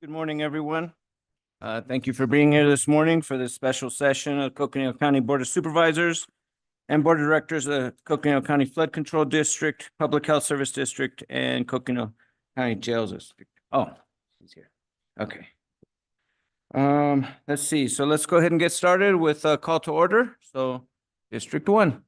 Good morning, everyone. Thank you for being here this morning for this special session of Coconino County Board of Supervisors and Board of Directors of Coconino County Flood Control District, Public Health Service District, and Coconino County Jails District. Oh, he's here. Okay. Let's see. So let's go ahead and get started with a call to order. So District 1.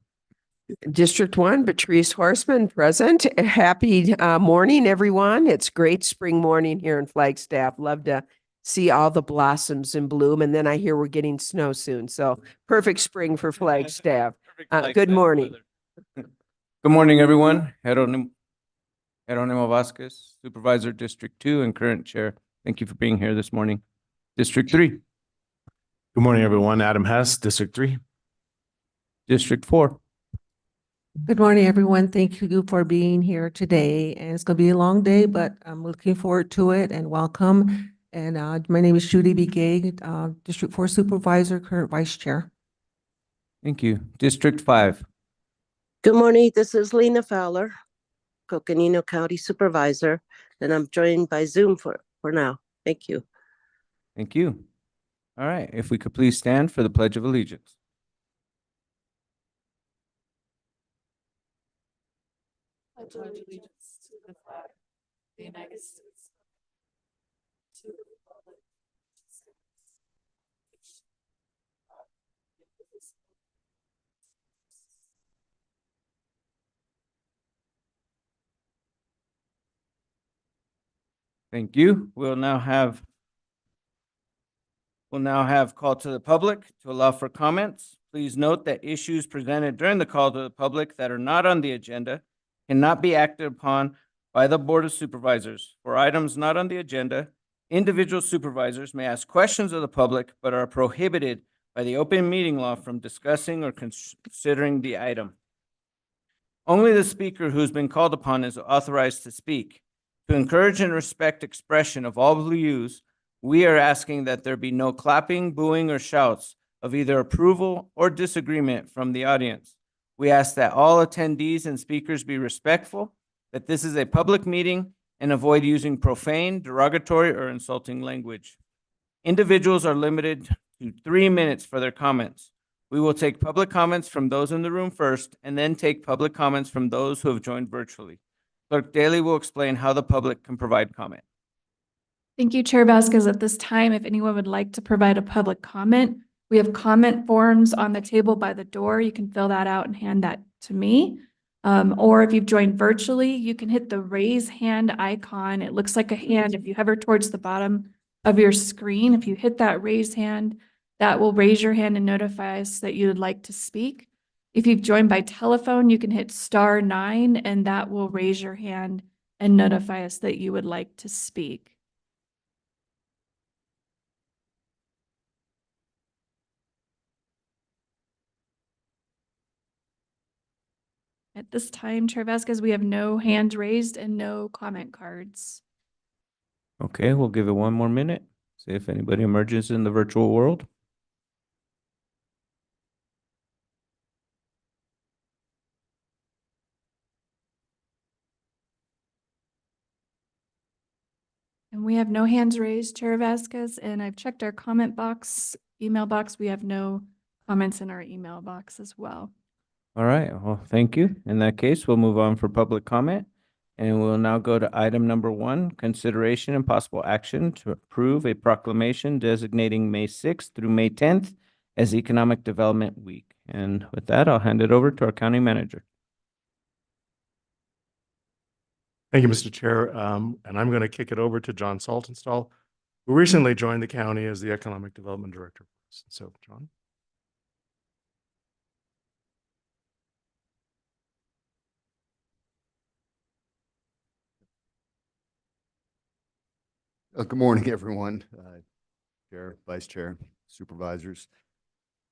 District 1, Patrice Horseman, present. Happy morning, everyone. It's great spring morning here in Flagstaff. Love to see all the blossoms in bloom. And then I hear we're getting snow soon. So perfect spring for Flagstaff. Good morning. Good morning, everyone. Jeronimo Vasquez, Supervisor, District 2, and current chair. Thank you for being here this morning. District 3. Good morning, everyone. Adam Hess, District 3. District 4. Good morning, everyone. Thank you for being here today. And it's going to be a long day, but I'm looking forward to it and welcome. And my name is Judy B. Gay, District 4 Supervisor, current Vice Chair. Thank you. District 5. Good morning. This is Lena Fowler, Coconino County Supervisor, and I'm joined by Zoom for now. Thank you. Thank you. All right. If we could please stand for the Pledge of Allegiance. Pledge allegiance to the flag of the United States, to the republic Thank you. We'll now have call to the public to allow for comments. Please note that issues presented during the call to the public that are not on the agenda cannot be acted upon by the Board of Supervisors. For items not on the agenda, individual supervisors may ask questions of the public but are prohibited by the open meeting law from discussing or considering the item. Only the speaker who's been called upon is authorized to speak. To encourage and respect expression of all views, we are asking that there be no clapping, booing, or shouts of either approval or disagreement from the audience. We ask that all attendees and speakers be respectful, that this is a public meeting, and avoid using profane, derogatory, or insulting language. Individuals are limited to 3 minutes for their comments. We will take public comments from those in the room first, and then take public comments from those who have joined virtually. Clerk Daly will explain how the public can provide comment. Thank you, Chair Vasquez. At this time, if anyone would like to provide a public comment, we have comment forms on the table by the door. You can fill that out and hand that to me. Or if you've joined virtually, you can hit the raise hand icon. It looks like a hand. If you hover towards the bottom of your screen, if you hit that raise hand, that will raise your hand and notify us that you would like to speak. If you've joined by telephone, you can hit *9 and that will raise your hand and notify us that you would like to speak. At this time, Chair Vasquez, we have no hands raised and no comment cards. Okay, we'll give it 1 more minute. See if anybody emerges in the virtual world. And we have no hands raised, Chair Vasquez, and I've checked our comment box, email box. We have no comments in our email box as well. All right, well, thank you. In that case, we'll move on for public comment. And we'll now go to item number 1, consideration and possible action to approve a proclamation designating May 6th through May 10th as Economic Development Week. And with that, I'll hand it over to our county manager. Thank you, Mr. Chair. And I'm going to kick it over to John Saltonstall, who recently joined the county as the Economic Development Director. So, John. Good morning, everyone. Chair, Vice Chair, Supervisors.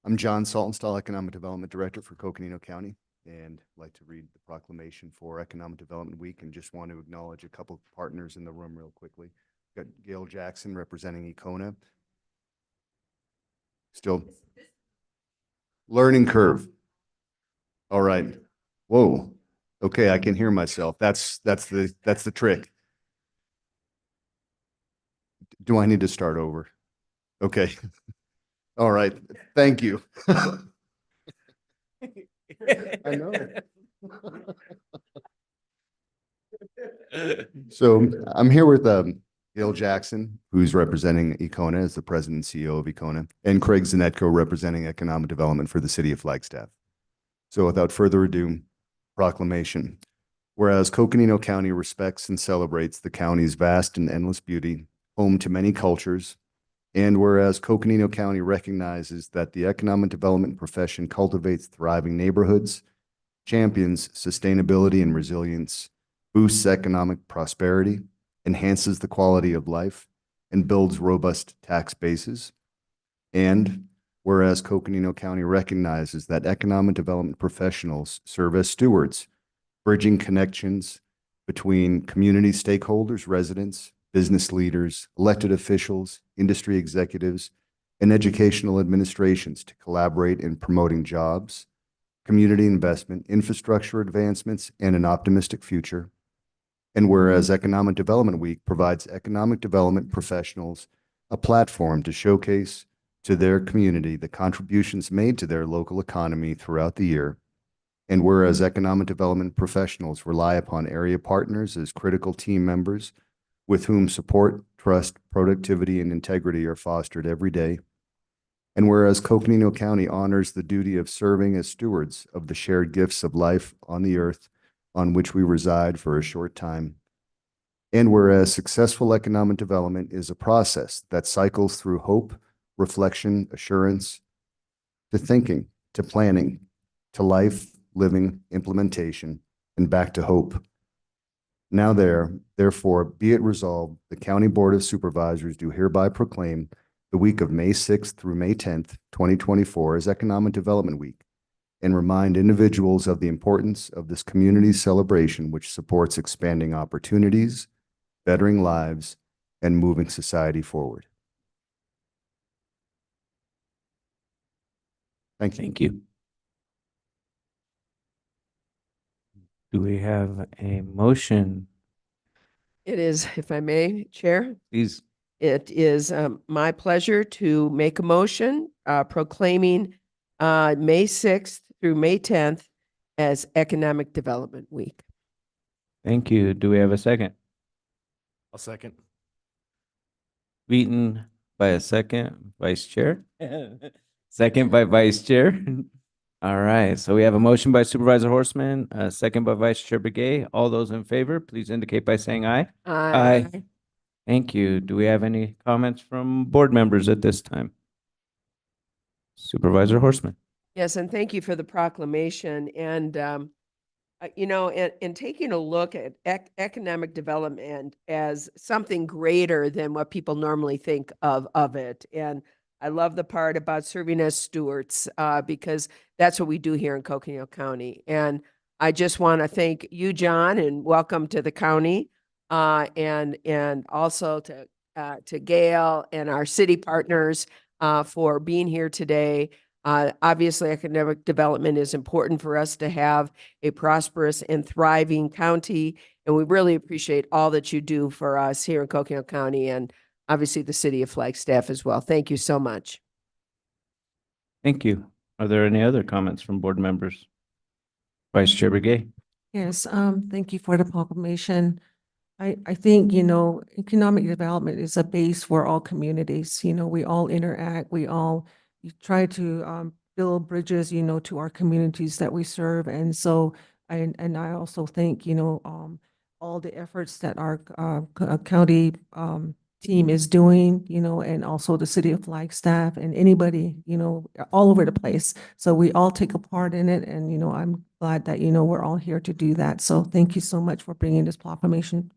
I'm John Saltonstall, Economic Development Director for Coconino County, and I'd like to read the proclamation for Economic Development Week and just want to acknowledge a couple of partners in the room real quickly. We've got Gail Jackson representing Econa. Still learning curve. All right. Whoa. Okay, I can hear myself. That's the trick. Do I need to start over? Okay. All right. Thank you. I know. So I'm here with Gail Jackson, who's representing Econa as the president and CEO of Econa, and Craig Zanetko representing economic development for the city of Flagstaff. So without further ado, proclamation. Whereas Coconino County respects and celebrates the county's vast and endless beauty, home to many cultures, and whereas Coconino County recognizes that the economic development profession cultivates thriving neighborhoods, champions sustainability and resilience, boosts economic prosperity, enhances the quality of life, and builds robust tax bases. And whereas Coconino County recognizes that economic development professionals serve as stewards, bridging connections between community stakeholders, residents, business leaders, elected officials, industry executives, and educational administrations to collaborate in promoting jobs, community investment, infrastructure advancements, and an optimistic future. And whereas Economic Development Week provides economic development professionals a platform to showcase to their community the contributions made to their local economy throughout the year. And whereas economic development professionals rely upon area partners as critical team members with whom support, trust, productivity, and integrity are fostered every day. And whereas Coconino County honors the duty of serving as stewards of the shared gifts of life on the earth on which we reside for a short time. And whereas successful economic development is a process that cycles through hope, reflection, assurance, to thinking, to planning, to life, living, implementation, and back to hope. Now therefore, be it resolved, the County Board of Supervisors do hereby proclaim the week of May 6th through May 10th, 2024 as Economic Development Week, and remind individuals of the importance of this community celebration, which supports expanding opportunities, bettering lives, and moving society forward. Thank you. Thank you. Do we have a motion? It is, if I may, Chair. Please. It is my pleasure to make a motion proclaiming May 6th through May 10th as Economic Development Week. Thank you. Do we have a second? I'll second. Beaten by a second, Vice Chair. Second by Vice Chair. All right, so we have a motion by Supervisor Horseman, a second by Vice Chair Begay. All those in favor, please indicate by saying aye. Aye. Thank you. Do we have any comments from board members at this time? Supervisor Horseman. Yes, and thank you for the proclamation. And, you know, in taking a look at economic development as something greater than what people normally think of it. And I love the part about serving as stewards because that's what we do here in Coconino County. And I just want to thank you, John, and welcome to the county, and also to Gail and our city partners for being here today. Obviously, economic development is important for us to have a prosperous and thriving county, and we really appreciate all that you do for us here in Coconino County and obviously the city of Flagstaff as well. Thank you so much. Thank you. Are there any other comments from board members? Vice Chair Begay. Yes, thank you for the proclamation. I think, you know, economic development is a base for all communities. You know, we all interact, we try to build bridges, you know, to our communities that we serve. And so, and I also think, you know, all the efforts that our county team is doing, you know, and also the city of Flagstaff and anybody, you know, all over the place. So we all take a part in it. And, you know, I'm glad that, you know, we're all here to do that. So thank you so much for bringing this proclamation.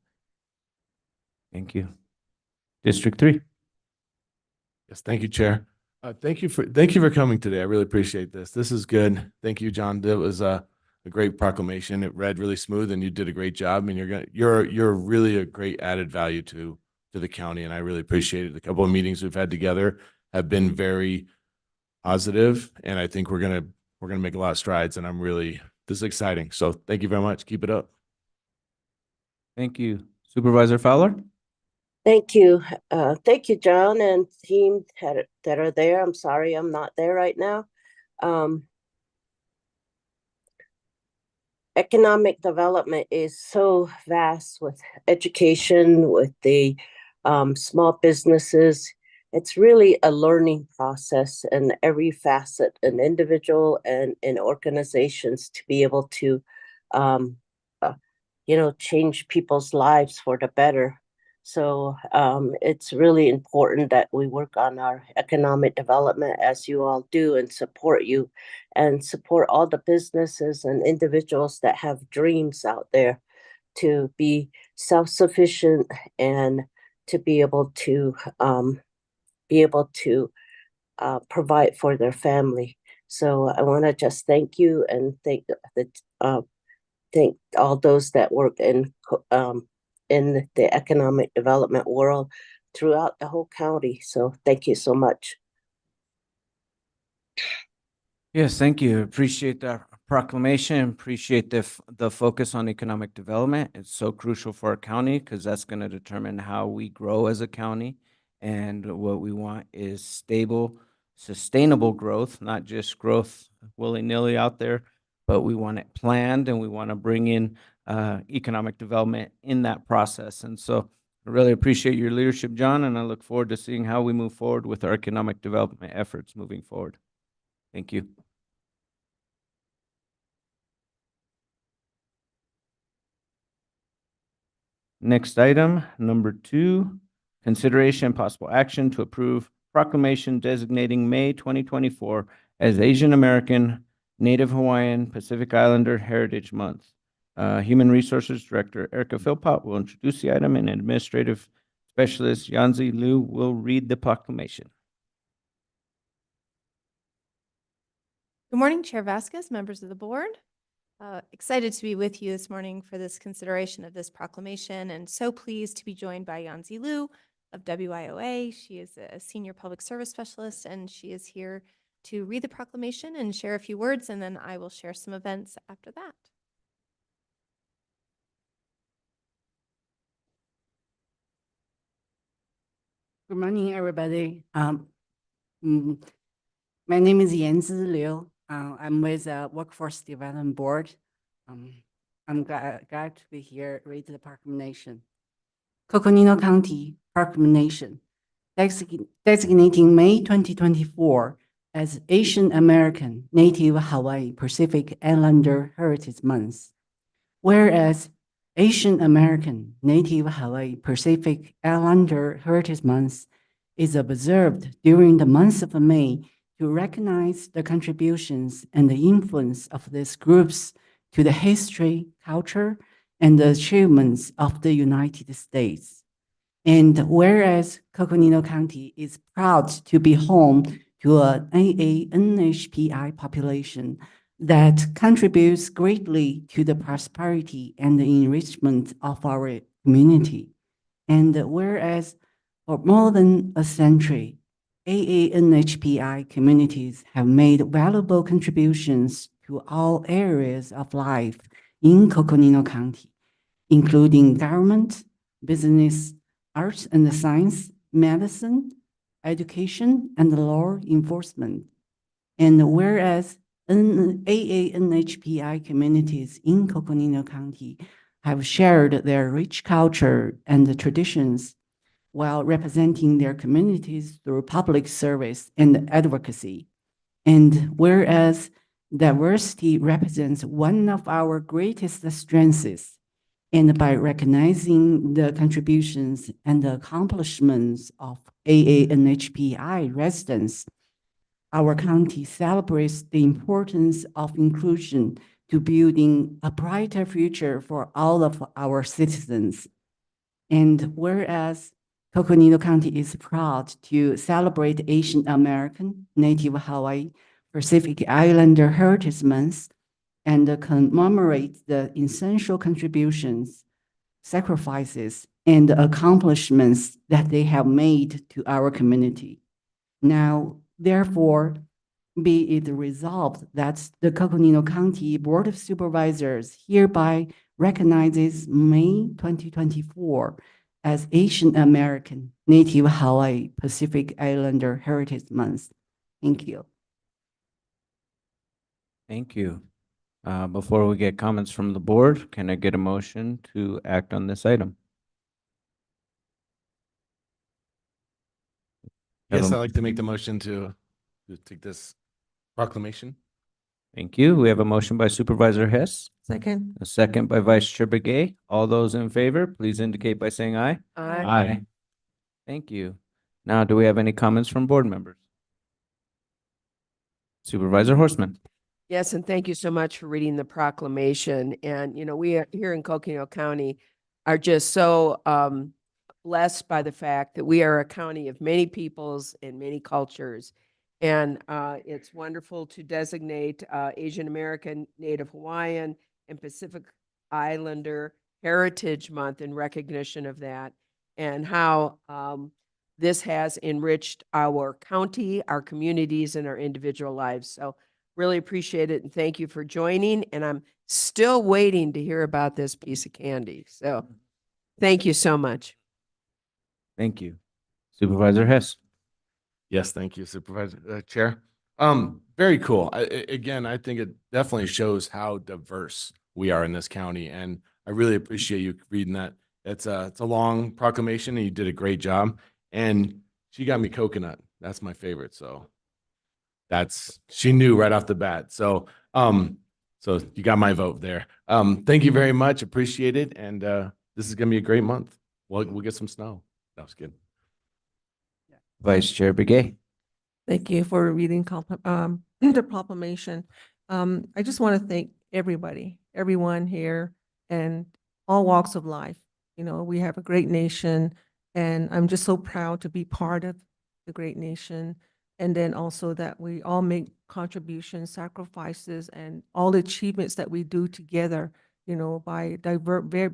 Thank you. District 3. Yes, thank you, Chair. Thank you for coming today. I really appreciate this. This is good. Thank you, John. That was a great proclamation. It read really smooth, and you did a great job. And you're really a great added value to the county, and I really appreciate it. The couple of meetings we've had together have been very positive, and I think we're gonna make a lot of strides. And this is exciting. So thank you very much. Keep it up. Thank you. Supervisor Fowler? Thank you. Thank you, John and team that are there. I'm sorry I'm not there right now. Economic development is so vast with education, with the small businesses. It's really a learning process in every facet, an individual and in organizations to be able to, um, uh, change people's lives for the better. So it's really important that we work on our economic development as you all do and support all the businesses and individuals that have dreams out there to be self-sufficient and to be able to provide for their family. So I want to just thank you and thank all those that work in the economic development world throughout the whole county. So thank you so much. Yes, thank you. Appreciate that proclamation. Appreciate the focus on economic development. It's so crucial for our county because that's going to determine how we grow as a county. And what we want is stable, sustainable growth, not just growth willy-nilly out there, but we want it planned and we want to bring in economic development in that process. And so I really appreciate your leadership, John, and I look forward to seeing how we move forward with our economic development efforts moving forward. Thank you. Next item, number 2, consideration and possible action to approve proclamation designating May 2024 as Asian American, Native Hawaiian, Pacific Islander Heritage Month. Human Resources Director Erica Philpott will introduce the item, and Administrative Specialist Yanzi Liu will read the proclamation. Good morning, Chair Vasquez, members of the board. Excited to be with you this morning for this consideration of this proclamation, and so pleased to be joined by Yanzi Liu of WIOA. She is a senior public service specialist, and she is here to read the proclamation and share a few words, and then I will share some events after that. Good morning, everybody. My name is Yanzi Liu. I'm with the Workforce Development Board. I'm glad to be here, read the proclamation. Coconino County Proclamation designating May 2024 as Asian American, Native Hawaii, Pacific Islander Heritage Month. Whereas Asian American, Native Hawaii, Pacific Islander Heritage Month is observed during the month of May to recognize the contributions and the influence of these groups to the history, culture, and the achievements of the United States. And whereas Coconino County is proud to be home to an AANHPI population that contributes greatly to the prosperity and the enrichment of our community. And whereas for more than a century, AANHPI communities have made valuable contributions to all areas of life in Coconino County, including government, business, arts and science, medicine, education, and law enforcement. And whereas AANHPI communities in Coconino County have shared their rich culture and traditions while representing their communities through public service and advocacy. And whereas diversity represents one of our greatest strengths, and by recognizing the contributions and the accomplishments of AANHPI residents, our county celebrates the importance of inclusion to building a brighter future for all of our citizens. And whereas Coconino County is proud to celebrate Asian American, Native Hawaii, Pacific Islander Heritage Month and commemorate the essential contributions, sacrifices, and accomplishments that they have made to our community. Now, therefore, be it resolved that the Coconino County Board of Supervisors hereby recognizes May 2024 as Asian American Native Hawaii Pacific Islander Heritage Month. Thank you. Thank you. Before we get comments from the board, can I get a motion to act on this item? Have Yes, a- I'd like to make the motion to take this proclamation. Thank you. We have a motion by Supervisor Hess, Second. a second by Vice Chair Begay. All those in favor, please indicate by saying aye. Aye. Thank you. Now, do we have any comments from board members? Supervisor Horstman. Yes, and thank you so much for reading the proclamation. And, we are here in Coconino County are just so blessed by the fact that we are a county of many peoples and many cultures. And it's wonderful to designate Asian American, Native Hawaiian, and Pacific Islander Heritage Month in recognition of that, and how this has enriched our county, our communities, and our individual lives. So really appreciate it, and thank you for joining. And I'm still waiting to hear about this piece of candy. So thank you so much. Thank you. Supervisor Hess. Yes, thank you, Supervisor, Chair. Very cool. Again, I think it definitely shows how diverse we are in this county, and I really appreciate you reading that. It's a long proclamation, and you did a great job. And she got me coconut. That's my favorite. So she knew right off the bat. So you got my vote there. Thank you very much. Appreciate it. And this is gonna be a great month. We'll get some snow. That was good. Vice Chair Begay. Thank you for reading the proclamation. I just want to thank everyone here, and all walks of life. We have a great nation, and I'm just so proud to be part of the great nation. And then also that we all make contributions, sacrifices, and all the achievements that we do together, by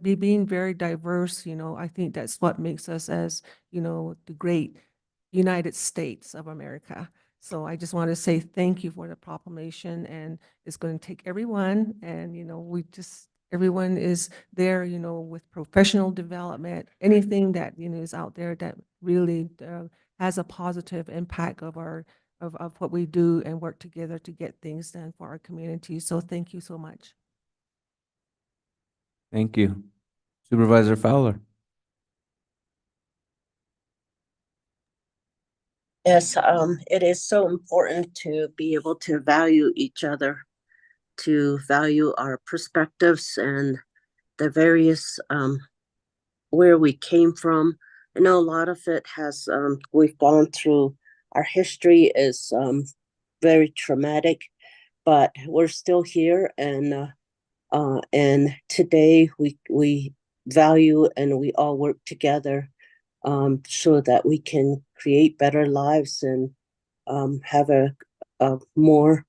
being very diverse. I think that's what makes us as, the great United States of America. So I just want to say thank you for the proclamation, and it's going to take everyone, and, everyone is there, with professional development, anything that, is out there that really has a positive impact of what we do and work together to get things done for our community. So thank you so much. Thank you. Supervisor Fowler. Yes, it is so important to be able to value each other, to value our perspectives and the various where we came from. I know a lot of it has we've gone through. Our history is very traumatic, but we're still here, and today we value and we all work together so that we can create better lives and have a more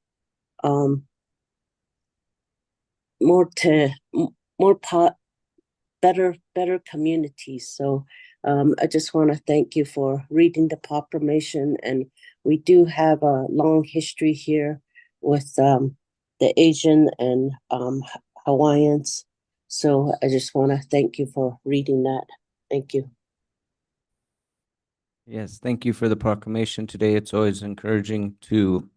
better communities. So I just want to thank you for reading the proclamation, and we do have a long history here with the Asian and Hawaiians. So I just want to thank you for reading that. Thank you. Yes, thank you for the proclamation today. It's always encouraging to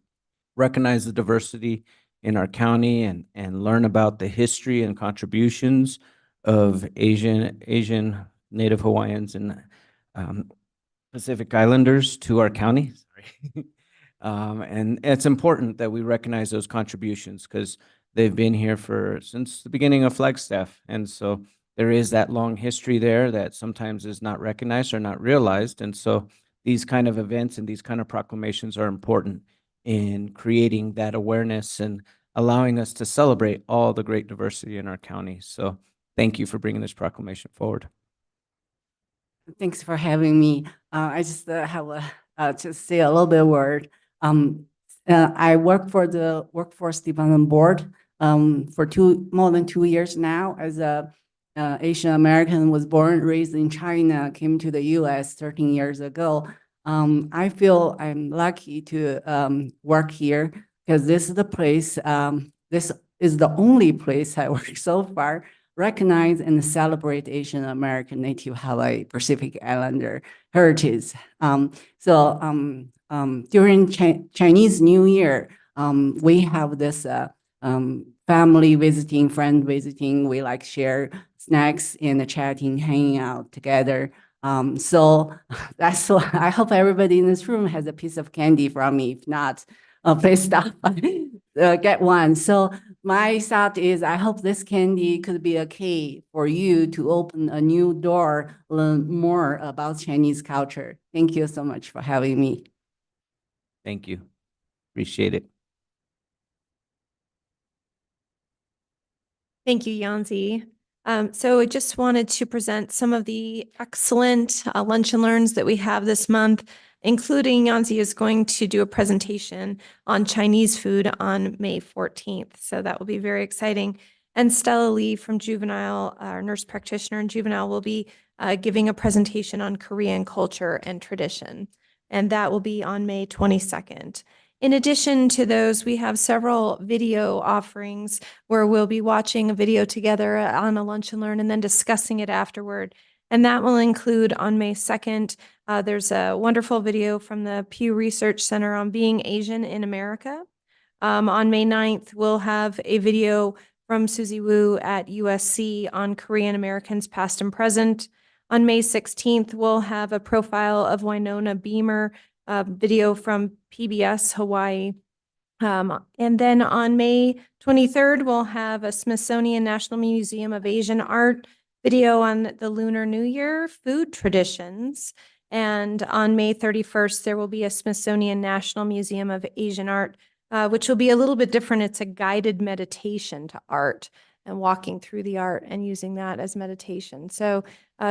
recognize the diversity in our county and learn about the history and contributions of Asian Native Hawaiians and Pacific Islanders to our county. Sorry. And it's important that we recognize those contributions because they've been here since the beginning of Flagstaff. And so there is that long history there that sometimes is not recognized or not realized. And so these kind of events and these kind of proclamations are important in creating that awareness and allowing us to celebrate all the great diversity in our county. So thank you for bringing this proclamation forward. Thanks for having me. I just have to say a little bit of word. I work for the Workforce Development Board for more than 2 years now. As a Asian American, was born, raised in China, came to the U.S. 13 years ago. I feel I'm lucky to work here because this is the place. This is the only place I work so far recognize and celebrate Asian American Native Hawaii Pacific Islander heritage. During Chinese New Year, we have this family visiting, friend visiting. We like share snacks and chatting, hanging out together. So that's why I hope everybody in this room has a piece of candy from me. If not, please stop by, get one. So my thought is, I hope this candy could be a key for you to open a new door, learn more about Chinese culture. Thank you so much for having me. Thank you. Appreciate it. Thank you, Yanzi. So I just wanted to present some of the excellent lunch and learns that we have this month, including Yanzi is going to do a presentation on Chinese food on May 14th. So that will be very exciting. And Stella Lee from Juvenile, our nurse practitioner in Juvenile, will be giving a presentation on Korean culture and tradition. And that will be on May 22nd. In addition to those, we have several video offerings where we'll be watching a video together on a lunch and learn and then discussing it afterward. And that will include on May 2nd, there's a wonderful video from the Pew Research Center on being Asian in America. On May 9th, we'll have a video from Susie Wu at USC on Korean Americans past and present. On May 16th, we'll have a profile of Winona Beamer video from PBS Hawaii. And then on May 23rd, we'll have a Smithsonian National Museum of Asian Art video on the Lunar New Year food traditions. And on May 31st, there will be a Smithsonian National Museum of Asian Art, which will be a little bit different. It's a guided meditation to art and walking through the art and using that as meditation. So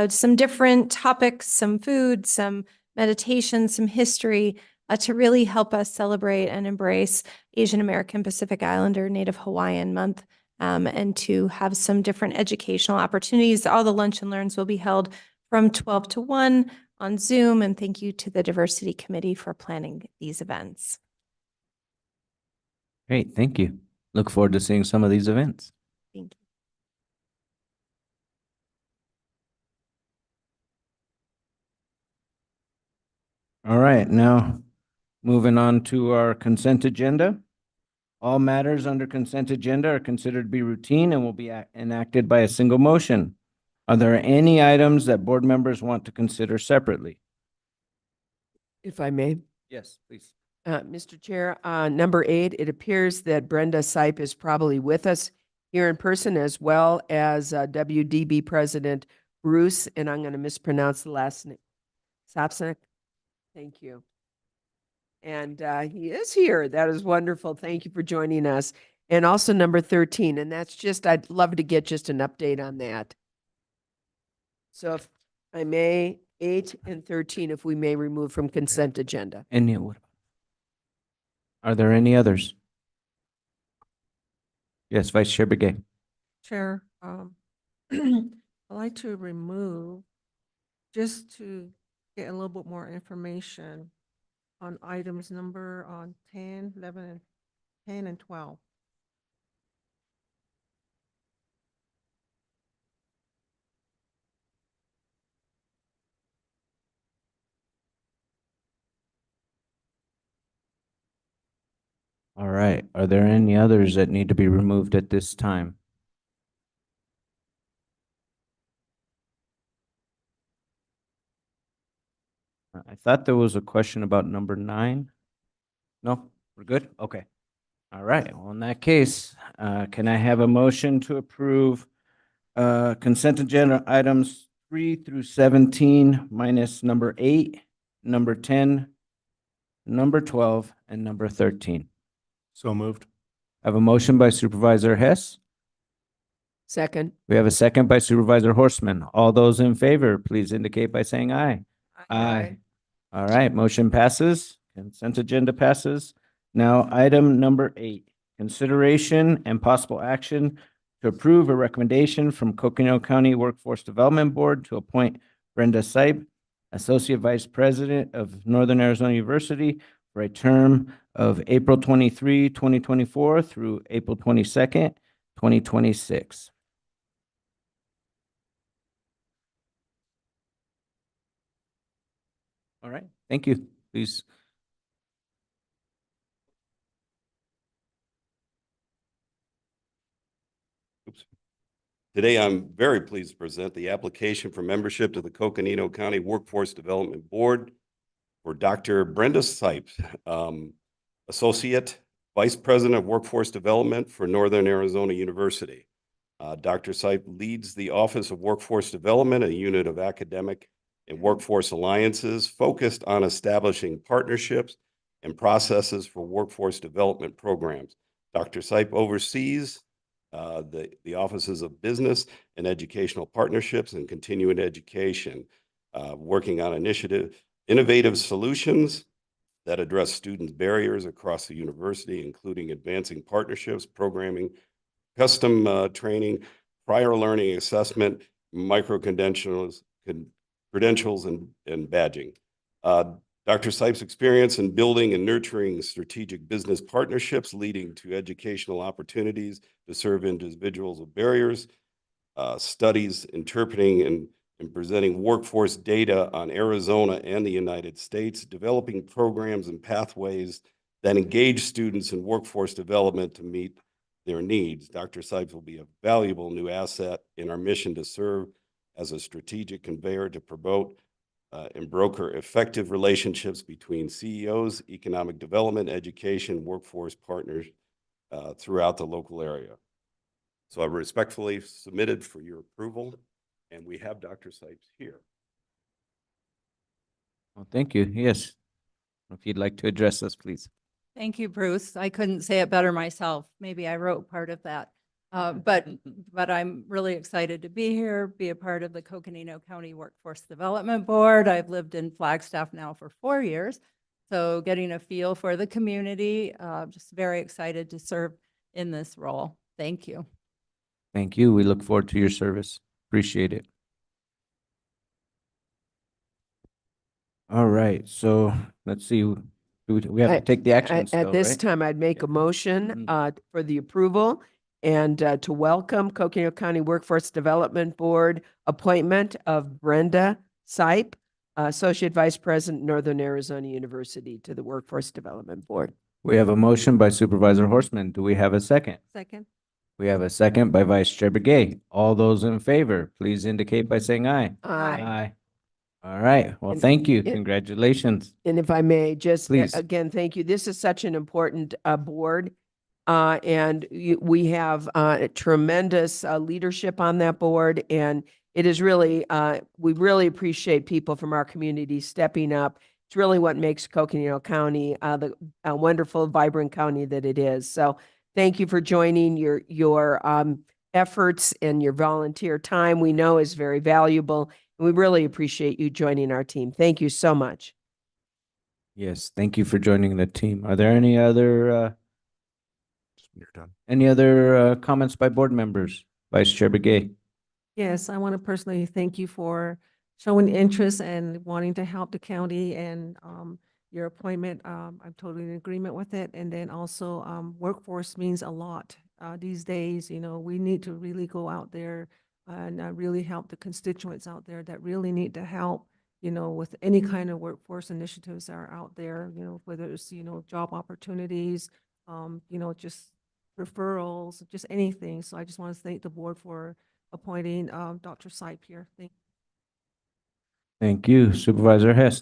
some different topics, some food, some meditation, some history to really help us celebrate and embrace Asian American Pacific Islander Native Hawaiian Month and to have some different educational opportunities. All the lunch and learns will be held from 12 to 1 on Zoom. And thank you to the Diversity Committee for planning these events. Great, thank you. Look forward to seeing some of these events. Thank you. All right, now moving on to our consent agenda. All matters under consent agenda are considered to be routine and will be enacted by a single motion. Are there any items that board members want to consider separately? If I may. Yes, please. Mr. Chair, number 8, it appears that Brenda Sipe is probably with us here in person, as well as WDB President Bruce, and I'm going to mispronounce the last name. Sapsnik? Thank you. And he is here. That is wonderful. Thank you for joining us. And also number 13, and that's just, I'd love to get just an update on that. So if I may, 8 and 13, if we may remove from consent agenda. Are there any others? Yes, Vice Chair Begay. Chair, I'd like to remove, just to get a little bit more information on items number on 10, 11, and 10 and 12. All right, are there any others that need to be removed at this time? I thought there was a question about number 9. No, we're good? Okay. All right, well, in that case, can I have a motion to approve consent agenda items 3 through 17 minus number 8, number 10, number 12, and number 13? So moved. I have a motion by Supervisor Hess. Second. We have a second by Supervisor Horstman. All those in favor, please indicate by saying aye. Aye. All right, motion passes. Consent agenda passes. Now, item number 8, consideration and possible action to approve a recommendation from Coconino County Workforce Development Board to appoint Brenda Sipe, Associate Vice President of Northern Arizona University, for a term of April 23, 2024 through April 22nd, 2026. All right, thank you. Please. Today, I'm very pleased to present the application for membership to the Coconino County Workforce Development Board for Dr. Brenda Sipe, Associate Vice President of Workforce Development for Northern Arizona University. Dr. Sipe leads the Office of Workforce Development, a unit of academic and workforce alliances focused on establishing partnerships and processes for workforce development programs. Dr. Sipe oversees the offices of business and educational partnerships and continuing education, working on innovative solutions that address students' barriers across the university, including advancing partnerships, programming, custom training, prior learning assessment, credentials, and badging. Dr. Sipe's experience in building and nurturing strategic business partnerships leading to educational opportunities to serve individuals with barriers, studies interpreting and presenting workforce data on Arizona and the United States, developing programs and pathways that engage students in workforce development to meet their needs. Dr. Sipe will be a valuable new asset in our mission to serve as a strategic conveyor to promote and broker effective relationships between CEOs, economic development, education, workforce partners throughout the local area. So I respectfully submitted for your approval, and we have Dr. Sipe here. Well, thank you. Yes. If you'd like to address us, please. Thank you, Bruce. I couldn't say it better myself. Maybe I wrote part of that. But I'm really excited to be here, be a part of the Coconino County Workforce Development Board. I've lived in Flagstaff now for 4 years. So getting a feel for the community, just very excited to serve in this role. Thank you. Thank you. We look forward to your service. Appreciate it. All right, so let's see. We have to take the action still, At this right? time, I'd make a motion for the approval and to welcome Coconino County Workforce Development Board appointment of Brenda Sipe, Associate Vice President, Northern Arizona University, to the Workforce Development Board. We have a motion by Supervisor Horstman. Do we have a second? Second. We have a second by Vice Chair Begay. All those in favor, please indicate by saying aye. Aye. All right, well, And thank you. it- Congratulations. And if I may, just Please. again, thank you. This is such an important board. And we have tremendous leadership on that board. And it is really, we really appreciate people from our community stepping up. It's really what makes Coconino County the wonderful, vibrant county that it is. So thank you for joining. Your efforts and your volunteer time we know is very valuable. And we really appreciate you joining our team. Thank you so much. Yes, thank you for joining the team. Are there any other You're done. comments by board members? Vice Chair Begay. Yes, I want to personally thank you for showing interest and wanting to help the county and your appointment. I'm totally in agreement with it. And then also workforce means a lot these days. You know, we need to really go out there and really help the constituents out there that really need to help, you know, with any kind of workforce initiatives that are out there, you know, whether it's, you know, job opportunities, you know, just referrals, just anything. So I just want to thank the board for appointing Dr. Sipe here. Thank you. Supervisor Hess.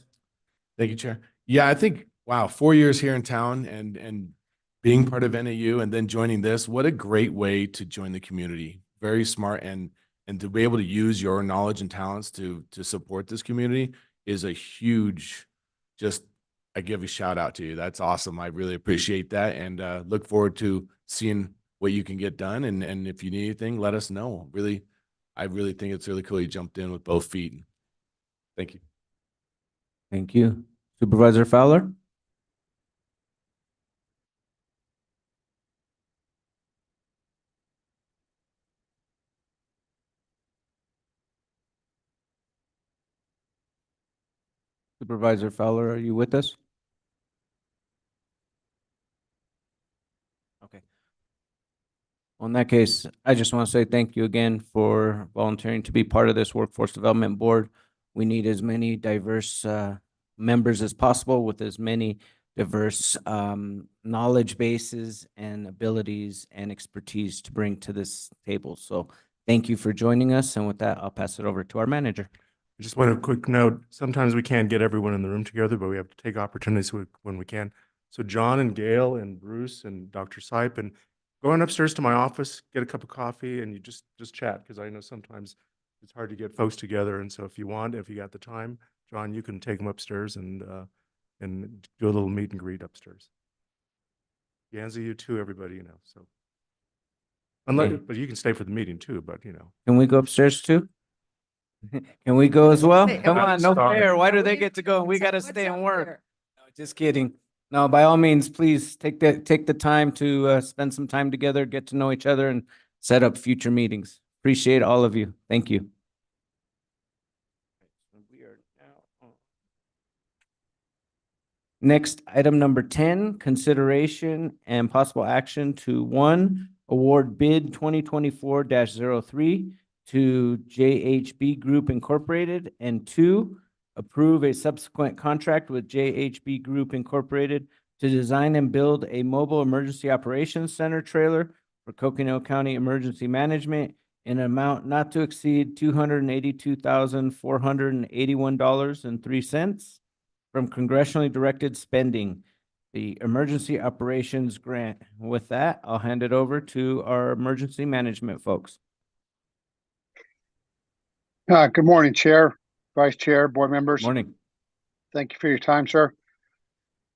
Thank you, Chair. Yeah, I think, wow, 4 years here in town and being part of NAU and then joining this, what a great way to join the community. Very smart and to be able to use your knowledge and talents to support this community is a huge, just, I give a shout out to you. That's awesome. I really appreciate that and look forward to seeing what you can get done. And if you need anything, let us know. Really, I really think it's really cool you jumped in with both feet. Thank you. Thank you. Supervisor Fowler? Supervisor Fowler, are you with us? Okay. Well, in that case, I just want to say thank you again for volunteering to be part of this Workforce Development Board. We need as many diverse members as possible with as many diverse knowledge bases and abilities and expertise to bring to this table. So thank you for joining us. And with that, I'll pass it over to our manager. I just want a quick note. Sometimes we can't get everyone in the room together, but we have to take opportunities when we can. So John and Gail and Bruce and Dr. Sipe, and go on upstairs to my office, get a cup of coffee, and you just chat, because I know sometimes it's hard to get folks together. And so if you got the time, John, you can take them upstairs and do a little meet and greet upstairs. Yanzi, you too, everybody, so. Okay. But you can stay for the meeting too, but Can we go upstairs too? Can we go as well? Stay. Come on, no Sorry. fair. Why do they get to go? We gotta stay and work. No, just kidding. No, by all means, please take the time to spend some time together, get to know each other, and set up future meetings. Appreciate all of you. Thank you. We are now on. Next, item number 10, consideration and possible action to 1, award bid 2024-03 to JHB Group Incorporated, and 2, approve a subsequent contract with JHB Group Incorporated to design and build a mobile emergency operations center trailer for Coconino County Emergency Management in an amount not to exceed $282,481.03 from congressionally directed spending, the Emergency Operations Grant. With that, I'll hand it over to our emergency management folks. Good morning, Chair, Vice Chair, board members. Morning. Thank you for your time, sir.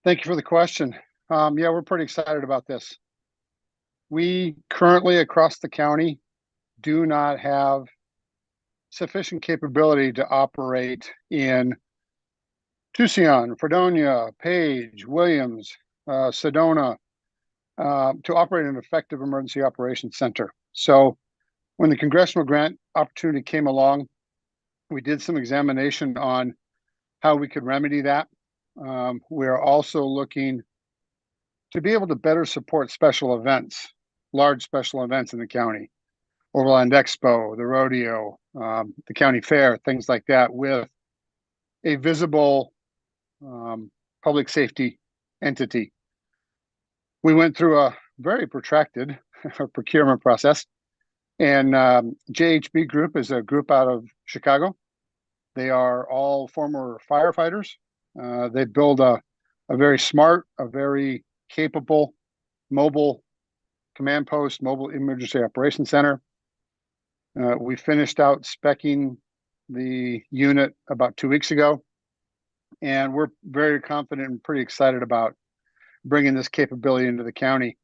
Thank you for the question. Yeah, we're pretty excited about this. We currently across the county do not have sufficient capability to operate in Tucson, Fredonia, Page, Williams, Sedona, to operate an effective emergency operations center. So when the congressional grant opportunity came along, we did some examination on how we could remedy that. We're also looking to be able to better support special events, large special events in the county, Overland Expo, the rodeo, the county fair, things like that, with a visible public safety entity. We went through a very protracted procurement process. And JHB Group is a group out of Chicago. They are all former firefighters. They build a very smart, a very capable mobile command post, mobile emergency operations center. We finished out speccing the unit about 2 weeks ago, and we're very confident and pretty excited about bringing this capability into the county.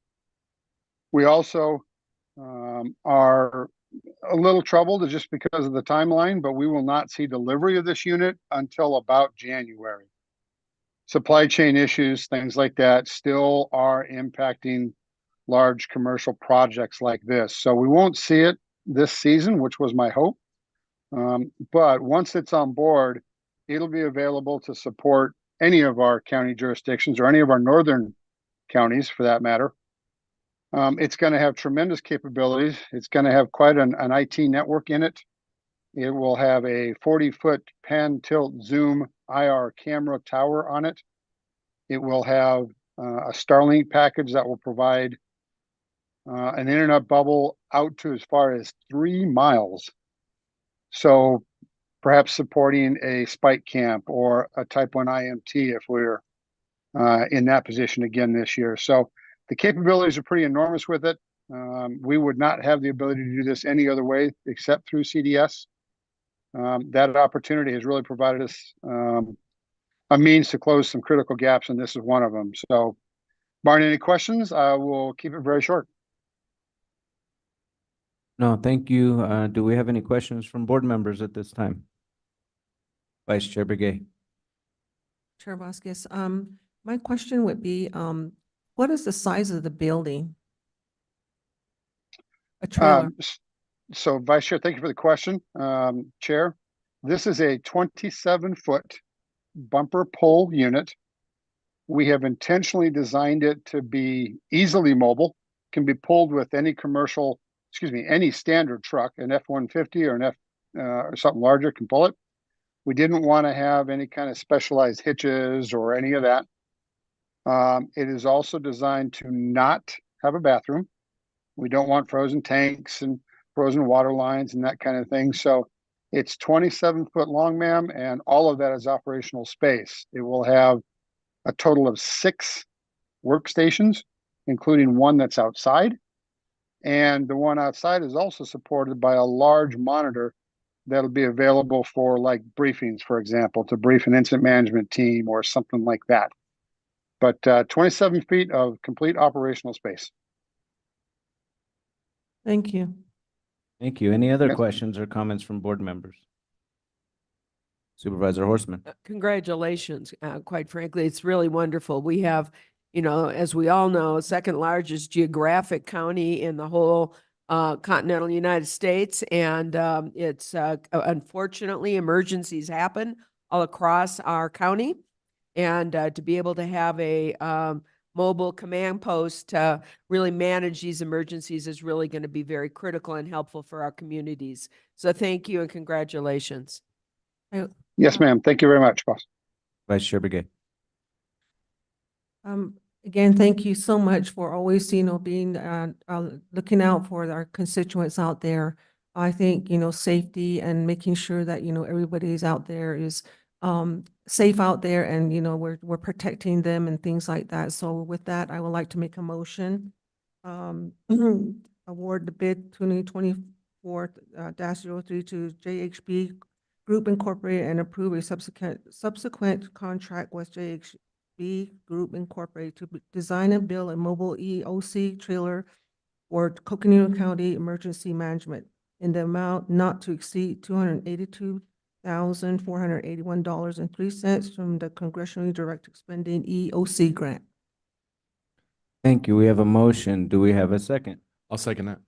We also are a little troubled just because of the timeline, but we will not see delivery of this unit until about January. Supply chain issues, things like that, still are impacting large commercial projects like this. So we won't see it this season, which was my hope. But once it's on board, it'll be available to support any of our county jurisdictions or any of our northern counties for that matter. It's going to have tremendous capabilities. It's going to have quite an IT network in it. It will have a 40-foot pan, tilt, zoom IR camera tower on it. It will have a Starlink package that will provide an internet bubble out to as far as 3 miles. So perhaps supporting a spike camp or a type 1 IMT if we're in that position again this year. So the capabilities are pretty enormous with it. We would not have the ability to do this any other way except through CDS. That opportunity has really provided us a means to close some critical gaps, and this is one of them. So, barring any questions, I will keep it very short. No, thank you. Do we have any questions from board members at this time? Vice Chair Begay. Chair Vasquez, my question would be, what is the size of the building? A trailer. So Vice Chair, thank you for the question. Chair, this is a 27-foot bumper pole unit. We have intentionally designed it to be easily mobile, can be pulled with any any standard truck, an F-150 or an or something larger can pull it. We didn't want to have any kind of specialized hitches or any of that. It is also designed to not have a bathroom. We don't want frozen tanks and frozen water lines and that kind of thing. So it's 27 foot long, ma'am, and all of that is operational space. It will have a total of 6 workstations, including one that's outside. And the one outside is also supported by a large monitor that'll be available for like briefings, for example, to brief an incident management team or something like that. But 27 feet of complete operational space. Thank you. Thank you. Any other Yes. questions or comments from board members? Supervisor Horstman. Congratulations. Quite frankly, it's really wonderful. We have, as we all know, second largest geographic county in the whole continental United States. And it's unfortunately, emergencies happen all across our county. And to be able to have a mobile command post to really manage these emergencies is really going to be very critical and helpful for our communities. So thank you and congratulations. Yes, ma'am. Thank you very much, boss. Vice Chair Begay. Again, thank you so much for always, being, looking out for our constituents out there. I think, safety and making sure that, everybody's out there is safe out there and, we're protecting them and things like that. So with that, I would like to make a motion. Award the bid 2024-03 to JHB Group Incorporated and approve a subsequent contract with JHB Group Incorporated to design and build a mobile EOC trailer for Coconino County Emergency Management in the amount not to exceed $282,481.03 from the Congressionally Directed Spending EOC grant. Thank you. We have a motion. Do we have a second? I'll second that.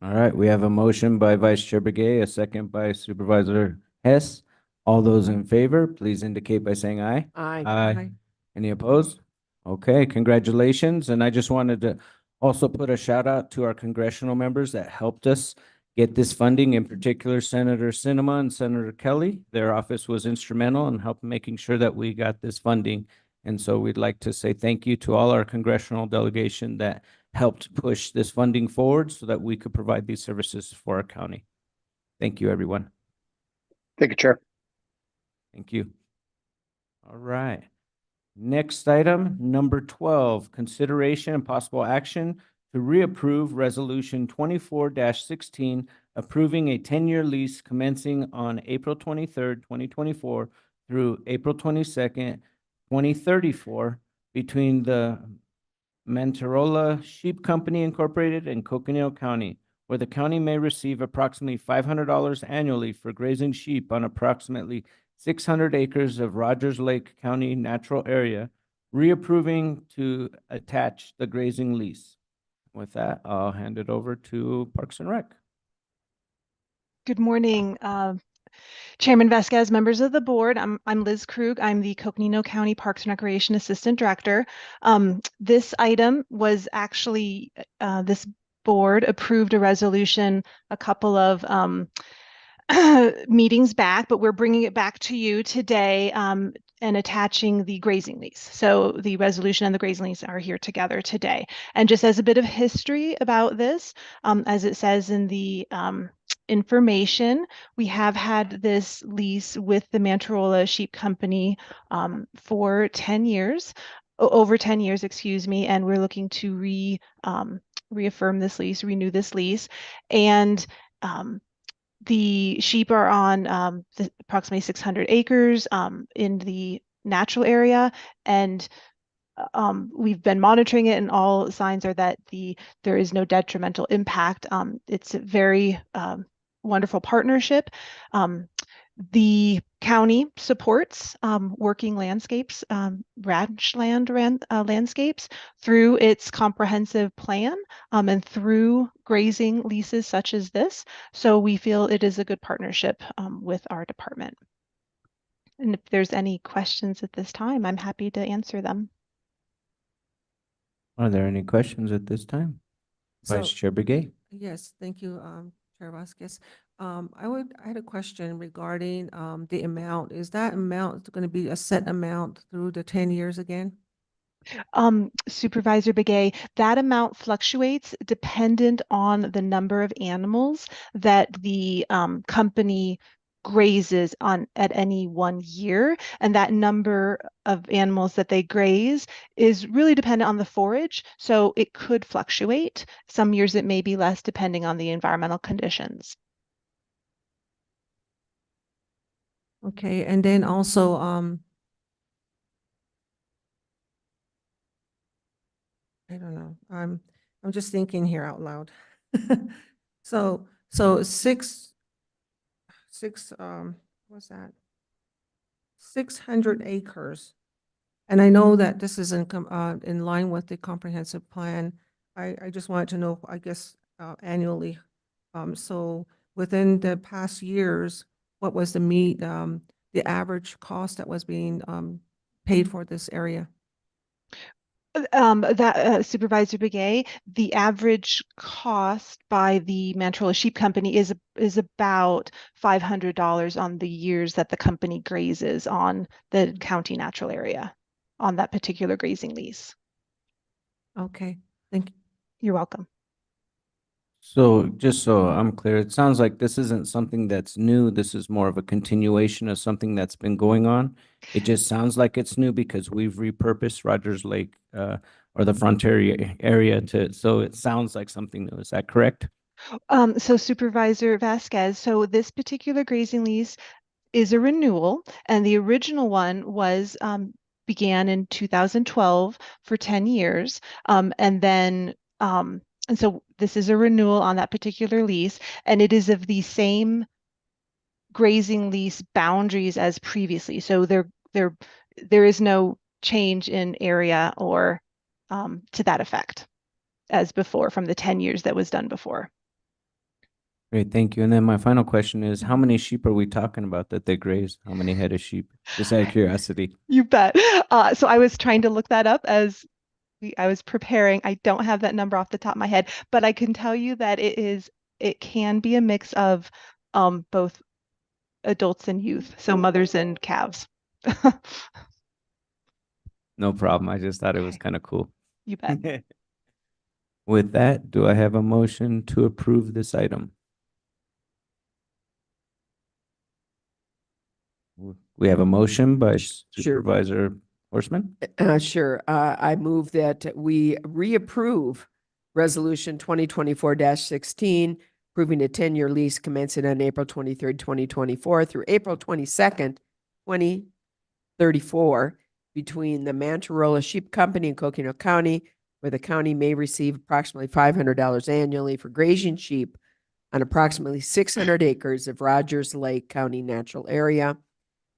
All right, we have a motion by Vice Chair Begay, a second by Supervisor Hess. All those in favor, please indicate by saying aye. Aye. Any opposed? Okay, congratulations. And I just wanted to also put a shout out to our congressional members that helped us get this funding, in particular Senator Sinema and Senator Kelly. Their office was instrumental in helping making sure that we got this funding. And so we'd like to say thank you to all our congressional delegation that helped push this funding forward so that we could provide these services for our county. Thank you, everyone. Thank you, Chair. Thank you. All right. Next item, number 12, consideration and possible action to reapprove Resolution 24-16, approving a 10-year lease commencing on April 23rd, 2024 through April 22nd, 2034 between the Mantarola Sheep Company Incorporated and Coconino County, where the county may receive approximately $500 annually for grazing sheep on approximately 600 acres of Rogers Lake County natural area, reapproving to attach the grazing lease. With that, I'll hand it over to Parks and Rec. Good morning, Chairman Vasquez, members of the board. I'm Liz Krug. I'm the Coconino County Parks and Recreation Assistant Director. This item was actually, this board approved a resolution a couple of meetings back, but we're bringing it back to you today and attaching the grazing lease. So the resolution and the grazing lease are here together today. And just as a bit of history about this, as it says in the information, we have had this lease with the Mantarola Sheep Company for 10 years, over 10 years, excuse me, and we're looking to reaffirm this lease, renew this lease. And the sheep are on approximately 600 acres in the natural area, and we've been monitoring it, and all signs are that there is no detrimental impact. It's a very wonderful partnership. The county supports working landscapes, ranchland landscapes through its comprehensive plan and through grazing leases such as this. So we feel it is a good partnership with our department. And if there's any questions at this time, I'm happy to answer them. Are there any questions at this time? Vice Chair Begay. Yes, thank you, Chair Vasquez. I had a question regarding, the amount. Is that amount going to be a set amount through the 10 years again? Supervisor Begay, that amount fluctuates dependent on the number of animals that the company grazes on at any one year. And that number of animals that they graze is really dependent on the forage. So it could fluctuate. Some years it may be less depending on the environmental conditions. Okay, and then also, I don't know, I'm just thinking here out loud. So six, what's that? 600 acres. And I know that this is in line with the comprehensive plan. I just wanted to know, I guess, annually. So within the past years, what was the average cost that was being, paid for this area? Supervisor Begay, the average cost by the Mantrola Sheep Company is about $500 on the years that the company grazes on the county natural area on that particular grazing lease. Okay, thank you. You're welcome. So just so I'm clear, it sounds like this isn't something that's new. This is more of a continuation of something that's been going on. It just sounds like it's new because we've repurposed Rogers Lake or the frontier area so it sounds like something new. Is that correct? So Supervisor Vasquez, so this particular grazing lease is a renewal, and the original one was began in 2012 for 10 years. And so this is a renewal on that particular lease, and it is of the same grazing lease boundaries as previously. So there is no change in area or to that effect as before from the 10 years that was done before. Great, thank you. And then my final question is, how many sheep are we talking about that they graze? How many head of sheep? Just out of curiosity. You bet. So I was trying to look that up as I was preparing. I don't have that number off the top of my head, but I can tell you that it can be a mix of both adults and youth, so mothers and calves. No problem. I just thought it was Okay. kind of cool. You bet. With that, do I have a motion to approve this item? We have a motion by Supervisor Horstman. Sure. I move that we reapprove Resolution 2024-16, approving a 10-year lease commencing on April 23rd, 2024 through April 22nd, 2034 between the Mantarola Sheep Company and Coconino County, where the county may receive approximately $500 annually for grazing sheep on approximately 600 acres of Rogers Lake County natural area.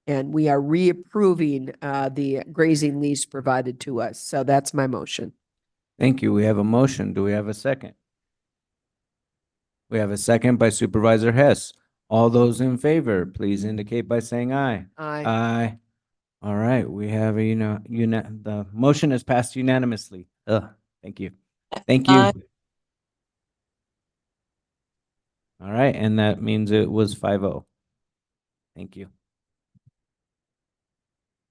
And we are reapproving the grazing lease provided to us. So that's my motion. Thank you. We have a motion. Do we have a second? We have a second by Supervisor Hess. All those in favor, please indicate by saying aye. Aye. Aye. All right, we have the motion is passed unanimously. Thank you. Thank you. Aye. All right, and that means it was 5-0. Thank you.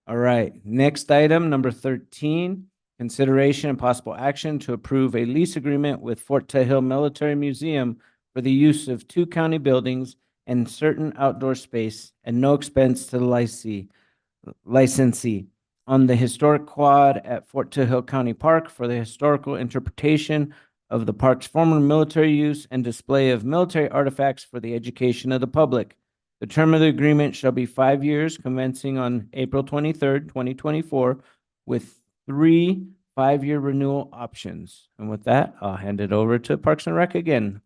All right, next item, number 13, consideration and possible action to approve a lease agreement with Fort Hill Military Museum for the use of 2 county buildings and certain outdoor space at no expense to the licensee on the historic quad at Fort Hill County Park for the historical interpretation of the park's former military use and display of military artifacts for the education of the public. The term of the agreement shall be 5 years, commencing on April 23rd, 2024, with 3 5-year renewal options. And with that, I'll hand it over to Parks and Rec again.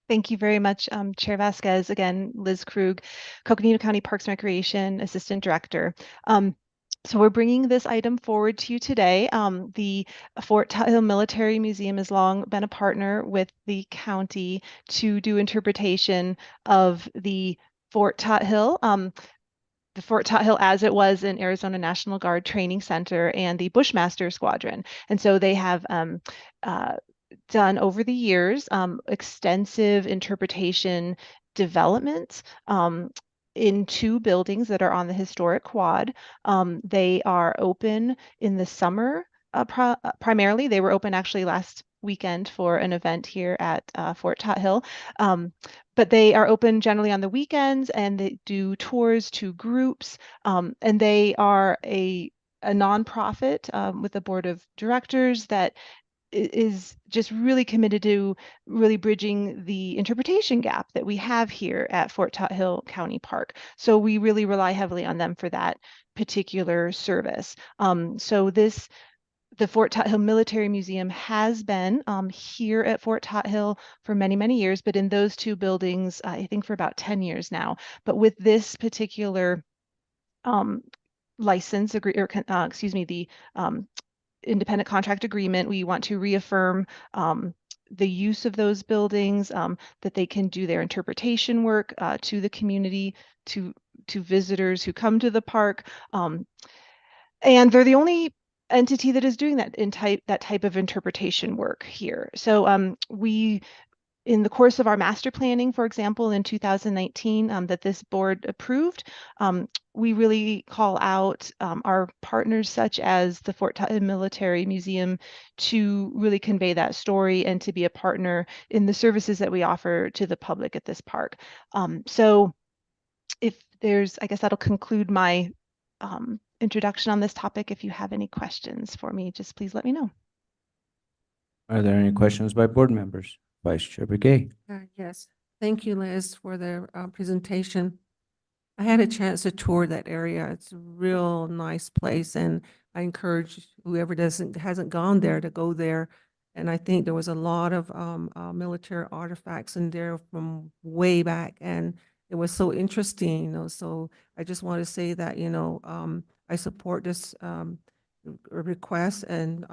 Thank you very much, Chair Vasquez. Again, Liz Krug, Coconino County Parks and Recreation Assistant Director. So we're bringing this item forward to you today. The Fort Hill Military Museum has long been a partner with the county to do interpretation of the Fort Hill. The Fort Hill as it was in Arizona National Guard Training Center and the Bushmaster Squadron. And so they have done over the years extensive interpretation development in two buildings that are on the historic quad. They are open in the summer. Primarily, they were open actually last weekend for an event here at Fort Tot Hill. But they are open generally on the weekends, and they do tours to groups. And they are a nonprofit with a board of directors that is just really committed to really bridging the interpretation gap that we have here at Fort Tot Hill County Park. So we really rely heavily on them for that particular service. So the Fort Tot Hill Military Museum has been here at Fort Tot Hill for many, many years, but in those two buildings, I think for about 10 years now. But with this particular license excuse me, the independent contract agreement, we want to reaffirm the use of those buildings, that they can do their interpretation work to the community, to visitors who come to the park. And they're the only entity that is doing that type of interpretation work here. So we, in the course of our master planning, for example, in 2019, that this board approved, we really call out our partners such as the Fort Tot Military Museum to really convey that story and to be a partner in the services that we offer to the public at this park. So if there's, I guess that'll conclude my introduction on this topic. If you have any questions for me, just please let me know. Are there any questions by board members? Vice Chair Begay. Yes, thank you, Liz, for the presentation. I had a chance to tour that area. It's a real nice place, and I encourage whoever hasn't gone there to go there. And I think there was a lot of military artifacts in there from way back, and it was so interesting, you know. So I just want to say that, you know, I support this request, and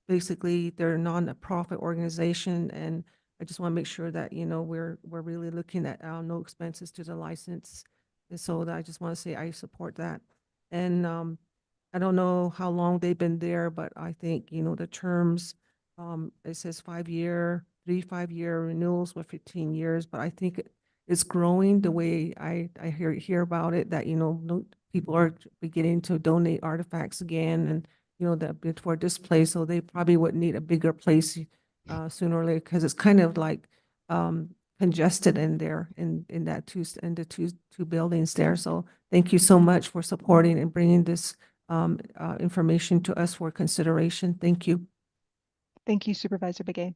basically they're a non-profit organization, and I just want to make sure that, you know, we're really looking at no expenses to the license. And so I just want to say I support that. And I don't know how long they've been there, but I think, you know, the terms, it says 5-year, 5-year renewals with 15 years, but I think it's growing the way I hear about it, that, you know, people are beginning to donate artifacts again, and, you know, that for this place, so they probably would need a bigger place sooner or later, because it's kind of like congested in there in the two buildings there. So thank you so much for supporting and bringing this information to us for consideration. Thank you. Thank you, Supervisor Begay.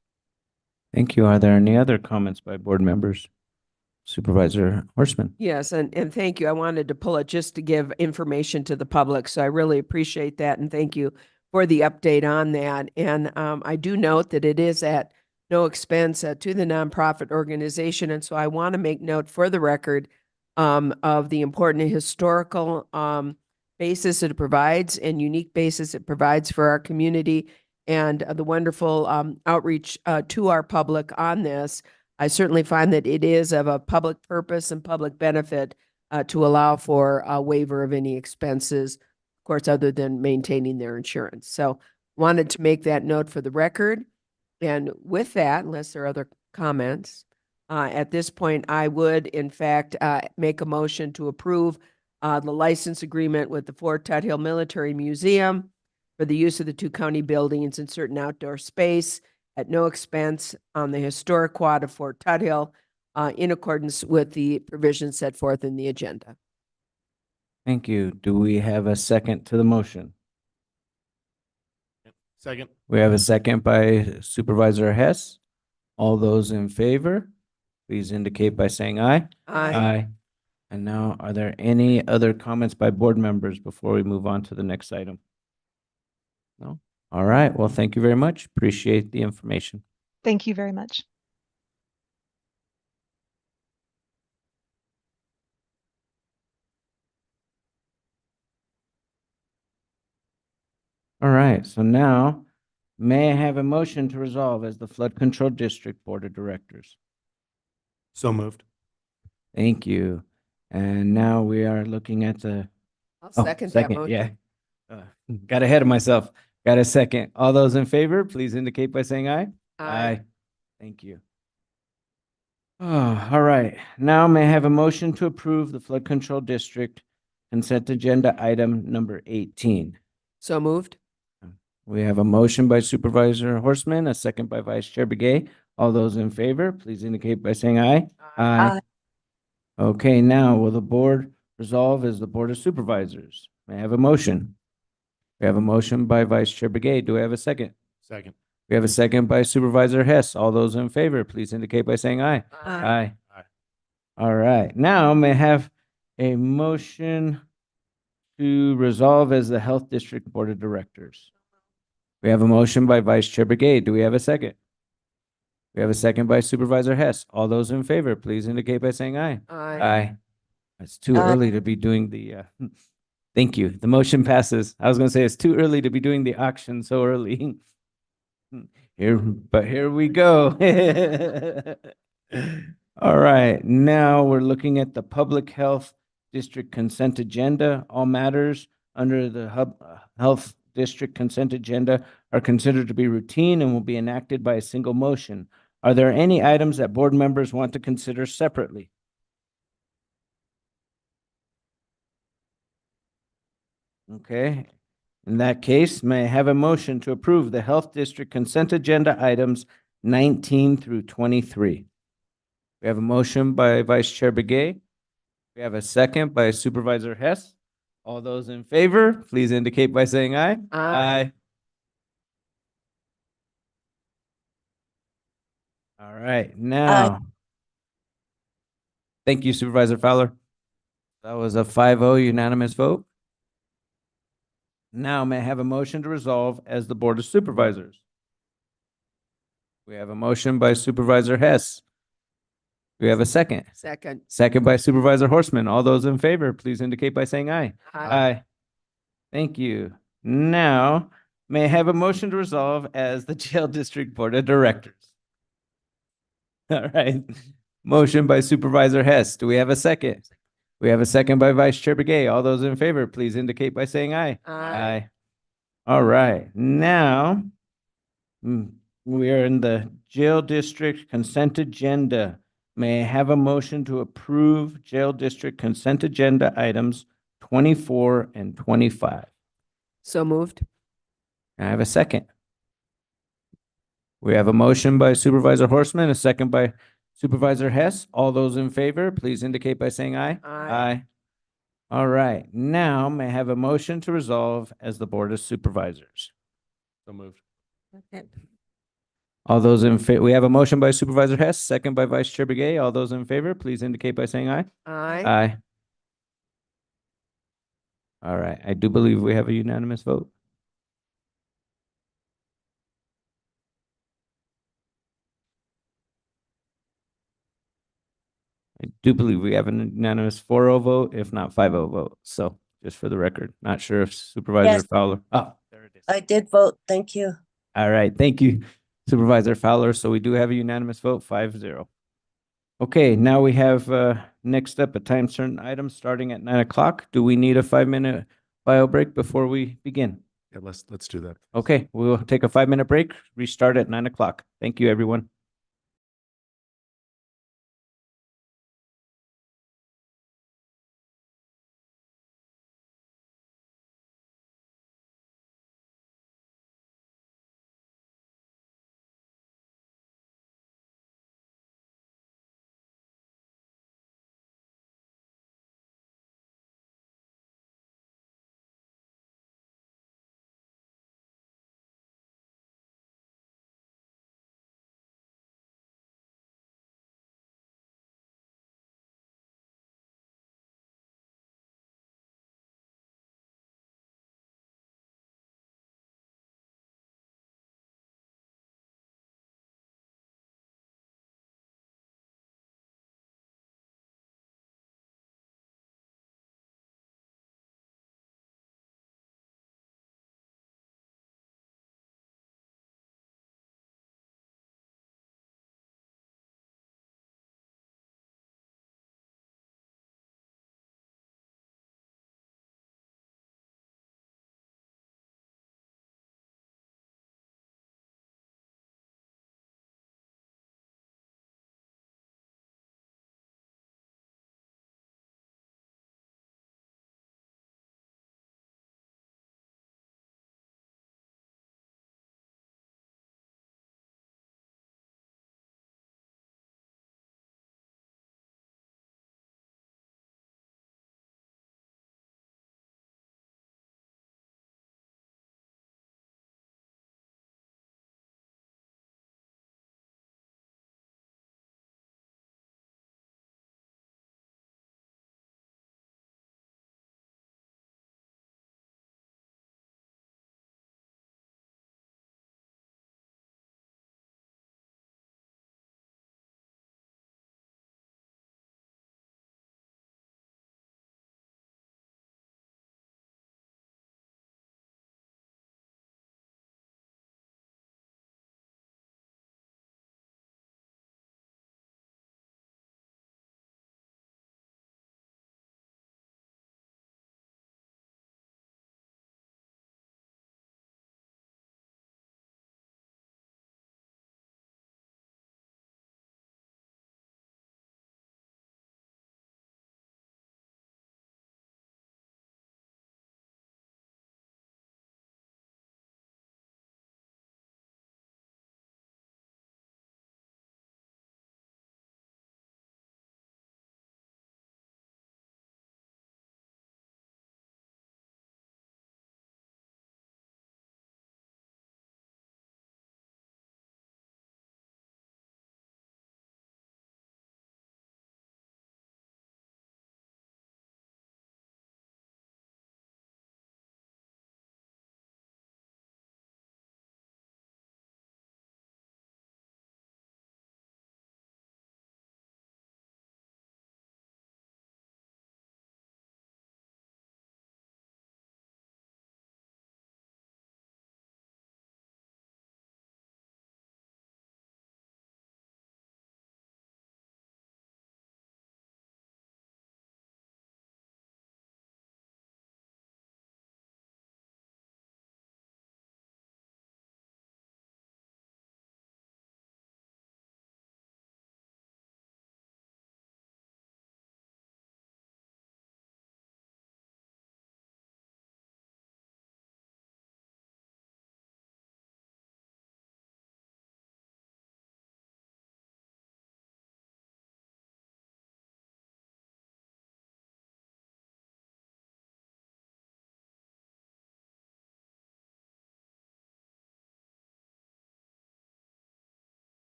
Thank you. Are there any other comments by board members? Supervisor Horstman. Yes, and thank you. I wanted to pull it just to give information to the public, so I really appreciate that, and thank you for the update on that. And I do note that it is at no expense to the nonprofit organization, and so I want to make note for the record of the important historical basis it provides and unique basis it provides for our community, and the wonderful outreach to our public on this. I certainly find that it is of a public purpose and public benefit to allow for a waiver of any expenses, of course, other than maintaining their insurance. So wanted to make that note for the record. And with that, unless there are other comments, at this point, I would, in fact, make a motion to approve the license agreement with the Fort Tot Hill Military Museum for the use of the two county buildings and certain outdoor space at no expense on the historic quad of Fort Tot Hill, in accordance with the provisions set forth in the agenda. Thank you. Do we have a second to the motion? Second. We have a second by Supervisor Hess. All those in favor, please indicate by saying aye. Aye. And now, are there any other comments by board members before we move on to the next item? No? All right. Well, thank you very much. Appreciate the information. Thank you very much. All right. So now, may I have a motion to resolve as the Flood Control District Board of Directors? So moved. Thank you. And now we are looking at the I'll second that motion. Yeah. Got ahead of myself. Got a second. All those in favor, please indicate by saying aye. Aye. Thank you. Oh, all right. Now may I have a motion to approve the flood control district consent agenda item number 18? So moved. We have a motion by Supervisor Horseman, a second by Vice Chair Begay. All those in favor, please indicate by saying aye. Aye. Okay, now will the board resolve as the Board of Supervisors? May I have a motion? We have a motion by Vice Chair Begay. Do I have a second? Second. We have a second by Supervisor Hess. All those in favor, please indicate by saying aye. Aye. Aye. All right, now may I have a motion to resolve as the Health District Board of Directors? We have a motion by Vice Chair Begay. Do we have a second? We have a second by Supervisor Hess. All those in favor, please indicate by saying aye. Aye. It's too Aye. early to be doing the, thank you. The motion passes. I was gonna say it's too early to be doing the auction so early. Here we go. All right, now we're looking at the Public Health District Consent Agenda. All matters under the Health District Consent Agenda are considered to be routine and will be enacted by a single motion. Are there any items that board members want to consider separately? Okay, in that case, may I have a motion to approve the Health District Consent Agenda items 19 through 23? We have a motion by Vice Chair Begay. We have a second by Supervisor Hess. All those in favor, please indicate by saying aye. Aye. All right, now. Thank you, Supervisor Fowler. That was a 5-0 unanimous vote. Now may I have a motion to resolve as the Board of Supervisors? We have a motion by Supervisor Hess. We have a second. Second. Second by Supervisor Horseman. All those in favor, please indicate by saying aye. Aye. Thank you. Now, may I have a motion to resolve as the Jail District Board of Directors? All right. Motion by Supervisor Hess. Do we have a second? We have a second by Vice Chair Begay. All those in favor, please indicate by saying aye. Aye. All right. Now, we are in the Jail District Consent Agenda. May I have a motion to approve Jail District Consent Agenda items 24 and 25? So moved. I have a second. We have a motion by Supervisor Horseman, a second by Supervisor Hess. All those in favor, please indicate by saying aye. Aye. All right. Now, may I have a motion to resolve as the Board of Supervisors? So moved. Second. All those in favor, we have a motion by Supervisor Hess, second by Vice Chair Begay. All those in favor, please indicate by saying aye. Aye. Aye. All right. I do believe we have a unanimous vote. I do believe we have an unanimous 4-0 vote, if not 5-0 vote. So just for the record, not sure if Supervisor Yes. Fowler. Oh, there it is. I did vote. Thank you. All right. Thank you, Supervisor Fowler. So we do have a unanimous vote, 5-0. Okay, now we have next up a time certain item starting at 9 o'clock. Do we need a 5-minute bio break before we begin? Yeah, let's do that. Okay, we'll take a 5-minute break, restart at 9 o'clock. Thank you, everyone.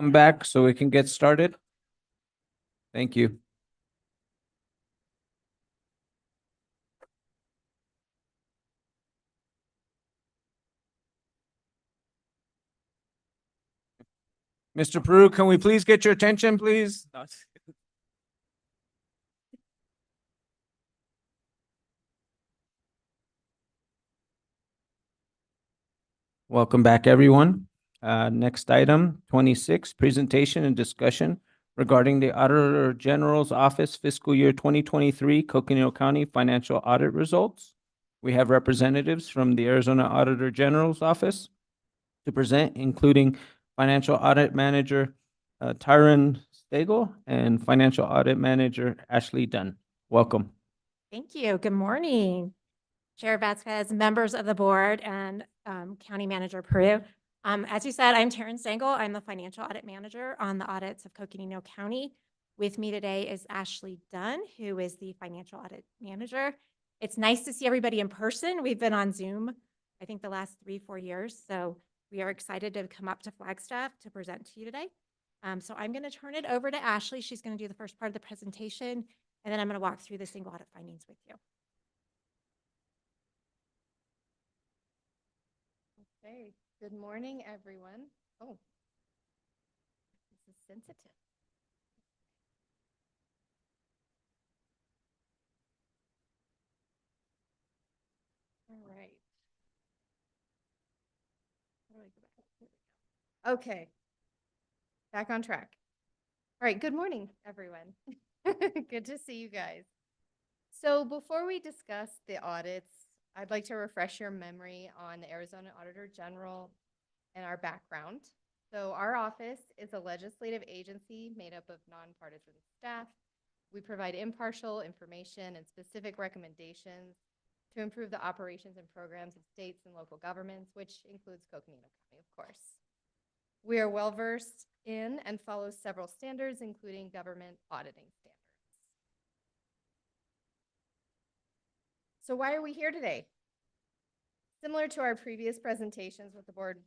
come back so we can get started? Thank you. Mr. Peru, can we please get your attention, please? Welcome back, everyone. Next item, 26, presentation and discussion regarding the Auditor General's Office fiscal year 2023 Coconino County financial audit results. We have representatives from the Arizona Auditor General's Office to present, including Financial Audit Manager Tyron Stagel and Financial Audit Manager Ashley Dunn. Welcome. Thank you. Good morning, Chair Vasquez, members of the board, and County Manager Peru. As you said, I'm Taryn Stengel. I'm the Financial Audit Manager on the audits of Coconino County. With me today is Ashley Dunn, who is the Financial Audit Manager. It's nice to see everybody in person. We've been on Zoom, I think, the last 3-4 years. So we are excited to come up to Flagstaff to present to you today. So I'm going to turn it over to Ashley. She's going to do the first part of the presentation, and then I'm going to walk through the single audit findings with you. Okay, good morning, everyone. Oh, this is sensitive. All right. How do I go back? Here we go. Okay, back on track. All right, good morning, everyone. Good to see you guys. So before we discuss the audits, I'd like to refresh your memory on the Arizona Auditor General and our background. So our office is a legislative agency made up of nonpartisan staff. We provide impartial information and specific recommendations to improve the operations and programs of states and local governments, which includes Coconino County, of course. We are well-versed in and follow several standards, including government auditing standards. So why are we here today? Similar to our previous presentations with the board.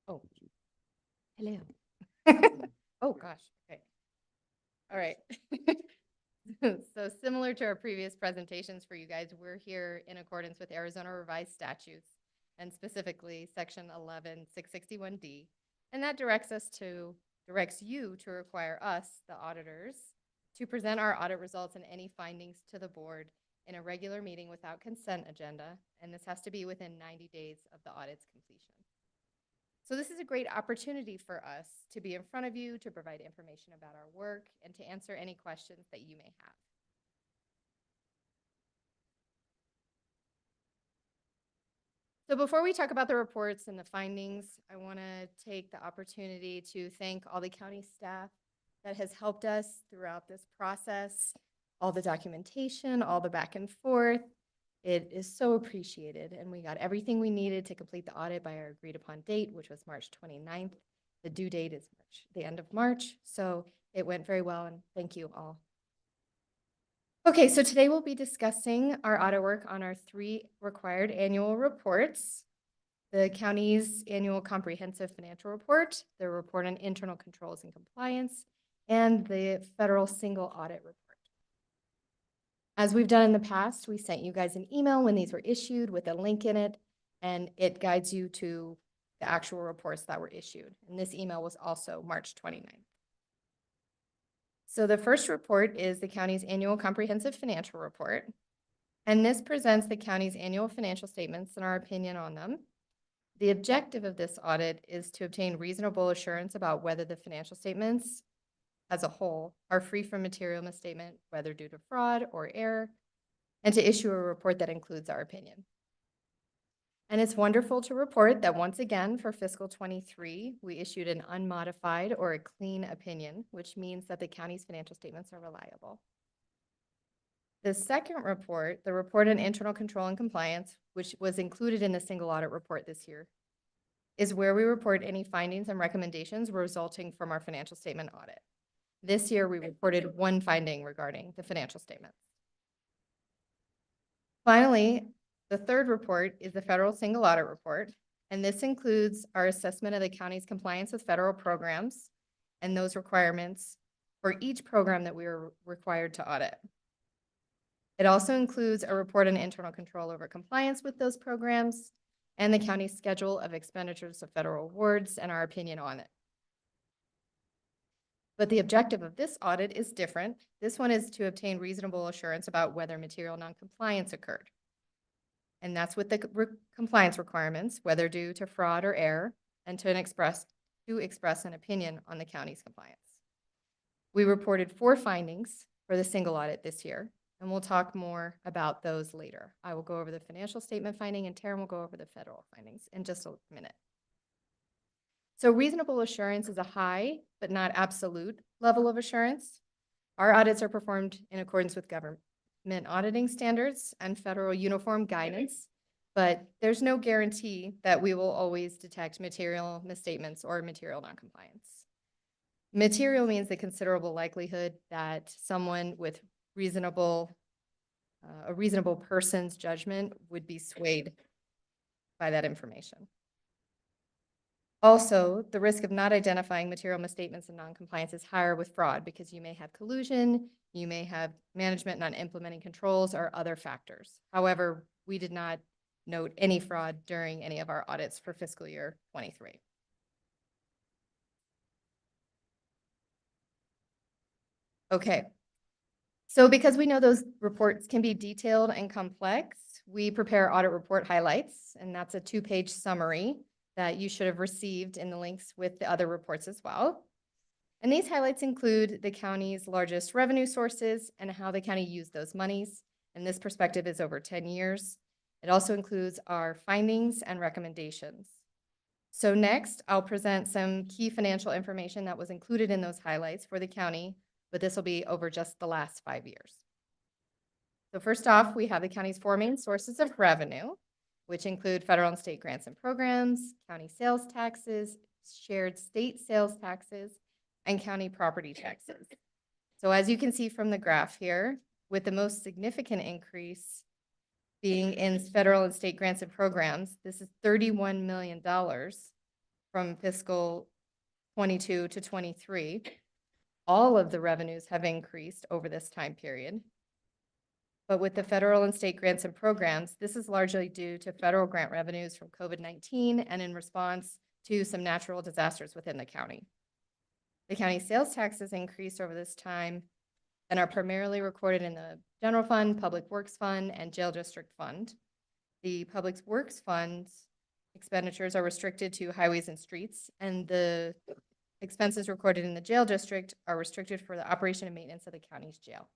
Oh, hello. Oh gosh, okay. All right. So similar to our previous presentations for you guys, we're here in accordance with Arizona revised statutes and specifically section 11661D. And that directs you to require us, the auditors, to present our audit results and any findings to the board in a regular meeting without consent agenda, and this has to be within 90 days of the audit's completion. So this is a great opportunity for us to be in front of you, to provide information about our work, and to answer any questions that you may have. So before we talk about the reports and the findings, I want to take the opportunity to thank all the county staff that has helped us throughout this process. All the documentation, all the back and forth. It is so appreciated. And we got everything we needed to complete the audit by our agreed upon date, which was March 29th. The due date is the end of March. So it went very well, and thank you all. Okay, so today we'll be discussing our audit work on our 3 required annual reports. The county's annual comprehensive financial report, the report on internal controls and compliance, and the federal single audit report. As we've done in the past, we sent you guys an email when these were issued with a link in it, and it guides you to the actual reports that were issued. And this email was also March 29th. So the first report is the county's annual comprehensive financial report. And this presents the county's annual financial statements and our opinion on them. The objective of this audit is to obtain reasonable assurance about whether the financial statements as a whole are free from material misstatement, whether due to fraud or error, and to issue a report that includes our opinion. And it's wonderful to report that once again for fiscal 23, we issued an unmodified or a clean opinion, which means that the county's financial statements are reliable. The second report, the report on internal control and compliance, which was included in the single audit report this year, is where we report any findings and recommendations resulting from our financial statement audit. This year, we reported 1 finding regarding the financial statements. Finally, the third report is the federal single audit report, And this includes our assessment of the county's compliance with federal programs and those requirements for each program that we are required to audit. It also includes a report on internal control over compliance with those programs and the county's schedule of expenditures of federal awards and our opinion on it. But the objective of this audit is different. This one is to obtain reasonable assurance about whether material noncompliance occurred. And that's with the compliance requirements, whether due to fraud or error, and to express an opinion on the county's compliance. We reported 4 findings for the single audit this year, and we'll talk more about those later. I will go over the financial statement finding, and Taryn will go over the federal findings in just a minute. So reasonable assurance is a high, but not absolute level of assurance. Our audits are performed in accordance with government auditing standards and federal uniform guidance, but there's no guarantee that we will always detect material misstatements or material noncompliance. Material means the considerable likelihood that someone with a reasonable person's judgment would be swayed by that information. Also, the risk of not identifying material misstatements and noncompliance is higher with fraud because you may have collusion, you may have management not implementing controls or other factors. However, we did not note any fraud during any of our audits for fiscal year 23. Okay, so because we know those reports can be detailed and complex, we prepare audit report highlights, and that's a 2-page summary that you should have received in the links with the other reports as well. And these highlights include the county's largest revenue sources and how the county used those monies. And this perspective is over 10 years. It also includes our findings and recommendations. So next, I'll present some key financial information that was included in those highlights for the county, but this will be over just the last 5 years. So first off, we have the county's 4 main sources of revenue, which include federal and state grants and programs, county sales taxes, shared state sales taxes, and county property taxes. So as you can see from the graph here, with the most significant increase being in federal and state grants and programs, this is $31 million from fiscal 22 to 23. All of the revenues have increased over this time period. But with the federal and state grants and programs, this is largely due to federal grant revenues from COVID-19 and in response to some natural disasters within the county. The county sales taxes increased over this time and are primarily recorded in the general fund, public works fund, and jail district fund. The public works fund expenditures are restricted to highways and streets, and the expenses recorded in the jail district are restricted for the operation and maintenance of the county's jail.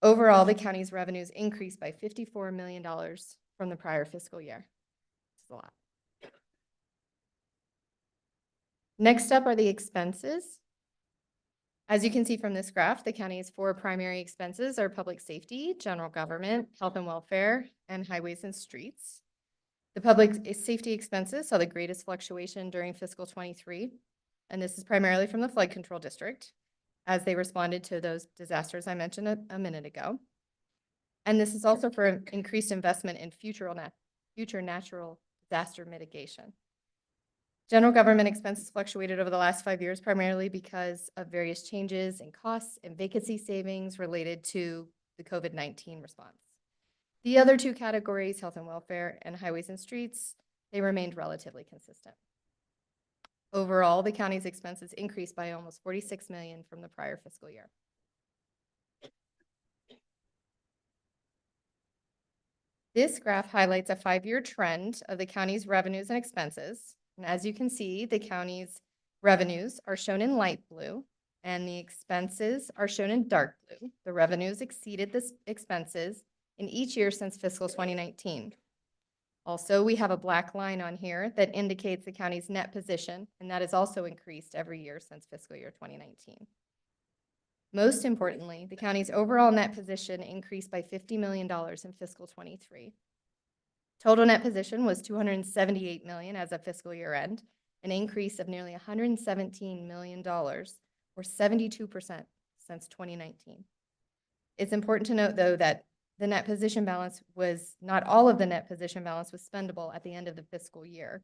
Overall, the county's revenues increased by $54 million from the prior fiscal year. It's a lot. Next up are the expenses. As you can see from this graph, the county's 4 primary expenses are public safety, general government, health and welfare, and highways and streets. The public safety expenses saw the greatest fluctuation during fiscal 23, and this is primarily from the flood control district, as they responded to those disasters I mentioned a minute ago. And this is also for increased investment in future natural disaster mitigation. General government expenses fluctuated over the last 5 years, primarily because of various changes in costs and vacancy savings related to the COVID-19 response. The other 2 categories, health and welfare and highways and streets, they remained relatively consistent. Overall, the county's expenses increased by almost $46 million from the prior fiscal year. This graph highlights a 5-year trend of the county's revenues and expenses. And as you can see, the county's revenues are shown in light blue and the expenses are shown in dark blue. The revenues exceeded the expenses in each year since fiscal 2019. Also, we have a black line on here that indicates the county's net position, and that has also increased every year since fiscal year 2019. Most importantly, the county's overall net position increased by $50 million in fiscal 23. Total net position was $278 million as of fiscal year end, an increase of nearly $117 million, or 72% since 2019. It's important to note, though, that the net position balance was, not all of the net position balance was spendable at the end of the fiscal year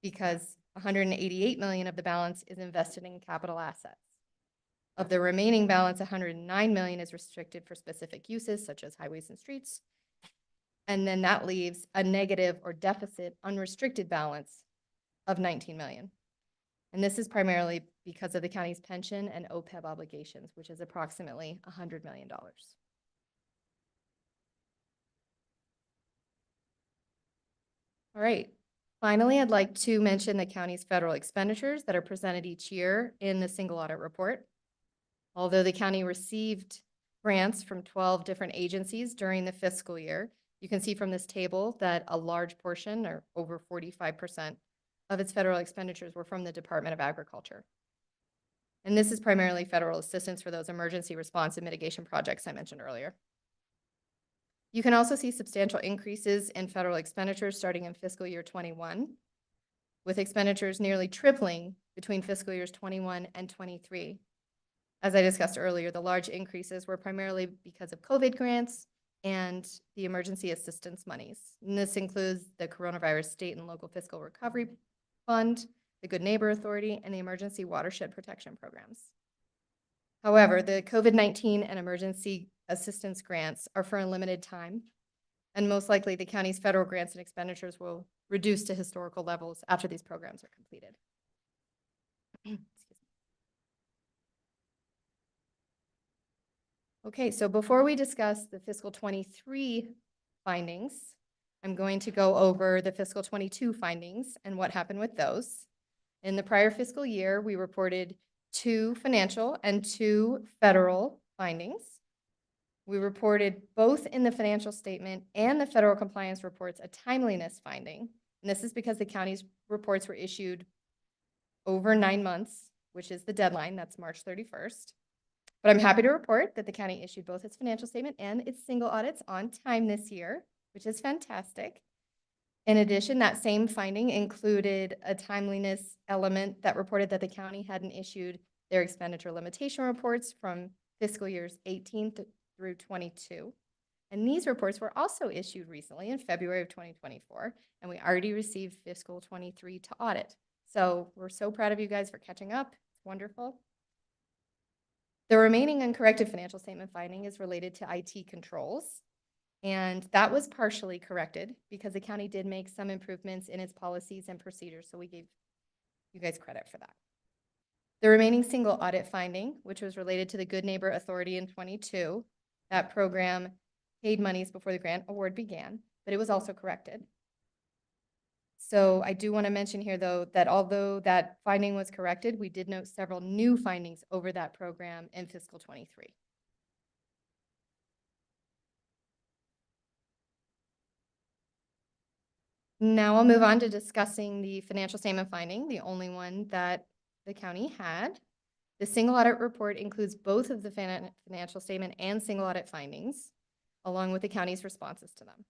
because 188 million of the balance is invested in capital assets. Of the remaining balance, 109 million is restricted for specific uses such as highways and streets. And then that leaves a negative or deficit unrestricted balance of 19 million. And this is primarily because of the county's pension and OPEB obligations, which is approximately $100 million. All right. Finally, I'd like to mention the county's federal expenditures that are presented each year in the single audit report. Although the county received grants from 12 different agencies during the fiscal year, you can see from this table that a large portion, or over 45%, of its federal expenditures were from the Department of Agriculture. And this is primarily federal assistance for those emergency response and mitigation projects I mentioned earlier. You can also see substantial increases in federal expenditures starting in fiscal year 21, with expenditures nearly tripling between fiscal years 21 and 23. As I discussed earlier, the large increases were primarily because of COVID grants and the emergency assistance monies. And this includes the Coronavirus State and Local Fiscal Recovery Fund, the Good Neighbor Authority, and the Emergency Watershed Protection Programs. However, the COVID-19 and emergency assistance grants are for a limited time, and most likely the county's federal grants and expenditures will reduce to historical levels after these programs are completed. Okay, so before we discuss the fiscal 23 findings, I'm going to go over the fiscal 22 findings and what happened with those. In the prior fiscal year, we reported 2 financial and 2 federal findings. We reported both in the financial statement and the federal compliance reports a timeliness finding. And this is because the county's reports were issued over 9 months, which is the deadline, that's March 31st. But I'm happy to report that the county issued both its financial statement and its single audits on time this year, which is fantastic. In addition, that same finding included a timeliness element that reported that the county hadn't issued their expenditure limitation reports from fiscal years 18 through 22. And these reports were also issued recently in February of 2024, and we already received fiscal 23 to audit. So we're so proud of you guys for catching up. It's wonderful. The remaining uncorrected financial statement finding is related to IT controls, and that was partially corrected because the county did make some improvements in its policies and procedures, so we gave you guys credit for that. The remaining single audit finding, which was related to the Good Neighbor Authority in 22, that program paid monies before the grant award began, but it was also corrected. So I do want to mention here, though, that although that finding was corrected, we did note several new findings over that program in fiscal 23. Now I'll move on to discussing the financial statement finding, the only one that the county had. The single audit report includes both of the financial statement and single audit findings, along with the county's responses to them.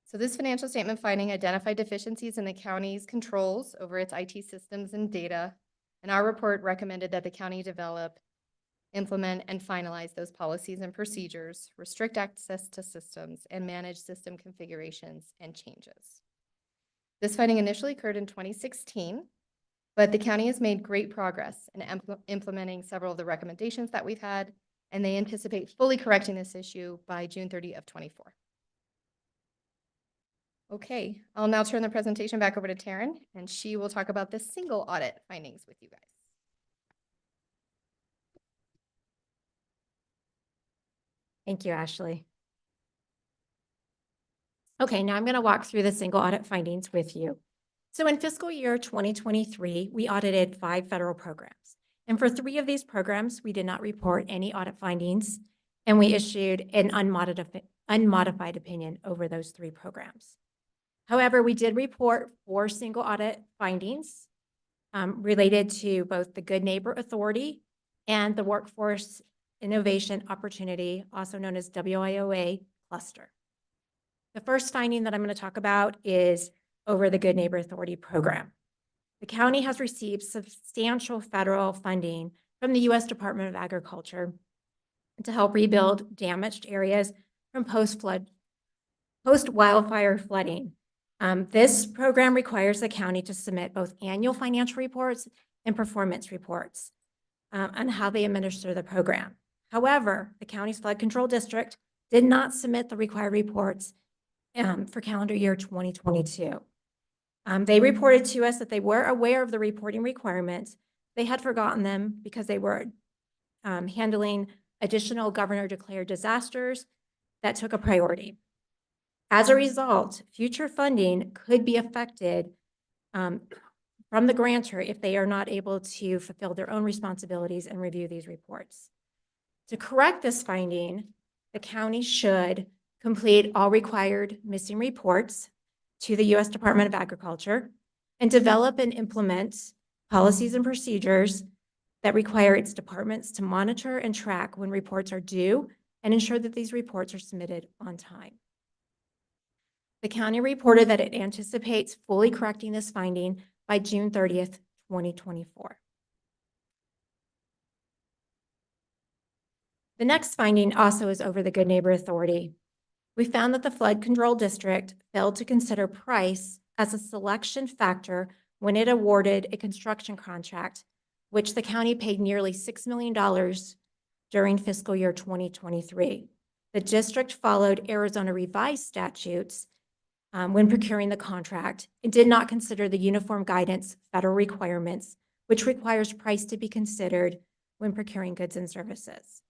So this financial statement finding identified deficiencies in the county's controls over its IT systems and data, and our report recommended that the county develop, implement, and finalize those policies and procedures, restrict access to systems, and manage system configurations and changes. This finding initially occurred in 2016, but the county has made great progress in implementing several of the recommendations that we've had, and they anticipate fully correcting this issue by June 30 of 24. Okay, I'll now turn the presentation back over to Taryn, and she will talk about the single audit findings with you guys. Thank you, Ashley. Okay, now I'm going to walk through the single audit findings with you. So in fiscal year 2023, we audited 5 federal programs. And for 3 of these programs, we did not report any audit findings, and we issued an unmodified opinion over those 3 programs. However, we did report 4 single audit findings related to both the Good Neighbor Authority and the Workforce Innovation Opportunity, also known as WIOA cluster. The first finding that I'm going to talk about is over the Good Neighbor Authority program. The county has received substantial federal funding from the U.S. Department of Agriculture to help rebuild damaged areas from post-wildfire flooding. This program requires the county to submit both annual financial reports and performance reports on how they administer the program. However, the county's flood control district did not submit the required reports for calendar year 2022. They reported to us that they were aware of the reporting requirements. They had forgotten them because they were handling additional governor-declared disasters that took a priority. As a result, future funding could be affected from the grantor if they are not able to fulfill their own responsibilities and review these reports. To correct this finding, the county should complete all required missing reports to the U.S. Department of Agriculture and develop and implement policies and procedures that require its departments to monitor and track when reports are due and ensure that these reports are submitted on time. The county reported that it anticipates fully correcting this finding by June 30th, 2024. The next finding also is over the Good Neighbor Authority. We found that the flood control district failed to consider price as a selection factor when it awarded a construction contract, which the county paid nearly $6 million during fiscal year 2023. The district followed Arizona revised statutes when procuring the contract and did not consider the uniform guidance federal requirements, which requires price to be considered when procuring goods and services.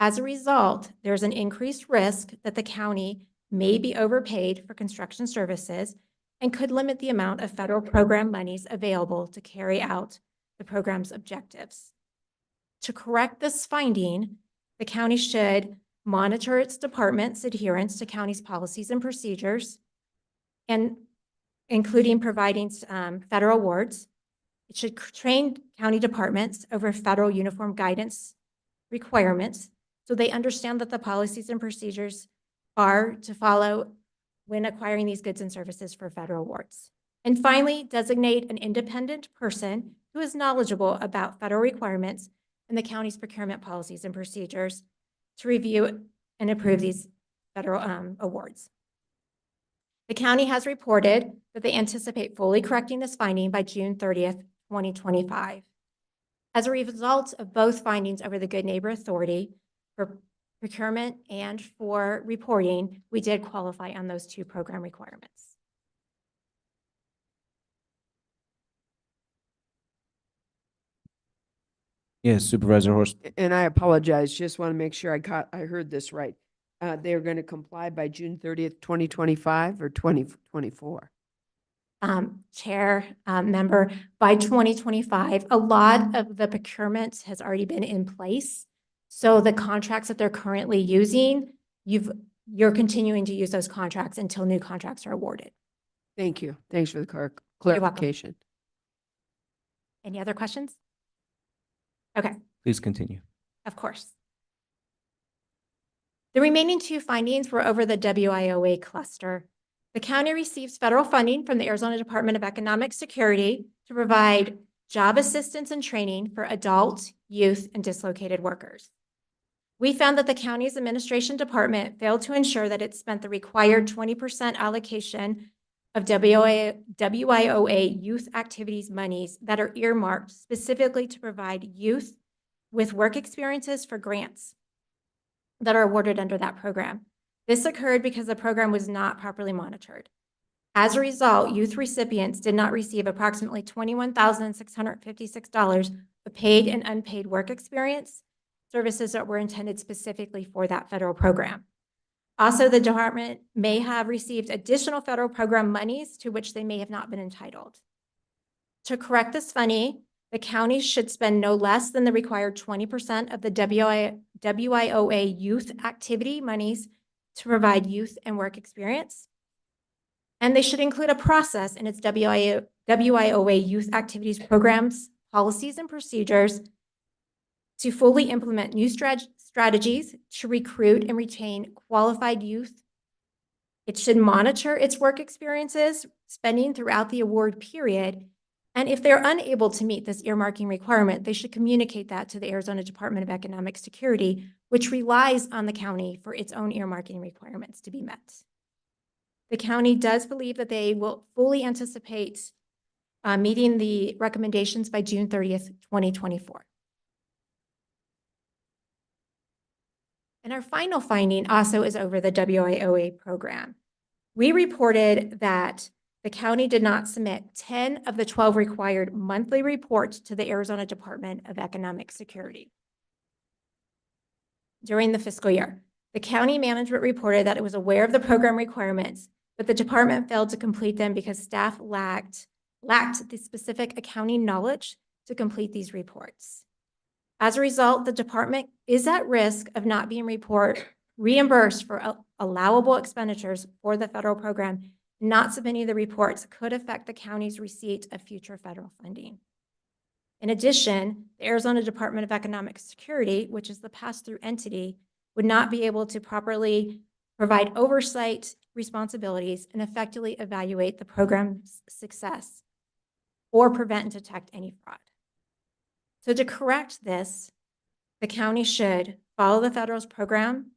As a result, there's an increased risk that the county may be overpaid for construction services and could limit the amount of federal program monies available to carry out the program's objectives. To correct this finding, the county should monitor its department's adherence to county's policies and procedures, and including providing federal awards. It should train county departments over federal uniform guidance requirements so they understand that the policies and procedures are to follow when acquiring these goods and services for federal awards. And finally, designate an independent person who is knowledgeable about federal requirements and the county's procurement policies and procedures to review and approve these federal awards. The county has reported that they anticipate fully correcting this finding by June 30th, 2025. As a result of both findings over the Good Neighbor Authority for procurement and for reporting, we did qualify on those two program requirements. Yes, Supervisor Horst. And I apologize, just want to make sure I heard this right. They're going to comply by June 30th, 2025 or 2024? Chair, member, by 2025, a lot of the procurement has already been in place. So the contracts that they're currently using, you're continuing to use those contracts until new contracts are awarded. Thank you. Thanks for the clarification. Any other questions? Okay. Please continue. Of course. The remaining two findings were over the WIOA cluster. The county receives federal funding from the Arizona Department of Economic Security to provide job assistance and training for adult, youth, and dislocated workers. We found that the county's administration department failed to ensure that it spent the required 20% allocation of WIOA youth activities monies that are earmarked specifically to provide youth with work experiences for grants that are awarded under that program. This occurred because the program was not properly monitored. As a result, youth recipients did not receive approximately $21,656 of paid and unpaid work experience services that were intended specifically for that federal program. Also, the department may have received additional federal program monies to which they may have not been entitled. To correct this funding, the county should spend no less than the required 20% of the WIOA youth activity monies to provide youth and work experience. And they should include a process in its WIOA youth activities programs, policies, and procedures to fully implement new strategies to recruit and retain qualified youth. It should monitor its work experiences, spending throughout the award period. And if they're unable to meet this earmarking requirement, they should communicate that to the Arizona Department of Economic Security, which relies on the county for its own earmarking requirements to be met. The county does believe that they will fully anticipate meeting the recommendations by June 30th, 2024. And our final finding also is over the WIOA program. We reported that the county did not submit 10 of the 12 required monthly reports to the Arizona Department of Economic Security during the fiscal year. The county management reported that it was aware of the program requirements, but the department failed to complete them because staff lacked the specific accounting knowledge to complete these reports. As a result, the department is at risk of not being reimbursed for allowable expenditures for the federal program. Not submitting the reports could affect the county's receipt of future federal funding. In addition, the Arizona Department of Economic Security, which is the pass-through entity, would not be able to properly provide oversight responsibilities and effectively evaluate the program's success or prevent and detect any fraud. So to correct this, the county should follow the federal's program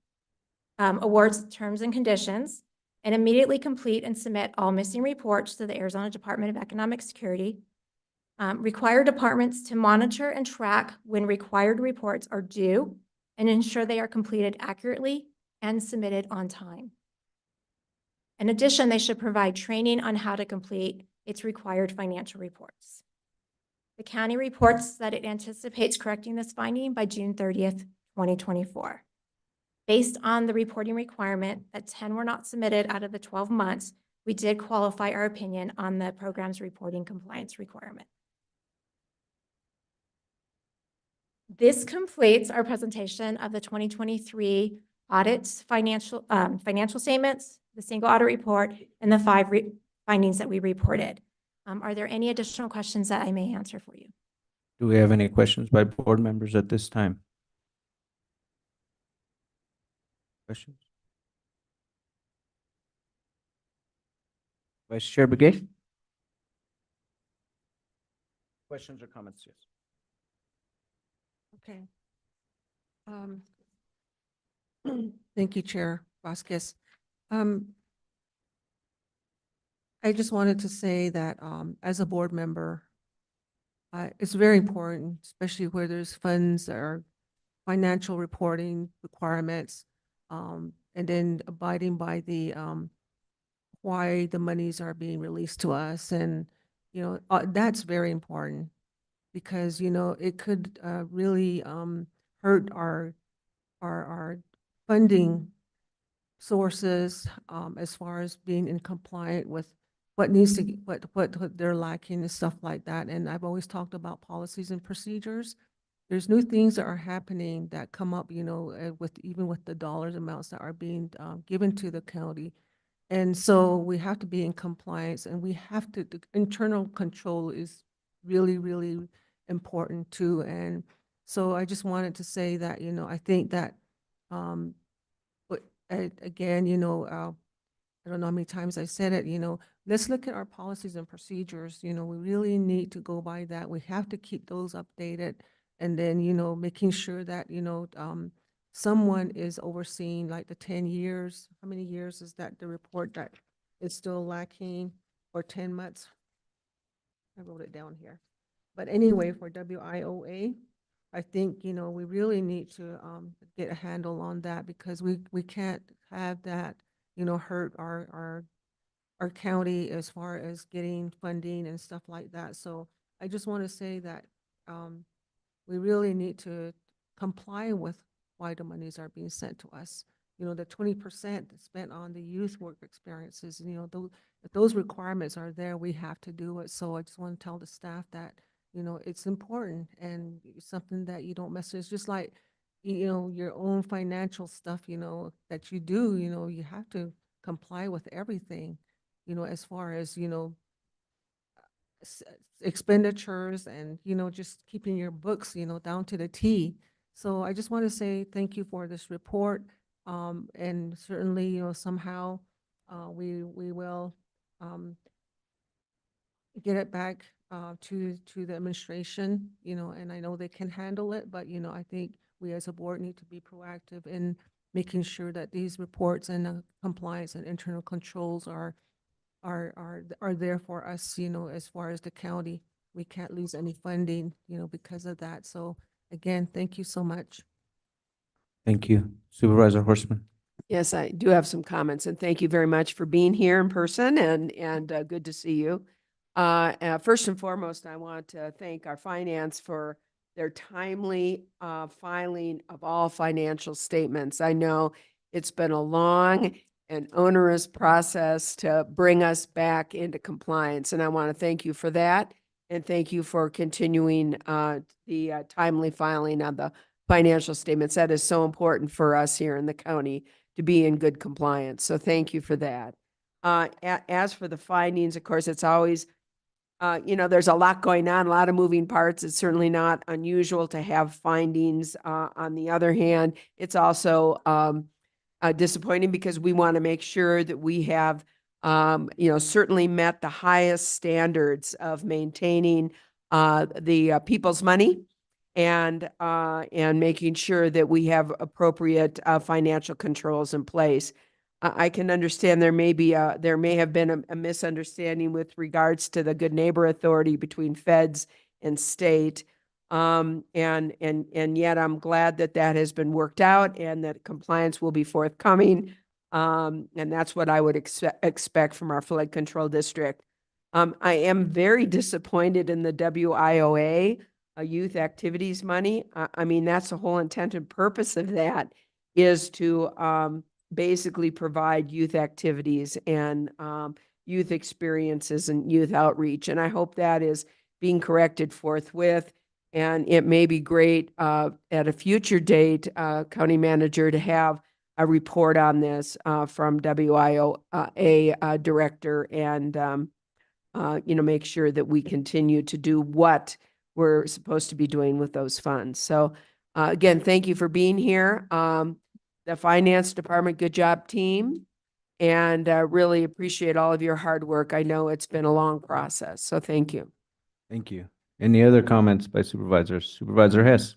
awards terms and conditions and immediately complete and submit all missing reports to the Arizona Department of Economic Security. Require departments to monitor and track when required reports are due and ensure they are completed accurately and submitted on time. In addition, they should provide training on how to complete its required financial reports. The county reports that it anticipates correcting this finding by June 30th, 2024. Based on the reporting requirement that 10 were not submitted out of the 12 months, we did qualify our opinion on the program's reporting compliance requirement. This completes our presentation of the 2023 audits, financial statements, the single audit report, and the 5 findings that we reported. Are there any additional questions that I may answer for you? Do we have any questions by board members at this time? Questions? Vice Chair Begay? Questions or comments? Yes. Okay. Thank you, Chair Vasquez. I just wanted to say that as a board member, it's very important, especially where there's funds that are financial reporting requirements, and then abiding by the why the monies are being released to us. And, that's very important because, it could really hurt our funding sources as far as being in compliant with what needs to, what they're lacking and stuff like that. And I've always talked about policies and procedures. There's new things that are happening that come up, even with the dollars amounts that are being given to the county. And so we have to be in compliance, and we have to, the internal control is really, really important too. And so I just wanted to say that, I think that, again, I don't know how many times I said it, let's look at our policies and procedures. We really need to go by that. We have to keep those updated. And then, making sure that, someone is overseeing like the 10 years. How many years is that the report that is still lacking, or 10 months? I wrote it down here. But anyway, for WIOA, I think, we really need to get a handle on that, because we can't have that, hurt our county as far as getting funding and stuff like that. So I just want to say that we really need to comply with why the monies are being sent to us. The 20% spent on the youth work experiences, if those requirements are there, we have to do it. So I just want to tell the staff that, it's important, and it's something that you don't mess with. It's just like, your own financial stuff, that you do, you have to comply with everything, as far as, expenditures and, just keeping your books, down to the T. So I just want to say thank you for this report. And certainly, somehow we will get it back to the administration, and I know they can handle it, but, I think we as a board need to be proactive in making sure that these reports and compliance and internal controls are there for us, as far as the county. We can't lose any funding, because of that. So again, thank you so much. Thank you. Supervisor Horstman. Yes, I do have some comments, and thank you very much for being here in person, and good to see you. First and foremost, I want to thank our finance for their timely filing of all financial statements. I know it's been a long and onerous process to bring us back into compliance, and I want to thank you for that, and thank you for continuing the timely filing of the financial statements. That is so important for us here in the county to be in good compliance. So thank you for that. As for the findings, of course, it's always, there's a lot going on, a lot of moving parts. It's certainly not unusual to have findings. On the other hand, it's also disappointing because we want to make sure that we have, certainly met the highest standards of maintaining the people's money and making sure that we have appropriate financial controls in place. I can understand there may have been a misunderstanding with regards to the Good Neighbor Authority between feds and state. And yet I'm glad that that has been worked out and that compliance will be forthcoming. And that's what I would expect from our flood control district. I am very disappointed in the WIOA youth activities money. I mean, that's the whole intent and purpose of that, is to basically provide youth activities and youth experiences and youth outreach. And I hope that is being corrected forthwith. And it may be great at a future date, County Manager, to have a report on this from WIOA Director and, make sure that we continue to do what we're supposed to be doing with those funds. So again, thank you for being here. The Finance Department, good job, team. And really appreciate all of your hard work. I know it's been a long process, so thank you. Thank you. Any other comments by supervisors? Supervisor Hess.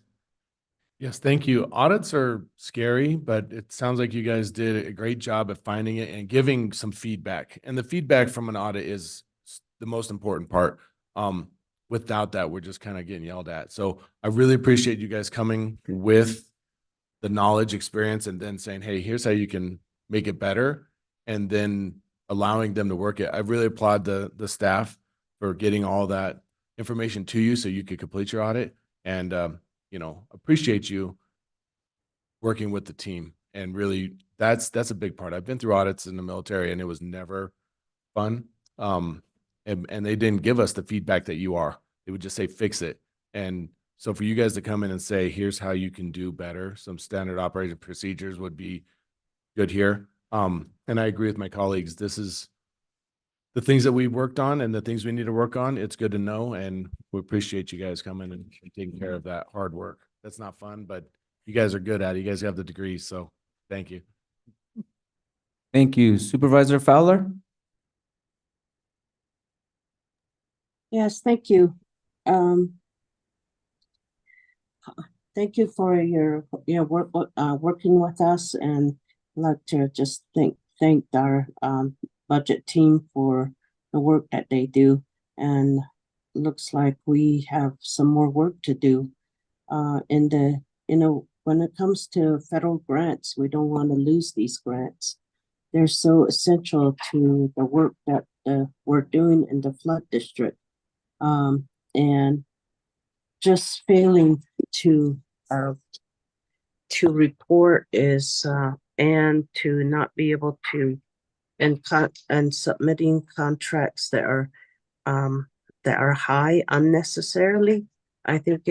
Yes, thank you. Audits are scary, but it sounds like you guys did a great job at finding it and giving some feedback. And the feedback from an audit is the most important part. Without that, we're just kind of getting yelled at. So I really appreciate you guys coming with the knowledge, experience, and then saying, hey, here's how you can make it better, and then allowing them to work it. I really applaud the staff for getting all that information to you so you could complete your audit, and appreciate you working with the team. And really, that's a big part. I've been through audits in the military and it was never fun. And they didn't give us the feedback that you are. They would just say, fix it. And so for you guys to come in and say, here's how you can do better, some standard operating procedures would be good here. And I agree with my colleagues. This is the things that we worked on and the things we need to work on. It's good to know. And we appreciate you guys coming and taking care of that hard work. That's not fun, but you guys are good at it. You guys have the degrees. So thank you. Thank you. Supervisor Fowler? Yes, thank you. Thank you for your work, working with us, and I'd like to just thank our budget team for the work that they do. And looks like we have some more work to do. When it comes to federal grants, we don't want to lose these grants. They're so essential to the work that we're doing in the flood district. And just failing to report is and to not be able to and submitting contracts that are high unnecessarily, I think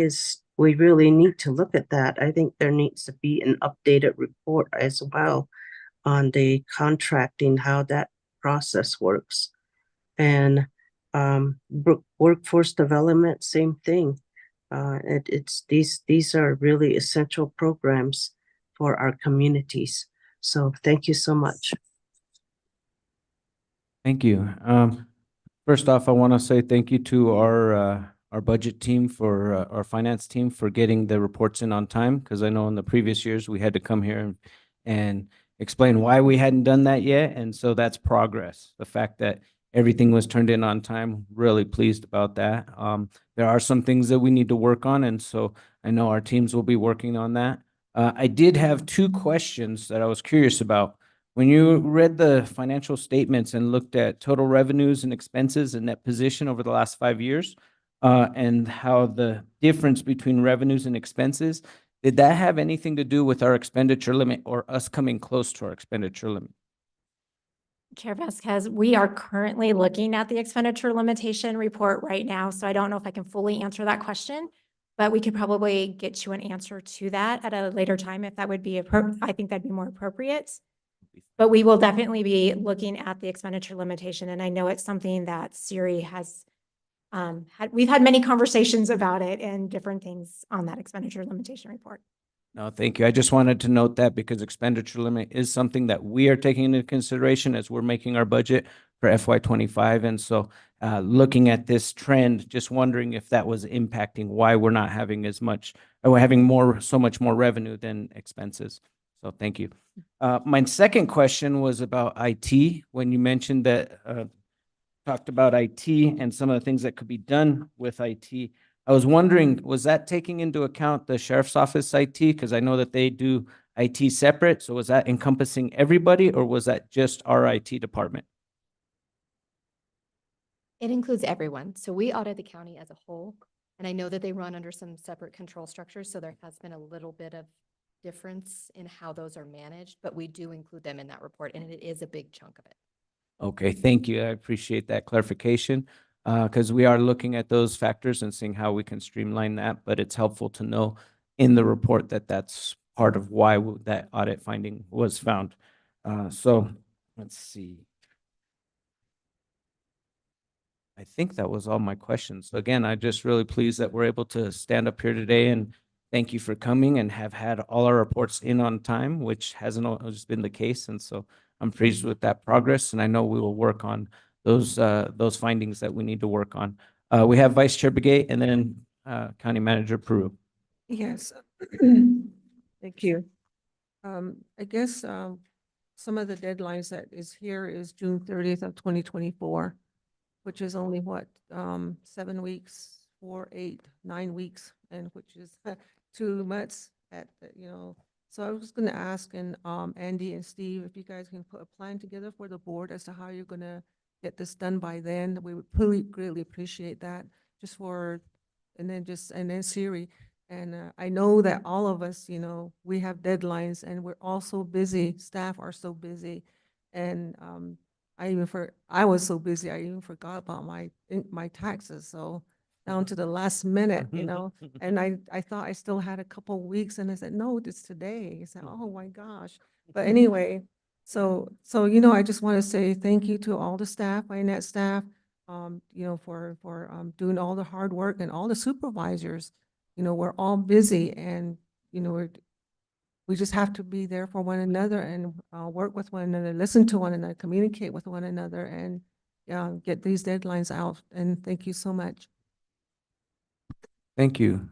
we really need to look at that. I think there needs to be an updated report as well on the contracting, how that process works. And workforce development, same thing. These are really essential programs for our communities. So thank you so much. Thank you. First off, I want to say thank you to our our budget team for, our finance team for getting the reports in on time, because I know in the previous years, we had to come here and explain why we hadn't done that yet, and so that's progress. The fact that everything was turned in on time, really pleased about that. There are some things that we need to work on, and so I know our teams will be working on that. I did have two questions that I was curious about. When you read the financial statements and looked at total revenues and expenses and net position over the last 5 years, and how the difference between revenues and expenses, did that have anything to do with our expenditure limit or us coming close to our expenditure limit? Chair Vasquez, we are currently looking at the expenditure limitation report right now, so I don't know if I can fully answer that question, but we could probably get you an answer to that at a later time if that would be I think that'd be more appropriate. But we will definitely be looking at the expenditure limitation, and I know it's something that Siri has we've had many conversations about it and different things on that expenditure limitation report. No, thank you. I just wanted to note that because expenditure limit is something that we are taking into consideration as we're making our budget for FY 25. And so looking at this trend, just wondering if that was impacting why we're not having as much, or we're having so much more revenue than expenses. So thank you. My second question was about IT. When you mentioned that, talked about IT and some of the things that could be done with IT. I was wondering, was that taking into account the sheriff's office IT? Because I know that they do IT separate. So was that encompassing everybody, or was that just our IT department? It includes everyone. So we audit the county as a whole. And I know that they run under some separate control structures. So there has been a little bit of difference in how those are managed, but we do include them in that report, and it is a big chunk of it. Okay, thank you. I appreciate that clarification, because we are looking at those factors and seeing how we can streamline that, but it's helpful to know in the report that that's part of why that audit finding was found. So let's see. I think that was all my questions. So again, I'm just really pleased that we're able to stand up here today, and thank you for coming and have had all our reports in on time, which hasn't always been the case. And so I'm pleased with that progress, and I know we will work on those findings that we need to work on. We have Vice Chair Begay and then County Manager Peru. Yes. Thank you. I guess some of the deadlines that is here is June 30th of 2024, which is only what, 7 weeks, 4, 8, 9 weeks, and which is 2 months at, So I was going to ask, and Andy and Steve, if you guys can put a plan together for the board as to how you're going to get this done by then. We would really greatly appreciate that. And then Siri. And I know that all of us, we have deadlines, and we're all so busy. Staff are so busy, and I was so busy I even forgot about my taxes. So down to the last minute, and I thought I still had a couple weeks, and I said, no, it's today. I said, oh my gosh. But anyway, so I just want to say thank you to all the staff, INET staff, for doing all the hard work, and all the supervisors. We're all busy, and we just have to be there for one another and work with one another, listen to one another, communicate with one another, and get these deadlines out. And thank you so much. Thank you.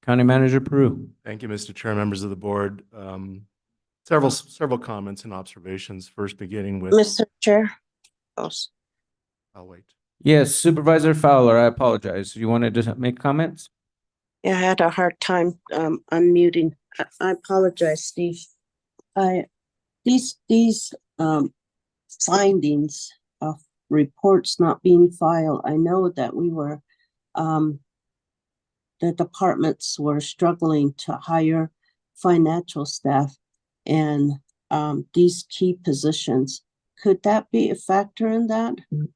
County Manager Peru. Thank you, Mr. Chair, members of the board. Several comments and observations, first beginning with. Mr. Chair. Oh, I'll wait. Yes, Supervisor Fowler, I apologize. You wanted to make comments? yeah, I had a hard time unmuting. I apologize, Steve. These findings of reports not being filed, I know that we were the departments were struggling to hire financial staff and these key positions. Could that be a factor in that? I'm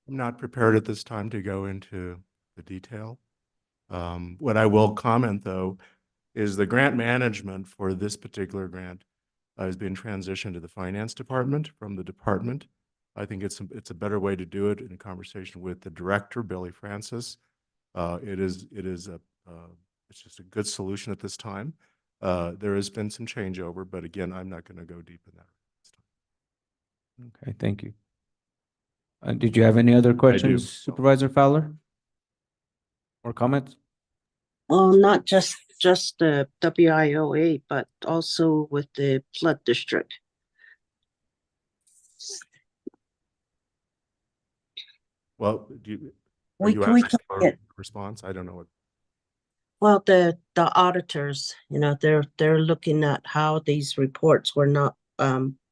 not prepared at this time to go into the detail. What I will comment, though, is the grant management for this particular grant has been transitioned to the finance department from the department. I think it's a better way to do it in a conversation with the director, Billy Francis. It's just a good solution at this time. There has been some changeover, but again, I'm not going to go deep in that this time. Okay, thank you. Did you have any other questions, Supervisor Fowler? or comments? Well, not just the WIOA, but also with the flood district. Well, are We you can we asking can for a get, response? I don't know what. well, the auditors, they're looking at how these reports were not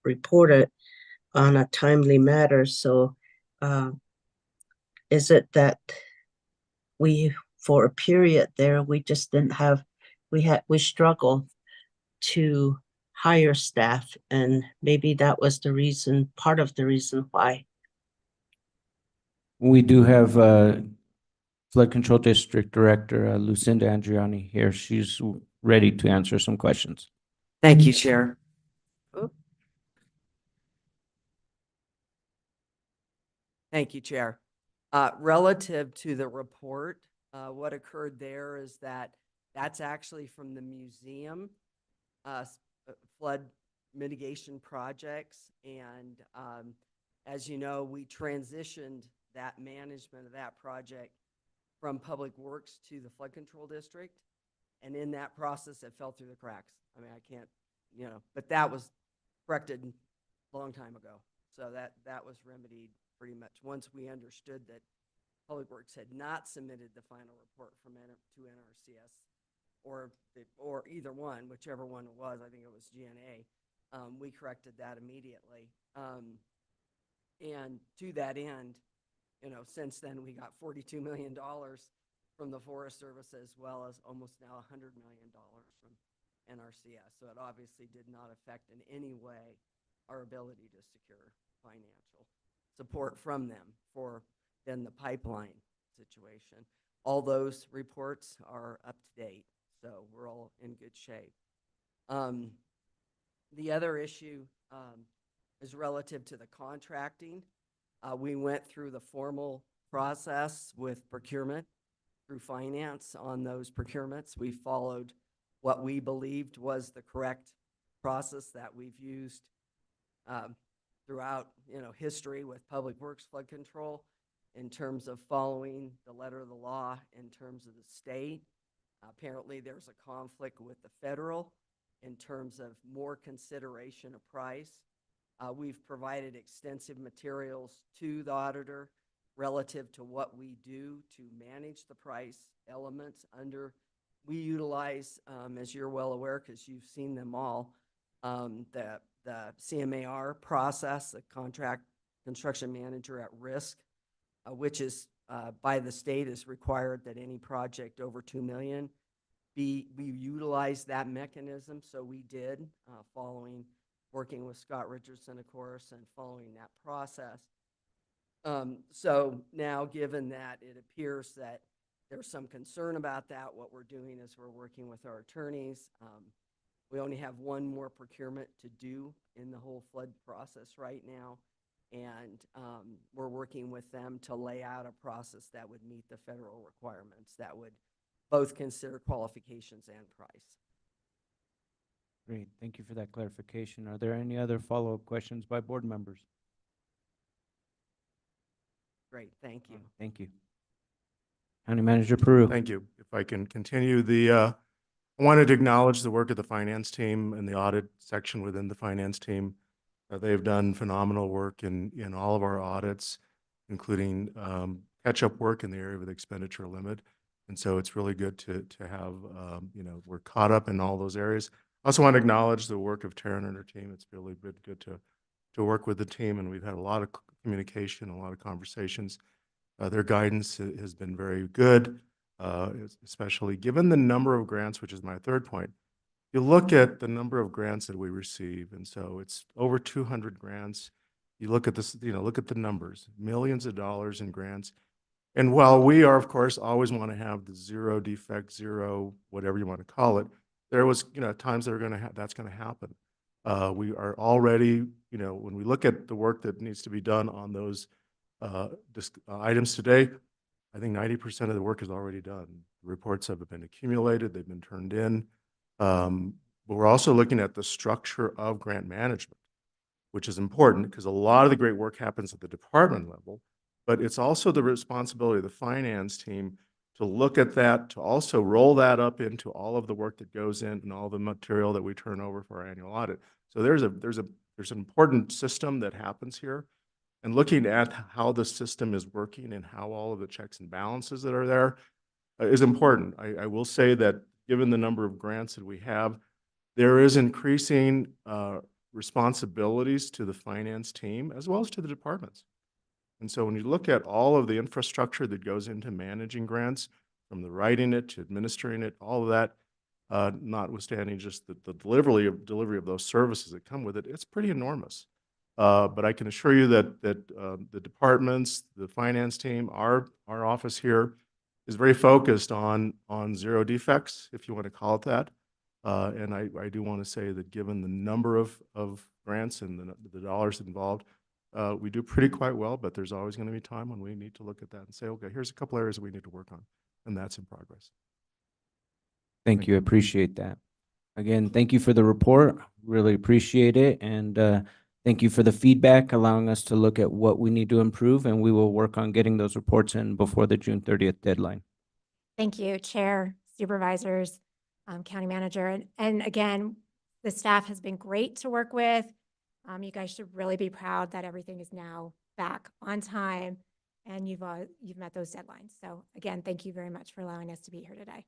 reported on a timely matter. So is it that for a period there, we just didn't have, we struggled to hire staff, and maybe that was the reason, part of the reason why. We do have Flood Control District Director Lucinda Andriani here. She's ready to answer some questions. Thank you, Chair. Thank you, Chair. Relative to the report, what occurred there is that's actually from the museum flood mitigation projects. And as you know, we transitioned that management of that project from Public Works to the Flood Control District. And in that process, it fell through the cracks. I mean, I can't, but that was corrected a long time ago. So that was remedied pretty much once we understood that Public Works had not submitted the final report to NRCS or either one, whichever one it was. I think it was GNA. We corrected that immediately. And to that end, since then we got $42 million from the Forest Service, as well as almost now $100 million from NRCS. So it obviously did not affect in any way our ability to secure financial support from them for then the pipeline situation. All those reports are up to date, so we're all in good shape. The other issue is relative to the contracting. We went through the formal process with procurement through finance on those procurements. We followed what we believed was the correct process that we've used throughout history with Public Works flood control, in terms of following the letter of the law in terms of the state. Apparently there's a conflict with the federal in terms of more consideration of price. We've provided extensive materials to the auditor relative to what we do to manage the price elements under. We utilize, as you're well aware, because you've seen them all, the CMAR process, the contract construction manager at risk, which is by the state is required that any project over 2 million we utilize that mechanism. So we did, working with Scott Richardson, of course, and following that process. So now, given that it appears that there's some concern about that, what we're doing is we're working with our attorneys. We only have one more procurement to do in the whole flood process right now. And we're working with them to lay out a process that would meet the federal requirements that would both consider qualifications and price. Great, thank you for that clarification. Are there any other follow-up questions by board members? Great, thank you. Thank you. County Manager Peru. Thank you. If I can continue, I wanted to acknowledge the work of the finance team and the audit section within the finance team. They've done phenomenal work in all of our audits, including catch-up work in the area of the expenditure limit. And so it's really good to have, we're caught up in all those areas. I also want to acknowledge the work of Taryn and her team. It's really been good to work with the team, and we've had a lot of communication, a lot of conversations. Their guidance has been very good, especially given the number of grants, which is my third point. You look at the number of grants that we receive, and so it's over 200 grants. You look at this, look at the numbers, millions of dollars in grants. And while we are, of course, always want to have the zero defect, zero, whatever you want to call it, there was, times that are that's going to happen. We are already, when we look at the work that needs to be done on those items today, I think 90% of the work is already done. The reports have been accumulated, they've been turned in. But we're also looking at the structure of grant management, which is important because a lot of the great work happens at the department level, but it's also the responsibility of the finance team to look at that, to also roll that up into all of the work that goes in and all the material that we turn over for our annual audit. So there's an important system that happens here. And looking at how the system is working and how all of the checks and balances that are there is important. I will say that given the number of grants that we have, there is increasing responsibilities to the finance team as well as to the departments. And so when you look at all of the infrastructure that goes into managing grants, from the writing it to administering it, all of that, notwithstanding just the delivery of those services that come with it, it's pretty enormous. But I can assure you that the departments, the finance team, our office here is very focused on zero defects, if you want to call it that. And I do want to say that given the number of grants and the dollars involved, we do pretty quite well, but there's always going to be time when we need to look at that and say, okay, here's a couple areas that we need to work on, and that's in progress. Thank you. Appreciate that. Again, thank you for the report. Really appreciate it. And thank you for the feedback, allowing us to look at what we need to improve, and we will work on getting those reports in before the June 30th deadline. Thank you, Chair, Supervisors, County Manager. And again, the staff has been great to work with. You guys should really be proud that everything is now back on time and you've met those deadlines. So again, thank you very much for allowing us to be here today.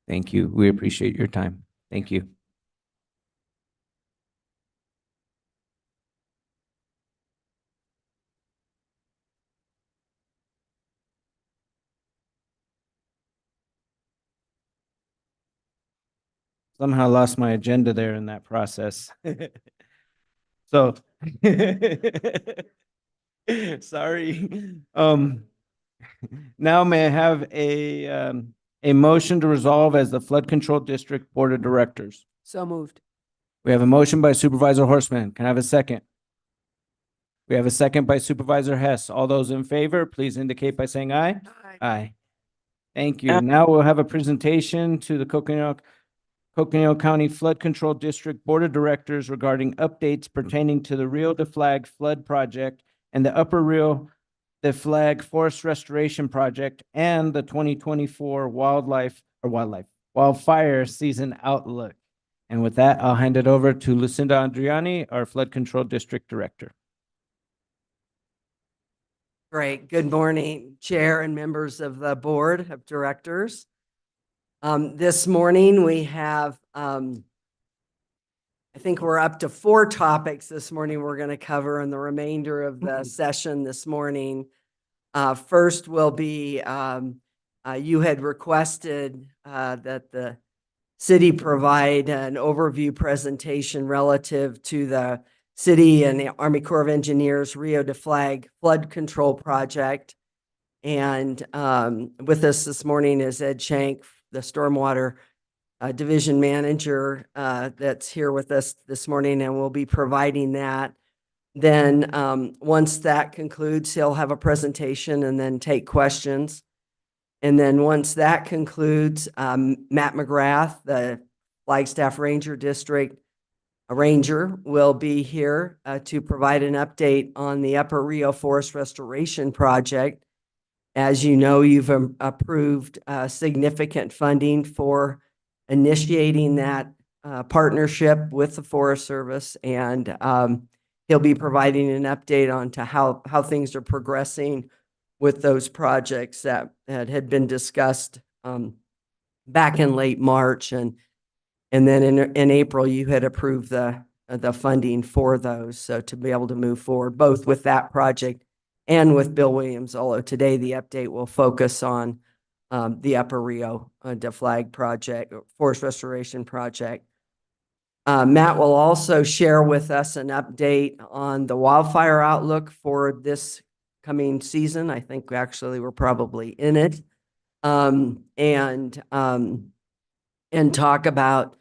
Thank you. We appreciate your time. Thank you. Somehow lost my agenda there in that process. So, sorry. Now may I have a motion to resolve as the Flood Control District Board of Directors? So moved. We have a motion by Supervisor Horstman. Can I have a second? We have a second by Supervisor Hess. All those in favor, please indicate by saying aye. Aye. Thank you. Now we'll have a presentation to the Coconino County Flood Control District Board of Directors regarding updates pertaining to the Rio de Flag Flood Project and the Upper Rio de Flag Forest Restoration Project and the 2024 wildfire season outlook. And with that, I'll hand it over to Lucinda Andriani, our Flood Control District Director. Great. Good morning, Chair and members of the Board of Directors. This morning we have, I think we're up to 4 topics this morning we're going to cover in the remainder of the session this morning. First will be, you had requested that the city provide an overview presentation relative to the city and the Army Corps of Engineers Rio de Flag Flood Control Project. And with us this morning is Ed Shank, the Stormwater Division Manager that's here with us this morning, and we'll be providing that. Then once that concludes, he'll have a presentation and then take questions. And then once that concludes, Matt McGrath, the Flagstaff Ranger District Ranger, will be here to provide an update on the Upper Rio Forest Restoration Project. As you know, you've approved significant funding for initiating that partnership with the Forest Service, and he'll be providing an update on to how things are progressing with those projects that had been discussed back in late March, and then in April you had approved the funding for those, so to be able to move forward both with that project and with Bill Williams. Although today the update will focus on the Upper Rio de Flag project, Forest Restoration Project. Matt will also share with us an update on the wildfire outlook for this coming season. I think actually we're probably in it, and talk about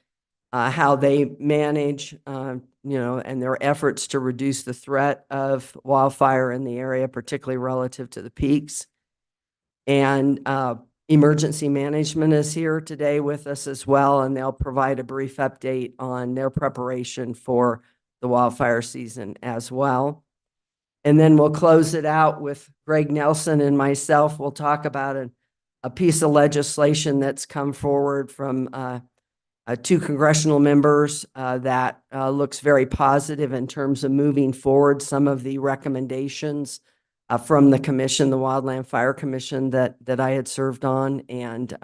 how they manage, and their efforts to reduce the threat of wildfire in the area, particularly relative to the peaks. And emergency management is here today with us as well, and they'll provide a brief update on their preparation for the wildfire season as well. And then we'll close it out with Greg Nelson and myself. We'll talk about a a piece of legislation that's come forward from two congressional members that looks very positive in terms of moving forward some of the recommendations from the commission, the Wildland Fire Commission that I had served on. And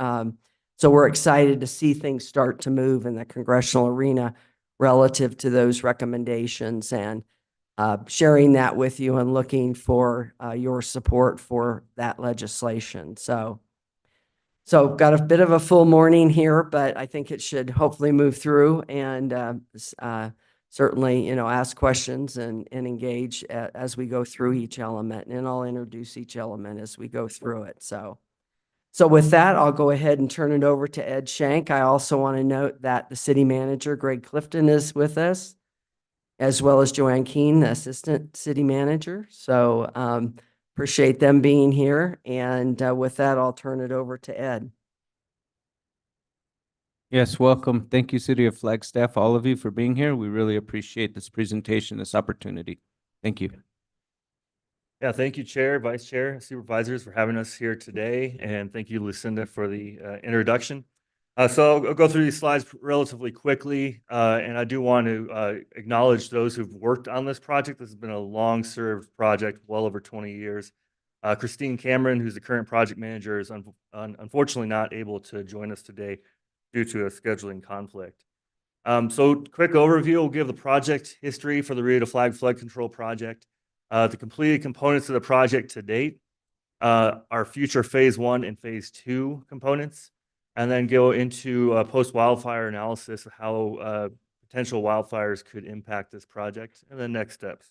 so we're excited to see things start to move in the congressional arena relative to those recommendations, and sharing that with you and looking for your support for that legislation. So got a bit of a full morning here, but I think it should hopefully move through, and certainly, ask questions and engage as we go through each element, and I'll introduce each element as we go through it. So with that, I'll go ahead and turn it over to Ed Shank. I also want to note that the city manager, Greg Clifton, is with us, as well as Joanne Keene, the assistant city manager. So appreciate them being here. And with that, I'll turn it over to Ed. Yes, welcome. Thank you, City of Flagstaff, all of you for being here. We really appreciate this presentation, this opportunity. Thank you. Yeah, thank you, Chair, Vice Chair, Supervisors for having us here today. And thank you, Lucinda, for the introduction. So I'll go through these slides relatively quickly. And I do want to acknowledge those who've worked on this project. This has been a long-served project, well over 20 years. Christine Cameron, who's the current project manager, is unfortunately not able to join us today due to a scheduling conflict. So quick overview, we'll give the project history for the Rio to Flag Flood Control Project, the completed components of the project to date, our future phase 1 and phase 2 components, and then go into a post-wildfire analysis of how potential wildfires could impact this project, and then next steps.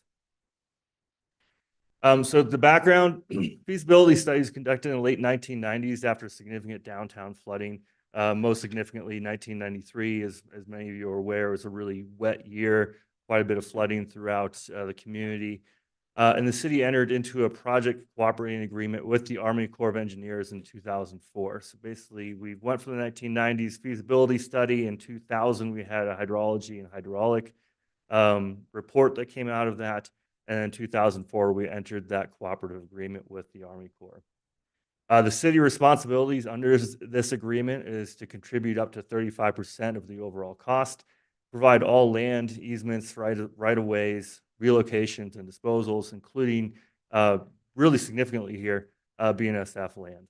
So the background, feasibility studies conducted in the late 1990s after significant downtown flooding. Most significantly, 1993, as many of you are aware, was a really wet year, quite a bit of flooding throughout the community. And the city entered into a project cooperating agreement with the Army Corps of Engineers in 2004. So basically, we went from the 1990s feasibility study. In 2000, we had a hydrology and hydraulic report that came out of that. And in 2004, we entered that cooperative agreement with the Army Corps. The city responsibilities under this agreement is to contribute up to 35% of the overall cost, provide all land, easements, right-of-ways, relocations, and disposals, including really significantly here, BNSF land,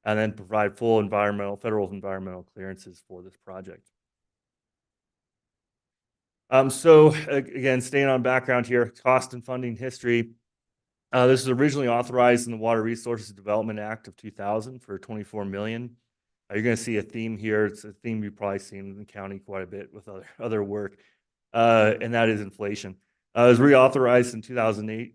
and then provide full federal environmental clearances for this project. So again, staying on background here, cost and funding history. This was originally authorized in the Water Resources Development Act of 2000 for $24 million. You're going to see a theme here. It's a theme you've probably seen in the county quite a bit with other work, and that is inflation. It was reauthorized in 2008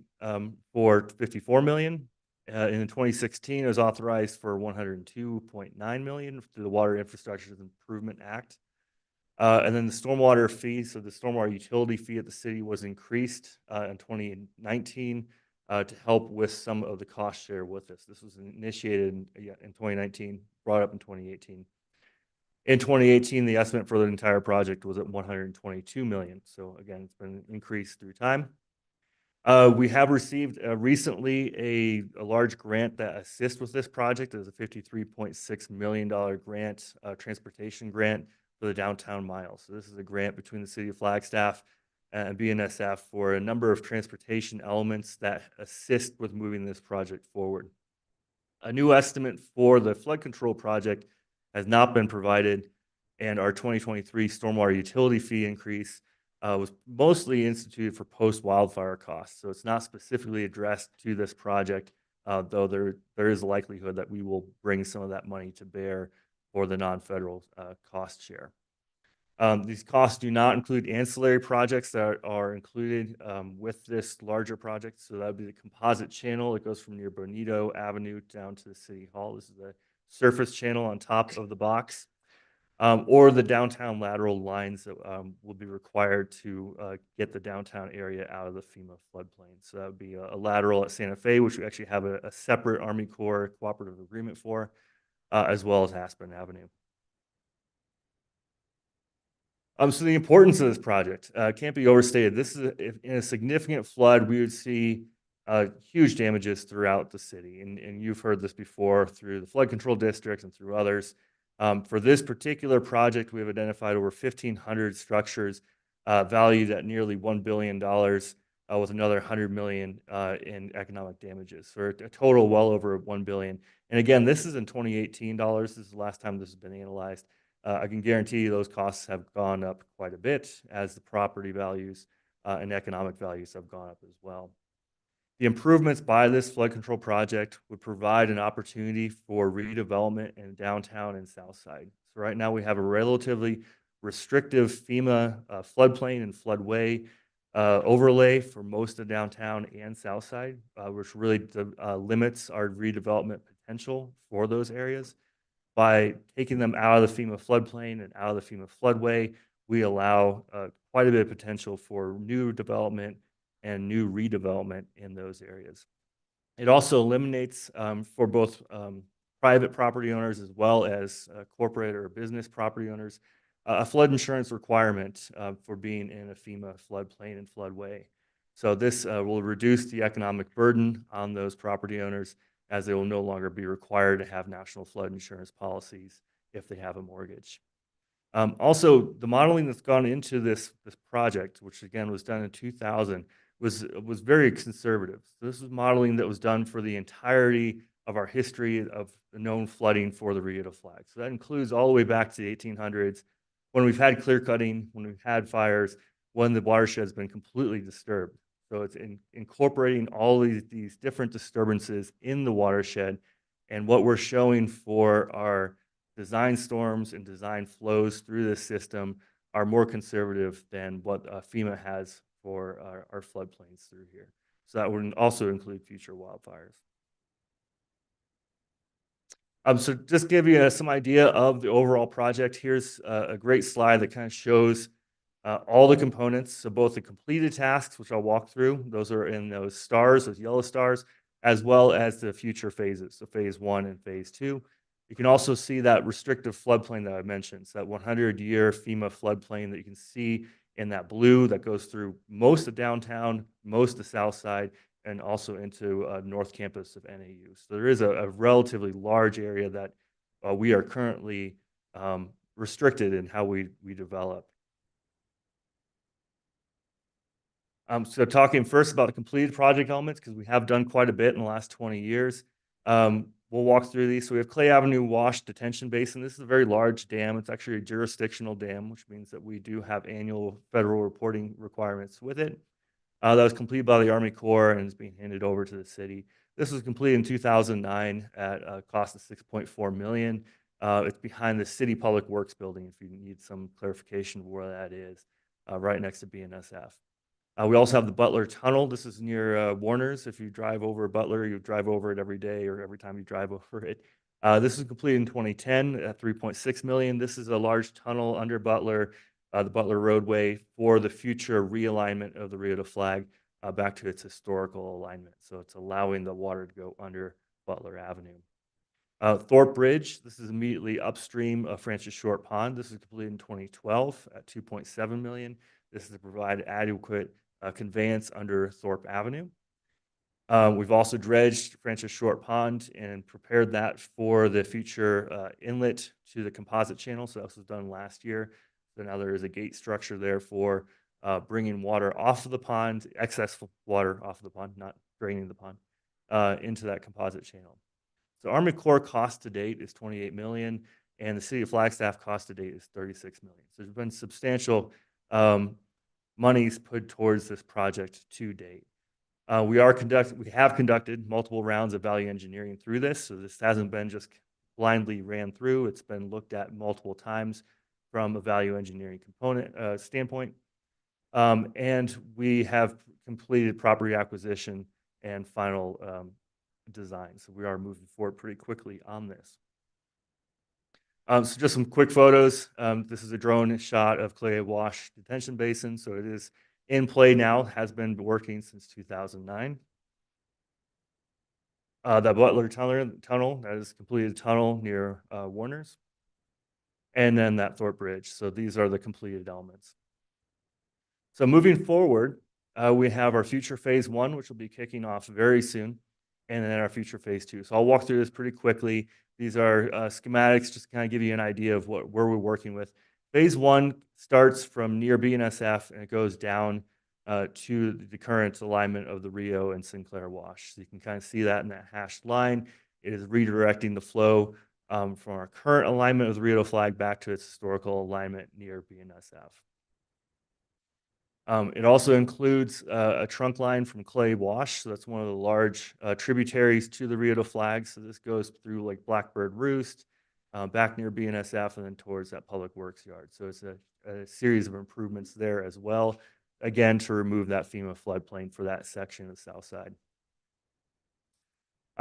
for $54 million. In 2016, it was authorized for $102.9 million through the Water Infrastructure Improvement Act. And then the stormwater fee, so the stormwater utility fee at the city was increased in 2019 to help with some of the cost share with this. This was initiated in 2019, brought up in 2018. In 2018, the estimate for the entire project was at $122 million. So again, it's been increased through time. We have received recently a large grant that assists with this project. It was a $53.6 million grant, transportation grant for the downtown mile. So this is a grant between the City of Flagstaff and BNSF for a number of transportation elements that assist with moving this project forward. A new estimate for the flood control project has not been provided, and our 2023 stormwater utility fee increase was mostly instituted for post-wildfire costs. So it's not specifically addressed to this project, though there is a likelihood that we will bring some of that money to bear for the non-federal cost share. These costs do not include ancillary projects that are included with this larger project. So that would be the composite channel that goes from near Bonito Avenue down to the City Hall. This is the surface channel on top of the box, or the downtown lateral lines that will be required to get the downtown area out of the FEMA floodplain. So that would be a lateral at Santa Fe, which we actually have a separate Army Corps cooperative agreement for, as well as Aspen Avenue. So the importance of this project can't be overstated. This is in a significant flood, we would see huge damages throughout the city. And you've heard this before through the flood control district and through others. For this particular project, we have identified over 1,500 structures valued at nearly $1 billion with another 100 million in economic damages, for a total well over 1 billion. And again, this is in 2018 dollars. This is the last time this has been analyzed. I can guarantee you those costs have gone up quite a bit as the property values and economic values have gone up as well. The improvements by this flood control project would provide an opportunity for redevelopment in downtown and south side. So right now we have a relatively restrictive FEMA floodplain and floodway overlay for most of downtown and south side, which really limits our redevelopment potential for those areas. By taking them out of the FEMA floodplain and out of the FEMA floodway, we allow quite a bit of potential for new development and new redevelopment in those areas. It also eliminates for both private property owners as well as corporate or business property owners a flood insurance requirement for being in a FEMA floodplain and floodway. So this will reduce the economic burden on those property owners, as they will no longer be required to have national flood insurance policies if they have a mortgage. Also, the modeling that's gone into this project, which again was done in 2000, was very conservative. So this was modeling that was done for the entirety of our history of the known flooding for the Rio de Flag. So that includes all the way back to the 1800s, when we've had clear cutting, when we've had fires, when the watershed has been completely disturbed. So it's incorporating all these different disturbances in the watershed, and what we're showing for our design storms and design flows through this system are more conservative than what FEMA has for our floodplains through here. So that would also include future wildfires. So just give you some idea of the overall project. Here's a great slide that kind of shows all the components. So both the completed tasks, which I'll walk through, those are in those stars, those yellow stars, as well as the future phases, so phase 1 and phase 2. You can also see that restrictive floodplain that I mentioned, so that 100-year FEMA floodplain that you can see in that blue that goes through most of downtown, most of South Side, and also into North Campus of NAU. So there is a relatively large area that we are currently restricted in how we develop. So talking first about the completed project elements, because we have done quite a bit in the last 20 years. We'll walk through these. So we have Clay Avenue Wash Detention Basin. This is a very large dam. It's actually a jurisdictional dam, which means that we do have annual federal reporting requirements with it. That was completed by the Army Corps and is being handed over to the city. This was completed in 2009 at a cost of $6.4 million. It's behind the City Public Works building, if you need some clarification of where that is, right next to BNSF. We also have the Butler Tunnel. This is near Warner's. If you drive over Butler, you drive over it every day or every time you drive over it. This was completed in 2010 at $3.6 million. This is a large tunnel under Butler, the Butler roadway, for the future realignment of the Rio de Flag back to its historical alignment. So it's allowing the water to go under Butler Avenue. Thorpe Bridge, this is immediately upstream of Francis Short Pond. This was completed in 2012 at $2.7 million. This is to provide adequate conveyance under Thorpe Avenue. We've also dredged Francis Short Pond and prepared that for the future inlet to the composite channel. So this was done last year. So now there is a gate structure there for bringing water off of the pond, excess water off of the pond, not draining the pond, into that composite channel. So Army Corps cost to date is $28 million, and the City of Flagstaff cost to date is $36 million. So there's been substantial monies put towards this project to date. We have conducted multiple rounds of value engineering through this, so this hasn't been just blindly ran through. It's been looked at multiple times from a value engineering component standpoint. And we have completed property acquisition and final design. So we are moving forward pretty quickly on this. So just some quick photos. This is a drone shot of Clay Wash Detention Basin. So it is in play now, has been working since 2009. The Butler Tunnel, that is completed tunnel near Warner's. And then that Thorpe Bridge. So these are the completed elements. So moving forward, we have our future phase 1, which will be kicking off very soon, and then our future phase 2. So I'll walk through this pretty quickly. These are schematics, just to kind of give you an idea of where we're working with. Phase 1 starts from near BNSF and it goes down to the current alignment of the Rio and Sinclair Wash. So you can kind of see that in that hashed line. It is redirecting the flow from our current alignment of the Rio flag back to its historical alignment near BNSF. It also includes a trunk line from Clay Wash. So that's one of the large tributaries to the Rio flag. So this goes through like Blackbird Roost, back near BNSF, and then towards that public works yard. So it's a series of improvements there as well, again, to remove that FEMA floodplain for that section of the south side.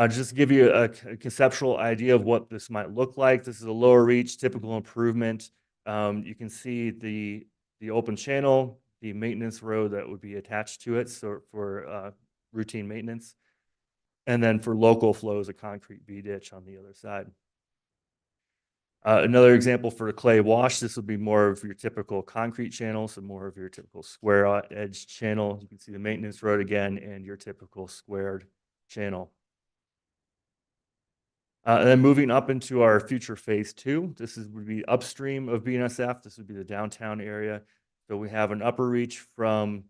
Just to give you a conceptual idea of what this might look like, this is a lower reach typical improvement. You can see the open channel, the maintenance road that would be attached to it, so for routine maintenance, and then for local flows, a concrete B ditch on the other side. Another example for a clay wash, this would be more of your typical concrete channel, so more of your typical square edge channel. You can see the maintenance road again and your typical squared channel. And then moving up into our future phase 2, would be upstream of BNSF. This would be the downtown area. So we have an upper reach from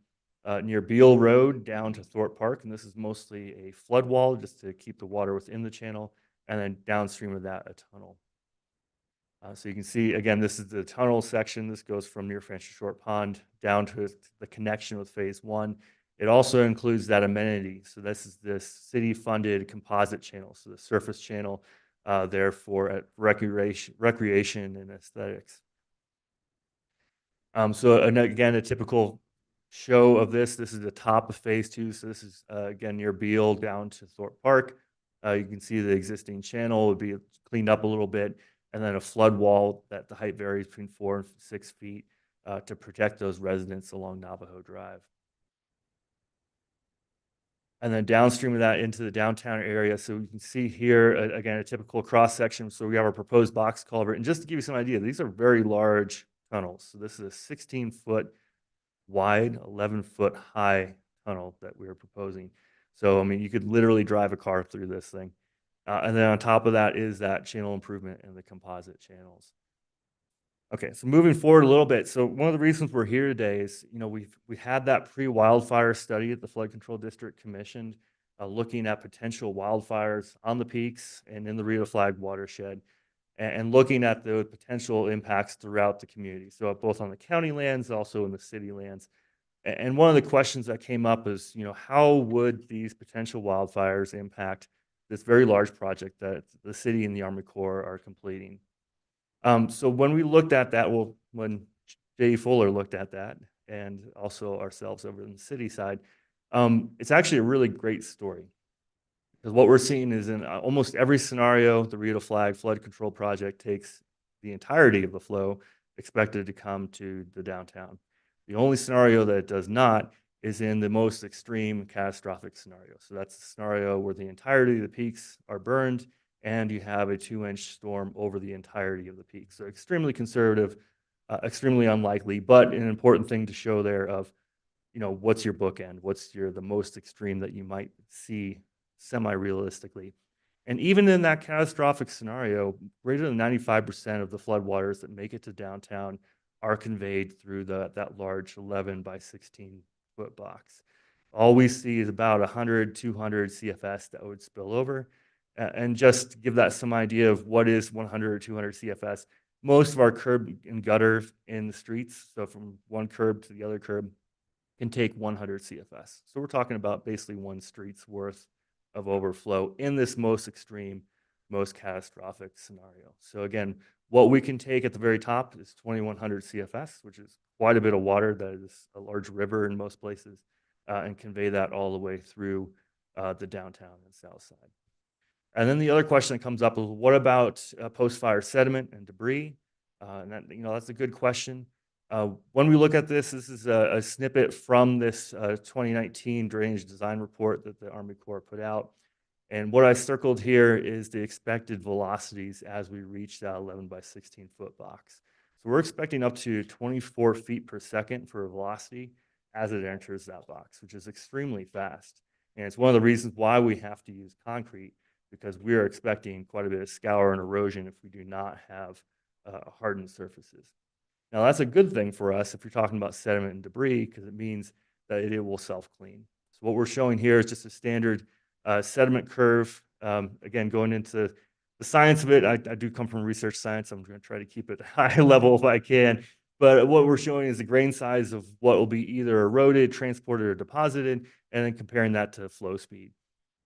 near Beale Road down to Thorpe Park, and this is mostly a flood wall just to keep the water within the channel, and then downstream of that, a tunnel. So you can see, again, this is the tunnel section. This goes from near Francis Short Pond down to the connection with phase 1. It also includes that amenity. So this is this city-funded composite channel, so the surface channel there for recreation and aesthetics. So and again, a typical show of this is the top of phase 2. So this is, again, near Beale down to Thorpe Park. You can see the existing channel would be cleaned up a little bit, and then a flood wall that the height varies between 4 and 6 feet to protect those residents along Navajo Drive. And then downstream of that into the downtown area. So you can see here, again, a typical cross section. So we have our proposed box culvert. And just to give you some idea, these are very large tunnels. So this is a 16-foot wide, 11-foot high tunnel that we are proposing. So, I mean, you could literally drive a car through this thing. And then on top of that is that channel improvement and the composite channels. Okay, so moving forward a little bit. So one of the reasons we're here today is, we had that pre-wildfire study at the Flood Control District commissioned, looking at potential wildfires on the peaks and in the Rio Flag watershed, and looking at the potential impacts throughout the community. So both on the county lands, also in the city lands. And one of the questions that came up is, how would these potential wildfires impact this very large project that the city and the Army Corps are completing? So when we looked at that, when J.E. Fuller looked at that, and also ourselves over in the city side, it's actually a really great story. Because what we're seeing is in almost every scenario, the Rio Flag flood control project takes the entirety of the flow expected to come to the downtown. The only scenario that it does not is in the most extreme catastrophic scenario. So that's the scenario where the entirety of the peaks are burned and you have a 2-inch storm over the entirety of the peak. So extremely conservative, extremely unlikely, but an important thing to show there of, what's your bookend? What's the most extreme that you might see semi-realistically? And even in that catastrophic scenario, greater than 95% of the floodwaters that make it to downtown are conveyed through that large 11 by 16 foot box. All we see is about 100, 200 CFS that would spill over. And just to give that some idea of what is 100 or 200 CFS, most of our curb and gutter in the streets, so from one curb to the other curb, can take 100 CFS. So we're talking about basically one street's worth of overflow in this most extreme, most catastrophic scenario. So again, what we can take at the very top is 2,100 CFS, which is quite a bit of water. That is a large river in most places, and convey that all the way through the downtown and south side. And then the other question that comes up is, what about post-fire sediment and debris? And that, that's a good question. When we look at this is a snippet from this 2019 drainage design report that the Army Corps put out. And what I circled here is the expected velocities as we reach that 11 by 16 foot box. So we're expecting up to 24 feet per second for a velocity. as it enters that box, which is extremely fast. And it's one of the reasons why we have to use concrete, because we are expecting quite a bit of scour and erosion if we do not have hardened surfaces. Now, that's a good thing for us if you're talking about sediment and debris, because it means that it will self-clean. So what we're showing here is just a standard sediment curve. Again, going into the science of it, I do come from research science. I'm going to try to keep it high level if I can. But what we're showing is the grain size of what will be either eroded, transported, or deposited, and then comparing that to flow speed.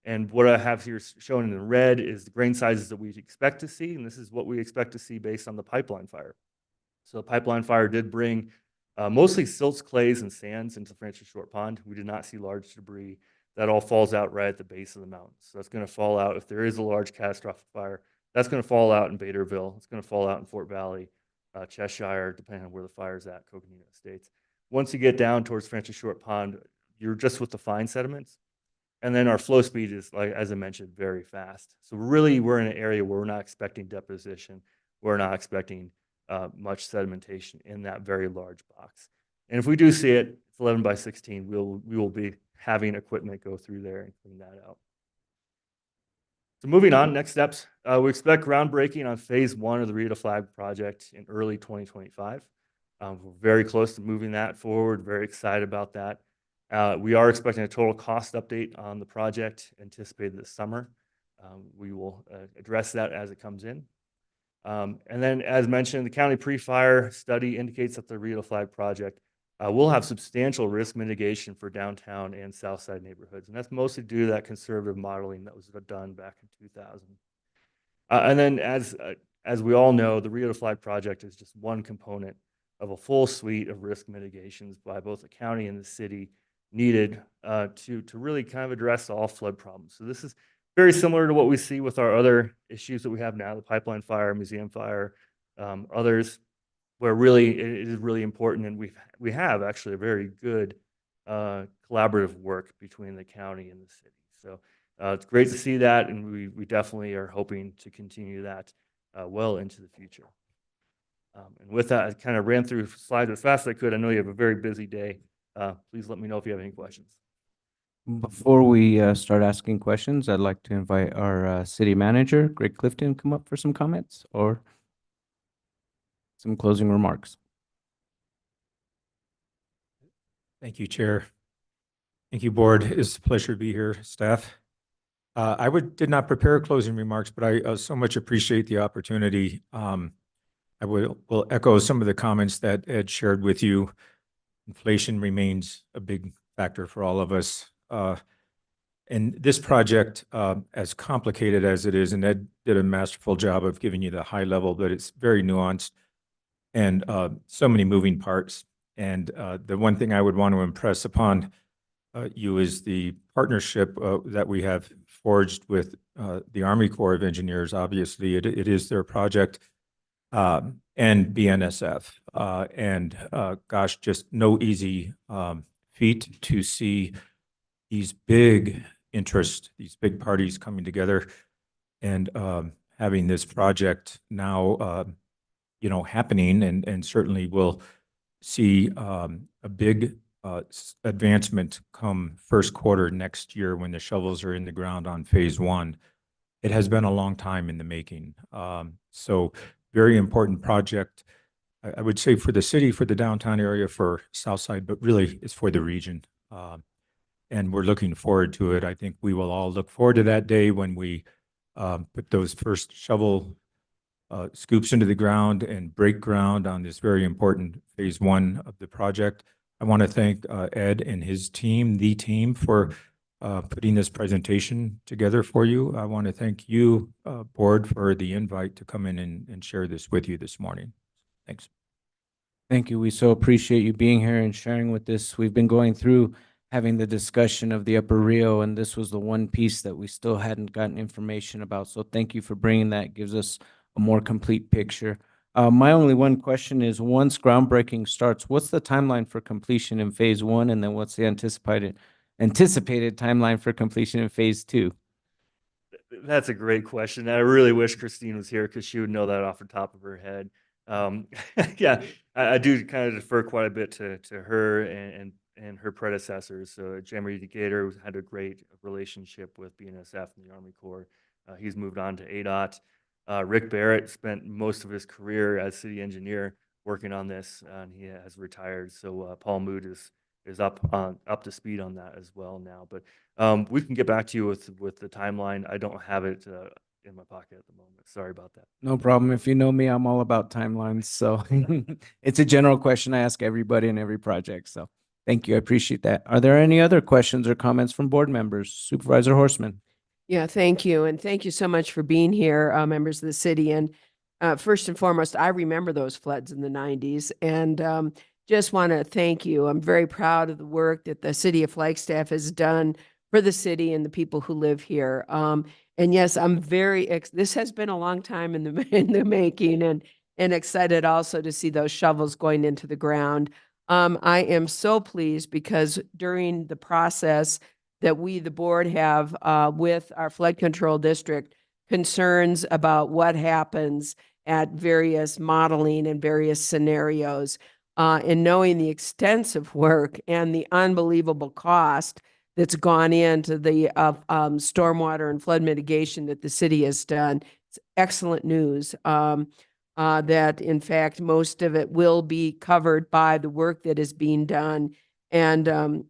And what I have here shown in red is the grain sizes that we expect to see, and this is what we expect to see based on the pipeline fire. So the pipeline fire did bring mostly silts, clays, and sands into Francis Short Pond. We did not see large debris. That all falls out right at the base of the mountain. So that's going to fall out if there is a large catastrophic fire. That's going to fall out in Baderville. It's going to fall out in Fort Valley, Cheshire, depending on where the fire's at, Coconino Estates. Once you get down towards Francis Short Pond, you're just with the fine sediments. And then our flow speed is, like, as I mentioned, very fast. So really, we're in an area where we're not expecting deposition. We're not expecting much sedimentation in that very large box. And if we do see it, it's 11 by 16, we will be having equipment go through there and clean that out. So moving on, next steps, we expect groundbreaking on phase 1 of the Rita Flag project in early 2025. We're very close to moving that forward, very excited about that. We are expecting a total cost update on the project anticipated this summer. We will address that as it comes in. And then, as mentioned, the county pre-fire study indicates that the Rita Flag project will have substantial risk mitigation for downtown and south side neighborhoods. And that's mostly due to that conservative modeling that was done back in 2000. And then, as we all know, the Rita Flag project is just one component of a full suite of risk mitigations by both the county and the city needed to really kind of address all flood problems. So this is very similar to what we see with our other issues that we have now, the pipeline fire, museum fire, others, where really it is really important. And we have actually a very good collaborative work between the county and the city. So it's great to see that. And we definitely are hoping to continue that well into the future. And with that, I kind of ran through slides as fast as I could. I know you have a very busy day. Please let me know if you have any questions. Before we start asking questions, I'd like to invite our city manager, Greg Clifton, come up for some comments or some closing remarks. Thank you, Chair. Thank you, Board. It's a pleasure to be here, staff. I did not prepare closing remarks, but I so much appreciate the opportunity. I will echo some of the comments that Ed shared with you. Inflation remains a big factor for all of us. And this project, as complicated as it is, and Ed did a masterful job of giving you the high level, but it's very nuanced and so many moving parts. And the one thing I would want to impress upon you is the partnership that we have forged with the Army Corps of Engineers. Obviously, it is their project, and BNSF. And gosh, just no easy feat to see these big interests, these big parties coming together and having this project now, happening, and certainly we'll see a big advancement come first quarter next year when the shovels are in the ground on phase 1. It has been a long time in the making. So very important project, I would say, for the city, for the downtown area, for Southside, but really it's for the region. And we're looking forward to it. I think we will all look forward to that day when we put those first shovel scoops into the ground and break ground on this very important phase 1 of the project. I want to thank Ed and his team, the team, for putting this presentation together for you. I want to thank you, Board, for the invite to come in and share this with you this morning. Thanks. Thank you. We so appreciate you being here and sharing with us. We've been going through having the discussion of the Upper Rio, and this was the one piece that we still hadn't gotten information about. So thank you for bringing that. It gives us a more complete picture. My only one question is, once groundbreaking starts, what's the timeline for completion in phase 1? And then what's the anticipated timeline for completion in phase 2? That's a great question. I really wish Christine was here because she would know that off the top of her head. Yeah, I do kind of defer quite a bit to her and predecessors. So Jeremy Gator had a great relationship with BNSF and the Army Corps. He's moved on to ADOT. Rick Barrett spent most of his career as city engineer working on this, and he has retired. So Paul Mood is up to speed on that as well now. But we can get back to you with the timeline. I don't have it in my pocket at the moment. Sorry about that. No problem. If you know me, I'm all about timelines. So it's a general question I ask everybody in every project. So thank you. I appreciate that. Are there any other questions or comments from board members? Supervisor Horseman. Yeah, thank you. And thank you so much for being here, members of the city. And first and foremost, I remember those floods in the 90s and just want to thank you. I'm very proud of the work that the city of Flagstaff has done for the city and the people who live here. And yes, I'm this has been a long time in the making and excited also to see those shovels going into the ground. I am so pleased because during the process that we, the board, have with our flood control district concerns about what happens at various modeling and various scenarios, and knowing the extensive work and the unbelievable cost that's gone into the stormwater and flood mitigation that the city has done. It's excellent news that in fact, most of it will be covered by the work that is being done. And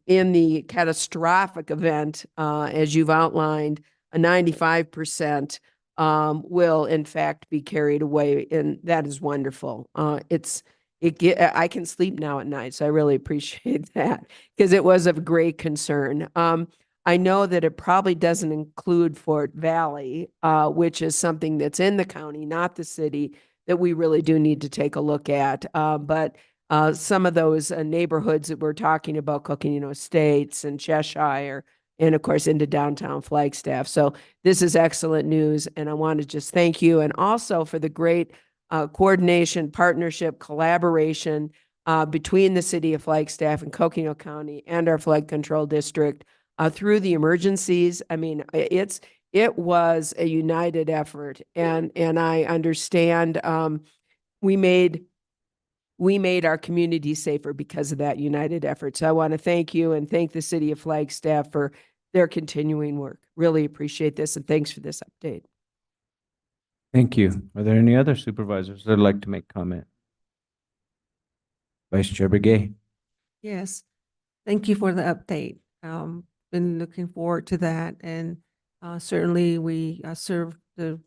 in the catastrophic event, as you've outlined, a 95% will in fact be carried away. And that is wonderful. I can sleep now at night. So I really appreciate that because it was of great concern. I know that it probably doesn't include Fort Valley, which is something that's in the county, not the city, that we really do need to take a look at. But some of those neighborhoods that we're talking about, Coconino Estates and Cheshire, and of course into downtown Flagstaff. So this is excellent news, and I want to just thank you, and also for the great coordination, partnership, collaboration between the city of Flagstaff and Coconino County and our flood control district through the emergencies. I mean, it was a united effort, and I understand we made our community safer because of that united effort. So I want to thank you and thank the city of Flagstaff for their continuing work. Really appreciate this, and thanks for this update. Thank you. Are there any other supervisors that'd like to make comment? Vice Chair Begay. Yes, thank you for the update. Been looking forward to that, and certainly we serve the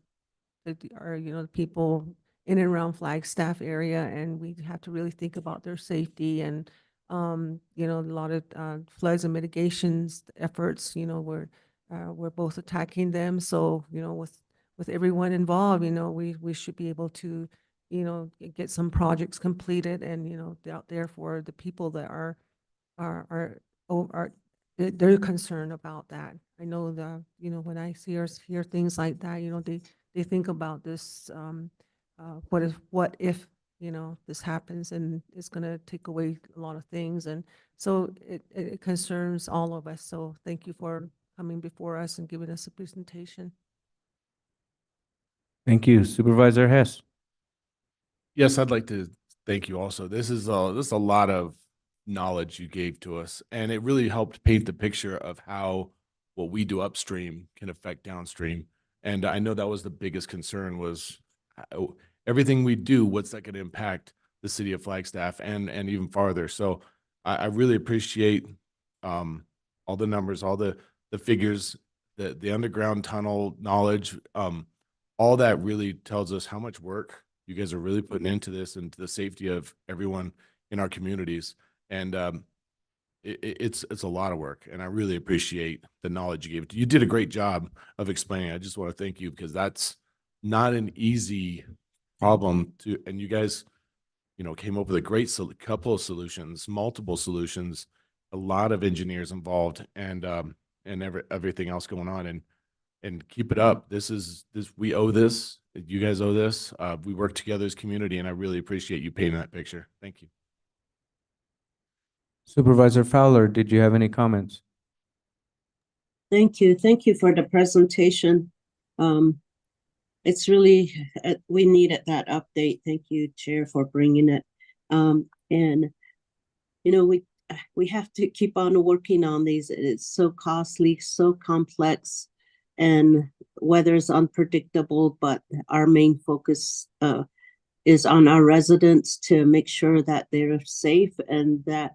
people in and around Flagstaff area, and we have to really think about their safety and a lot of floods and mitigations efforts. We're both attacking them, so with everyone involved, we should be able to get some projects completed and out there for the people that are they're concerned about that. I know when I hear things like that, they think about this, what if this happens, and it's going to take away a lot of things. And so it concerns all of us. So thank you for coming before us and giving us a presentation. Thank you. Supervisor Hess. Yes, I'd like to thank you also. This is a lot of knowledge you gave to us, and it really helped paint the picture of how what we do upstream can affect downstream. And I know that was the biggest concern, was everything we do, what's that going to impact the city of Flagstaff and even farther. So I really appreciate all the numbers, all the figures, the underground tunnel knowledge. All that really tells us how much work you guys are really putting into this and to the safety of everyone in our communities. And it's a lot of work, and I really appreciate the knowledge you gave. You did a great job of explaining. I just want to thank you, because that's not an easy problem to, and you guys, came up with a great couple of solutions, multiple solutions, a lot of engineers involved, and everything else going on, and keep it up. We owe this. You guys owe this. We work together as community, and I really appreciate you painting that picture. Thank you. Supervisor Fowler, did you have any comments? Thank you. Thank you for the presentation. It's really, we needed that update. Thank you, Chair, for bringing it. And, we have to keep on working on these. It's so costly, so complex, and weather is unpredictable, but our main focus is on our residents to make sure that they're safe and that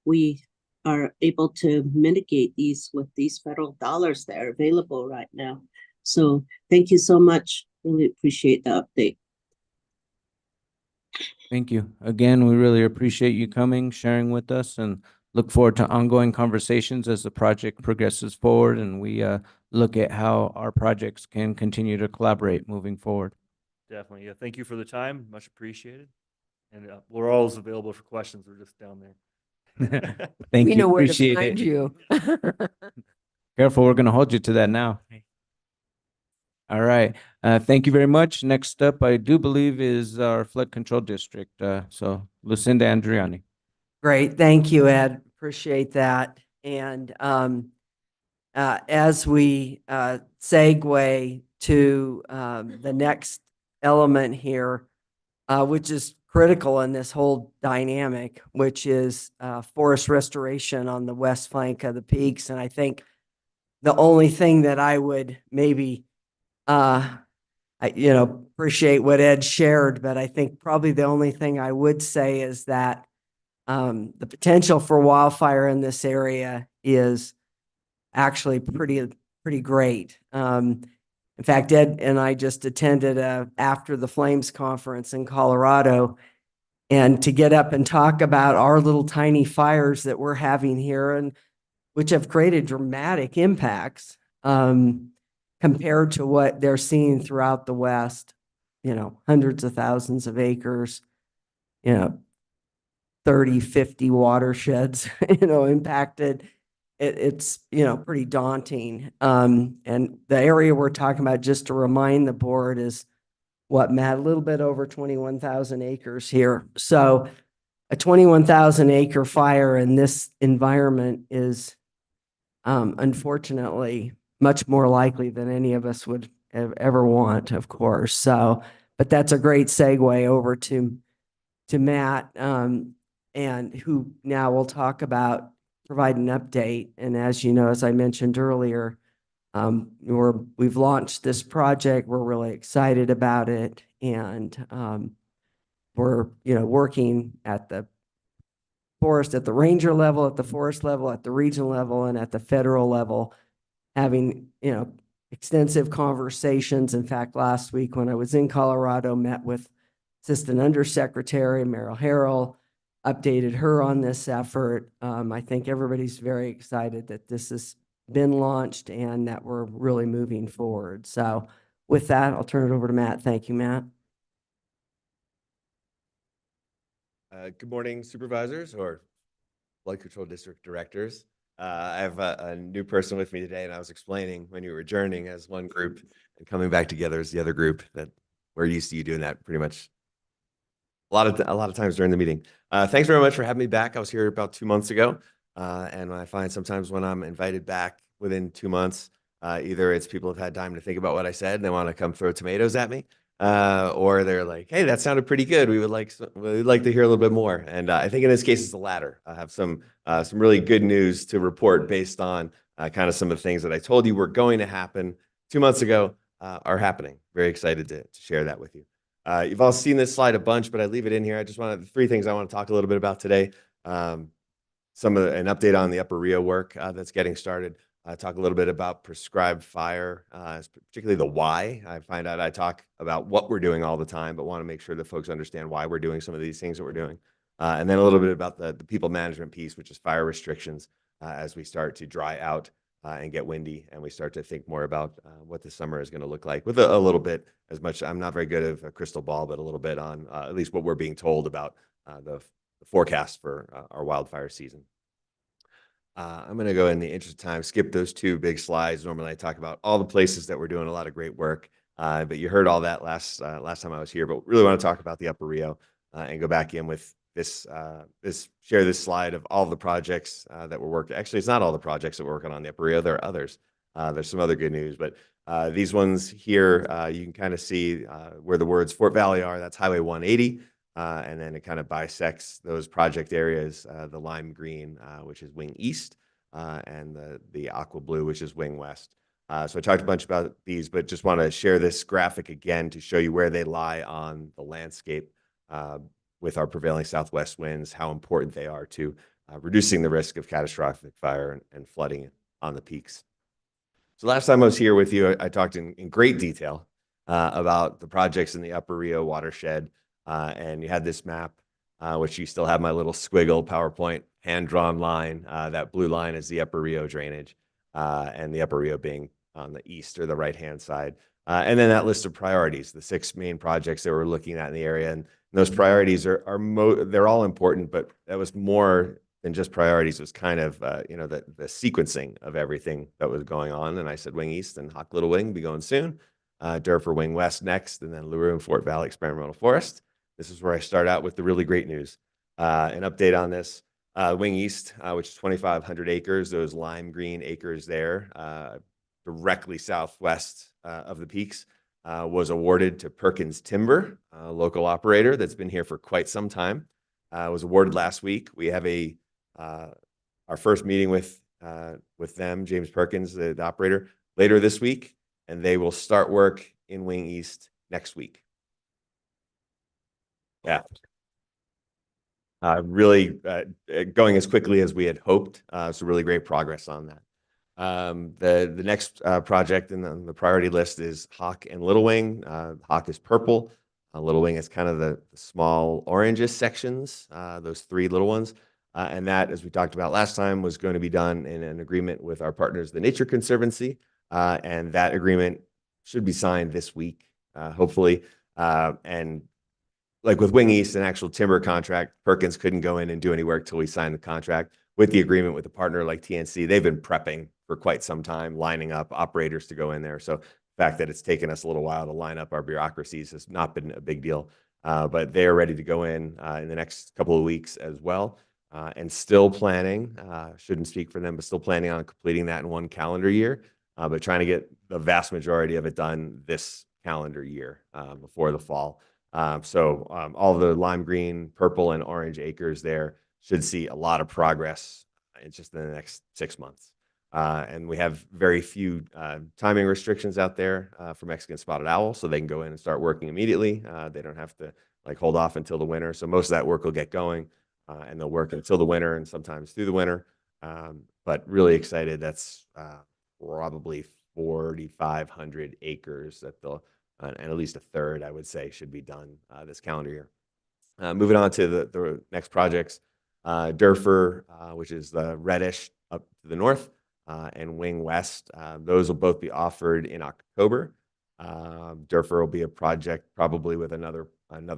we are able to mitigate these with these federal dollars that are available right now. So thank you so much. Really appreciate the update. Thank you. Again, we really appreciate you coming, sharing with us, and look forward to ongoing conversations as the project progresses forward and we look at how our projects can continue to collaborate moving forward. Definitely. Yeah. Thank you for the time. Much appreciated. And we're always available for questions. We're just down there. Thank We you. know where to Appreciate find it. you. Careful, we're going to hold you to that now. All right. Thank you very much. Next up, I do believe is our flood control district. So Lucinda Andriani. Great. Thank you, Ed. Appreciate that. And as we segue to the next element here, which is critical in this whole dynamic, which is forest restoration on the west flank of the peaks. And I think the only thing that I would maybe, appreciate what Ed shared, but I think probably the only thing I would say is that the potential for wildfire in this area is actually pretty great. In fact, Ed and I just attended After the Flames conference in Colorado, and to get up and talk about our little tiny fires that we're having here, and which have created dramatic impacts compared to what they're seeing throughout the West, hundreds of thousands of acres, 30, 50 watersheds, impacted. It's, pretty daunting. And the area we're talking about, just to remind the board, is what, Matt, a little bit over 21,000 acres here. So a 21,000 acre fire in this environment is unfortunately much more likely than any of us would ever want, of course. So, but that's a great segue over to Matt, and who now will talk about, provide an update. And as you know, as I mentioned earlier, we've launched this project. We're really excited about it, and we're working at the forest, at the ranger level, at the forest level, at the regional level, and at the federal level, having extensive conversations. In fact, last week when I was in Colorado, met with Assistant Undersecretary Merrill Harrell, updated her on this effort. I think everybody's very excited that this has been launched and that we're really moving forward. So with that, I'll turn it over to Matt. Thank you, Matt. Good morning, supervisors or flood control district directors. I have a new person with me today, and I was explaining when you were adjourning as one group and coming back together as the other group that we're used to you doing that pretty much a lot of times during the meeting. Thanks very much for having me back. I was here about 2 months ago, and I find sometimes when I'm invited back within 2 months, either it's people have had time to think about what I said and they want to come throw tomatoes at me, or they're like, "Hey, that sounded pretty good. We'd like to hear a little bit more." And I think in this case, it's the latter. I have some really good news to report based on kind of some of the things that I told you were going to happen 2 months ago are happening. Very excited to share that with you. You've all seen this slide a bunch, but I leave it in here. I just wanted 3 things I want to talk a little bit about today. An update on the Upper Rio work that's getting started. Talk a little bit about prescribed fire, particularly the why. I find out I talk about what we're doing all the time, but want to make sure that folks understand why we're doing some of these things that we're doing. And then a little bit about the people management piece, which is fire restrictions as we start to dry out and get windy, and we start to think more about what the summer is going to look like, with a little bit, as much, I'm not very good at a crystal ball, but a little bit on at least what we're being told about the forecast for our wildfire season. I'm going to go, in the interest of time, skip those 2 big slides. Normally I talk about all the places that we're doing a lot of great work, but you heard all that last time I was here, but really want to talk about the Upper Rio and go back in with share this slide of all the projects that we're working. Actually, it's not all the projects that we're working on the Upper Rio. There are others. There's some other good news, but these ones here, you can kind of see where the words Fort Valley are. That's Highway 180. And then it kind of bisects those project areas, the lime green, which is wing east, and the aqua blue, which is wing west. So I talked a bunch about these, but just want to share this graphic again to show you where they lie on the landscape with our prevailing southwest winds, how important they are to reducing the risk of catastrophic fire and flooding on the peaks. So last time I was here with you, I talked in great detail about the projects in the Upper Rio watershed, and you had this map, which you still have my little squiggle PowerPoint hand-drawn line. That blue line is the Upper Rio drainage, and the Upper Rio being on the east or the right-hand side. And then that list of priorities, the 6 main projects that we're looking at in the area. And those priorities they're all important, but that was more than just priorities. It was kind of, the sequencing of everything that was going on. And I said Wing East and Hawk Little Wing be going soon. Durford Wing West next, and then LaRue and Fort Valley Experimental Forest. This is where I start out with the really great news. An update on this. Wing East, which is 2,500 acres, those lime green acres there, directly southwest of the peaks, was awarded to Perkins Timber, a local operator that's been here for quite some time. Was awarded last week. We have our first meeting with them, James Perkins, the operator, later this week, and they will start work in Wing East next week. Yeah. Really going as quickly as we had hoped. So really great progress on that. The next project in the priority list is Hawk and Little Wing. Hawk is purple. Little Wing is kind of the small orangish sections, those 3 little ones. And that, as we talked about last time, was going to be done in an agreement with our partners, the Nature Conservancy. And that agreement should be signed this week, hopefully. And like with Wing East, an actual timber contract, Perkins couldn't go in and do any work till we signed the contract. With the agreement with a partner like TNC, they've been prepping for quite some time, lining up operators to go in there. So the fact that it's taken us a little while to line up our bureaucracies has not been a big deal. But they are ready to go in the next couple of weeks as well. And still planning, shouldn't speak for them, but still planning on completing that in 1 calendar year, but trying to get the vast majority of it done this calendar year before the fall. So all the lime green, purple, and orange acres there should see a lot of progress in just in the next 6 months. And we have very few timing restrictions out there for Mexican spotted owl, so they can go in and start working immediately. They don't have to hold off until the winter. So most of that work will get going, and they'll work until the winter and sometimes through the winter. But really excited. That's probably 4,500 acres that they'll, and at least a third, I would say, should be done this calendar year. Moving on to the next projects, Durford, which is the reddish up to the north, and Wing West. Those will both be offered in October. Durford will be a project probably with another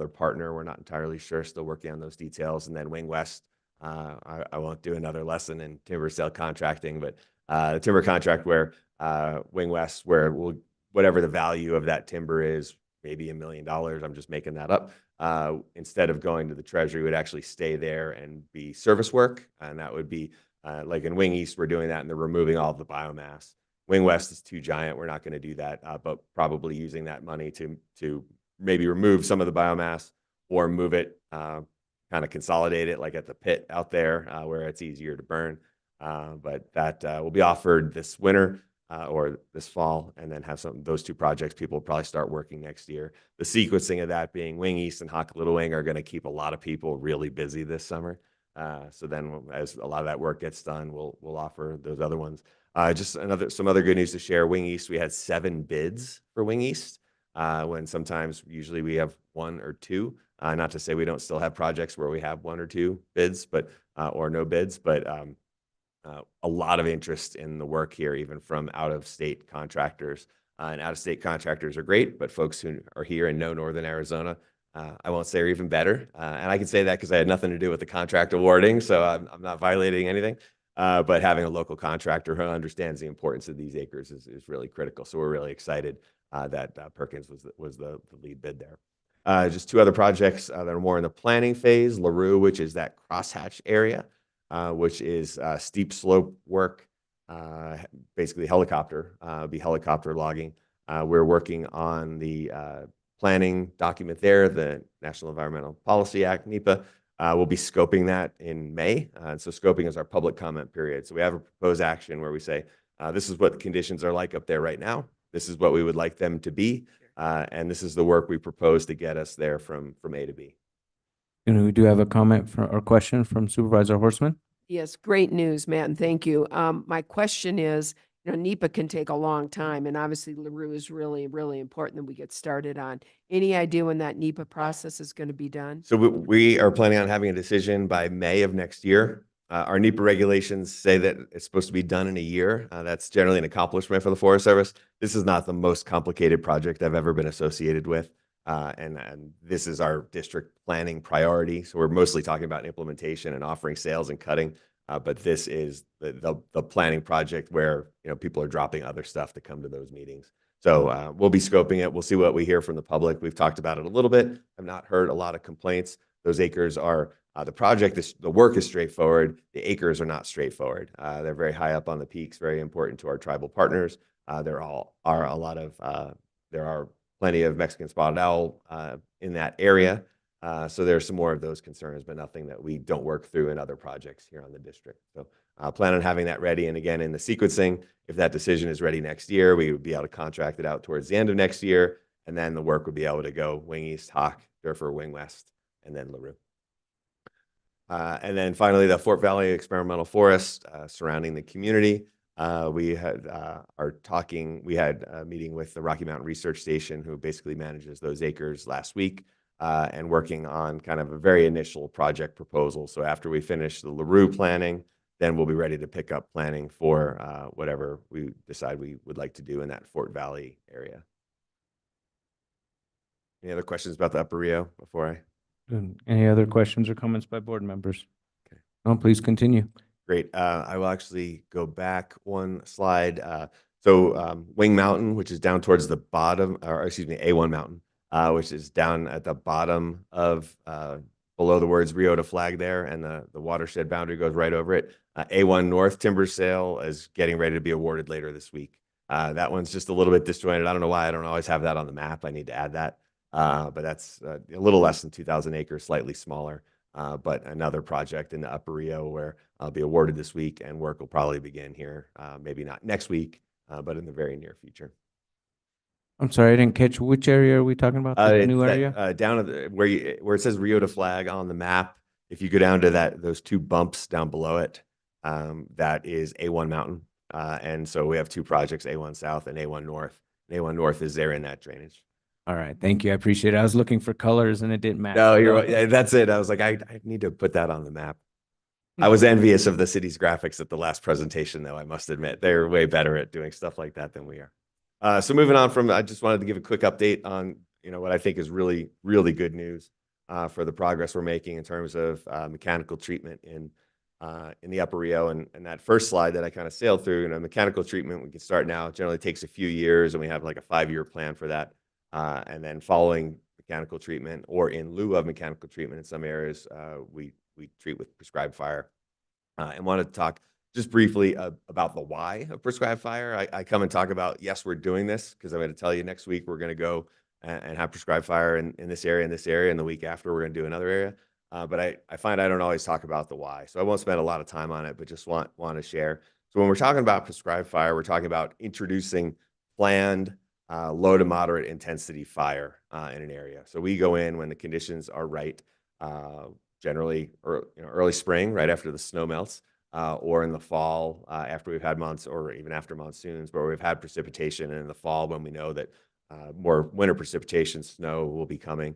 partner. We're not entirely sure, still working on those details. And then Wing West, I won't do another lesson in timber sale contracting, but the timber contract where Wing West, where whatever the value of that timber is, maybe $1 million, I'm just making that up, instead of going to the treasury, would actually stay there and be service work. And that would be like in Wing East, we're doing that and they're removing all of the biomass. Wing West is too giant. We're not going to do that, but probably using that money to maybe remove some of the biomass or move it, kind of consolidate it like at the pit out there where it's easier to burn. But that will be offered this winter or this fall, and then have those 2 projects. People will probably start working next year. The sequencing of that being Wing East and Hawk Little Wing are going to keep a lot of people really busy this summer. So then as a lot of that work gets done, we'll offer those other ones. Just some other good news to share. Wing East, we had 7 bids for Wing East, when sometimes usually we have 1 or 2. Not to say we don't still have projects where we have 1 or 2 bids, but or no bids, but a lot of interest in the work here, even from out-of-state contractors. And out-of-state contractors are great, but folks who are here and know Northern Arizona, I won't say are even better. And I can say that because I had nothing to do with the contract awarding, so I'm not violating anything. But having a local contractor who understands the importance of these acres is really critical. So we're really excited that Perkins was the lead bid there. Just 2 other projects that are more in the planning phase. LaRue, which is that crosshatch area, which is steep slope work, basically helicopter logging. We're working on the planning document there, the National Environmental Policy Act, NEPA. We'll be scoping that in May. And so scoping is our public comment period. So we have a proposed action where we say, this is what the conditions are like up there right now. This is what we would like them to be. And this is the work we propose to get us there from A to B. And we do have a comment or question from Supervisor Horstman. Yes, great news, Matt, and thank you. My question is, NEPA can take a long time, and obviously LaRue is really, really important that we get started on. Any idea when that NEPA process is going to be done? So we are planning on having a decision by May of next year. Our NEPA regulations say that it's supposed to be done in a year. That's generally an accomplishment for the Forest Service. This is not the most complicated project I've ever been associated with. And this is our district planning priority. So we're mostly talking about implementation and offering sales and cutting. But this is the planning project where people are dropping other stuff to come to those meetings. So we'll be scoping it. We'll see what we hear from the public. We've talked about it a little bit. I've not heard a lot of complaints. Those acres are the work is straightforward. The acres are not straightforward. They're very high up on the peaks, very important to our tribal partners. There are plenty of Mexican spotted owl in that area. So there's some more of those concerns, but nothing that we don't work through in other projects here on the district. So plan on having that ready. And again, in the sequencing, if that decision is ready next year, we would be able to contract it out towards the end of next year. And then the work would be able to go Wing East, Hawk, Durfur, Wing West, and then LaRue. And then finally, the Fort Valley Experimental Forest surrounding the community. We had a meeting with the Rocky Mountain Research Station, who basically manages those acres last week, and working on kind of a very initial project proposal. So after we finish the LaRue planning, then we'll be ready to pick up planning for whatever we decide we would like to do in that Fort Valley area. Any other questions about the Upper Rio before I? Any other questions or comments by board members? Okay. No, please continue. Great. I will actually go back one slide. So Wing Mountain, which is down towards the bottom, or excuse me, A1 Mountain, which is down at the bottom of below the words Rio to Flag there, and the watershed boundary goes right over it. A1 North timber sale is getting ready to be awarded later this week. That one's just a little bit disjointed. I don't know why I don't always have that on the map. I need to add that. But that's a little less than 2,000 acres, slightly smaller. But another project in the Upper Rio where I'll be awarded this week, and work will probably begin here, maybe not next week, but in the very near future. I'm sorry, I didn't catch which area are we talking about? The new area? Down at where it says Rio to Flag on the map. If you go down to those two bumps down below it, that is A1 Mountain. And so we have two projects, A1 South and A1 North. A1 North is there in that drainage. All right, thank you. I appreciate it. I was looking for colors and it didn't match. No, that's it. I was like, I need to put that on the map. I was envious of the city's graphics at the last presentation, though, I must admit. They're way better at doing stuff like that than we are. So moving on I just wanted to give a quick update on, what I think is really, really good news for the progress we're making in terms of mechanical treatment in the Upper Rio. And that first slide that I kind of sailed through, mechanical treatment, we can start now. It generally takes a few years, and we have like a 5-year plan for that. And then following mechanical treatment, or in lieu of mechanical treatment in some areas, we treat with prescribed fire. And wanted to talk just briefly about the why of prescribed fire. I come and talk about, yes, we're doing this because I'm going to tell you next week we're going to go and have prescribed fire in this area, and the week after we're going to do another area. But I find I don't always talk about the why. So I won't spend a lot of time on it, but just want to share. So when we're talking about prescribed fire, we're talking about introducing planned low to moderate intensity fire in an area. So we go in when the conditions are right, generally early spring, right after the snow melts, or in the fall after we've had months, or even after monsoons, where we've had precipitation, and in the fall when we know that more winter precipitation, snow will be coming.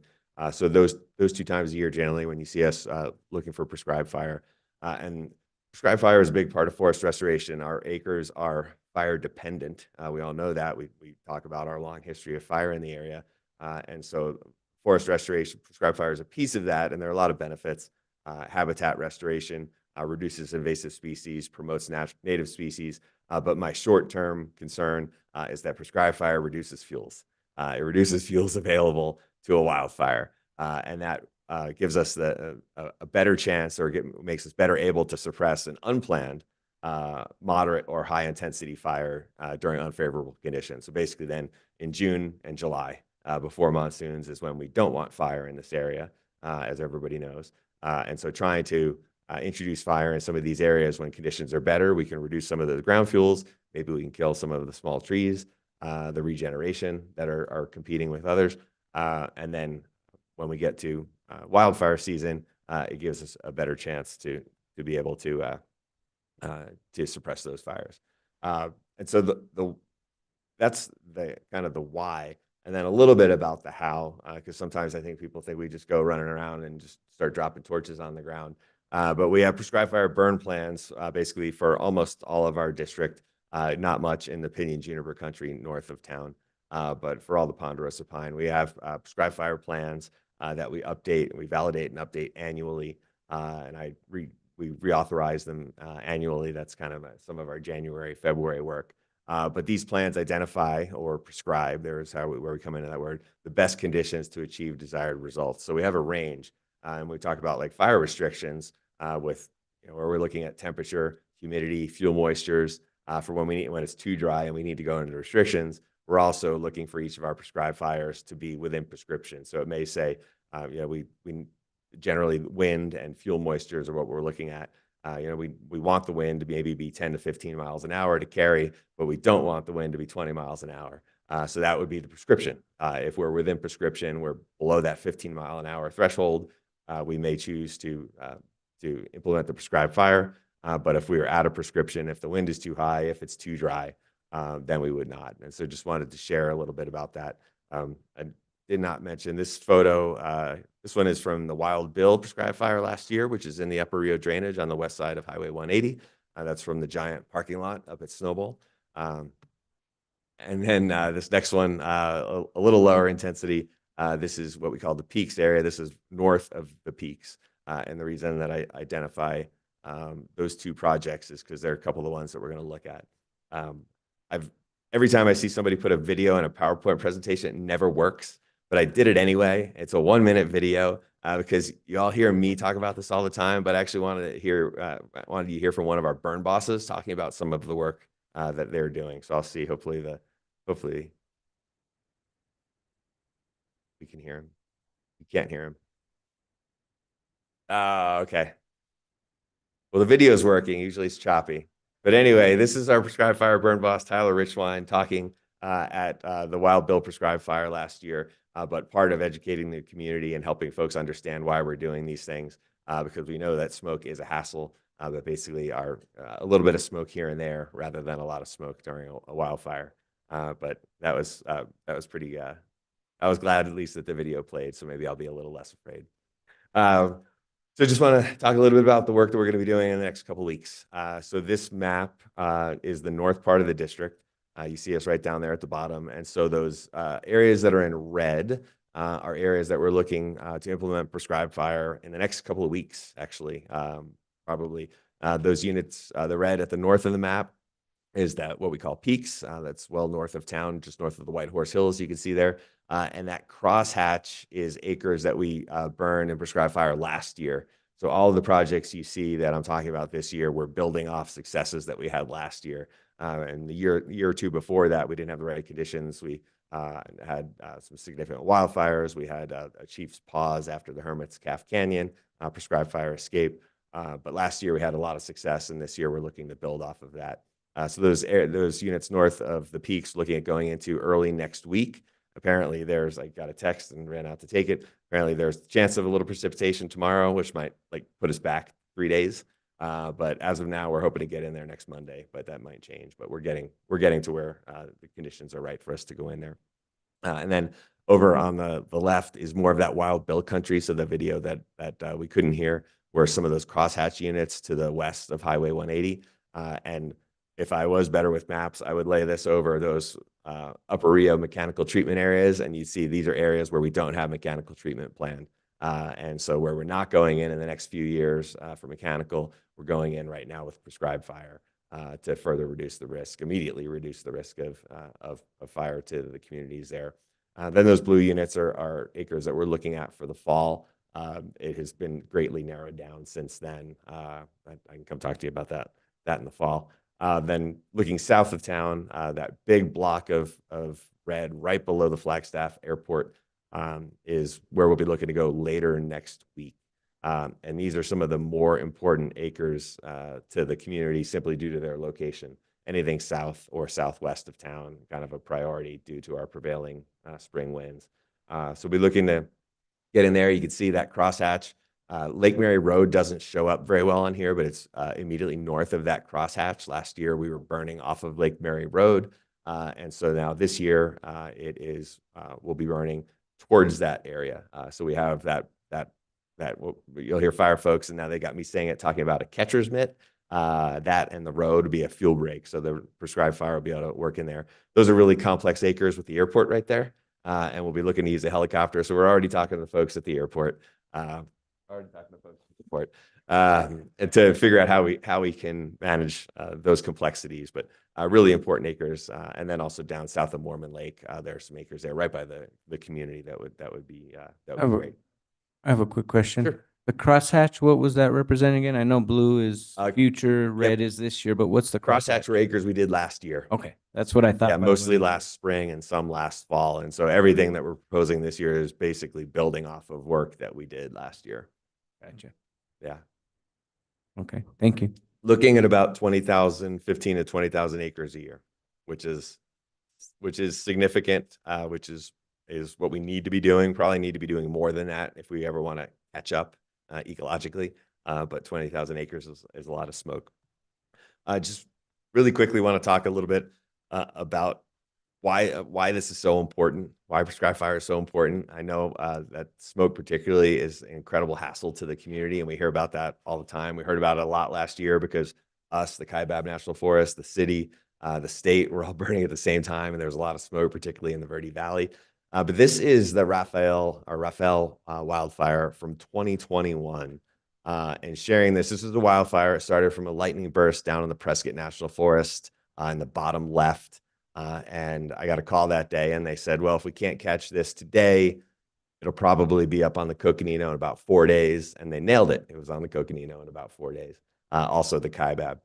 So those 2 times a year, generally, when you see us looking for prescribed fire. And prescribed fire is a big part of forest restoration. Our acres are fire dependent. We all know that. We talk about our long history of fire in the area. And so forest restoration, prescribed fire is a piece of that, and there are a lot of benefits. Habitat restoration reduces invasive species, promotes native species. But my short-term concern is that prescribed fire reduces fuels. It reduces fuels available to a wildfire. And that gives us a better chance, or makes us better able to suppress an unplanned moderate or high intensity fire during unfavorable conditions. So basically then in June and July, before monsoons is when we don't want fire in this area, as everybody knows. And so trying to introduce fire in some of these areas when conditions are better, we can reduce some of the ground fuels. Maybe we can kill some of the small trees, the regeneration that are competing with others. And then when we get to wildfire season, it gives us a better chance to be able to suppress those fires. And so that's the kind of the why, and then a little bit about the how, because sometimes I think people think we just go running around and just start dropping torches on the ground. But we have prescribed fire burn plans basically for almost all of our district, not much in the pinyon juniper country north of town, but for all the ponderosa pine, we have prescribed fire plans that we update, we validate and update annually, and we reauthorize them annually. That's kind of some of our January, February work. But these plans identify or prescribe, there's where we come into that word, the best conditions to achieve desired results. So we have a range, and we talk about like fire restrictions with, where we're looking at temperature, humidity, fuel moistures for when it's too dry and we need to go into restrictions. We're also looking for each of our prescribed fires to be within prescription. So it may say, we generally wind and fuel moistures are what we're looking at. We want the wind to maybe be 10 to 15 miles an hour to carry, but we don't want the wind to be 20 miles an hour. So that would be the prescription. If we're within prescription, we're below that 15-mile-an-hour threshold, we may choose to implement the prescribed fire. But if we are out of prescription, if the wind is too high, if it's too dry, then we would not. And so just wanted to share a little bit about that. I did not mention this photo. This one is from the Wild Bill prescribed fire last year, which is in the Upper Rio drainage on the west side of Highway 180. That's from the giant parking lot up at Snowball. And then this next one, a little lower intensity. This is what we call the Peaks area. This is north of the Peaks. And the reason that I identify those two projects is because they're a couple of the ones that we're going to look at. Every time I see somebody put a video in a PowerPoint presentation, it never works, but I did it anyway. It's a 1-minute video because you all hear me talk about this all the time, but I actually wanted you to hear from one of our burn bosses talking about some of the work that they're doing. So I'll see, hopefully we can hear him. You can't hear him. Okay. Well, the video is working. Usually it's choppy. But anyway, this is our prescribed fire burn boss, Tyler Richwine, talking at the Wild Bill prescribed fire last year, but part of educating the community and helping folks understand why we're doing these things, because we know that smoke is a hassle, but basically a little bit of smoke here and there rather than a lot of smoke during a wildfire. But that was pretty, I was glad at least that the video played, so maybe I'll be a little less afraid. So just want to talk a little bit about the work that we're going to be doing in the next couple of weeks. So this map is the north part of the district. You see us right down there at the bottom. And so those areas that are in red are areas that we're looking to implement prescribed fire in the next couple of weeks, actually, probably. Those units, the red at the north of the map is that what we call Peaks. That's well north of town, just north of the White Horse Hills, you can see there. And that crosshatch is acres that we burned and prescribed fire last year. So all of the projects you see that I'm talking about this year, we're building off successes that we had last year. And the year or two before that, we didn't have the right conditions. We had some significant wildfires. We had a chief's pause after the Hermit's Calf Canyon, prescribed fire escape. But last year we had a lot of success, and this year we're looking to build off of that. So those units north of the Peaks, looking at going into early next week. Apparently I got a text and ran out to take it. Apparently there's a chance of a little precipitation tomorrow, which might put us back 3 days. But as of now, we're hoping to get in there next Monday, but that might change. But we're getting to where the conditions are right for us to go in there. And then over on the left is more of that Wild Bill country. So the video that we couldn't hear were some of those crosshatch units to the west of Highway 180. And if I was better with maps, I would lay this over those Upper Rio mechanical treatment areas, and you see these are areas where we don't have mechanical treatment planned. And so where we're not going in the next few years for mechanical, we're going in right now with prescribed fire to further immediately reduce the risk of fire to the communities there. Then those blue units are acres that we're looking at for the fall. It has been greatly narrowed down since then. I can come talk to you about that in the fall. Then looking south of town, that big block of red right below the Flagstaff Airport is where we'll be looking to go later next week. And these are some of the more important acres to the community simply due to their location. Anything south or southwest of town, kind of a priority due to our prevailing spring winds. So we'll be looking to get in there. You can see that crosshatch. Lake Mary Road doesn't show up very well on here, but it's immediately north of that crosshatch. Last year, we were burning off of Lake Mary Road. And so now this year, we'll be burning towards that area. So we have that you'll hear fire folks, and now they got me saying it, talking about a catcher's mitt. That and the road would be a fuel break. So the prescribed fire will be able to work in there. Those are really complex acres with the airport right there. And we'll be looking to use a helicopter. So we're already talking to the folks at the airport. And to figure out how we can manage those complexities, but really important acres. And then also down south of Mormon Lake, there are some acres there right by the community that would be great. I have a quick question. Sure. The crosshatch, what was that representing again? I know blue is future, red yep. is this year, but what's the Crosshatch were acres we did last year. Okay, that's what I thought. Yeah, mostly last spring and some last fall. And so everything that we're proposing this year is basically building off of work that we did last year. Gotcha. Yeah. Okay, thank you. Looking at about 15 to 20,000 acres a year, which is significant, which is what we need to be doing. Probably need to be doing more than that if we ever want to catch up ecologically. But 20,000 acres is a lot of smoke. Just really quickly want to talk a little bit about why this is so important, why prescribed fire is so important. I know that smoke particularly is an incredible hassle to the community, and we hear about that all the time. We heard about it a lot last year because us, the Kaibab National Forest, the city, the state, we're all burning at the same time, and there's a lot of smoke, particularly in the Verde Valley. But this is the Raphael wildfire from 2021. And sharing this is a wildfire. It started from a lightning burst down in the Prescott National Forest in the bottom left. And I got a call that day, and they said, well, if we can't catch this today, it'll probably be up on the Coconino in about 4 days. And they nailed it. It was on the Coconino in about 4 days. Also the Kaibab.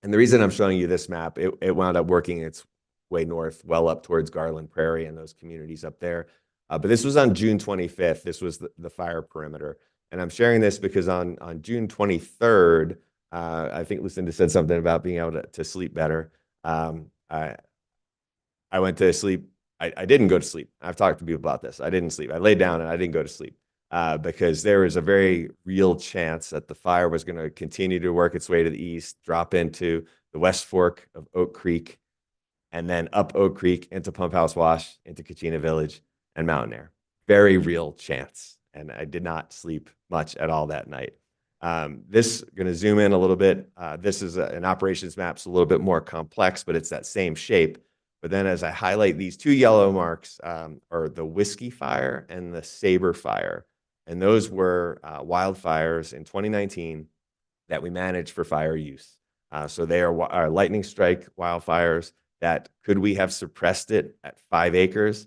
And the reason I'm showing you this map, it wound up working its way north, well up towards Garland Prairie and those communities up there. But this was on June 25th. This was the fire perimeter. And I'm sharing this because on June 23rd, I think Lucinda said something about being able to sleep better. I went to sleep. I didn't go to sleep. I've talked to people about this. I didn't sleep. I laid down and I didn't go to sleep because there was a very real chance that the fire was going to continue to work its way to the east, drop into the West Fork of Oak Creek, and then up Oak Creek into Pump House Wash, into Kachina Village and Mountain Air. Very real chance. And I did not sleep much at all that night. This going to zoom in a little bit. This is an operations map. It's a little bit more complex, but it's that same shape. But then as I highlight these two yellow marks are the Whiskey Fire and the Saber Fire. And those were wildfires in 2019 that we managed for fire use. So they are lightning strike wildfires that could we have suppressed it at 5 acres?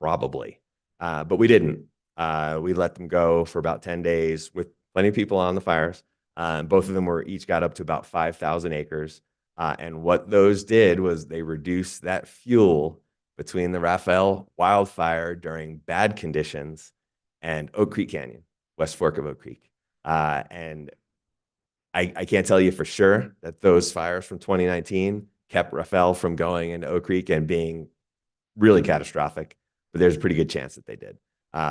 Probably, but we didn't. We let them go for about 10 days with plenty of people on the fires. Both of them each got up to about 5,000 acres. And what those did was they reduced that fuel between the Raphael wildfire during bad conditions and Oak Creek Canyon, West Fork of Oak Creek. And I can't tell you for sure that those fires from 2019 kept Raphael from going into Oak Creek and being really catastrophic, but there's a pretty good chance that they did.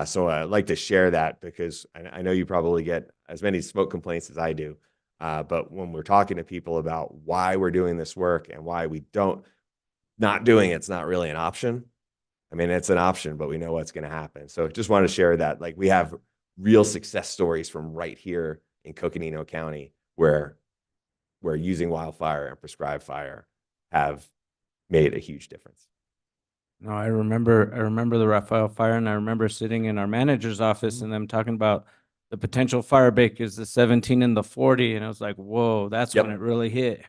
So I'd like to share that because I know you probably get as many smoke complaints as I do. But when we're talking to people about why we're doing this work and why we not doing it's not really an option. I mean, it's an option, but we know what's going to happen. So just want to share that. Like, we have real success stories from right here in Coconino County where using wildfire and prescribed fire have made a huge difference. No, I remember the Raphael fire, and I remember sitting in our manager's office and them talking about the potential fire break is the 17 and the 40. And I was like, whoa, that's when it really hit.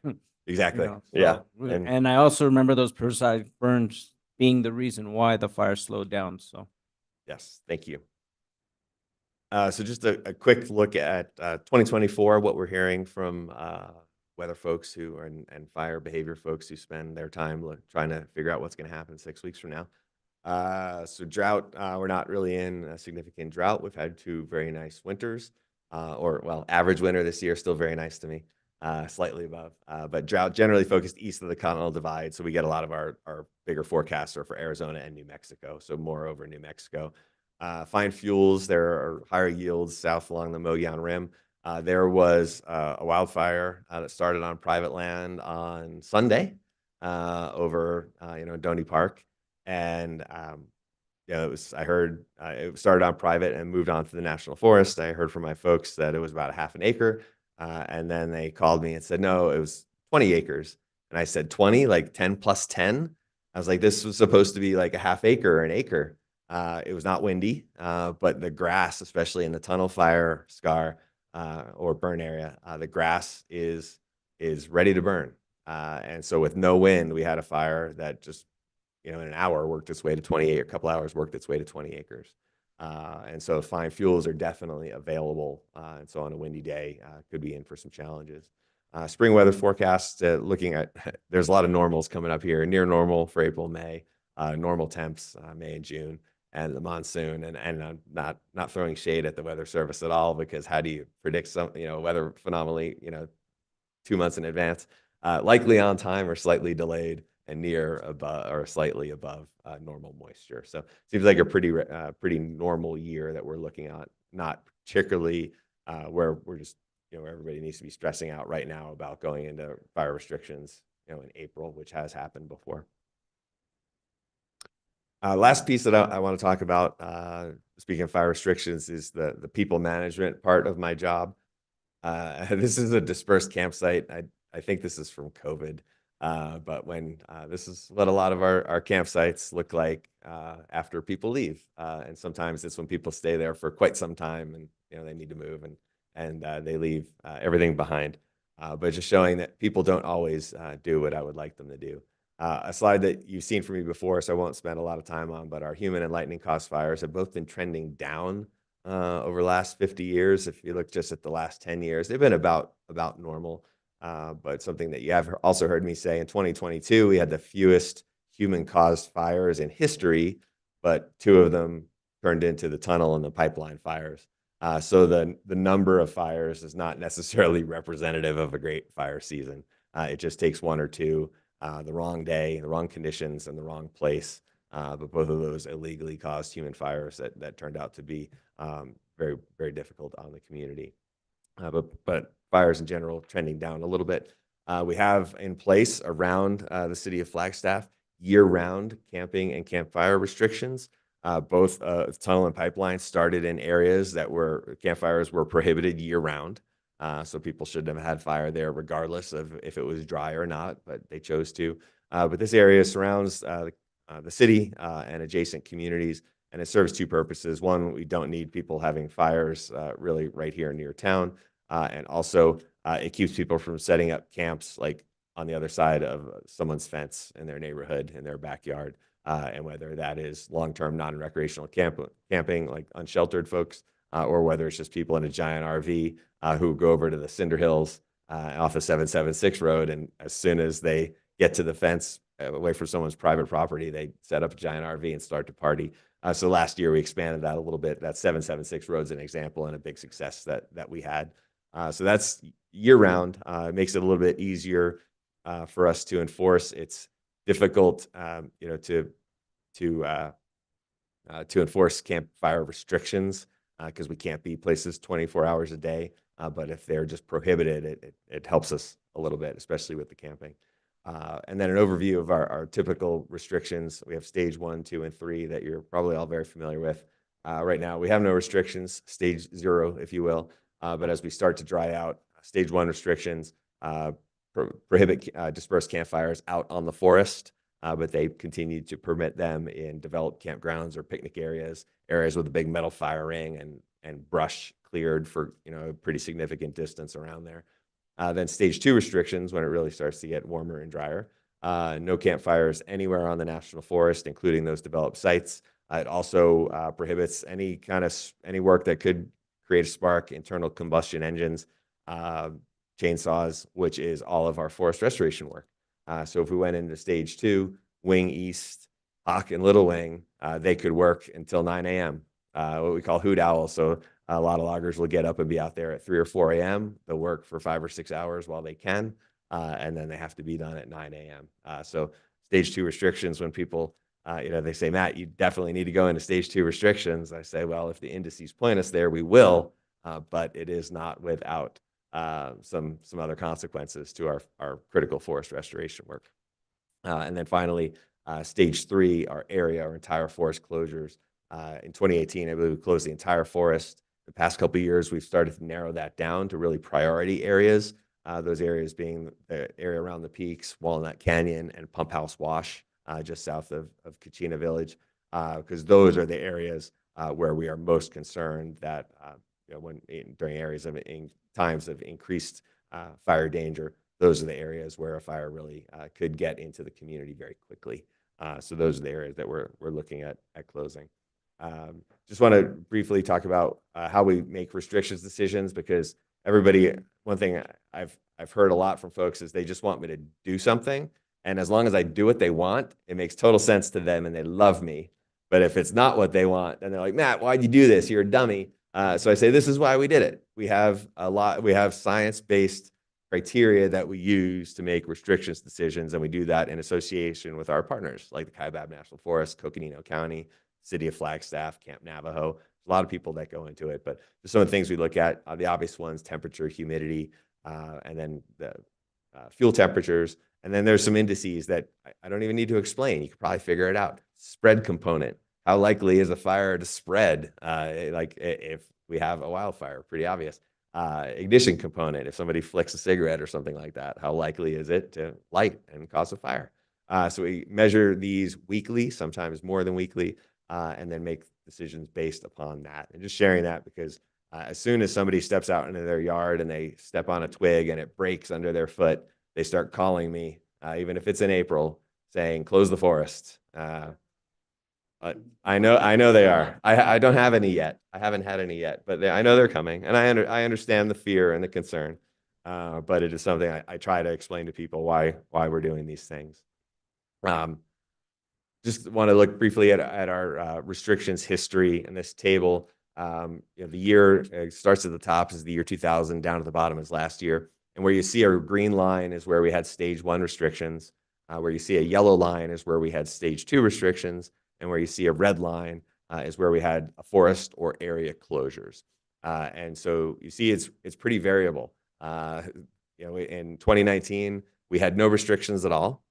Exactly. You know, Yeah. And I also remember those prescribed burns being the reason why the fire slowed down. So, yes, thank you. So just a quick look at 2024, what we're hearing from weather folks and fire behavior folks who spend their time trying to figure out what's going to happen 6 weeks from now. So drought, we're not really in a significant drought. We've had 2 very nice winters, or well, average winter this year, still very nice to me, slightly above. But drought generally focused east of the Continental Divide. So we get a lot of our bigger forecasts are for Arizona and New Mexico. So more over New Mexico. Fine fuels, there are higher yields south along the Mogollon Rim. There was a wildfire that started on private land on Sunday over, Donny Park. And yeah, I heard it started on private and moved on to the national forest. I heard from my folks that it was about a half an acre. And then they called me and said, no, it was 20 acres. And I said, 20, like 10 plus 10. I was like, this was supposed to be like a half acre or an acre. It was not windy, but the grass, especially in the tunnel fire scar or burn area, the grass is ready to burn. And so with no wind, we had a fire that just, in an hour worked its way to 28, a couple hours worked its way to 20 acres. And so fine fuels are definitely available. And so on a windy day, could be in for some challenges. Spring weather forecast, looking at, there's a lot of normals coming up here, near normal for April, May, normal temps, May and June, and the monsoon. And I'm not throwing shade at the Weather Service at all, because how do you predict some, weather phenomenally, 2 months in advance? Likely on time or slightly delayed, and near above or slightly above normal moisture. So seems like a pretty normal year that we're looking at, not particularly where we're just, everybody needs to be stressing out right now about going into fire restrictions, in April, which has happened before. Last piece that I want to talk about, speaking of fire restrictions, is the people management part of my job. This is a dispersed campsite. I think this is from COVID. But when this is what a lot of our campsites look like after people leave, and sometimes it's when people stay there for quite some time, and they need to move, and they leave everything behind. But just showing that people don't always do what I would like them to do. A slide that you've seen from me before, so I won't spend a lot of time on, but our human and lightning cost fires have both been trending down over the last 50 years. If you look just at the last 10 years, they've been about normal. But something that you have also heard me say, in 2022, we had the fewest human-caused fires in history, but 2 of them turned into the tunnel and the pipeline fires. So the number of fires is not necessarily representative of a great fire season. It just takes 1 or 2, the wrong day, the wrong conditions, and the wrong place. But both of those illegally caused human fires that turned out to be very, very difficult on the community. But fires in general trending down a little bit. We have in place around the city of Flagstaff year-round camping and campfire restrictions. Both tunnel and pipeline started in areas that were campfires were prohibited year-round. So people shouldn't have had fire there regardless of if it was dry or not, but they chose to. But this area surrounds the city and adjacent communities, and it serves 2 purposes. One, we don't need people having fires really right here near town. And also, it keeps people from setting up camps like on the other side of someone's fence in their neighborhood, in their backyard. And whether that is long-term non-recreational camping, like unsheltered folks, or whether it's just people in a giant RV who go over to the Cinder Hills off of 776 Road, and as soon as they get to the fence away from someone's private property, they set up a giant RV and start to party. So last year we expanded that a little bit. That 776 Road is an example and a big success that we had. So that's year-round. It makes it a little bit easier for us to enforce. It's difficult, to enforce campfire restrictions because we can't be places 24 hours a day. But if they're just prohibited, it helps us a little bit, especially with the camping. And then an overview of our typical restrictions. We have stage 1, 2, and 3 that you're probably all very familiar with. Right now, we have no restrictions, stage 0, if you will. But as we start to dry out, stage 1 restrictions prohibit dispersed campfires out on the forest, but they continue to permit them in developed campgrounds or picnic areas with a big metal fire ring and brush cleared for a pretty significant distance around there. Then stage 2 restrictions, when it really starts to get warmer and drier. No campfires anywhere on the national forest, including those developed sites. It also prohibits any work that could create a spark, internal combustion engines, chainsaws, which is all of our forest restoration work. So if we went into stage 2, Wing East, Hawk, and Little Wing, they could work until 9 a.m., what we call hoot owl. So a lot of loggers will get up and be out there at 3 or 4 a.m. They'll work for 5 or 6 hours while they can, and then they have to be done at 9 a.m. So stage 2 restrictions, when people, they say, Matt, you definitely need to go into stage 2 restrictions. I say, well, if the indices point us there, we will, but it is not without some other consequences to our critical forest restoration work. And then finally, stage 3, our entire forest closures. In 2018, I believe we closed the entire forest. The past couple of years, we've started to narrow that down to really priority areas. Those areas being the area around the peaks, Walnut Canyon, and Pump House Wash, just south of Kachina Village, because those are the areas where we are most concerned that during areas of times of increased fire danger, those are the areas where a fire really could get into the community very quickly. So those are the areas that we're looking at closing. Just want to briefly talk about how we make restrictions decisions, because one thing I've heard a lot from folks is they just want me to do something. And as long as I do what they want, it makes total sense to them and they love me. But if it's not what they want, then they're like, Matt, why'd you do this? You're a dummy. So I say, this is why we did it. We have science-based criteria that we use to make restrictions decisions, and we do that in association with our partners like the Kaibab National Forest, Coconino County, City of Flagstaff, Camp Navajo. A lot of people that go into it, but there's some of the things we look at, the obvious ones: temperature, humidity, and then the fuel temperatures. And then there's some indices that I don't even need to explain. You could probably figure it out. Spread component. How likely is a fire to spread? Like if we have a wildfire, pretty obvious. Ignition component. If somebody flicks a cigarette or something like that, how likely is it to light and cause a fire? So we measure these weekly, sometimes more than weekly, and then make decisions based upon that. And just sharing that because as soon as somebody steps out into their yard and they step on a twig and it breaks under their foot, they start calling me, even if it's in April, saying, close the forest. I know they are. I don't have any yet. I haven't had any yet, but I know they're coming, and I understand the fear and the concern. But it is something I try to explain to people why we're doing these things. Just want to look briefly at our restrictions history in this table. The year starts at the top is the year 2000, down at the bottom is last year. And where you see a green line is where we had stage 1 restrictions. Where you see a yellow line is where we had stage 2 restrictions. And where you see a red line is where we had a forest or area closures. And so you see it's pretty variable. In 2019, we had no restrictions at all,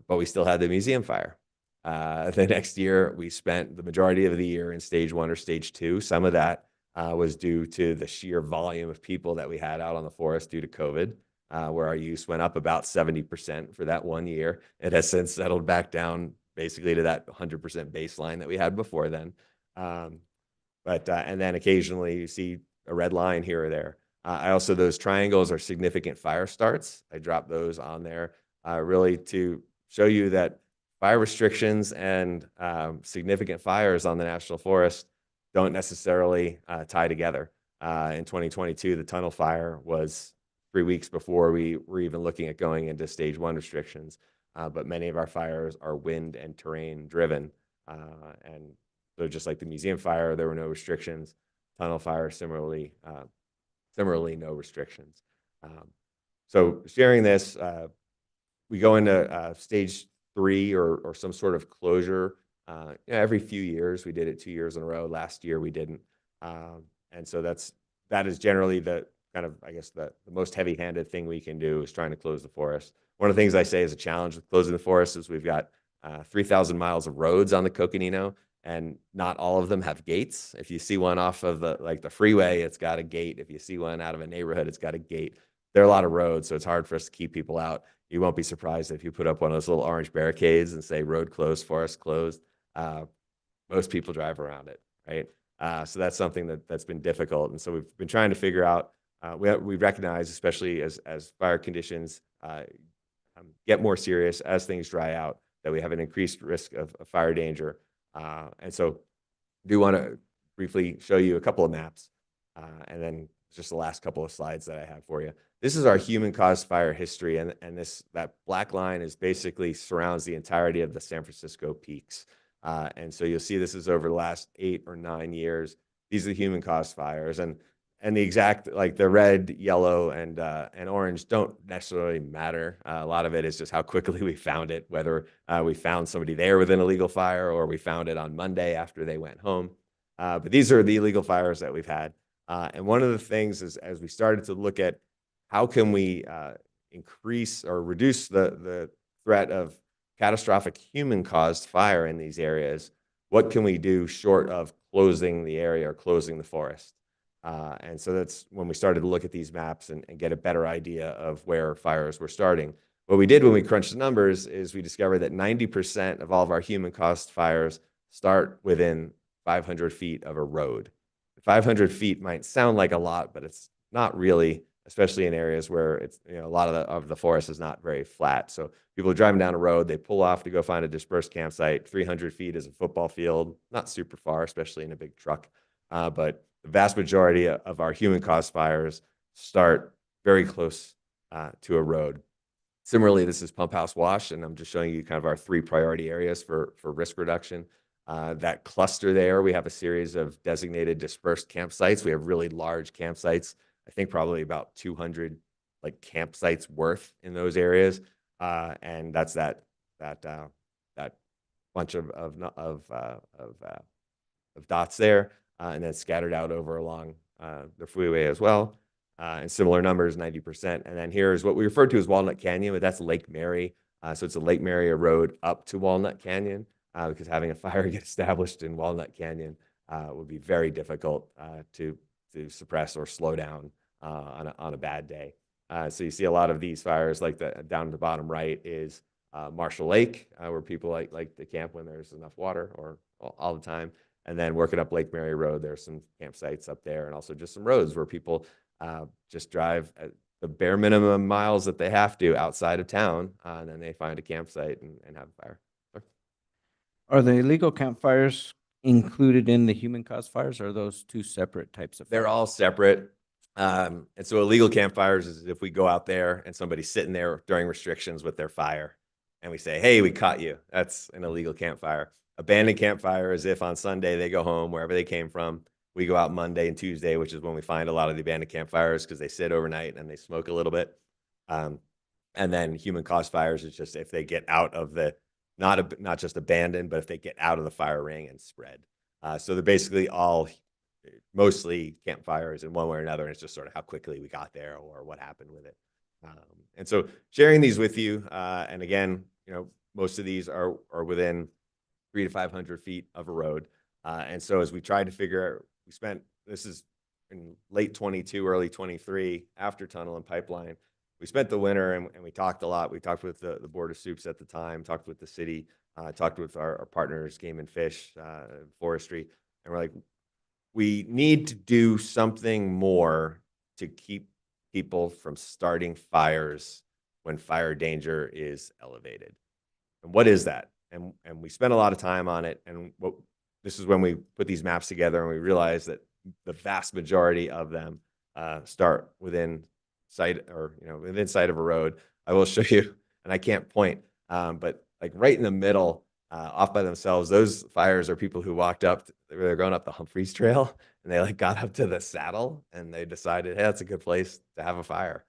but we still had the museum fire. The next year, we spent the majority of the year in stage 1 or stage 2. Some of that was due to the sheer volume of people that we had out on the forest due to COVID, where our use went up about 70% for that one year. It has since settled back down basically to that 100% baseline that we had before then. And then occasionally you see a red line here or there. Those triangles are significant fire starts. I dropped those on there really to show you that fire restrictions and significant fires on the National Forest don't necessarily tie together. In 2022, the tunnel fire was 3 weeks before we were even looking at going into stage 1 restrictions. But many of our fires are wind and terrain driven. And so just like the museum fire, there were no restrictions. Tunnel fire, similarly no restrictions. So sharing this, we go into stage 3 or some sort of closure every few years. We did it 2 years in a row. Last year we didn't. And so that is generally the kind of, I guess, the most heavy-handed thing we can do is trying to close the forest. One of the things I say is a challenge with closing the forest is we've got 3,000 miles of roads on the Coconino, and not all of them have gates. If you see one off of the freeway, it's got a gate. If you see one out of a neighborhood, it's got a gate. There are a lot of roads, so it's hard for us to keep people out. You won't be surprised if you put up one of those little orange barricades and say road closed, forest closed. Most people drive around it, right? So that's something that's been difficult. And so we've been trying to figure out, we recognize, especially as fire conditions get more serious, as things dry out, that we have an increased risk of fire danger. And so I do want to briefly show you a couple of maps, and then just the last couple of slides that I have for you. This is our human-caused fire history, and that black line is basically surrounds the entirety of the San Francisco peaks. And so you'll see this is over the last 8 or 9 years. These are the human caused fires, and the exact, like the red, yellow, and orange don't necessarily matter. A lot of it is just how quickly we found it, whether we found somebody there with an illegal fire or we found it on Monday after they went home. But these are the illegal fires that we've had. And one of the things is, as we started to look at how can we increase or reduce the threat of catastrophic human-caused fire in these areas, what can we do short of closing the area or closing the forest? And so that's when we started to look at these maps and get a better idea of where fires were starting. What we did when we crunched the numbers is we discovered that 90% of all of our human-caused fires start within 500 feet of a road. 500 feet might sound like a lot, but it's not really, especially in areas where it's, a lot of the forest is not very flat. So people are driving down a road, they pull off to go find a dispersed campsite. 300 feet is a football field, not super far, especially in a big truck. But the vast majority of our human-caused fires start very close to a road. Similarly, this is Pump House Wash, and I'm just showing you kind of our 3 priority areas for risk reduction. That cluster there, we have a series of designated dispersed campsites. We have really large campsites. I think probably about 200 like campsites worth in those areas, and that's that bunch of dots there, and then scattered out over along the freeway as well. And similar numbers, 90%. And then here is what we refer to as Walnut Canyon, but that's Lake Mary. So it's a Lake Mary road up to Walnut Canyon, because having a fire get established in Walnut Canyon would be very difficult to suppress or slow down on a bad day. So you see a lot of these fires, like down at the bottom right is Marshall Lake, where people like to camp when there's enough water or all the time. And then working up Lake Mary Road, there's some campsites up there, and also just some roads where people just drive the bare minimum miles that they have to outside of town, and then they find a campsite and have a fire. Are the illegal campfires included in the human-caused fires, or are those 2 separate types of fires? They're all separate. And so illegal campfires is if we go out there and somebody's sitting there during restrictions with their fire, and we say, hey, we caught you. That's an illegal campfire. Abandoned campfire is if on Sunday they go home, wherever they came from. We go out Monday and Tuesday, which is when we find a lot of the abandoned campfires because they sit overnight and they smoke a little bit. And then human-caused fires is just if they get out of the, not just abandoned, but if they get out of the fire ring and spread. So they're basically all mostly campfires in one way or another, and it's just sort of how quickly we got there or what happened with it. And so sharing these with you, and again, most of these are within 300 to 500 feet of a road. And so as we tried to figure out, this is in late 22, early 23, after tunnel and pipeline. We spent the winter and we talked a lot. We talked with the Board of Soups at the time, talked with the city, talked with our partners, Game and Fish, Forestry, and we're like, we need to do something more to keep people from starting fires when fire danger is elevated. And what is that? And we spent a lot of time on it. And this is when we put these maps together and we realized that the vast majority of them start within sight or within sight of a road. I will show you, and I can't point, but like right in the middle, off by themselves, those fires are people who walked up. They're going up the Humphreys Trail, and they like got up to the saddle, and they decided, hey, that's a good place to have a fire.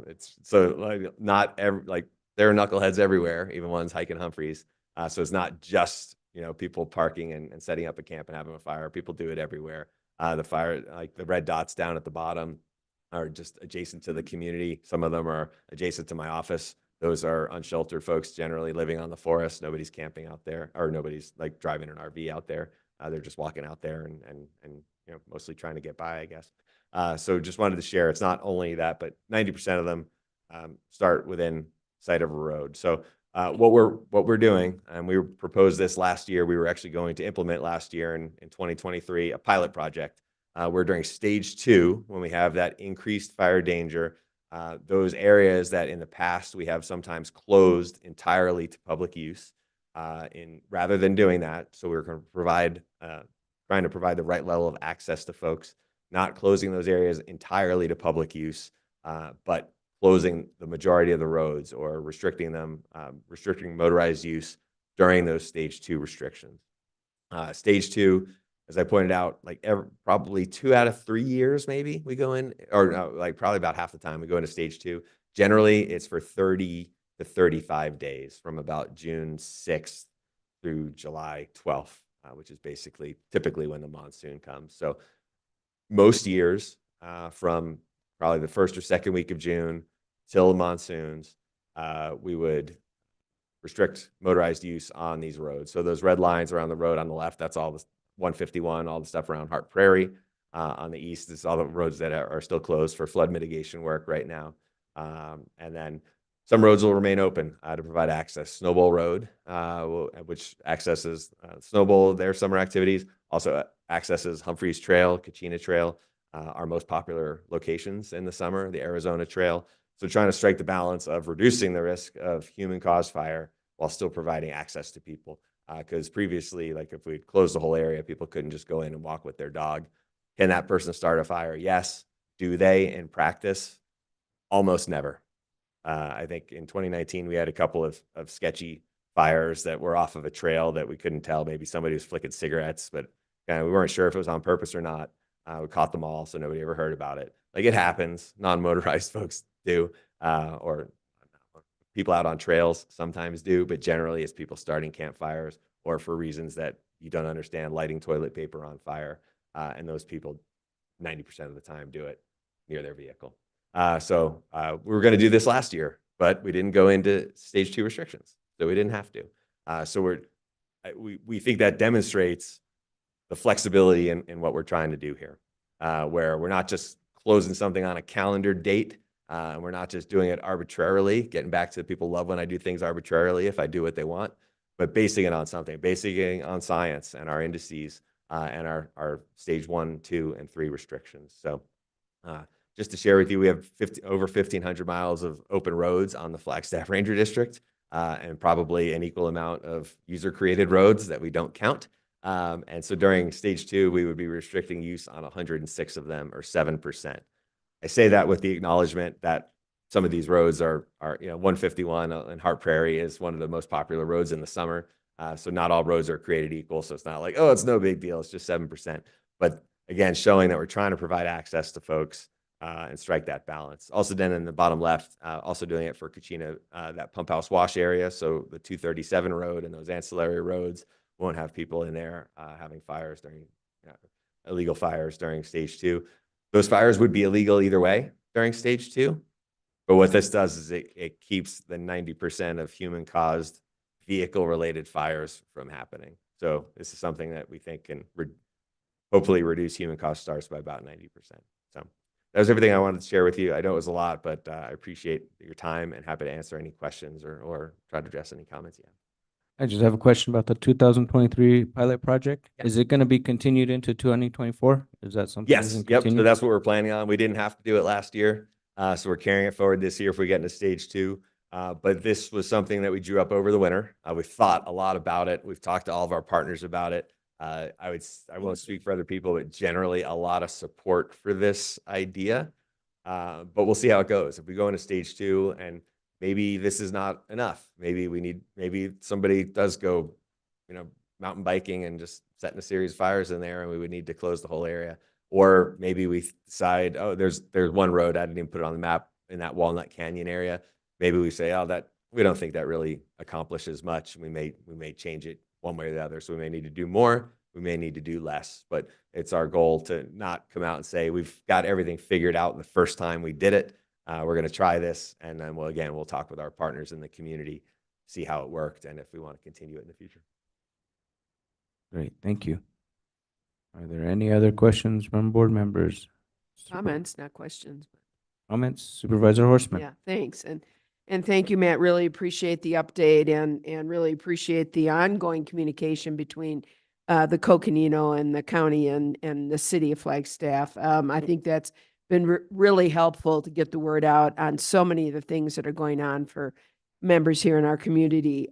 It's so like not every like there are knuckleheads everywhere, even ones hiking Humphreys. So it's not just people parking and setting up a camp and having a fire. People do it everywhere. The fire, like the red dots down at the bottom, are just adjacent to the community. Some of them are adjacent to my office. Those are unsheltered folks generally living on the forest. Nobody's camping out there, or nobody's like driving an RV out there. They're just walking out there and mostly trying to get by, I guess. So just wanted to share. It's not only that, but 90% of them start within sight of a road. So what we're doing, and we proposed this last year. We were actually going to implement last year in 2023 a pilot project. We're during stage 2 when we have that increased fire danger. Those areas that in the past we have sometimes closed entirely to public use. Rather than doing that, so we're going to trying to provide the right level of access to folks, not closing those areas entirely to public use, but closing the majority of the roads or restricting them, restricting motorized use during those stage 2 restrictions. Stage 2, as I pointed out, like probably 2 out of 3 years, maybe we go in, or no, like probably about half the time we go into stage 2. Generally, it's for 30 to 35 days from about June 6th through July 12th, which is basically typically when the monsoon comes. So most years, from probably the first or second week of June till the monsoons, we would restrict motorized use on these roads. So those red lines around the road on the left, that's all the 151, all the stuff around Hart Prairie. On the east, it's all the roads that are still closed for flood mitigation work right now. And then some roads will remain open to provide access. Snowball Road, which accesses Snowball, their summer activities, also accesses Humphreys Trail, Kachina Trail, our most popular locations in the summer, the Arizona Trail. So trying to strike the balance of reducing the risk of human-caused fire while still providing access to people. Because previously, like if we closed the whole area, people couldn't just go in and walk with their dog. Can that person start a fire? Yes. Do they in practice? Almost never. I think in 2019, we had a couple of sketchy fires that were off of a trail that we couldn't tell. Maybe somebody was flicking cigarettes, but we weren't sure if it was on purpose or not. We caught them all, so nobody ever heard about it. Like it happens. Non-motorized folks do, or people out on trails sometimes do, but generally it's people starting campfires or for reasons that you don't understand, lighting toilet paper on fire. And those people 90% of the time do it near their vehicle. So we were going to do this last year, but we didn't go into stage 2 restrictions, so we didn't have to. So we think that demonstrates the flexibility in what we're trying to do here, where we're not just closing something on a calendar date. And we're not just doing it arbitrarily, getting back to people love when I do things arbitrarily if I do what they want, but basing it on something, basing it on science and our indices and our stage 1, 2, and 3 restrictions. So just to share with you, we have over 1,500 miles of open roads on the Flagstaff Ranger District and probably an equal amount of user-created roads that we don't count. And so during stage 2, we would be restricting use on 106 of them, or 7%. I say that with the acknowledgement that some of these roads are 151 in Hart Prairie is one of the most popular roads in the summer. So not all roads are created equal. So it's not like, oh, it's no big deal. It's just 7%. But again, showing that we're trying to provide access to folks and strike that balance. Also then in the bottom left, also doing it for Kachina, that pump house wash area. So the 237 road and those ancillary roads won't have people in there having fires during illegal fires during stage 2. Those fires would be illegal either way during stage 2. But what this does is it keeps the 90% of human-caused vehicle-related fires from happening. So this is something that we think can hopefully reduce human-caused starts by about 90%. So that was everything I wanted to share with you. I know it was a lot, but I appreciate your time and happy to answer any questions or try to address any comments you have. I just have a question about the 2023 pilot project. Yeah. Is it going to be continued into 2024? Is that something? we Yes, can yep. continue? So that's what we're planning on. We didn't have to do it last year. So we're carrying it forward this year if we get into stage 2. But this was something that we drew up over the winter. We thought a lot about it. We've talked to all of our partners about it. I won't speak for other people, but generally a lot of support for this idea. But we'll see how it goes. If we go into stage 2 and maybe this is not enough, maybe somebody does go, mountain biking and just setting a series of fires in there and we would need to close the whole area. Or maybe we decide, oh, there's one road, I didn't even put it on the map in that Walnut Canyon area. Maybe we say, oh, we don't think that really accomplishes much. We may change it one way or the other. So we may need to do more, we may need to do less, but it's our goal to not come out and say, we've got everything figured out the first time we did it. We're going to try this. And then we'll talk with our partners in the community, see how it worked and if we want to continue it in the future. Great, thank you. Are there any other questions from board members? Comments, not questions. Comments, Supervisor Horstman? Yeah, thanks. And thank you, Matt. Really appreciate the update and really appreciate the ongoing communication between the Coconino and the county and the city of Flagstaff. I think that's been really helpful to get the word out on so many of the things that are going on for members here in our community.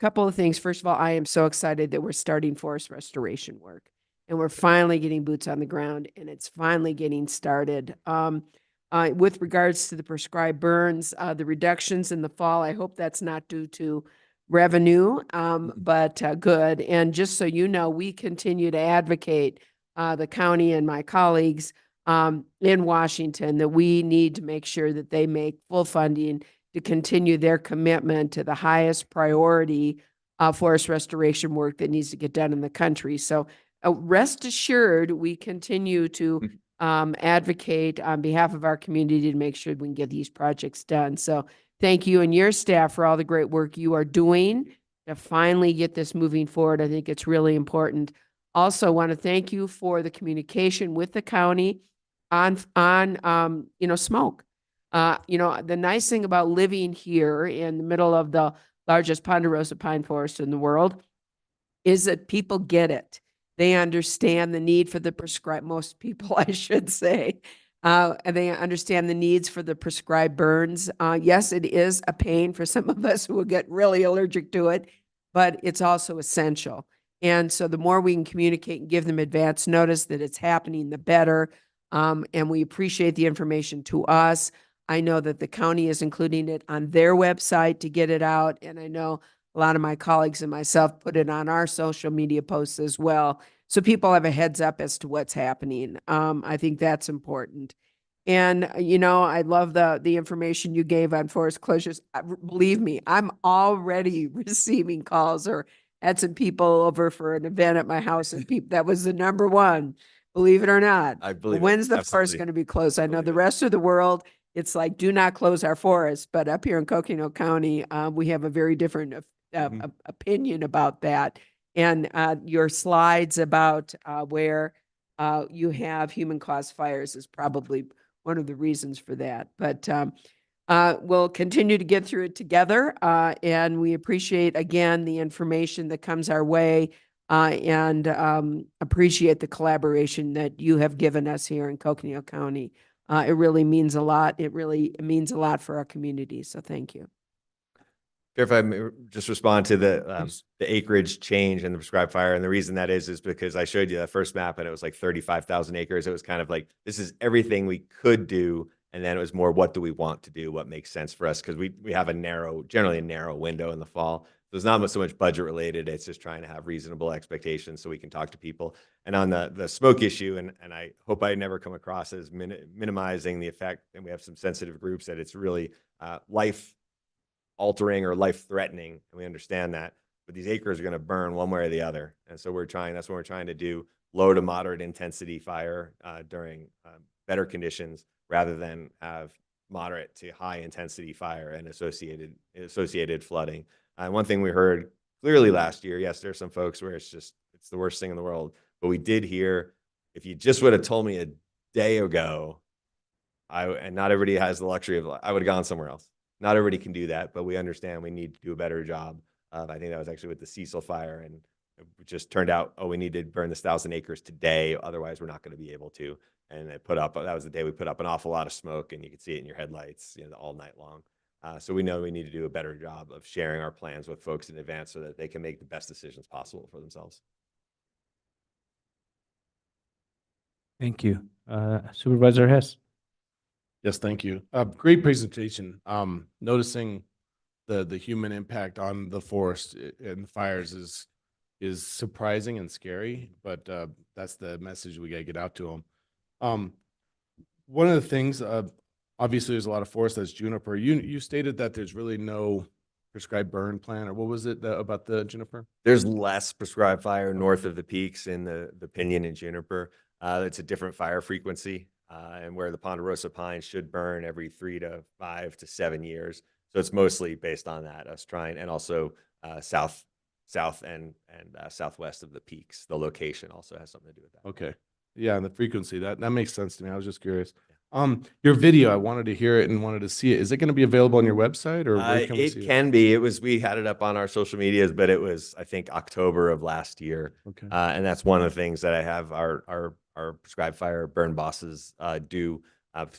Couple of things. First of all, I am so excited that we're starting forest restoration work and we're finally getting boots on the ground and it's finally getting started. With regards to the prescribed burns, the reductions in the fall, I hope that's not due to revenue, but good. And just so you know, we continue to advocate, the county and my colleagues in Washington, that we need to make sure that they make full funding to continue their commitment to the highest priority forest restoration work that needs to get done in the country. So rest assured, we continue to advocate on behalf of our community to make sure we can get these projects done. So thank you and your staff for all the great work you are doing to finally get this moving forward. I think it's really important. Also want to thank you for the communication with the county on smoke. The nice thing about living here in the middle of the largest ponderosa pine forest in the world is that people get it. They understand the need for the prescribed, most people, I should say, and they understand the needs for the prescribed burns. Yes, it is a pain for some of us who will get really allergic to it, but it's also essential. And so the more we can communicate and give them advance notice that it's happening, the better. And we appreciate the information to us. I know that the county is including it on their website to get it out. And I know a lot of my colleagues and myself put it on our social media posts as well. So people have a heads up as to what's happening. I think that's important. And, I love the information you gave on forest closures. Believe me, I'm already receiving calls, or had some people over for an event at my house, and that was the number one, believe it or not. I believe it. When's the forest Absolutely. going to be closed? I know the rest of the world, it's like, do not close our forests. But up here in Coconino County, we have a very different opinion about that. And your slides about where you have human caused fires is probably one of the reasons for that. But we'll continue to get through it together. And we appreciate, again, the information that comes our way, and appreciate the collaboration that you have given us here in Coconino County. It really means a lot. It really means a lot for our community. So thank you. If I may just respond to the acreage change and the prescribed fire. And the reason that is because I showed you that first map and it was like 35,000 acres. It was kind of like, this is everything we could do. And then it was more, what do we want to do? What makes sense for us? Because we have generally a narrow window in the fall. So it's not so much budget related. It's just trying to have reasonable expectations so we can talk to people. And on the smoke issue, and I hope I never come across as minimizing the effect, and we have some sensitive groups that it's really life altering or life threatening, and we understand that, but these acres are going to burn one way or the other. And so that's what we're trying to do, low to moderate intensity fire during better conditions, rather than have moderate to high intensity fire and associated flooding. One thing we heard clearly last year, yes, there's some folks where it's the worst thing in the world, but we did hear, if you just would have told me a day ago, and not everybody has the luxury of, I would have gone somewhere else. Not everybody can do that, but we understand we need to do a better job. I think that was actually with the Cecil fire, and it just turned out, we need to burn this 1,000 acres today, otherwise we're not going to be able to. And that was the day we put up an awful lot of smoke, and you could see it in your headlights, all night long. So we know we need to do a better job of sharing our plans with folks in advance so that they can make the best decisions possible for themselves. Thank you. Supervisor Hess. Yes, thank you. Great presentation. Noticing the human impact on the forest and the fires is surprising and scary, but that's the message we got to get out to them. One of the things, obviously, there's a lot of forest that's juniper. You stated that there's really no prescribed burn plan, or what was it about the juniper? There's less prescribed fire north of the peaks in the pinyon and juniper. It's a different fire frequency. And where the ponderosa pine should burn every 3 to 5 to 7 years. So it's mostly based on that, us trying, and also south and southwest of the peaks. The location also has something to do with that. Okay. Yeah, and the frequency, that makes sense to me. I was just curious. Your video, I wanted to hear it and wanted to see it. Is it going to be available on your website, or where can we see it? It can be. We had it up on our social medias, but it was, I think, October of last year. Okay. And that's one of the things that I have our prescribed fire burn bosses do.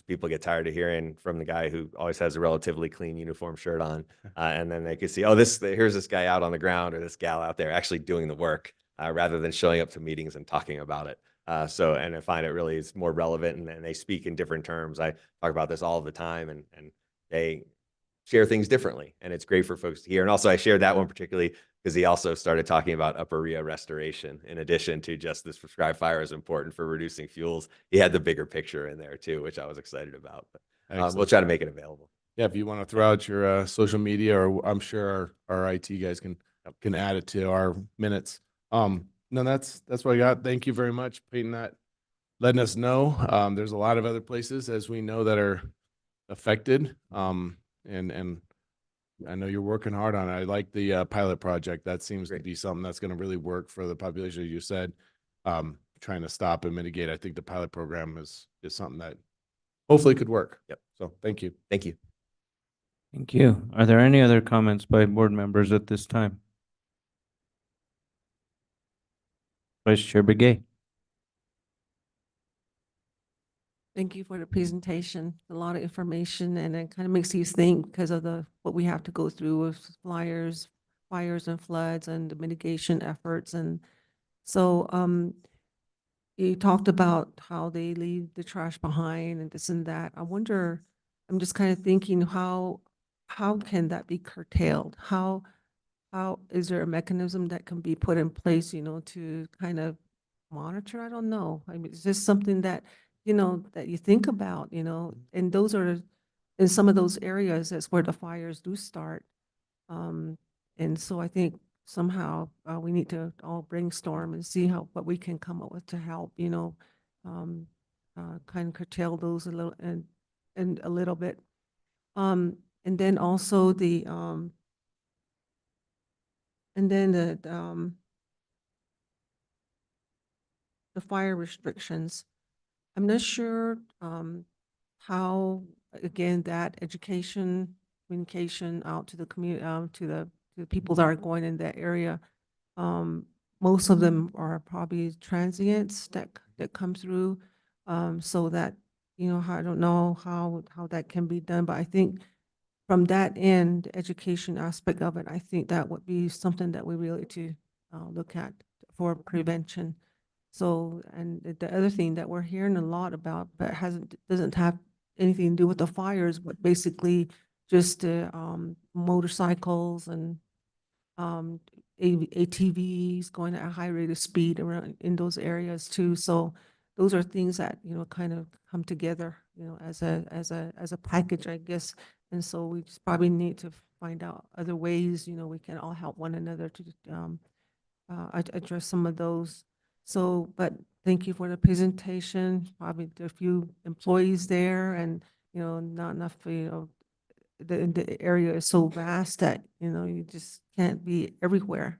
People get tired of hearing from the guy who always has a relatively clean uniform shirt on, and then they can see, here's this guy out on the ground, or this gal out there actually doing the work, rather than showing up to meetings and talking about it. And I find it really is more relevant, and they speak in different terms. I talk about this all the time, and share things differently. And it's great for folks to hear. And also I shared that one particularly because he also started talking about Upper Rio restoration in addition to just this prescribed fire is important for reducing fuels. He had the bigger picture in there too, which I was excited about. But we'll Excellent. try to make it available. Yeah, if you want to throw out your social media, or I'm sure our IT guys can add it to our minutes. No, that's what I got. Thank you very much, Peyton, letting us know. There's a lot of other places, as we know, that are affected. And I know you're working hard on it. I like the pilot project. That seems to be something that's going to really work for the population, as you said. Trying to stop and mitigate. I think the pilot program is something that hopefully could work. Yep. So thank you. Thank you. Thank you. Are there any other comments by board members at this time? Vice Chair Begay. Thank you for the presentation. A lot of information, and it kind of makes you think because of what we have to go through with fires and floods and the mitigation efforts. And so you talked about how they leave the trash behind and this and that. I wonder, I'm just kind of thinking how can that be curtailed? How is there a mechanism that can be put in place, to kind of monitor? I don't know. I mean, it's just something that, that you think about, and those are, in some of those areas, that's where the fires do start. And so I think somehow we need to all brainstorm and see what we can come up with to help, kind of curtail those a little and a little bit. And then also the fire restrictions. I'm not sure how, again, that education, communication out to the community, to the people that are going in that area. Most of them are probably transients that come through, so that, I don't know how that can be done, but I think from that end, education aspect of it, I think that would be something that we really to look at for prevention. So, and the other thing that we're hearing a lot about, but doesn't have anything to do with the fires, but basically just motorcycles and ATVs going at a high rate of speed around in those areas too. So those are things that, kind of come together, as a package, I guess. And so we just probably need to find out other ways, we can all help one another to address some of those. So, but thank you for the presentation. Probably there are a few employees there, and, not enough, the area is so vast that, you just can't be everywhere.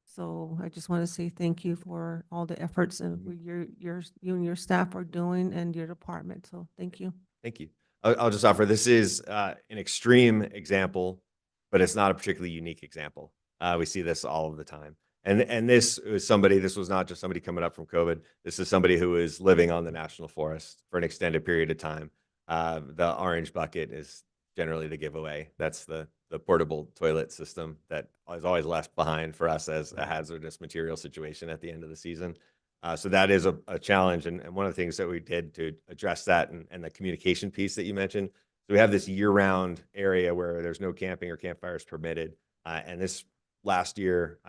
So I just want to say thank you for all the efforts and you and your staff are doing, and your department. So thank you. Thank you. I'll just offer, this is an extreme example, but it's not a particularly unique example. We see this all of the time. And this was this was not just somebody coming up from COVID. This is somebody who is living on the national forest for an extended period of time. The orange bucket is generally the giveaway. That's the portable toilet system that is always left behind for us as a hazardous material situation at the end of the season. So that is a challenge. And one of the things that we did to address that and the communication piece that you mentioned. So we have this year-round area where there's no camping or campfires permitted. And this last year,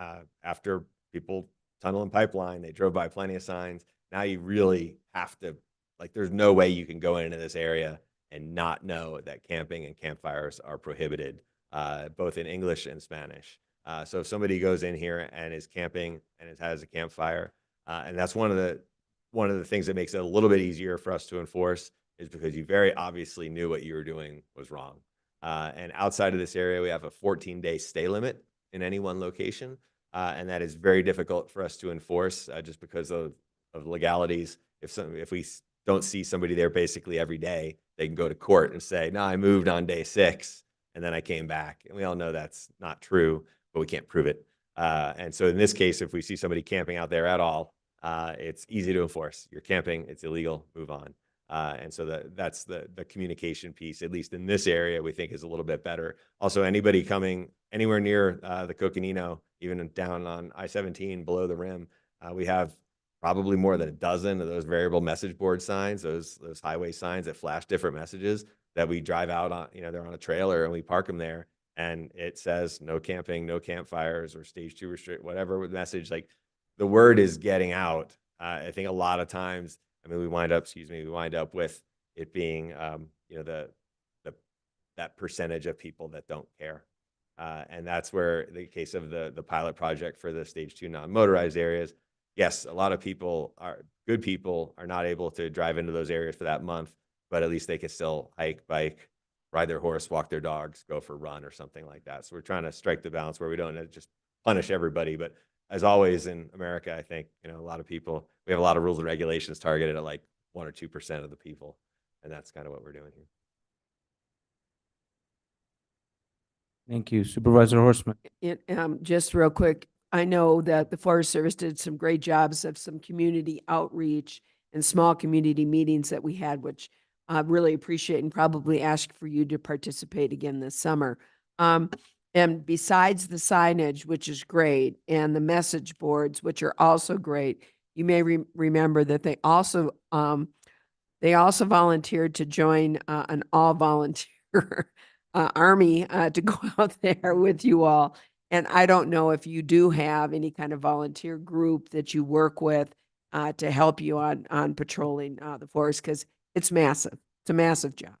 after people tunnel and pipeline, they drove by plenty of signs. Now you really have to, there's no way you can go into this area and not know that camping and campfires are prohibited, both in English and Spanish. So if somebody goes in here and is camping and has a campfire, and that's one of the things that makes it a little bit easier for us to enforce, is because you very obviously knew what you were doing was wrong. And outside of this area, we have a 14-day stay limit in any one location. And that is very difficult for us to enforce just because of legalities. If we don't see somebody there basically every day, they can go to court and say, no, I moved on day 6 and then I came back. And we all know that's not true, but we can't prove it. And so in this case, if we see somebody camping out there at all, it's easy to enforce. You're camping, it's illegal, move on. And so that's the communication piece, at least in this area, we think is a little bit better. Also, anybody coming anywhere near the Coconino, even down on I-17 below the rim, we have probably more than a dozen of those variable message board signs, those highway signs that flash different messages. that we drive out on, they're on a trailer and we park them there and it says no camping, no campfires, or stage 2 restrict, whatever message, like the word is getting out. I think a lot of times, we wind up with it being, that percentage of people that don't care. And that's where the case of the pilot project for the stage 2 non-motorized areas, yes, a lot of good people are not able to drive into those areas for that month, but at least they can still hike, bike, ride their horse, walk their dogs, go for a run or something like that. So we're trying to strike the balance where we don't just punish everybody. But as always in America, I think, a lot of people, we have a lot of rules and regulations targeted at like 1 or 2% of the people. And that's kind of what we're doing here. Thank you. Supervisor Horstman. Just real quick, I know that the Forest Service did some great jobs of some community outreach and small community meetings that we had, which I really appreciate and probably ask for you to participate again this summer. And besides the signage, which is great, and the message boards, which are also great, you may remember that they also volunteered to join an all-volunteer army to go out there with you all. And I don't know if you do have any kind of volunteer group that you work with to help you on patrolling the forest, because it's massive. It's a massive job.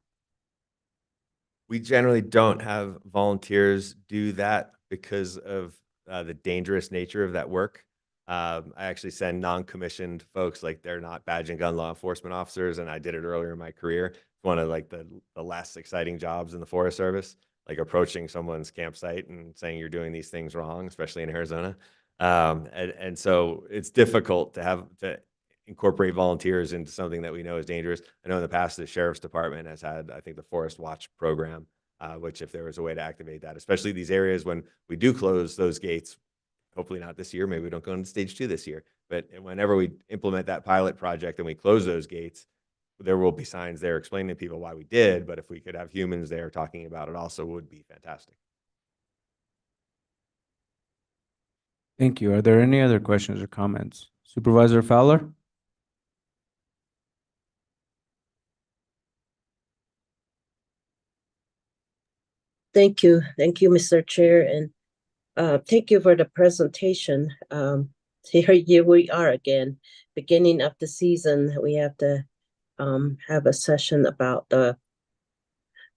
We generally don't have volunteers do that because of the dangerous nature of that work. I actually send non-commissioned folks, like they're not badge and gun law enforcement officers, and I did it earlier in my career. It's one of like the less exciting jobs in the Forest Service, like approaching someone's campsite and saying you're doing these things wrong, especially in Arizona. And so it's difficult to incorporate volunteers into something that we know is dangerous. I know in the past the Sheriff's Department has had, I think, the Forest Watch program, which if there was a way to activate that, especially these areas when we do close those gates, hopefully not this year, maybe we don't go into stage 2 this year, but whenever we implement that pilot project and we close those gates, there will be signs there explaining to people why we did, but if we could have humans there talking about it also would be fantastic. Thank you. Are there any other questions or comments? Supervisor Fowler? Thank you. Thank you, Mr. Chair, and thank you for the presentation. Here we are again, beginning of the season. We have to have a session about the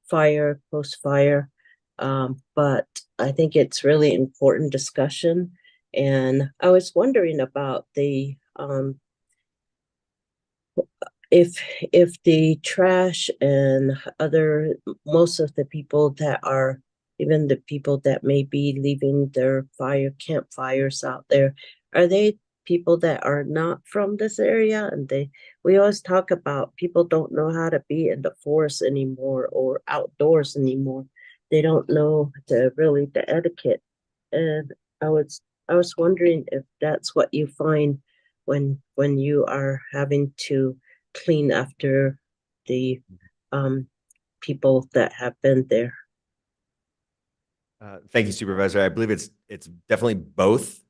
fire, post-fire, but I think it's really important discussion. And I was wondering about the if the trash and most of the people that are, even the people that may be leaving their campfires out there, are they people that are not from this area? And we always talk about people don't know how to be in the forest anymore or outdoors anymore. They don't know the etiquette. And I was wondering if that's what you find when you are having to clean after the people that have been there. Thank you, Supervisor. I believe it's definitely both,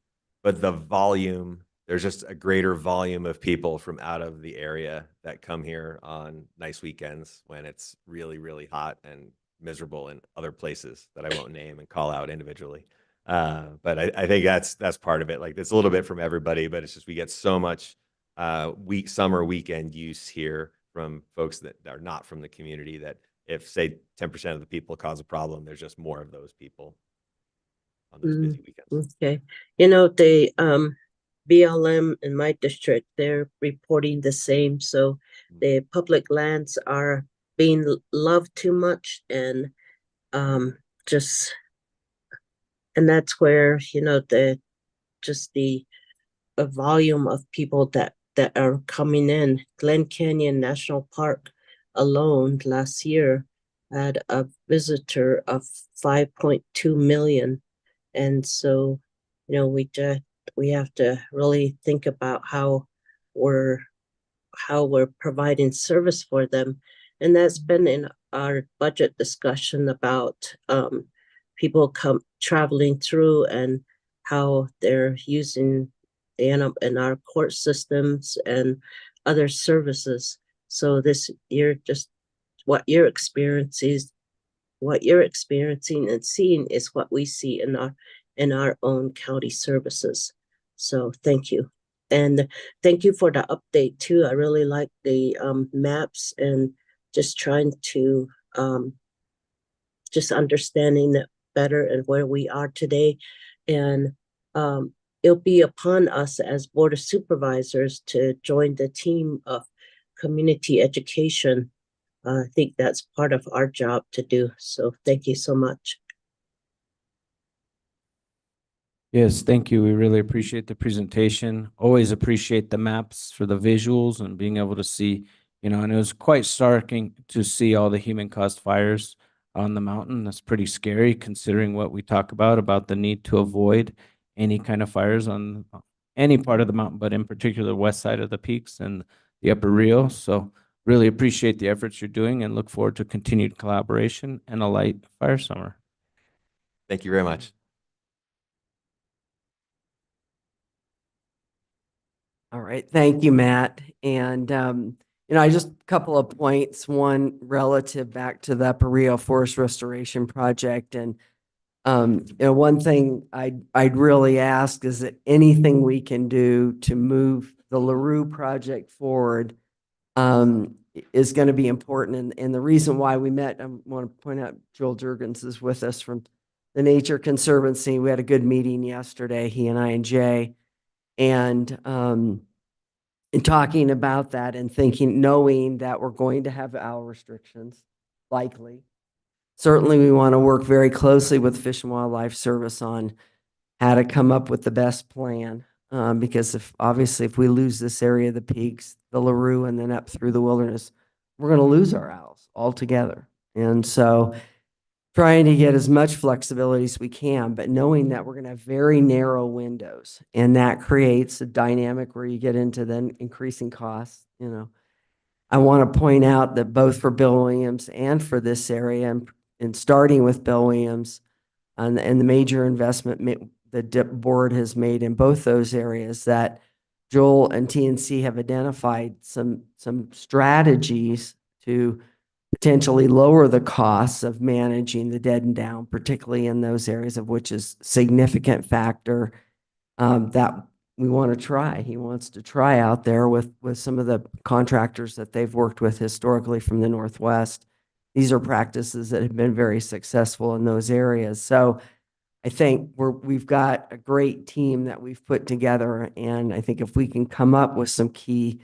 but the volume, there's just a greater volume of people from out of the area that come here on nice weekends when it's really, really hot and miserable in other places that I won't name and call out individually. But I think that's part of it. Like it's a little bit from everybody, but it's just we get so much summer weekend use here from folks that are not from the community that if say 10% of the people cause a problem, there's just more of those people on those busy weekends. Okay. The BLM in my district, they're reporting the same. So the public lands are being loved too much, and that's where the volume of people that are coming in. Glen Canyon National Park alone last year had a visitor of 5.2 million. And so, we have to really think about how we're providing service for them. And that's been in our budget discussion about people traveling through and how they're using in our court systems and other services. So this year, just what you're experiencing and seeing is what we see in our own county services. So thank you. And thank you for the update too. I really like the maps and just trying to just understanding it better and where we are today. And it'll be upon us as Board of Supervisors to join the team of community education. I think that's part of our job to do. So thank you so much. Yes, thank you. We really appreciate the presentation. Always appreciate the maps for the visuals and being able to see, and it was quite starking to see all the human caused fires on the mountain. That's pretty scary considering what we talk about the need to avoid any kind of fires on any part of the mountain, but in particular west side of the peaks and the upper Rio. So really appreciate the efforts you're doing and look forward to continued collaboration and a light fire summer. Thank you very much. All right, thank you, Matt. And, I just a couple of points. One relative back to the Upper Rio Forest Restoration Project. And, one thing I'd really ask is that anything we can do to move the LaRue project forward is going to be important. And the reason why we met, I want to point out Joel Jurgens is with us from the Nature Conservancy. We had a good meeting yesterday, he and I and Jay. And in talking about that and thinking, knowing that we're going to have owl restrictions, likely. Certainly, we want to work very closely with Fish and Wildlife Service on how to come up with the best plan. Because if we lose this area of the peaks, the LaRue, and then up through the wilderness, we're going to lose our owls altogether. And so trying to get as much flexibility as we can, but knowing that we're going to have very narrow windows, and that creates a dynamic where you get into then increasing costs. I want to point out that both for Bill Williams and for this area, and starting with Bill Williams, and the major investment the board has made in both those areas, that Joel and TNC have identified some strategies to potentially lower the costs of managing the dead and down, particularly in those areas, of which is significant factor that we want to try. He wants to try out there with some of the contractors that they've worked with historically from the Northwest. These are practices that have been very successful in those areas. So I think we've got a great team that we've put together, and I think if we can come up with some key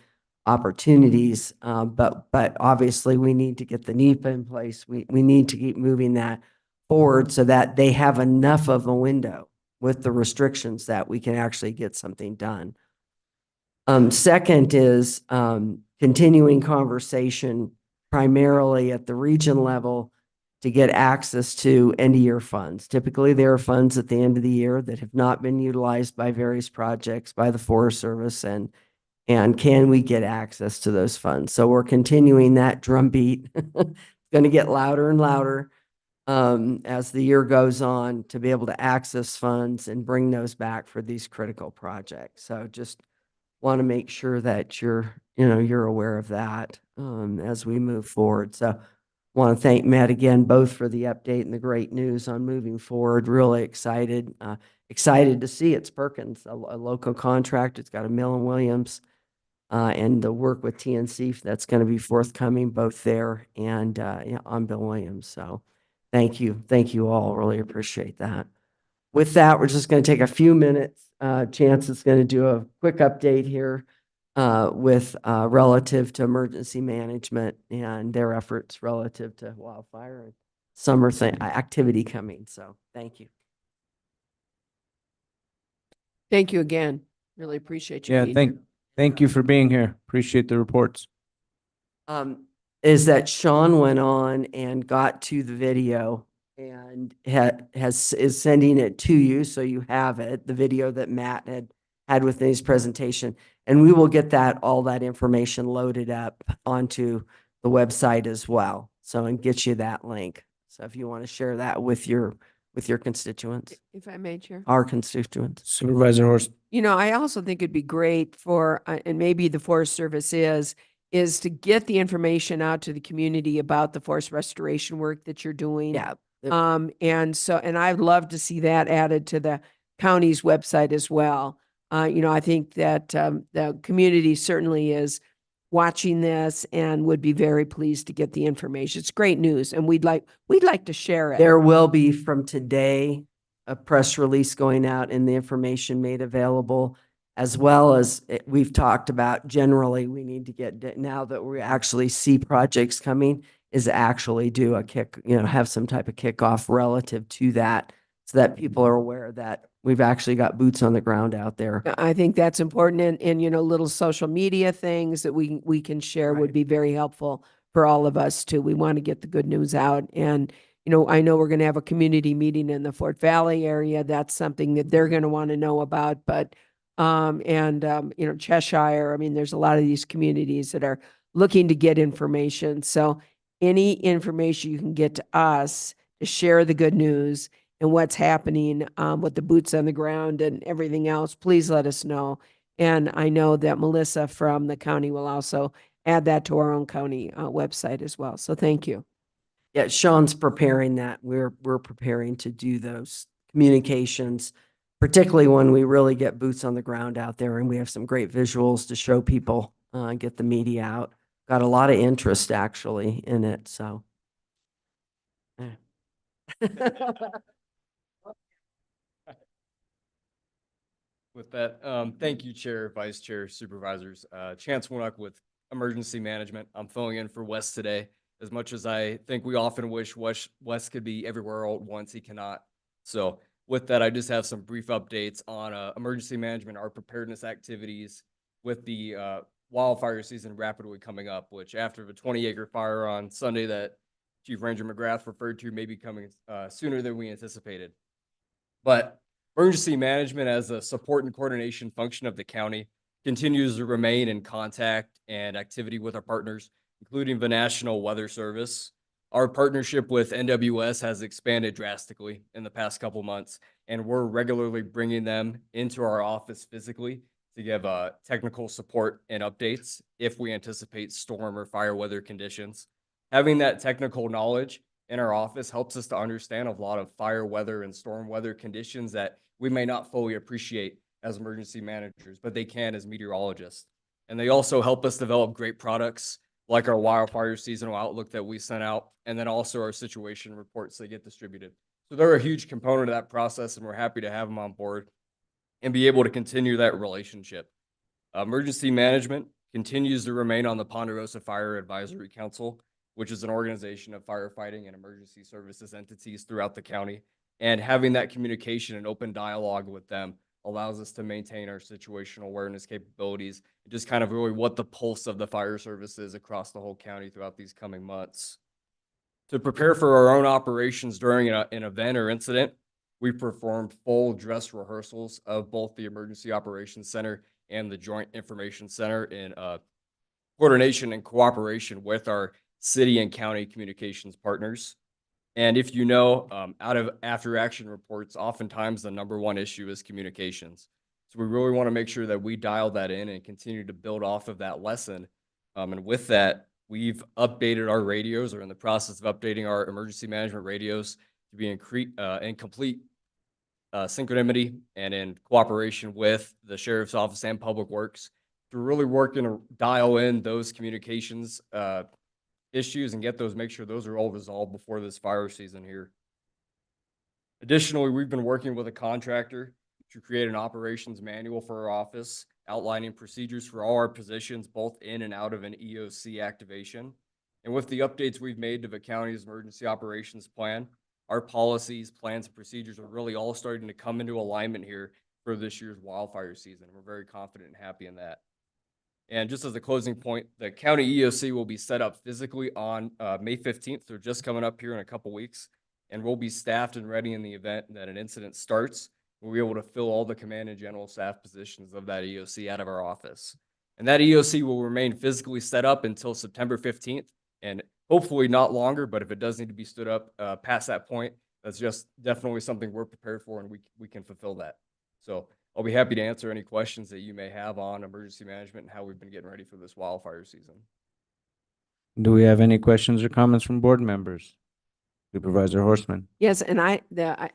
opportunities, but obviously we need to get the NEPA in place. We need to keep moving that forward so that they have enough of a window with the restrictions that we can actually get something done. Second is continuing conversation primarily at the region level to get access to end-of-year funds. Typically, there are funds at the end of the year that have not been utilized by various projects, by the Forest Service, and can we get access to those funds? So we're continuing that drumbeat. It's going to get louder and louder as the year goes on, to be able to access funds and bring those back for these critical projects. So just want to make sure that you're aware of that as we move forward. So want to thank Matt again, both for the update and the great news on moving forward. Really excited to see it's Perkins, a local contract. It's got a mill in Williams, and the work with TNC that's going to be forthcoming both there and on Bill Williams. So thank you all. Really appreciate that. With that, we're just going to take a few minutes. Chance is going to do a quick update here with relative to emergency management and their efforts relative to wildfire and summer activity coming. So thank you. Thank you again. Really appreciate you. Yeah, thank you for being here. Appreciate the reports. Is that Sean went on and got to the video and is sending it to you, so you have it, the video that Matt had within his presentation, and we will get all that information loaded up onto the website as well. So, and get you that link. So if you want to share that with your constituents. If I may, Chair. Our constituents. Supervisor Horst. I also think it'd be great for, and maybe the Forest Service is is to get the information out to the community about the forest restoration work that you're doing. Yeah. And I'd love to see that added to the county's website as well. I think that the community certainly is watching this and would be very pleased to get the information. It's great news, and we'd like to share it. There will be from today a press release going out and the information made available, as well as we've talked about generally, we need to get, now that we actually see projects coming, is actually do a have some type of kickoff relative to that, so that people are aware that we've actually got boots on the ground out there. I think that's important, and little social media things that we can share would be very helpful for all of us too. We want to get the good news out, and I know we're going to have a community meeting in the Fort Valley area. That's something that they're going to want to know about, but Cheshire, I mean, there's a lot of these communities that are looking to get information. So any information you can get to us to share the good news and what's happening with the boots on the ground and everything else, please let us know. And I know that Melissa from the county will also add that to our own county website as well. So thank you. Yeah, Sean's preparing that. We're preparing to do those communications, particularly when we really get boots on the ground out there and we have some great visuals to show people, get the media out. Got a lot of interest actually in it, so. With that, thank you, Chair, Vice Chair, Supervisors. Chance Warnock with Emergency Management. I'm filling in for Wes today. As much as I think we often wish Wes could be everywhere all at once, he cannot. So with that, I just have some brief updates on emergency management, our preparedness activities with the wildfire season rapidly coming up, which after the 20-acre fire on Sunday that Chief Ranger McGrath referred to may be coming sooner than we anticipated. But emergency management as a support and coordination function of the county continues to remain in contact and activity with our partners, including the National Weather Service. Our partnership with NWS has expanded drastically in the past couple months, and we're regularly bringing them into our office physically to give technical support and updates if we anticipate storm or fire weather conditions. Having that technical knowledge in our office helps us to understand a lot of fire weather and storm weather conditions that we may not fully appreciate as emergency managers, but they can as meteorologists. And they also help us develop great products like our wildfire seasonal outlook that we sent out, and then also our situation reports that get distributed. So they're a huge component of that process, and we're happy to have them on board and be able to continue that relationship. Emergency management continues to remain on the Ponderosa Fire Advisory Council, which is an organization of firefighting and emergency services entities throughout the county. And having that communication and open dialogue with them allows us to maintain our situational awareness capabilities, and just kind of really what the pulse of the fire service is across the whole county throughout these coming months. To prepare for our own operations during an event or incident, we performed full dress rehearsals of both the Emergency Operations Center and the Joint Information Center in coordination and cooperation with our city and county communications partners. And if you know, out of after action reports, oftentimes the #1 issue is communications. So we really want to make sure that we dial that in and continue to build off of that lesson. And with that, we've updated our radios, or in the process of updating our emergency management radios to be in complete synchronity and in cooperation with the Sheriff's Office and Public Works to really work and dial in those communications issues and make sure those are all resolved before this fire season here. Additionally, we've been working with a contractor to create an operations manual for our office, outlining procedures for all our positions, both in and out of an EOC activation. And with the updates we've made to the county's emergency operations plan, our policies, plans, and procedures are really all starting to come into alignment here for this year's wildfire season. We're very confident and happy in that. And just as a closing point, the county EOC will be set up physically on May 15th. They're just coming up here in a couple weeks, and we'll be staffed and ready in the event that an incident starts. We'll be able to fill all the command and general staff positions of that EOC out of our office. And that EOC will remain physically set up until September 15th, and hopefully not longer, but if it does need to be stood up past that point, that's just definitely something we're prepared for, and we can fulfill that. So I'll be happy to answer any questions that you may have on emergency management and how we've been getting ready for this wildfire season. Do we have any questions or comments from board members? Supervisor Horstman. Yes, and I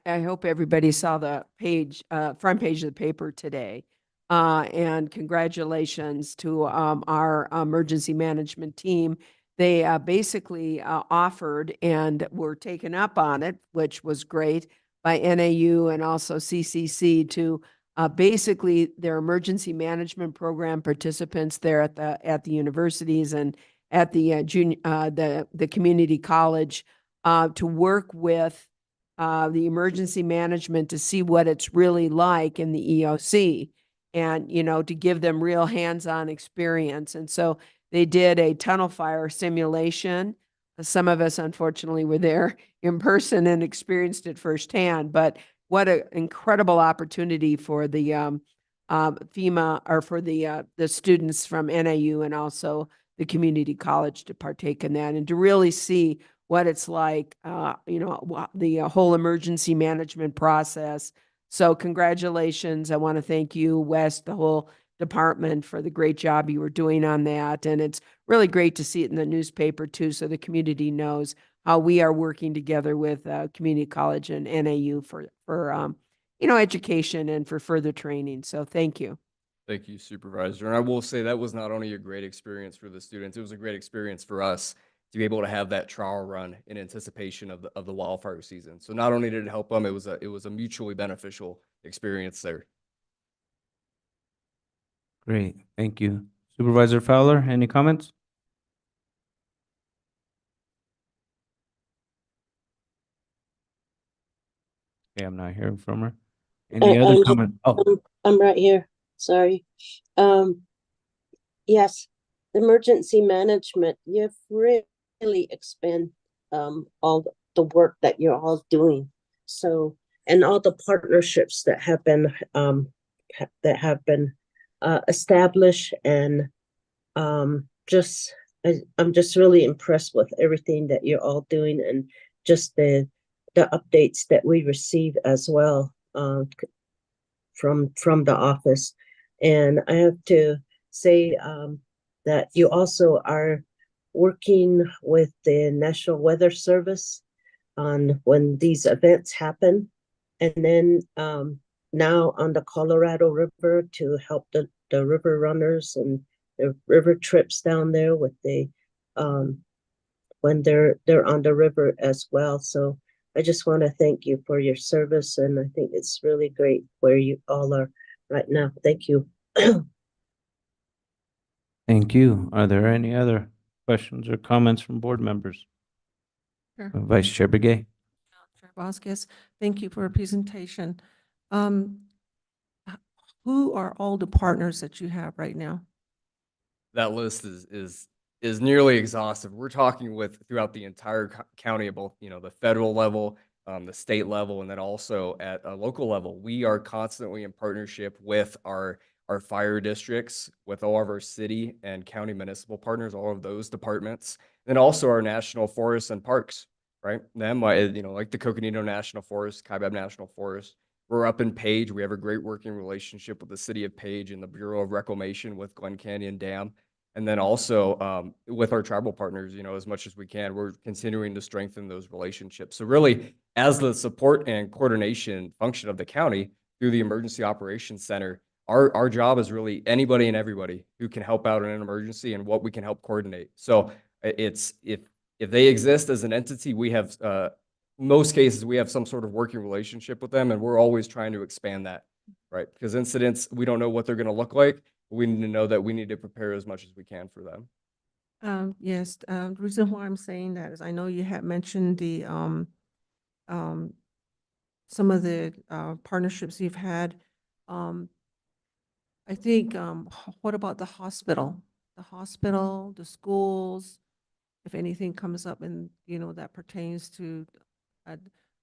hope everybody saw the page, front page of the paper today. And congratulations to our emergency management team. They basically offered and were taken up on it, which was great, by NAU and also CCC to basically their emergency management program participants there at the universities and at the the community college to work with the emergency management to see what it's really like in the EOC and, you know, to give them real hands-on experience. And so they did a tunnel fire simulation. Some of us unfortunately were there in person and experienced it firsthand, but what an incredible opportunity for the FEMA or for the students from NAU and also the community college to partake in that and to really see what it's like, you know, the whole emergency management process. So congratulations. I want to thank you, Wes, the whole department for the great job you were doing on that. And it's really great to see it in the newspaper too, so the community knows how we are working together with community college and NAU for you know, education and for further training. So thank you. Thank you, Supervisor. And I will say that was not only a great experience for the students, it was a great experience for us to be able to have that trial run in anticipation of the wildfire season. So not only did it help them, it was a mutually beneficial experience there. Great, thank you. Supervisor Fowler, any comments? Okay, I'm not hearing from her. Any other I'm comment? Oh, I'm right here. Sorry. Yes, the emergency management, you've really expand all the work that you're all doing. So, and all the partnerships that have been established and just I'm just really impressed with everything that you're all doing and just the updates that we receive as well from the office. And I have to say that you also are working with the National Weather Service on when these events happen. And then now on the Colorado River to help the river runners and the river trips down there with the when they're on the river as well. So I just want to thank you for your service, and I think it's really great where you all are right now. Thank you. thank you. Are there any other questions or comments from board members? Sure. Vice Chair Begay. Chair Vasquez, thank you for a presentation. Who are all the partners that you have right now? That list is nearly exhaustive. We're talking with throughout the entire county of both, you know, the federal level, the state level, and then also at a local level. We are constantly in partnership with our fire districts, with all of our city and county municipal partners, all of those departments, and also our national forests and parks, right? Them, you know, like the Coconino National Forest, Kaibab National Forest. We're up in Page. We have a great working relationship with the city of Page and the Bureau of Reclamation with Glen Canyon Dam. And then also with our tribal partners, you know, as much as we can, we're continuing to strengthen those relationships. So really, as the support and coordination function of the county through the Emergency Operations Center, our job is really anybody and everybody who can help out in an emergency and what we can help coordinate. So it's if they exist as an entity, we have most cases we have some sort of working relationship with them, and we're always trying to expand that, right? Because incidents, we don't know what they're going to look like. We need to know that we need to prepare as much as we can for them. Yes, the reason why I'm saying that is I know you had mentioned the some of the partnerships you've had. I think what about the hospital? The hospital, the schools, if anything comes up and you know that pertains to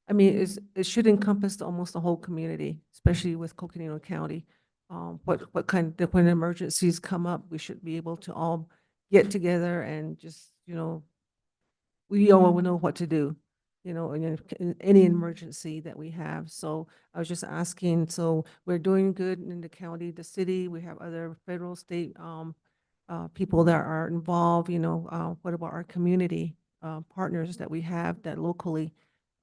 I mean, it should encompass almost the whole community, especially with Coconino County. What kind of, when emergencies come up, we should be able to all get together and just, you know, we all will know what to do, you know, in any emergency that we have. So I was just asking, so we're doing good in the county, the city, we have other federal, state people that are involved, what about our community partners that we have that locally?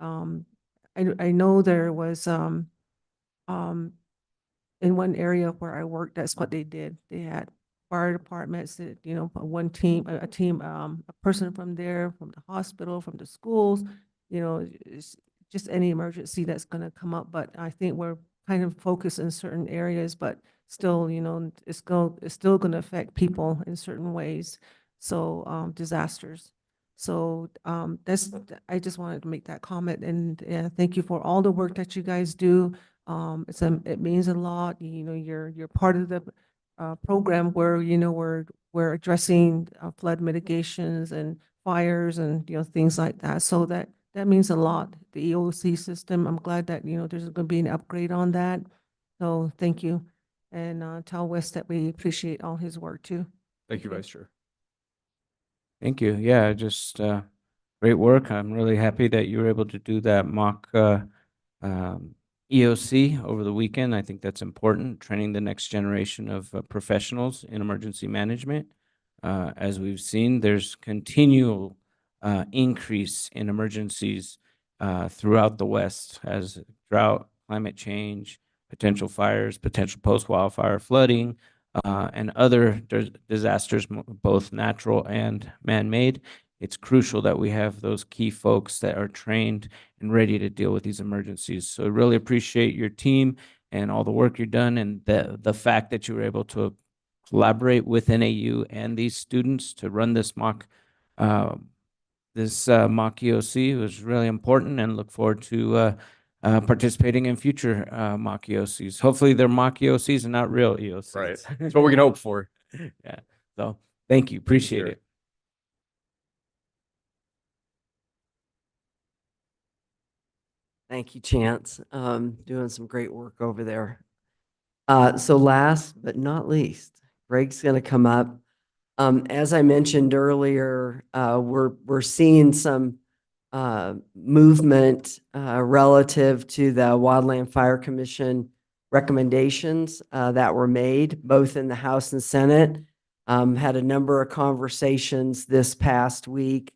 I know there was um, in one area where I worked, that's what they did. They had fire departments that, one team, a team, a person from there, from the hospital, from the schools, it's just any emergency that's going to come up. But I think we're kind of focused in certain areas, but still, it's still going to affect people in certain ways. So, disasters. So, I just wanted to make that comment, and thank you for all the work that you guys do. It means a lot. You're part of the program where we're addressing flood mitigations and fires and things like that. So that means a lot. The EOC system. I'm glad that there's going to be an upgrade on that. So thank you, and tell Wes that we appreciate all his work too. Thank you, Vice Chair. Thank you. Yeah, just great work. I'm really happy that you were able to do that mock EOC over the weekend. I think that's important, training the next generation of professionals in emergency management. As we've seen, there's continual increase in emergencies throughout the West as drought, climate change, potential fires, potential post-wildfire flooding, and other disasters, both natural and man-made. It's crucial that we have those key folks that are trained and ready to deal with these emergencies. So I really appreciate your team and all the work you've done, and the fact that you were able to collaborate with NAU and these students to run this mock EOC was really important, and look forward to participating in future mock EOCs. Hopefully they're mock EOCs and not real EOCs. Right. That's what we can hope for. Yeah. So thank you. Appreciate it. Thank you, Chance. Doing some great work over there. So last but not least, Greg's going to come up. As I mentioned earlier, we're seeing some movement relative to the Wildland Fire Commission recommendations that were made both in the House and Senate. Had a number of conversations this past week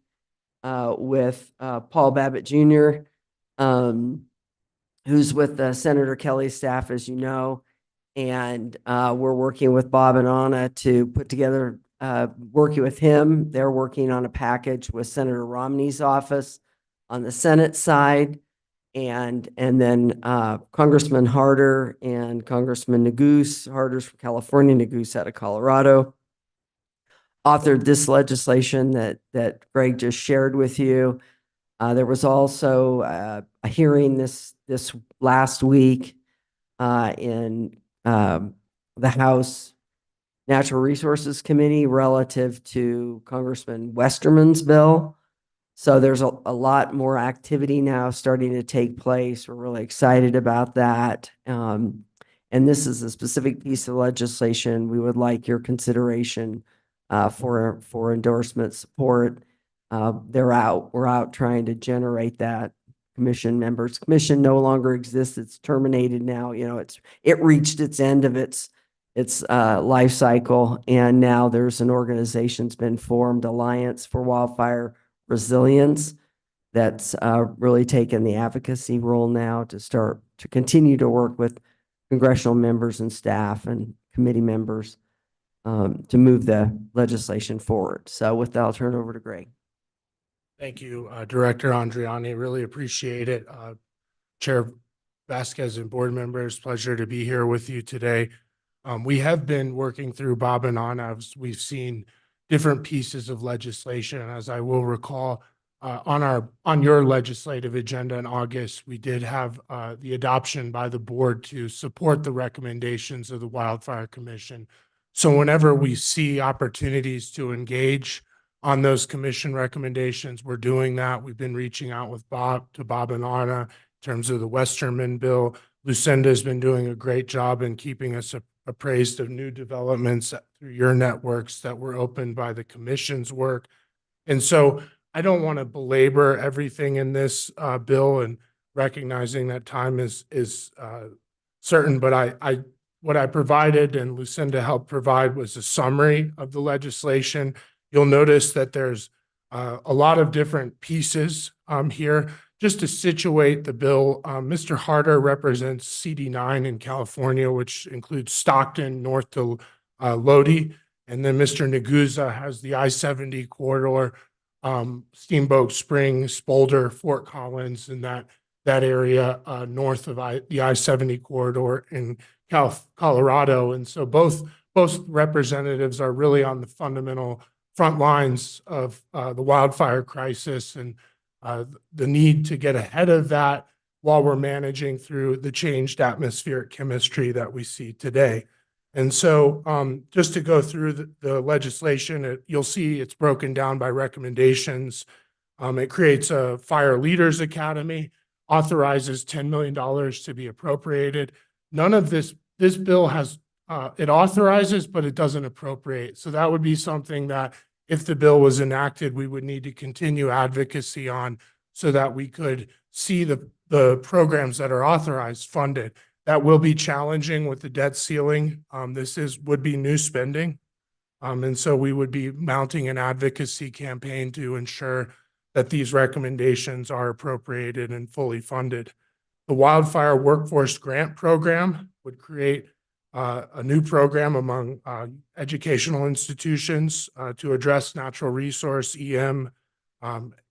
with Paul Babbitt Jr., who's with Senator Kelly's staff, as you know, and we're working with Bob and Anna to put together, working with him. They're working on a package with Senator Romney's office on the Senate side, and then Congressman Harder and Congressman Neguse. Harder's from California, Neguse out of Colorado, authored this legislation that Greg just shared with you. There was also a hearing this last week in the House Natural Resources Committee relative to Congressman Westerman's bill. So there's a lot more activity now starting to take place. We're really excited about that. And this is a specific piece of legislation we would like your consideration for endorsement support. We're out trying to generate that. Commission members. Commission no longer exists. It's terminated now. It reached its end of its life cycle, and now there's an organization's been formed, Alliance for Wildfire Resilience, that's really taken the advocacy role now to continue to work with congressional members and staff and committee members to move the legislation forward. So with that, I'll turn it over to Greg. Thank you, Director Andriani. Really appreciate it. Chair Vasquez and board members, pleasure to be here with you today. We have been working through Bob and Anna. We've seen different pieces of legislation. As I will recall, on your legislative agenda in August, we did have the adoption by the board to support the recommendations of the Wildfire Commission. So whenever we see opportunities to engage on those commission recommendations, we're doing that. We've been reaching out with Bob and Anna in terms of the Westerman bill. Lucinda has been doing a great job in keeping us appraised of new developments through your networks that were opened by the commission's work. And so I don't want to belabor everything in this bill, and recognizing that time is certain, but I what I provided and Lucinda helped provide was a summary of the legislation. You'll notice that there's a lot of different pieces here. Just to situate the bill, Mr. Harder represents CD9 in California, which includes Stockton north to Lodi. And then Mr. Nagusa has the I-70 corridor, Steamboat Springs, Boulder, Fort Collins, and that area north of the I-70 corridor in Colorado. And so both representatives are really on the fundamental front lines of the wildfire crisis and the need to get ahead of that while we're managing through the changed atmospheric chemistry that we see today. And so just to go through the legislation, you'll see it's broken down by recommendations. It creates a Fire Leaders Academy, authorizes $10 million to be appropriated. None of this bill has, it authorizes, but it doesn't appropriate. So that would be something that if the bill was enacted, we would need to continue advocacy on so that we could see the programs that are authorized funded. That will be challenging with the debt ceiling. Would be new spending. And so we would be mounting an advocacy campaign to ensure that these recommendations are appropriated and fully funded. The Wildfire Workforce Grant Program would create a new program among educational institutions to address natural resource EM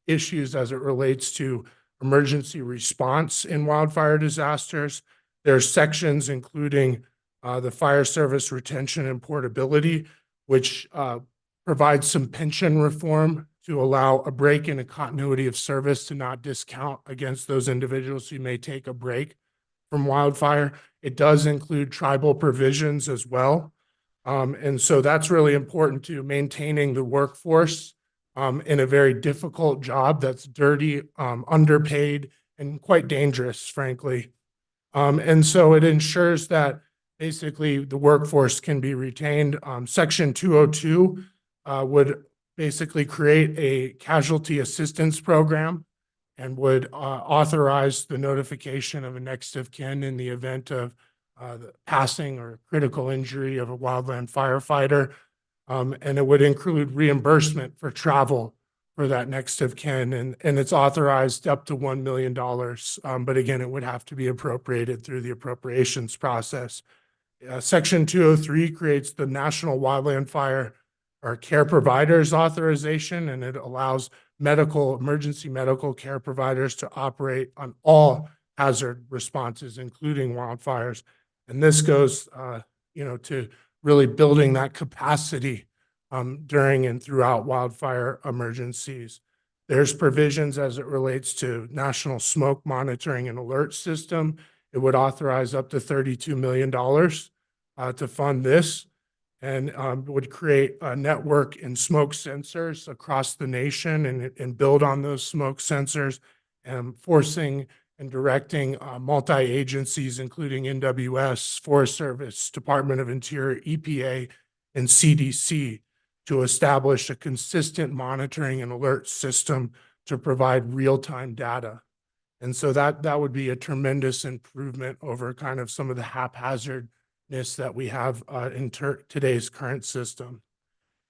issues as it relates to emergency response in wildfire disasters. There's sections including the fire service retention and portability, which provides some pension reform to allow a break in a continuity of service to not discount against those individuals who may take a break from wildfire. It does include tribal provisions as well. And so that's really important to maintaining the workforce in a very difficult job that's dirty, underpaid, and quite dangerous, frankly. And so it ensures that basically the workforce can be retained. Section 202 would basically create a casualty assistance program and would authorize the notification of a next of kin in the event of the passing or critical injury of a wildland firefighter. And it would include reimbursement for travel for that next of kin. And it's authorized up to $1 million. But again, it would have to be appropriated through the appropriations process. Section 203 creates the National Wildland Fire or Care Providers Authorization, and it allows emergency medical care providers to operate on all hazard responses, including wildfires. And this goes, to really building that capacity during and throughout wildfire emergencies. There's provisions as it relates to National Smoke Monitoring and Alert System. It would authorize up to $32 million to fund this, and would create a network in smoke sensors across the nation and build on those smoke sensors, and forcing and directing multi-agencies, including NWS, Forest Service, Department of Interior, EPA, and CDC to establish a consistent monitoring and alert system to provide real-time data. And so that would be a tremendous improvement over kind of some of the haphazardness that we have in today's current system.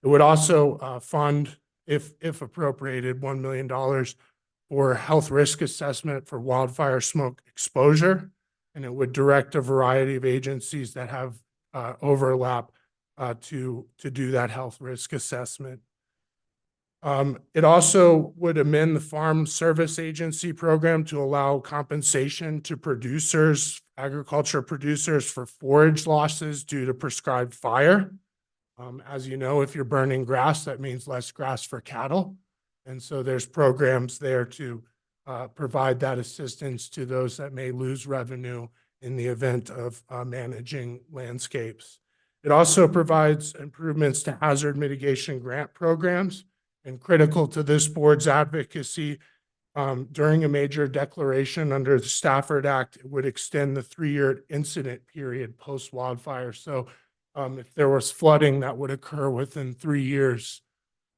It would also fund, if appropriated, $1 million for health risk assessment for wildfire smoke exposure. And it would direct a variety of agencies that have overlap to do that health risk assessment. It also would amend the Farm Service Agency program to allow compensation to producers, agriculture producers, for forage losses due to prescribed fire. As you know, if you're burning grass, that means less grass for cattle. And so there's programs there to provide that assistance to those that may lose revenue in the event of managing landscapes. It also provides improvements to hazard mitigation grant programs, and critical to this board's advocacy, during a major declaration under the Stafford Act, it would extend the 3-year incident period post-wildfire. So if there was flooding that would occur within 3 years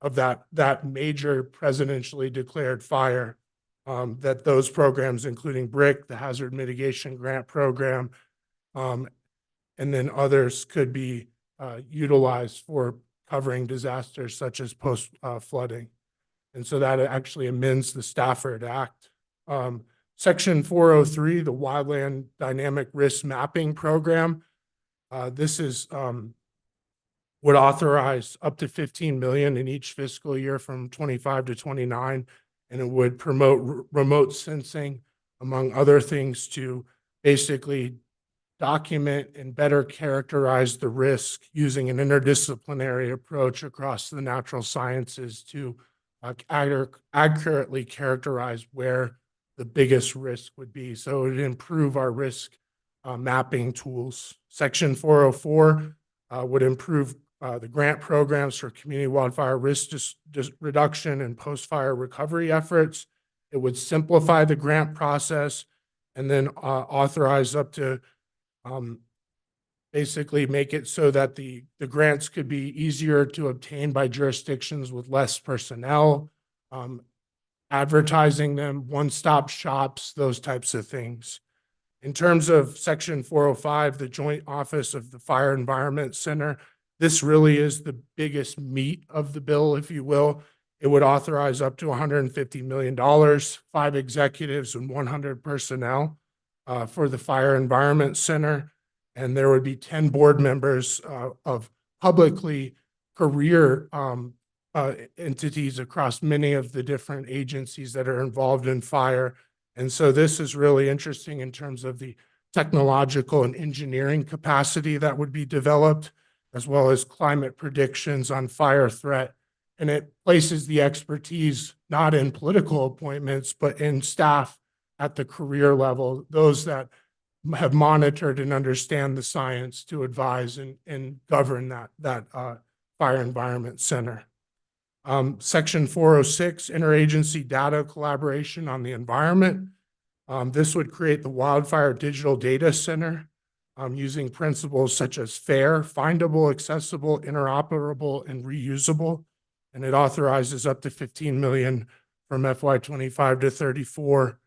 of that major presidentially declared fire, that those programs, including BRIC, the Hazard Mitigation Grant Program, and then others could be utilized for covering disasters such as post flooding. And so that actually amends the Stafford Act. Section 403, the Wildland Dynamic Risk Mapping Program. This is would authorize up to 15 million in each fiscal year from 25 to 29, and it would promote remote sensing, among other things, to basically document and better characterize the risk using an interdisciplinary approach across the natural sciences to accurately characterize where the biggest risk would be. So it would improve our risk mapping tools. Section 404 would improve the grant programs for community wildfire risk reduction and post-fire recovery efforts. It would simplify the grant process and then authorize up to basically make it so that the grants could be easier to obtain by jurisdictions with less personnel, advertising them, one-stop shops, those types of things. In terms of Section 405, the Joint Office of the Fire Environment Center, this really is the biggest meat of the bill, if you will. It would authorize up to $150 million, 5 executives and 100 personnel for the Fire Environment Center. And there would be 10 board members of publicly career entities across many of the different agencies that are involved in fire. And so this is really interesting in terms of the technological and engineering capacity that would be developed, as well as climate predictions on fire threat. And it places the expertise not in political appointments, but in staff at the career level, those that have monitored and understand the science to advise and govern that Fire Environment Center. Section 406, interagency data collaboration on the environment. This would create the Wildfire Digital Data Center using principles such as fair, findable, accessible, interoperable, and reusable. And it authorizes up to 15 million from FY25 to 34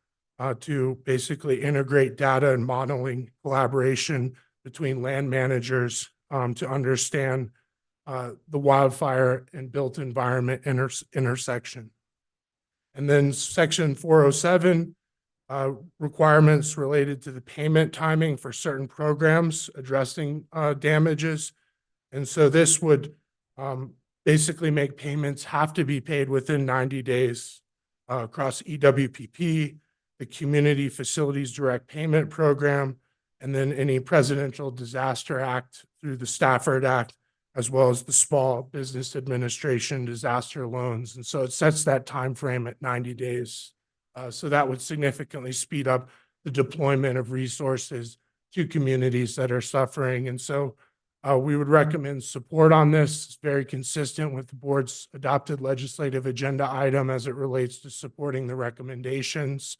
to basically integrate data and modeling collaboration between land managers to understand the wildfire and built environment intersection. And then Section 407, requirements related to the payment timing for certain programs addressing damages. And so this would basically make payments have to be paid within 90 days across EWPP, the Community Facilities Direct Payment Program, and then any Presidential Disaster Act through the Stafford Act, as well as the Small Business Administration disaster loans. And so it sets that time frame at 90 days. So that would significantly speed up the deployment of resources to communities that are suffering. And so we would recommend support on this. It's very consistent with the board's adopted legislative agenda item as it relates to supporting the recommendations.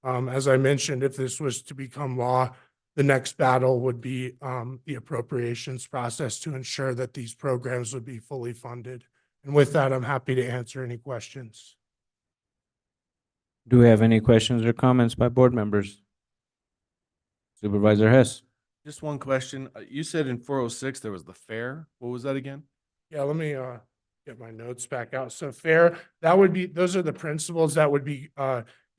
As I mentioned, if this was to become law, the next battle would be the appropriations process to ensure that these programs would be fully funded. And with that, I'm happy to answer any questions. Do we have any questions or comments by board members? Supervisor Hess. Just one question. You said in 406 there was the fair. What was that again? Yeah, let me get my notes back out. So fair, that would be, those are the principles that would be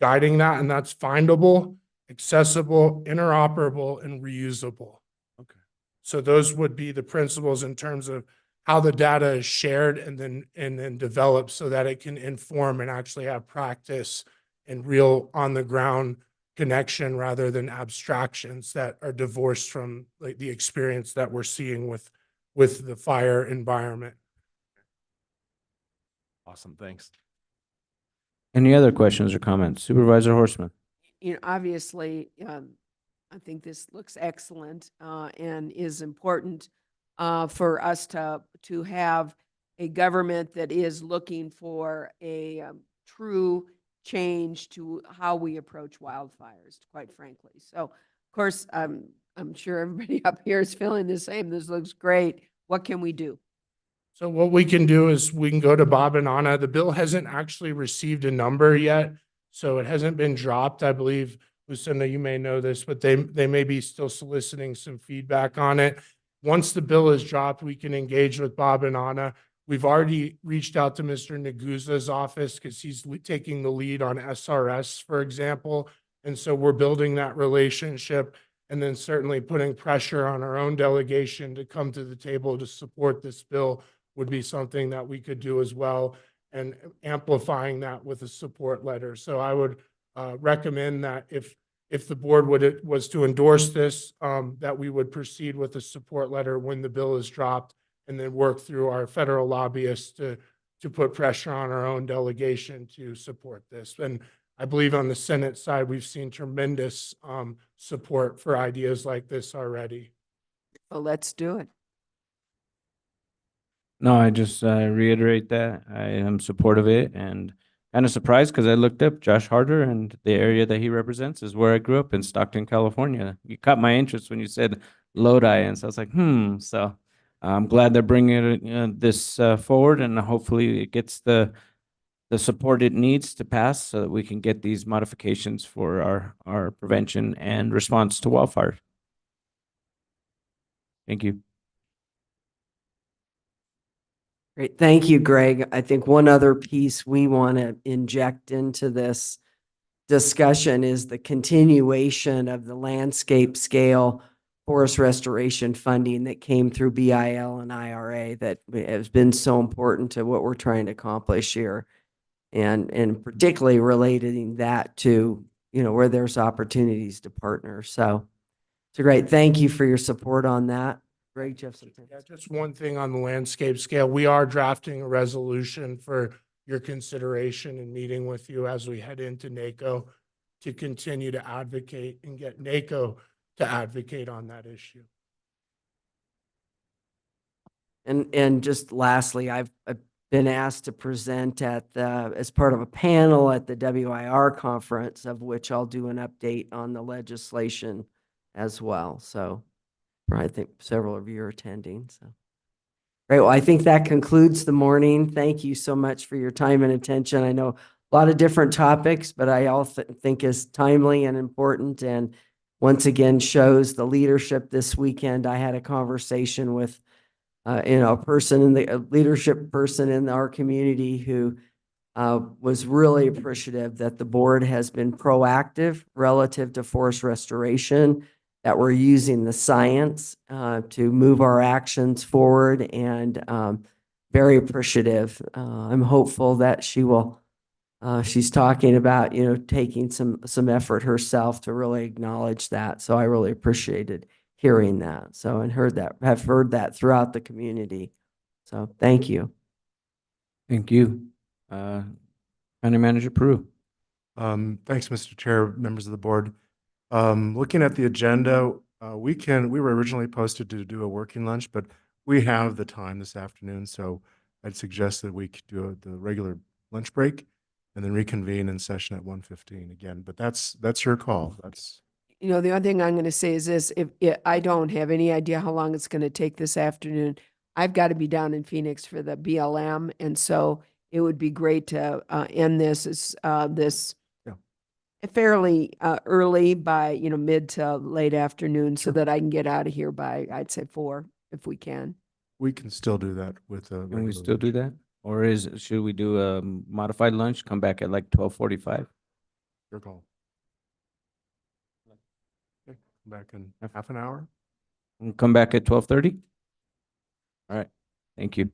guiding that, and that's findable, accessible, interoperable, and reusable. Okay. So those would be the principles in terms of how the data is shared and then developed so that it can inform and actually have practice and real on the ground connection rather than abstractions that are divorced from like the experience that we're seeing with the fire environment. Awesome. Thanks. Any other questions or comments? Supervisor Horstman. You know, obviously, I think this looks excellent and is important for us to have a government that is looking for a true change to how we approach wildfires, quite frankly. So, of course, I'm sure everybody up here is feeling the same. This looks great. What can we do? So what we can do is we can go to Bob and Anna. The bill hasn't actually received a number yet, so it hasn't been dropped. I believe Lucinda, you may know this, but they may be still soliciting some feedback on it. Once the bill is dropped, we can engage with Bob and Anna. We've already reached out to Mr. Naguza's office because he's taking the lead on SRS, for example. And so we're building that relationship and then certainly putting pressure on our own delegation to come to the table to support this bill would be something that we could do as well, and amplifying that with a support letter. So I would recommend that if the board was to endorse this, that we would proceed with a support letter when the bill is dropped, and then work through our federal lobbyists to put pressure on our own delegation to support this. And I believe on the Senate side, we've seen tremendous support for ideas like this already. Well, let's do it. No, I just reiterate that I am supportive of it and kind of surprised because I looked up Josh Harder and the area that he represents is where I grew up in Stockton, California. You caught my interest when you said Lodi, and so I was like, So I'm glad they're bringing this forward, and hopefully it gets the support it needs to pass so that we can get these modifications for our prevention and response to wildfire. Thank you. Great. Thank you, Greg. I think one other piece we want to inject into this discussion is the continuation of the landscape scale forest restoration funding that came through BIL and IRA that has been so important to what we're trying to accomplish here. And particularly relating that to, where there's opportunities to partner. So it's great. Thank you for your support on that. Greg, Jefferson. Yeah, just one thing on the landscape scale. We are drafting a resolution for your consideration and meeting with you as we head into NACO to continue to advocate and get NACO to advocate on that issue. And just lastly, I've been asked to present as part of a panel at the WIR conference, of which I'll do an update on the legislation as well. So I think several of you are attending. So, great. Well, I think that concludes the morning. Thank you so much for your time and attention. I know a lot of different topics, but I also think is timely and important, and once again shows the leadership this weekend. I had a conversation with a person in the leadership person in our community who was really appreciative that the board has been proactive relative to forest restoration, that we're using the science to move our actions forward, and very appreciative. I'm hopeful that she will, she's talking about, taking some effort herself to really acknowledge that. So I really appreciated hearing that. So, and have heard that throughout the community. So thank you. Thank you. County Manager Peru. Thanks, Mr. Chair, members of the board. Looking at the agenda, we were originally posted to do a working lunch, but we have the time this afternoon. So I'd suggest that we could do the regular lunch break and then reconvene in session at 1:15 again. But that's your call. That's. The other thing I'm going to say is this: if I don't have any idea how long it's going to take this afternoon, I've got to be down in Phoenix for the BLM, and so it would be great to end this fairly early by mid to late afternoon, so that I can get out of here by, I'd say, 4 if we can. We can still do that with a. Can we still do that? Or should we do a modified lunch, come back at like 12:45? Your call. Okay, back in half an hour. And come back at 12:30? All right, thank you.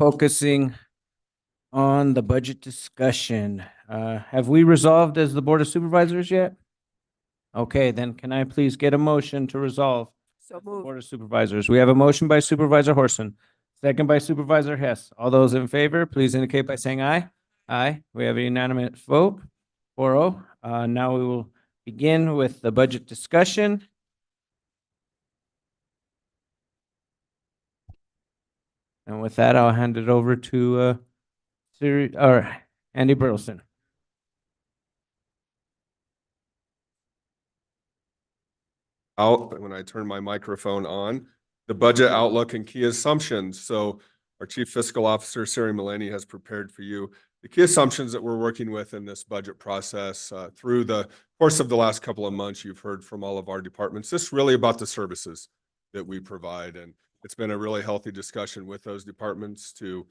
focusing on the budget discussion. Have we resolved as the Board of Supervisors yet? Okay, then can I please get a motion to resolve? So moved. Board of Supervisors. We have a motion by Supervisor Horseman, second by Supervisor Hess. All those in favor, please indicate by saying aye. Aye. We have a unanimous vote, 4-0. Now we will begin with the budget discussion. And with that, I'll hand it over to Andy Burleson. Out when I turn my microphone on, the budget outlook and key assumptions. So our Chief Fiscal Officer, Sari Mullaney, has prepared for you the key assumptions that we're working with in this budget process. Through the course of the last couple of months, you've heard from all of our departments. This is really about the services that we provide. And it's been a really healthy discussion with those departments to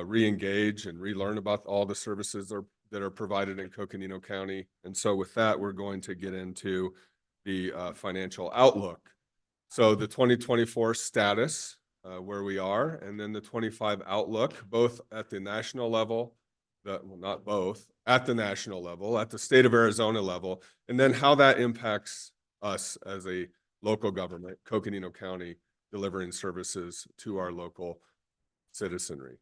re-engage and relearn about all the services that are provided in Coconino County. And so with that, we're going to get into the financial outlook. So the 2024 status, where we are, and then the 25 outlook, both at the national level, not both, at the national level, at the state of Arizona level, and then how that impacts us as a local government, Coconino County, delivering services to our local citizenry.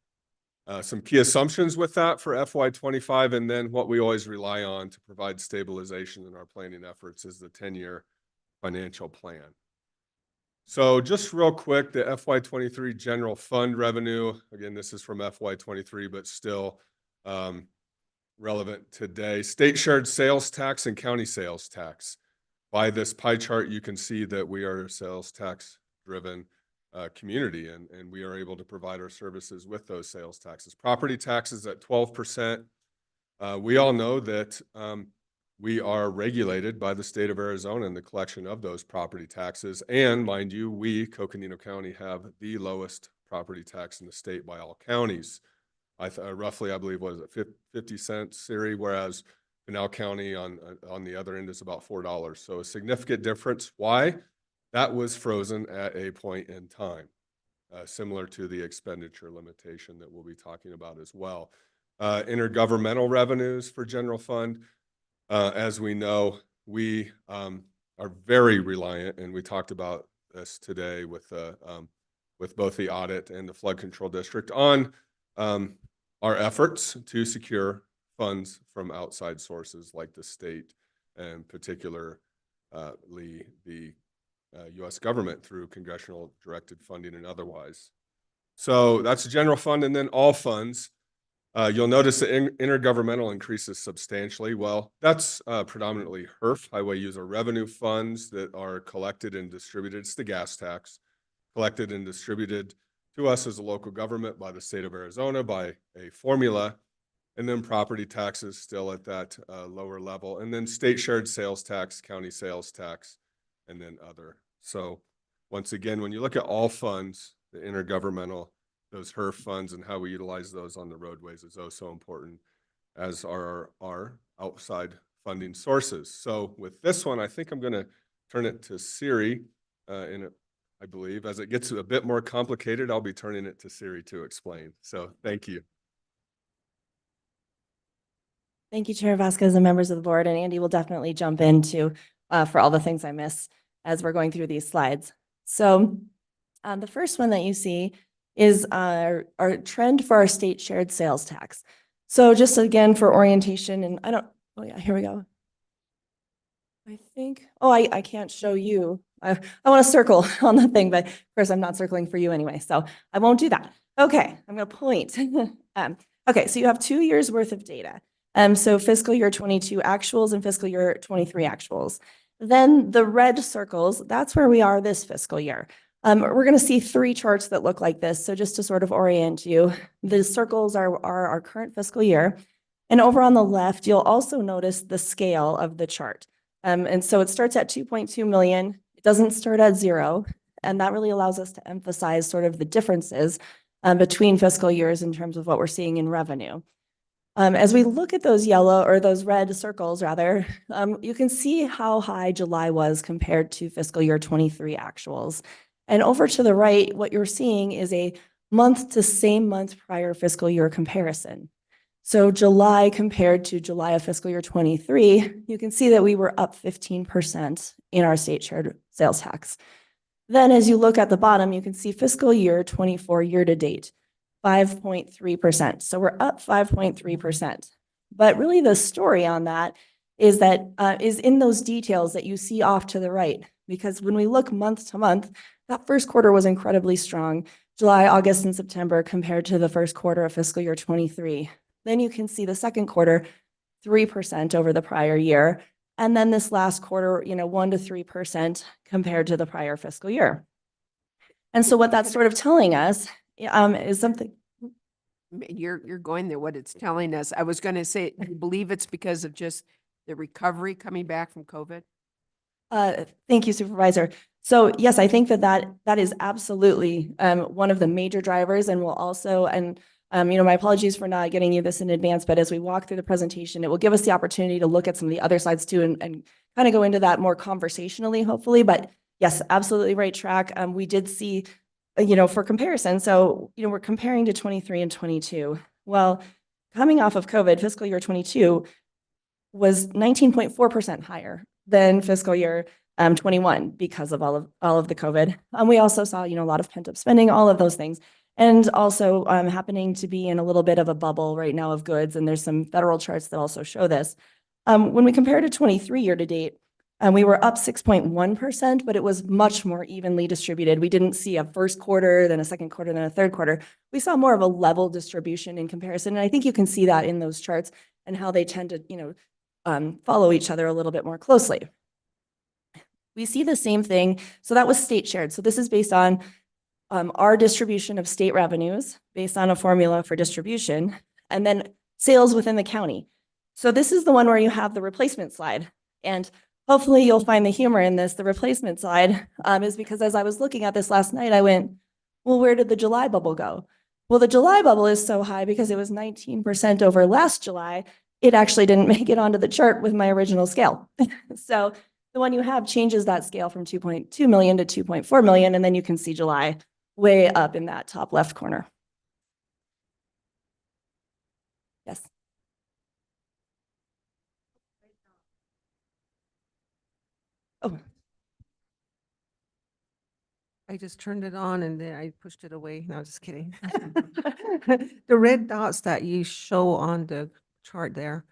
Some key assumptions with that for FY25, and then what we always rely on to provide stabilization in our planning efforts is the 10-year financial plan. So just real quick, the FY23 general fund revenue, again, this is from FY23, but still relevant today. State shared sales tax and county sales tax. By this pie chart, you can see that we are a sales tax driven community, and we are able to provide our services with those sales taxes. Property taxes at 12%. We all know that we are regulated by the state of Arizona in the collection of those property taxes. And mind you, we, Coconino County, have the lowest property tax in the state by all counties. Roughly, I believe, was it 50 cents, Siri, whereas Pinal County on the other end is about $4. So a significant difference. Why? That was frozen at a point in time, similar to the expenditure limitation that we'll be talking about as well. Intergovernmental revenues for general fund. As we know, we are very reliant, and we talked about this today with both the audit and the flood control district on our efforts to secure funds from outside sources like the state, and particularly the U.S. government through congressional directed funding and otherwise. So that's the general fund, and then all funds. You'll notice the intergovernmental increases substantially. Well, that's predominantly HERF, highway user revenue funds that are collected and distributed. It's the gas tax, collected and distributed to us as a local government by the state of Arizona by a formula, and then property taxes still at that lower level, and then state shared sales tax, county sales tax, and then other. So once again, when you look at all funds, the intergovernmental, those HERF funds and how we utilize those on the roadways is so important, as are our outside funding sources. So with this one, I think I'm going to turn it to Siri, I believe. As it gets a bit more complicated, I'll be turning it to Siri to explain. So thank you. Thank you, Chair Vasquez and members of the board, and Andy will definitely jump into for all the things I miss as we're going through these slides. So the first one that you see is our trend for our state shared sales tax. So just again for orientation, and oh yeah, here we go. I think, I can't show you. I want to circle on the thing, but of course I'm not circling for you anyway, so I won't do that. Okay, I'm going to point. Okay, so you have 2 years worth of data. So fiscal year 22 actuals and fiscal year 23 actuals. Then the red circles, that's where we are this fiscal year. We're going to see 3 charts that look like this. So just to sort of orient you, the circles are our current fiscal year. And over on the left, you'll also notice the scale of the chart. And so it starts at 2.2 million. It doesn't start at 0. And that really allows us to emphasize sort of the differences between fiscal years in terms of what we're seeing in revenue. As we look at those yellow or those red circles rather, you can see how high July was compared to fiscal year 23 actuals. And over to the right, what you're seeing is a month to same month prior fiscal year comparison. So July compared to July of fiscal year 23, you can see that we were up 15% in our state shared sales tax. Then as you look at the bottom, you can see fiscal year 24 year to date, 5.3%. So we're up 5.3%. But really the story on that is in those details that you see off to the right. Because when we look month to month, that first quarter was incredibly strong. July, August, and September compared to the first quarter of fiscal year 23. Then you can see the second quarter, 3% over the prior year. And then this last quarter, 1 to 3% compared to the prior fiscal year. And so what that's sort of telling us is something. You're going there, what it's telling us. I was going to say, I believe it's because of just the recovery coming back from COVID. Thank you, Supervisor. So yes, I think that is absolutely one of the major drivers, and will also, my apologies for not getting you this in advance, but as we walk through the presentation, it will give us the opportunity to look at some of the other sides too, and kind of go into that more conversationally, hopefully. But yes, absolutely right track. We did see, for comparison, so, we're comparing to 23 and 22. Well, coming off of COVID, fiscal year 22 was 19.4% higher than fiscal year 21 because of all of the COVID. We also saw, a lot of pent up spending, all of those things. And also happening to be in a little bit of a bubble right now of goods. And there's some federal charts that also show this. When we compare to 23 year to date, we were up 6.1%, but it was much more evenly distributed. We didn't see a first quarter, then a second quarter, then a third quarter. We saw more of a level distribution in comparison. And I think you can see that in those charts and how they tend to, follow each other a little bit more closely. We see the same thing. So that was state shared. So this is based on our distribution of state revenues based on a formula for distribution, and then sales within the county. So this is the one where you have the replacement slide. And hopefully you'll find the humor in this. The replacement slide is because as I was looking at this last night, I went, well, where did the July bubble go? Well, the July bubble is so high because it was 19% over last July. It actually didn't make it onto the chart with my original scale. So the one you have changes that scale from 2.2 million to 2.4 million, and then you can see July way up in that top left corner. Yes. Oh. I just turned it on and then I pushed it away. No, just kidding. The red dots that you show on the chart there,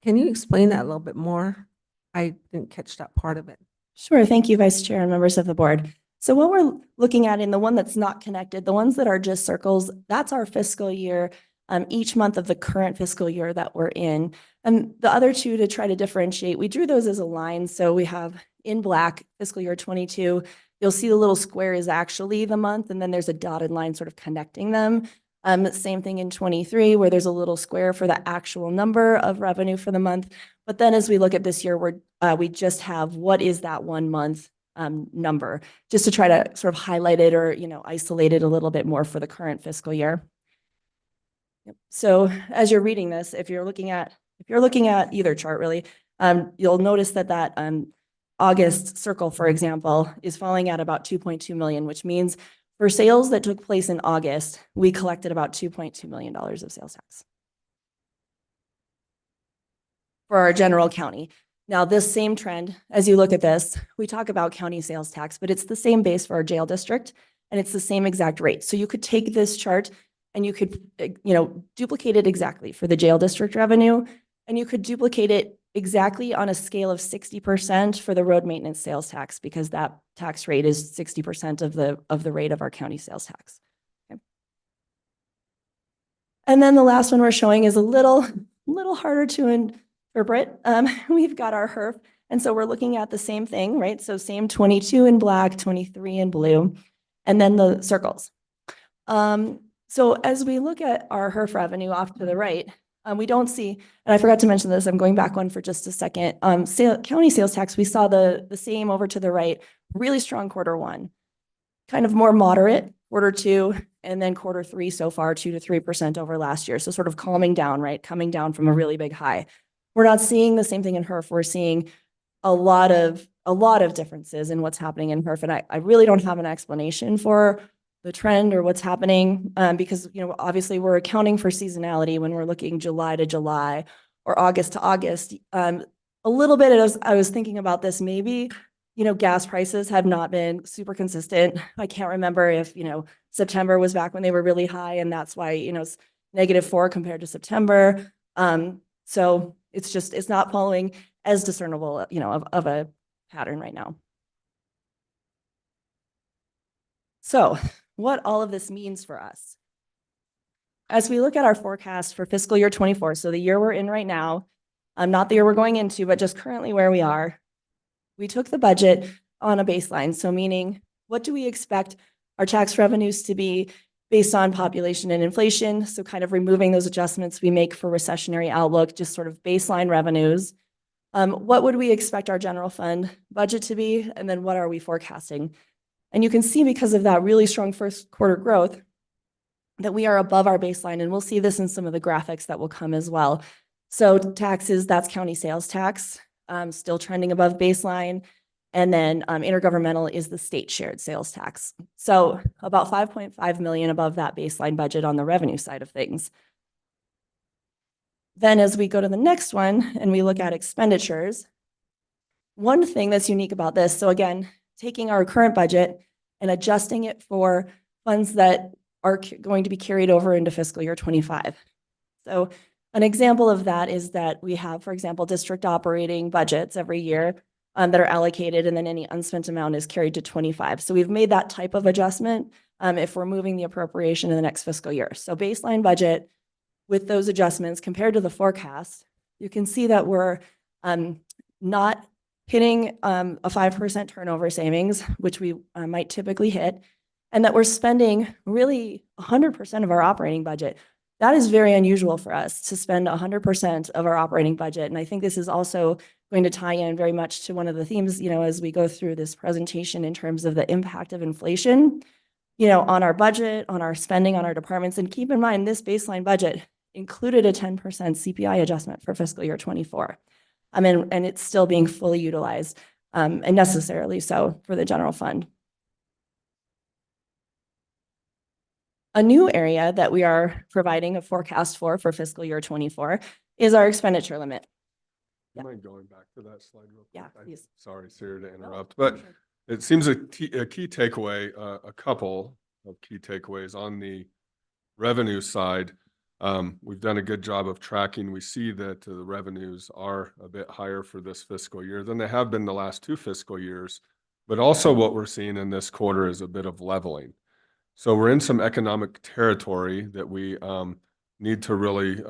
can you explain that a little bit more? I didn't catch that part of it. Sure. Thank you, Vice Chair and members of the board. So what we're looking at in the one that's not connected, the ones that are just circles, that's our fiscal year, each month of the current fiscal year that we're in. And the other two, to try to differentiate, we drew those as a line. So we have in black fiscal year 22, you'll see the little square is actually the month, and then there's a dotted line sort of connecting them. Same thing in 23, where there's a little square for the actual number of revenue for the month. But then as we look at this year, we just have what is that 1 month number, just to try to sort of highlight it or, isolate it a little bit more for the current fiscal year. Yep. So as you're reading this, if you're looking at either chart really, you'll notice that August circle, for example, is falling at about 2.2 million, which means for sales that took place in August, we collected about $2.2 million of sales tax for our general county. Now, this same trend, as you look at this, we talk about county sales tax, but it's the same base for our jail district, and it's the same exact rate. So you could take this chart and you could, duplicate it exactly for the jail district revenue, and you could duplicate it exactly on a scale of 60% for the road maintenance sales tax, because that tax rate is 60% of the rate of our county sales tax. Okay. And then the last one we're showing is a little harder to interpret. We've got our HERF, and so we're looking at the same thing, right? So same 22 in black, 23 in blue, and then the circles. So as we look at our HERF revenue off to the right, we don't see, and I forgot to mention this, I'm going back one for just a second. County sales tax, we saw the same over to the right, really strong Q1, kind of more moderate Q2, and then Q3 so far, 2 to 3% over last year. So sort of calming down, right? Coming down from a really big high. We're not seeing the same thing in HERF. We're seeing a lot of differences in what's happening in HERF. And I really don't have an explanation for the trend or what's happening, because, you know, obviously we're accounting for seasonality when we're looking July to July or August to August. A little bit as I was thinking about this, maybe, you know, gas prices have not been super consistent. I can't remember if, you know, September was back when they were really high and that's why, you know, it's -4 compared to September. So it's not following as discernible, you know, of a pattern right now. So what all of this means for us. As we look at our forecast for fiscal year 24, so the year we're in right now, not the year we're going into, but just currently where we are, we took the budget on a baseline. So meaning, what do we expect our tax revenues to be based on population and inflation? So kind of removing those adjustments we make for recessionary outlook, just sort of baseline revenues. What would we expect our general fund budget to be? And then what are we forecasting? And you can see because of that really strong first quarter growth that we are above our baseline. And we'll see this in some of the graphics that will come as well. So taxes, that's county sales tax, still trending above baseline. And then intergovernmental is the state shared sales tax. So about 5.5 million above that baseline budget on the revenue side of things. Then as we go to the next one and we look at expenditures, one thing that's unique about this, so again, taking our current budget and adjusting it for funds that are going to be carried over into fiscal year 25. So an example of that is that we have, for example, district operating budgets every year that are allocated, and then any unspent amount is carried to 25. So we've made that type of adjustment if we're moving the appropriation in the next fiscal year. So baseline budget with those adjustments compared to the forecast, you can see that we're not hitting a 5% turnover savings, which we might typically hit, and that we're spending really 100% of our operating budget. That is very unusual for us to spend 100% of our operating budget. And I think this is also going to tie in very much to one of the themes, you know, as we go through this presentation in terms of the impact of inflation, you know, on our budget, on our spending, on our departments. And keep in mind, this baseline budget included a 10% CPI adjustment for fiscal year 24. And it's still being fully utilized and necessarily so for the general fund. A new area that we are providing a forecast for fiscal year 24 is our expenditure limit. You mind going back to that slide real quick? Yeah, please. Sorry, Sarah, to interrupt, but it seems a key takeaway, a couple of key takeaways on the revenue side. We've done a good job of tracking. We see that the revenues are a bit higher for this fiscal year than they have been the last 2 fiscal years. But also what we're seeing in this quarter is a bit of leveling. So we're in some economic territory that we need to really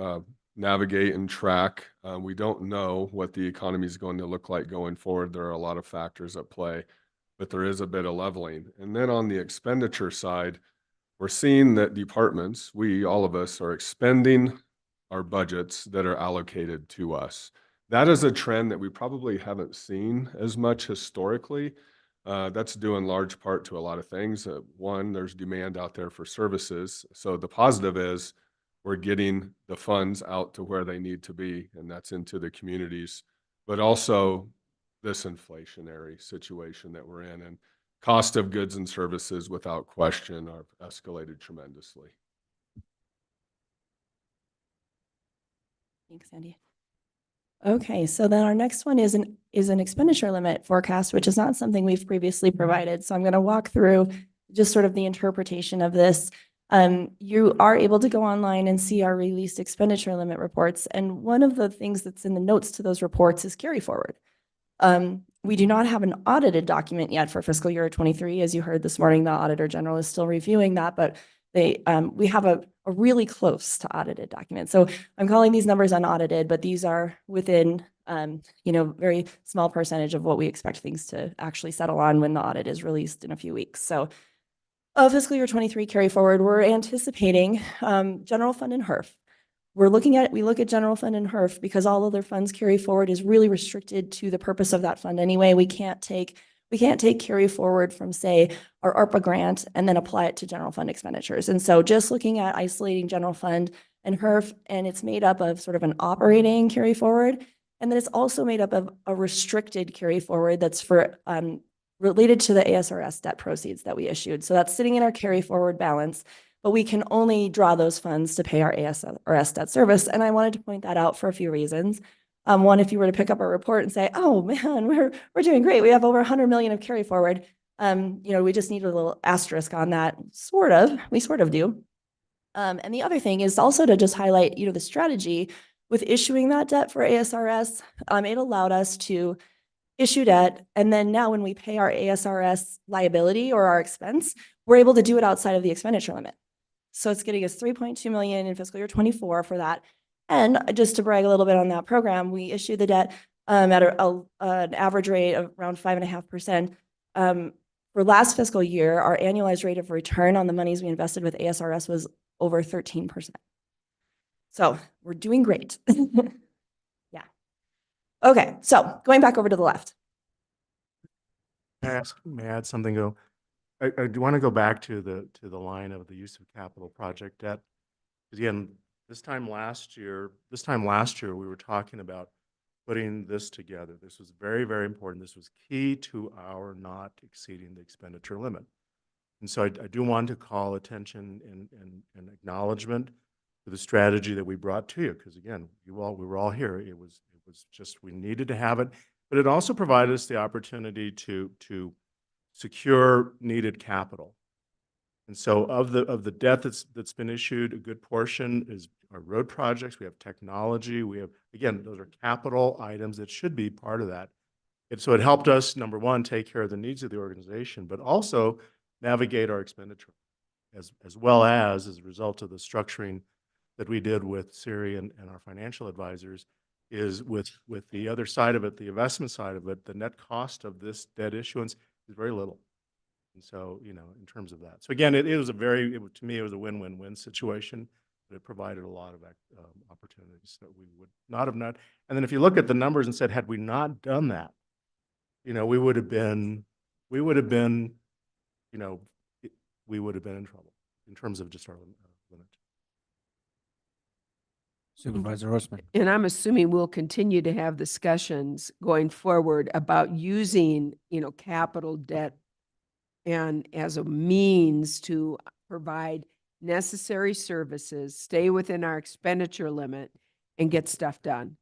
navigate and track. We don't know what the economy is going to look like going forward. There are a lot of factors at play, but there is a bit of leveling. And then on the expenditure side, we're seeing that departments, all of us, are expending our budgets that are allocated to us. That is a trend that we probably haven't seen as much historically. That's due in large part to a lot of things. One, there's demand out there for services. So the positive is we're getting the funds out to where they need to be, and that's into the communities, but also this inflationary situation that we're in. And cost of goods and services, without question, are escalated tremendously. Thanks, Andy. Okay, so then our next one is an expenditure limit forecast, which is not something we've previously provided. So I'm going to walk through just sort of the interpretation of this. You are able to go online and see our released expenditure limit reports. And one of the things that's in the notes to those reports is carry forward. We do not have an audited document yet for fiscal year 23. As you heard this morning, the Auditor General is still reviewing that, but we have a really close to audited document. So I'm calling these numbers unaudited, but these are within, very small percentage of what we expect things to actually settle on when the audit is released in a few weeks. So fiscal year 23 carry forward, we're anticipating general fund and HERF. We look at general fund and HERF because all other funds carry forward is really restricted to the purpose of that fund anyway. We can't take carry forward from, say, our ARPA grant and then apply it to general fund expenditures. And so just looking at isolating general fund and HERF, and it's made up of sort of an operating carry forward. And then it's also made up of a restricted carry forward that's for related to the ASRS debt proceeds that we issued. So that's sitting in our carry forward balance, but we can only draw those funds to pay our ASRS debt service. And I wanted to point that out for a few reasons. One, if you were to pick up our report and say, oh man, we're doing great. We have over 100 million of carry forward. We just need a little asterisk on that. We sort of do. And the other thing is also to just highlight, the strategy with issuing that debt for ASRS. It allowed us to issue debt, and then now when we pay our ASRS liability or our expense, we're able to do it outside of the expenditure limit. So it's getting us 3.2 million in fiscal year 24 for that. And just to brag a little bit on that program, we issued the debt at an average rate of around 5.5%. For last fiscal year, our annualized rate of return on the monies we invested with ASRS was over 13%. So we're doing great. Yeah. Okay, so going back over to the left. May I add something? I do want to go back to the line of the use of capital project debt. Again, this time last year, we were talking about putting this together. This was very, very important. This was key to our not exceeding the expenditure limit. And so I do want to call attention and acknowledgement to the strategy that we brought to you, because again, we were all here. It was just, we needed to have it, but it also provided us the opportunity to secure needed capital. And so of the debt that's been issued, a good portion is our road projects. We have technology. We have, again, those are capital items that should be part of that. So it helped us, number one, take care of the needs of the organization, but also navigate our expenditure as well as a result of the structuring that we did with Siri and our financial advisors is with the other side of it, the investment side of it, the net cost of this debt issuance is very little. And so, in terms of that. So again, to me, it was a win-win-win situation, but it provided a lot of opportunities that we would not have known. And then if you look at the numbers and said, had we not done that, we would have been in trouble in terms of just our limit. Supervisor Horstman. And I'm assuming we'll continue to have discussions going forward about using, capital debt and as a means to provide necessary services, stay within our expenditure limit, and get stuff done.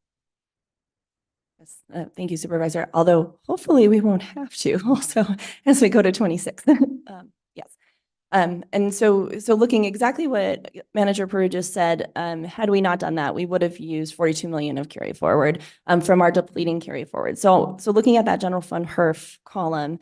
Yes, thank you, Supervisor. Although hopefully we won't have to also as we go to 26. Yes. And so looking exactly what Manager Peru just said, had we not done that, we would have used 42 million of carry forward from our depleting carry forward. So looking at that general fund HERF column,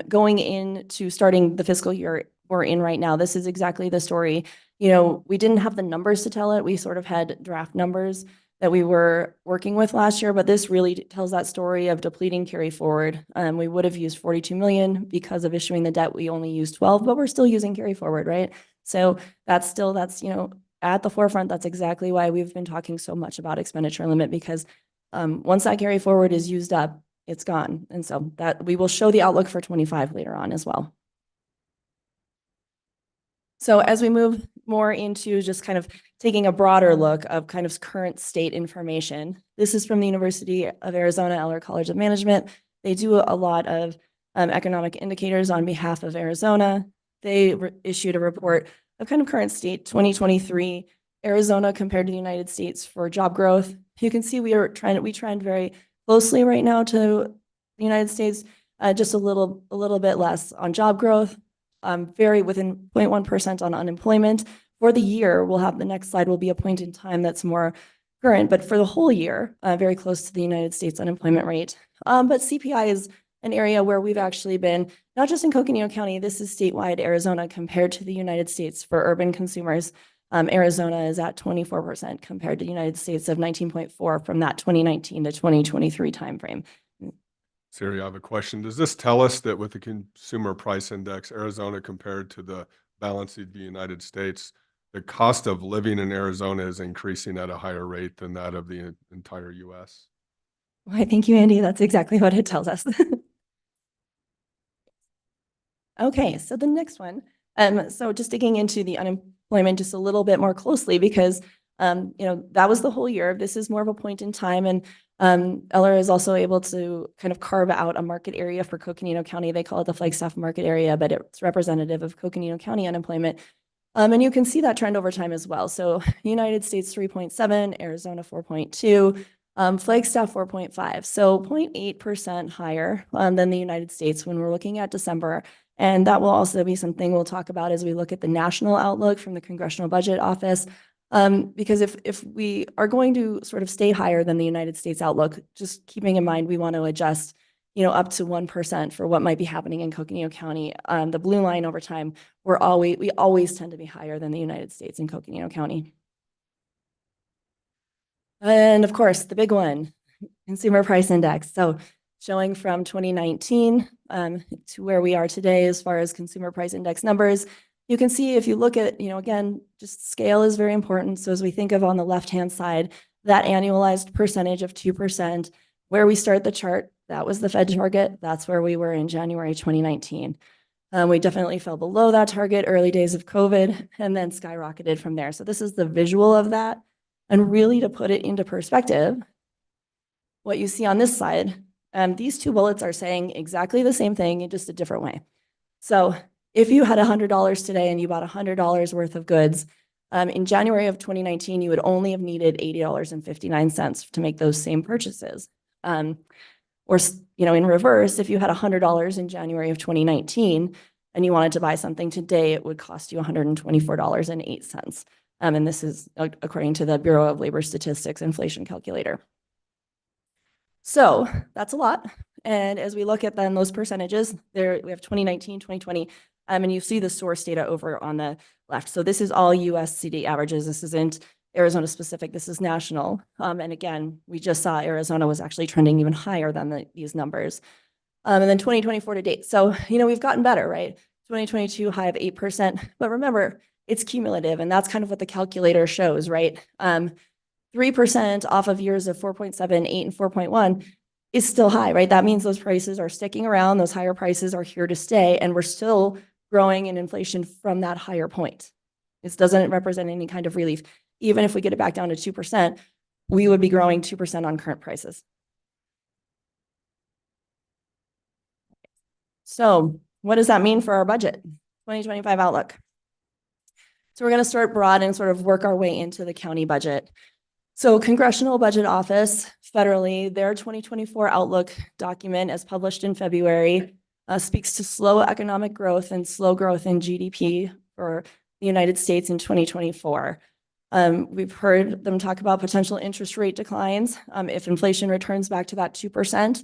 going into starting the fiscal year we're in right now, this is exactly the story. We didn't have the numbers to tell it. We sort of had draft numbers that we were working with last year, but this really tells that story of depleting carry forward. We would have used 42 million because of issuing the debt. We only used 12, but we're still using carry forward, right? So that's at the forefront. That's exactly why we've been talking so much about expenditure limit, because once that carry forward is used up, it's gone. And so that we will show the outlook for 25 later on as well. So as we move more into just kind of taking a broader look of kind of current state information, this is from the University of Arizona Eller College of Management. They do a lot of economic indicators on behalf of Arizona. They issued a report of kind of current state 2023 Arizona compared to the United States for job growth. You can see we trend very closely right now to the United States, just a little bit less on job growth. Very within 0.1% on unemployment. For the year, the next slide will be a point in time that's more current, but for the whole year, very close to the United States unemployment rate. But CPI is an area where we've actually been, not just in Coconino County, this is statewide Arizona compared to the United States for urban consumers. Arizona is at 24% compared to the United States of 19.4 from that 2019 to 2023 timeframe. Siri, I have a question. Does this tell us that with the consumer price index, Arizona compared to the balance of the United States, the cost of living in Arizona is increasing at a higher rate than that of the entire U.S.? Why, thank you, Andy. That's exactly what it tells us. Okay, so the next one. So just digging into the unemployment just a little bit more closely, because That was the whole year. This is more of a point in time. And Eller is also able to kind of carve out a market area for Coconino County. They call it the Flagstaff market area, but it's representative of Coconino County unemployment. And you can see that trend over time as well. So United States 3.7, Arizona 4.2, Flagstaff 4.5. So 0.8% higher than the United States when we're looking at December. And that will also be something we'll talk about as we look at the national outlook from the Congressional Budget Office. Because if we are going to sort of stay higher than the United States outlook, just keeping in mind, we want to adjust, up to 1% for what might be happening in Coconino County. The blue line over time, we always tend to be higher than the United States in Coconino County. And of course, the big one, Consumer Price Index. So showing from 2019 to where we are today as far as Consumer Price Index numbers, you can see if you look at, again, just scale is very important. So as we think of on the left-hand side, that annualized percentage of 2%, where we start the chart, that was the Fed target. That's where we were in January 2019. We definitely fell below that target early days of COVID and then skyrocketed from there. So this is the visual of that. And really to put it into perspective, what you see on this side, these two bullets are saying exactly the same thing in just a different way. So if you had $100 today and you bought $100 worth of goods, in January of 2019, you would only have needed $80.59 to make those same purchases. Or, in reverse, if you had $100 in January of 2019 and you wanted to buy something today, it would cost you $124.08. And this is according to the Bureau of Labor Statistics inflation calculator. So that's a lot. And as we look at then those percentages, there we have 2019, 2020, and you see the source data over on the left. So this is all US CD averages. This isn't Arizona specific, this is national. And again, we just saw Arizona was actually trending even higher than these numbers. And then 2024 to date. So, we've gotten better, right? 2022 high of 8%, but remember, it's cumulative, and that's kind of what the calculator shows, right? 3% off of years of 4.7, 8, and 4.1 is still high, right? That means those prices are sticking around, those higher prices are here to stay, and we're still growing in inflation from that higher point. This doesn't represent any kind of relief. Even if we get it back down to 2%, we would be growing 2% on current prices. So what does that mean for our budget? 2025 outlook. So we're going to start broad and sort of work our way into the county budget. So Congressional Budget Office, federally, their 2024 outlook document, as published in February, speaks to slow economic growth and slow growth in GDP for the United States in 2024. We've heard them talk about potential interest rate declines if inflation returns back to that 2%,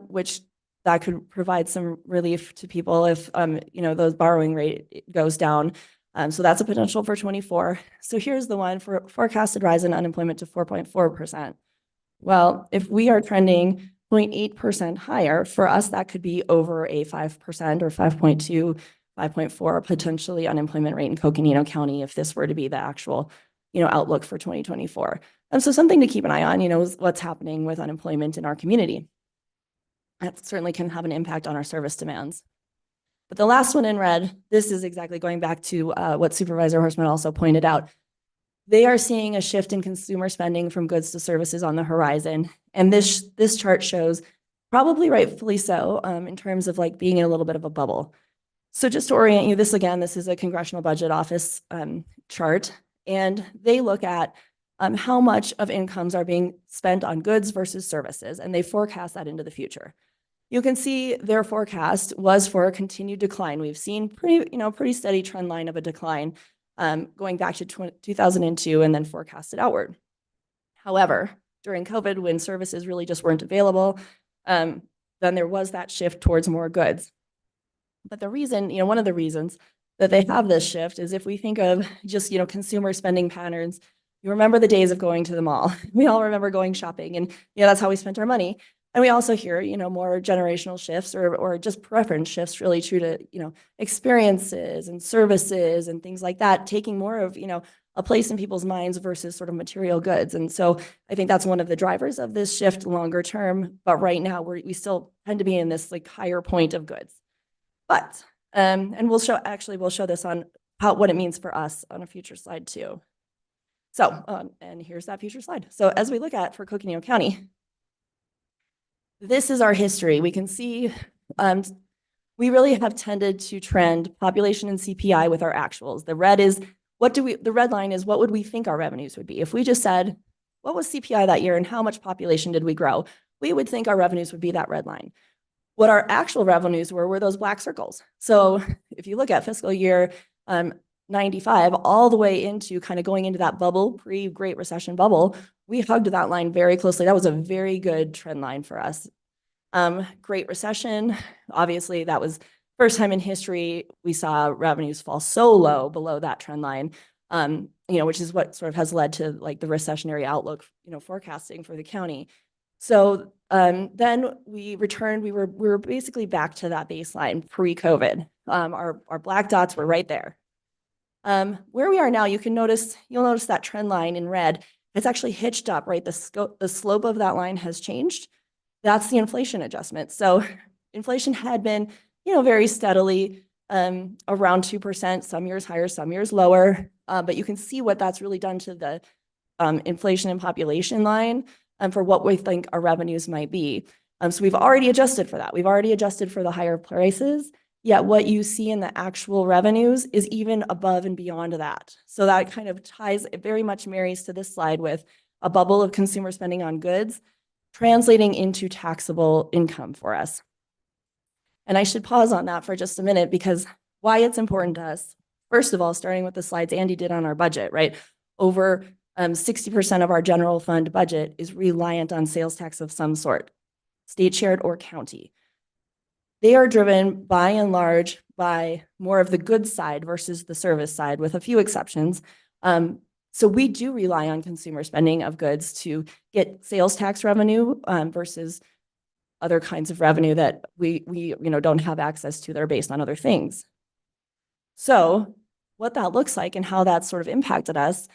which that could provide some relief to people if those borrowing rate goes down. So that's a potential for 24. So here's the one for forecasted rise in unemployment to 4.4%. Well, if we are trending 0.8% higher, for us, that could be over a 5% or 5.2, 5.4 potentially unemployment rate in Coconino County if this were to be the actual, outlook for 2024. And so something to keep an eye on, is what's happening with unemployment in our community. That certainly can have an impact on our service demands. But the last one in red, this is exactly going back to what Supervisor Horstman also pointed out. They are seeing a shift in consumer spending from goods to services on the horizon. And this chart shows, probably rightfully so, in terms of like being in a little bit of a bubble. So just to orient you, this is a Congressional Budget Office chart. And they look at how much of incomes are being spent on goods versus services, and they forecast that into the future. You can see their forecast was for a continued decline. We've seen pretty steady trend line of a decline going back to 2002 and then forecasted outward. However, during COVID, when services really just weren't available, then there was that shift towards more goods. But the reason, one of the reasons that they have this shift is if we think of just, consumer spending patterns, you remember the days of going to the mall. We all remember going shopping, and that's how we spent our money. And we also hear, more generational shifts or just preference shifts really true to, experiences and services and things like that, taking more of, a place in people's minds versus sort of material goods. And so I think that's one of the drivers of this shift longer term. But right now we still tend to be in this like higher point of goods. But, and we'll show this on what it means for us on a future slide too. So, and here's that future slide. So as we look at for Coconino County, this is our history. We can see we really have tended to trend population and CPI with our actuals. The red is the red line is what would we think our revenues would be? If we just said, what was CPI that year and how much population did we grow? We would think our revenues would be that red line. What our actual revenues were those black circles. So if you look at fiscal year 95, all the way into kind of going into that bubble, pre-Great Recession bubble, we hugged that line very closely. That was a very good trend line for us. Great Recession, obviously that was first time in history we saw revenues fall so low below that trend line, which is what sort of has led to like the recessionary outlook, forecasting for the county. So then we returned, we were basically back to that baseline pre-COVID. Our black dots were right there. Where we are now, you'll notice that trend line in red. It's actually hitched up, right? The slope of that line has changed. That's the inflation adjustment. So inflation had been, very steadily around 2%, some years higher, some years lower. But you can see what that's really done to the inflation and population line for what we think our revenues might be. So we've already adjusted for that. We've already adjusted for the higher prices. Yet what you see in the actual revenues is even above and beyond that. So that kind of ties, it very much marries to this slide with a bubble of consumer spending on goods translating into taxable income for us. And I should pause on that for just a minute because why it's important to us. First of all, starting with the slides Andy did on our budget, right? Over 60% of our general fund budget is reliant on sales tax of some sort, state shared or county. They are driven by and large by more of the goods side versus the service side, with a few exceptions. So we do rely on consumer spending of goods to get sales tax revenue versus other kinds of revenue that we don't have access to that are based on other things. So what that looks like and how that sort of impacted us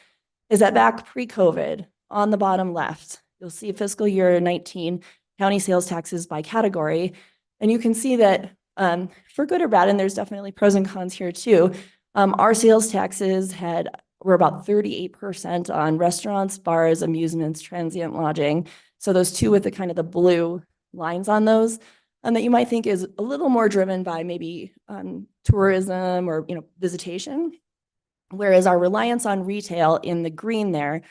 is that back pre-COVID, on the bottom left, you'll see fiscal year 19 county sales taxes by category. And you can see that for good or bad, and there's definitely pros and cons here too, our sales taxes were about 38% on restaurants, bars, amusements, transient lodging. So those two with the kind of the blue lines on those, that you might think is a little more driven by maybe tourism or visitation. Whereas our reliance on retail in the green there,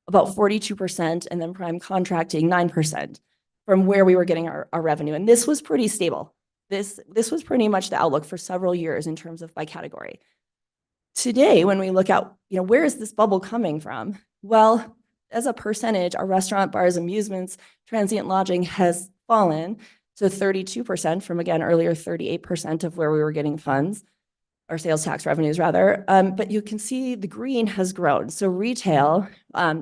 about 42%, and then prime contracting 9% from where we were getting our revenue. And this was pretty stable. This was pretty much the outlook for several years in terms of by category. Today, when we look at, where is this bubble coming from? Well, as a percentage, our restaurant, bars, amusements, transient lodging has fallen to 32% from, again, earlier 38% of where we were getting funds, or sales tax revenues rather. But you can see the green has grown. So retail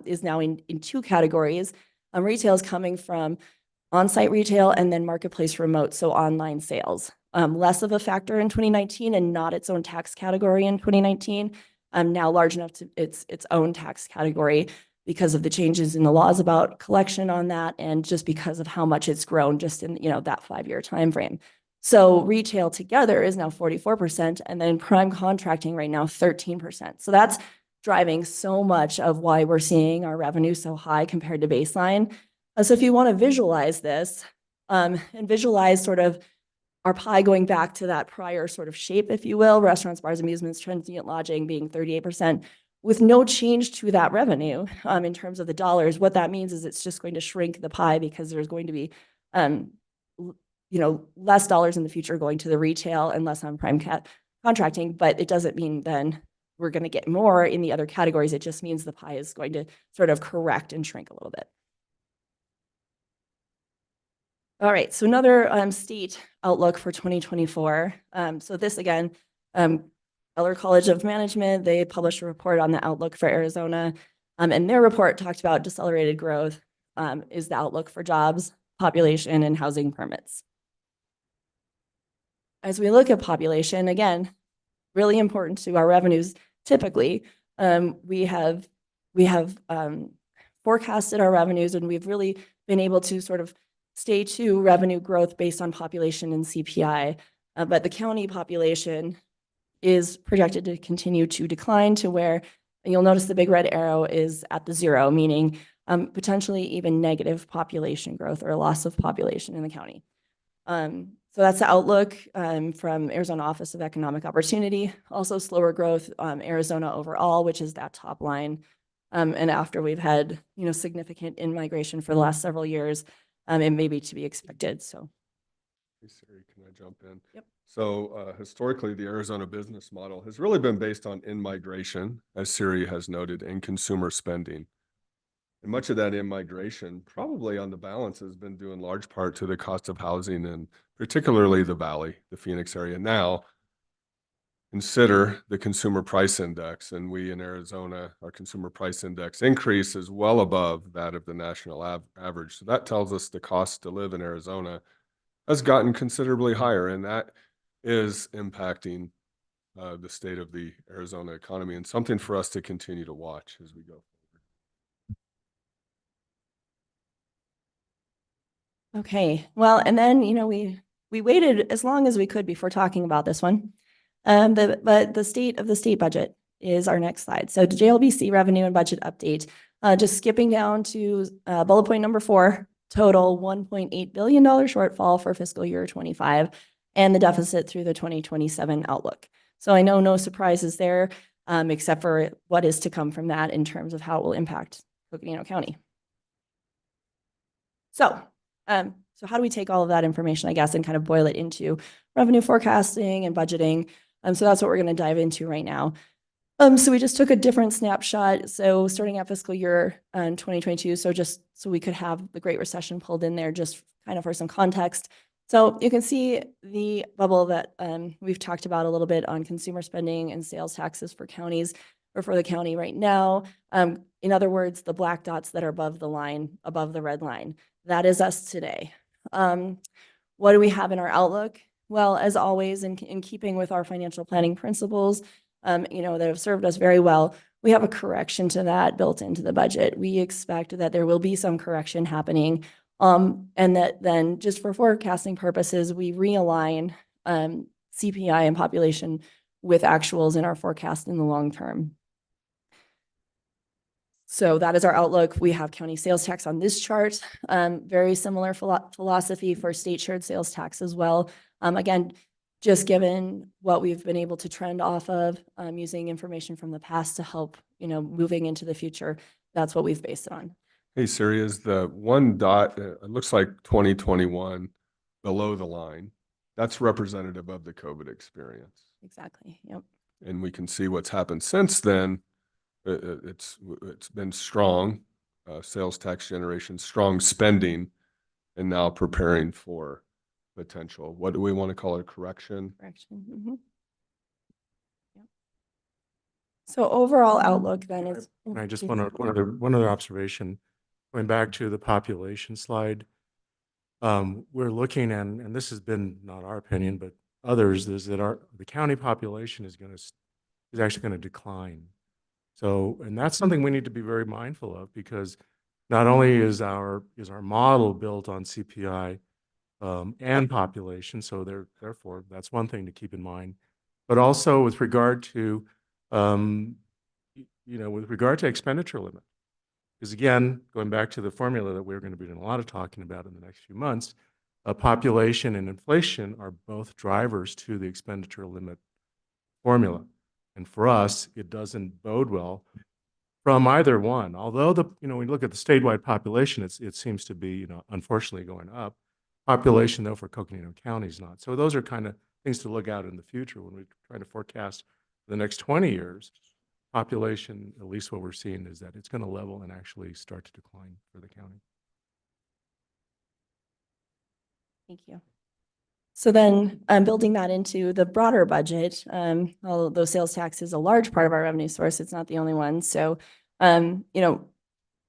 is now in two categories. Retail is coming from on-site retail and then marketplace remote, so online sales. Less of a factor in 2019 and not its own tax category in 2019. Now large enough to its own tax category because of the changes in the laws about collection on that and just because of how much it's grown just in that 5-year time frame. So retail together is now 44%, and then prime contracting right now 13%. So that's driving so much of why we're seeing our revenue so high compared to baseline. So if you want to visualize this and visualize sort of our pie going back to that prior sort of shape, if you will, restaurants, bars, amusements, transient lodging being 38%, with no change to that revenue in terms of the dollars, what that means is it's just going to shrink the pie because there's going to be less dollars in the future going to the retail and less on prime contracting, but it doesn't mean then we're going to get more in the other categories. It just means the pie is going to sort of correct and shrink a little bit. All right, so another state outlook for 2024. So this again, Eller College of Management, they published a report on the outlook for Arizona, and their report talked about decelerated growth is the outlook for jobs, population, and housing permits. As we look at population, again, really important to our revenues. Typically, we have forecasted our revenues, and we've really been able to sort of stay to revenue growth based on population and CPI. But the county population is projected to continue to decline to where, And you'll notice the big red arrow is at the zero, meaning potentially even negative population growth or loss of population in the county. So that's the outlook from Arizona Office of Economic Opportunity. Also slower growth, Arizona overall, which is that top line. And after we've had, significant in-migration for the last several years, it may be to be expected, so. Hey, Siri, can I jump in? Yep. So historically, the Arizona business model has really been based on in-migration, as Siri has noted, and consumer spending. And much of that in-migration, probably on the balance, has been due in large part to the cost of housing and particularly the Valley, the Phoenix area. Now, consider the consumer price index, and we in Arizona, our consumer price index increase is well above that of the national average. So that tells us the cost to live in Arizona has gotten considerably higher, and that is impacting the state of the Arizona economy, and something for us to continue to watch as we go. Okay, well, and then, we waited as long as we could before talking about this one. But the state of the state budget is our next slide. So the JLBC revenue and budget update, just skipping down to bullet point number 4, total $1.8 billion shortfall for fiscal year 25 and the deficit through the 2027 outlook. So I know no surprises there, except for what is to come from that in terms of how it will impact Coconino County. So how do we take all of that information, I guess, and kind of boil it into revenue forecasting and budgeting? So that's what we're going to dive into right now. So we just took a different snapshot. So starting at fiscal year 2022, so just so we could have the Great Recession pulled in there just kind of for some context. So you can see the bubble that we've talked about a little bit on consumer spending and sales taxes for counties or for the county right now. In other words, the black dots that are above the line, above the red line, that is us today. What do we have in our outlook? Well, as always, in keeping with our financial planning principles, that have served us very well, we have a correction to that built into the budget. We expect that there will be some correction happening, and that then just for forecasting purposes, we realign CPI and population with actuals in our forecast in the long term. So that is our outlook. We have county sales tax on this chart. Very similar philosophy for state shared sales tax as well. Again, just given what we've been able to trend off of, using information from the past to help, moving into the future, that's what we've based it on. Hey, Siri, is the one dot, it looks like 2021 below the line. That's representative of the COVID experience. Exactly, yep. And we can see what's happened since then. It's been strong sales tax generation, strong spending, and now preparing for potential. What do we want to call it? A correction? Correction. Mm-hmm. Yep. So overall outlook then is. And I just one other observation, going back to the population slide. We're looking, and this has been not our opinion, but others, is that the county population is actually going to decline. So, and that's something we need to be very mindful of, because not only is our model built on CPI and population, so therefore that's one thing to keep in mind, but also with regard to expenditure limit. Because again, going back to the formula that we're going to be doing a lot of talking about in the next few months, population and inflation are both drivers to the expenditure limit formula. And for us, it doesn't bode well from either one. Although when we look at the statewide population, it seems to be, unfortunately going up. Population, though, for Coconino County is not. So those are kind of things to look out in the future when we're trying to forecast the next 20 years. Population, at least what we're seeing, is that it's going to level and actually start to decline for the county. Thank you. So then building that into the broader budget, although sales tax is a large part of our revenue source, it's not the only one. So,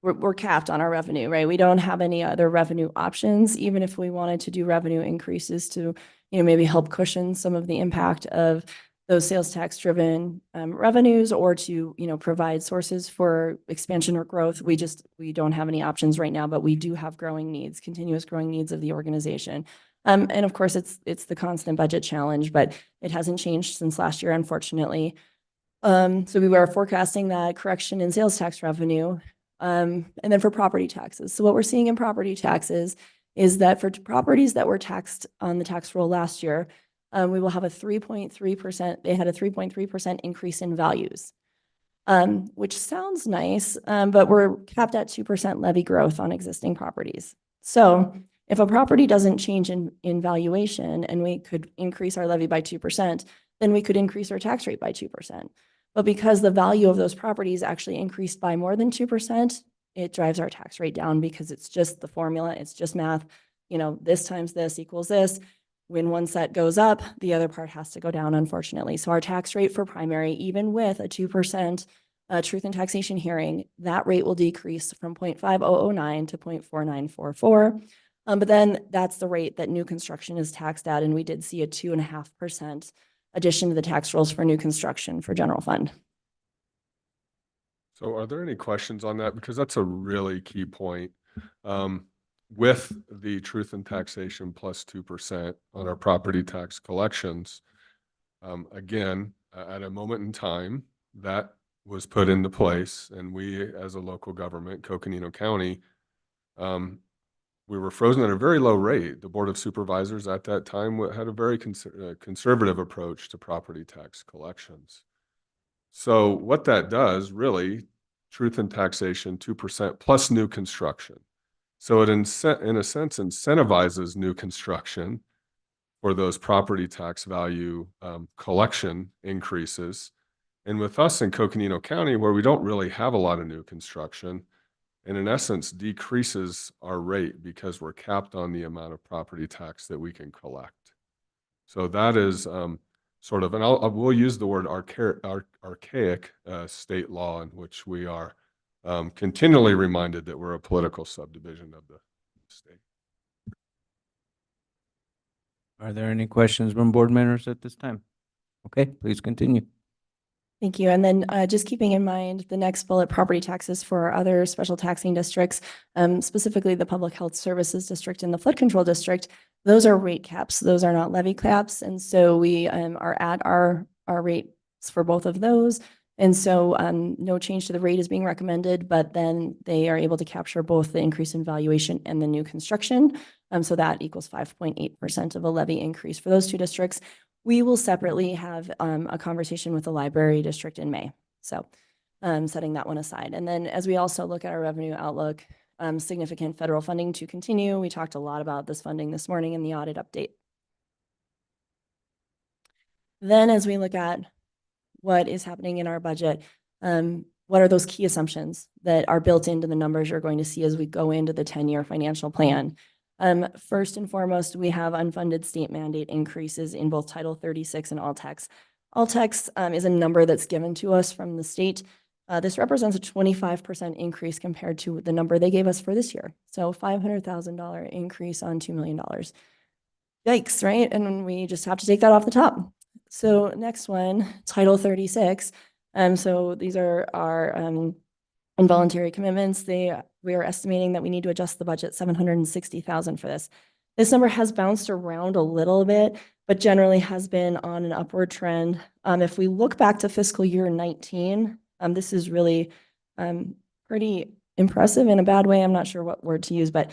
we're capped on our revenue, right? We don't have any other revenue options, even if we wanted to do revenue increases to, maybe help cushion some of the impact of those sales tax driven revenues, or to, provide sources for expansion or growth. We don't have any options right now, but we do have growing needs, continuous growing needs of the organization. And of course, it's the constant budget challenge, but it hasn't changed since last year, unfortunately. So we were forecasting that correction in sales tax revenue. And then for property taxes. So what we're seeing in property taxes is that for properties that were taxed on the tax roll last year, we will have a 3.3%, they had a 3.3% increase in values. Which sounds nice, but we're capped at 2% levy growth on existing properties. So if a property doesn't change in valuation and we could increase our levy by 2%, then we could increase our tax rate by 2%. But because the value of those properties actually increased by more than 2%, it drives our tax rate down because it's just the formula, it's just math. You know, this times this equals this. When one set goes up, the other part has to go down, unfortunately. So our tax rate for primary, even with a 2% truth in taxation hearing, that rate will decrease from 0.5009 to 0.4944. But then that's the rate that new construction is taxed at, and we did see a 2.5% addition to the tax rolls for new construction for general fund. So are there any questions on that? Because that's a really key point. With the truth in taxation plus 2% on our property tax collections, again, at a moment in time, that was put into place, and we, as a local government, Coconino County, we were frozen at a very low rate. The Board of Supervisors at that time had a very conservative approach to property tax collections. So what that does, really, truth in taxation, 2% plus new construction. So it, in a sense, incentivizes new construction for those property tax value collection increases. And with us in Coconino County, where we don't really have a lot of new construction, and in essence decreases our rate because we're capped on the amount of property tax that we can collect. So that is sort of, and we'll use the word archaic state law in which we are continually reminded that we're a political subdivision of the state. Are there any questions from board members at this time? Okay, please continue. Thank you. And then just keeping in mind the next bullet, property taxes for other special taxing districts, specifically the Public Health Services District and the Flood Control District, those are rate caps. Those are not levy caps. And so we are at our rates for both of those. And so no change to the rate is being recommended, but then they are able to capture both the increase in valuation and the new construction. So that equals 5.8% of a levy increase for those two districts. We will separately have a conversation with the library district in May. So setting that one aside. And then as we also look at our revenue outlook, significant federal funding to continue. We talked a lot about this funding this morning in the audit update. Then as we look at what is happening in our budget, what are those key assumptions that are built into the numbers you're going to see as we go into the 10-year financial plan? First and foremost, we have unfunded state mandate increases in both Title 36 and all tax. All tax is a number that's given to us from the state. This represents a 25% increase compared to the number they gave us for this year. So $500,000 increase on $2 million. Yikes, right? And we just have to take that off the top. So next one, Title 36. So these are our involuntary commitments. We are estimating that we need to adjust the budget $760,000 for this. This number has bounced around a little bit, but generally has been on an upward trend. If we look back to fiscal year 19, this is really pretty impressive in a bad way. I'm not sure what word to use, but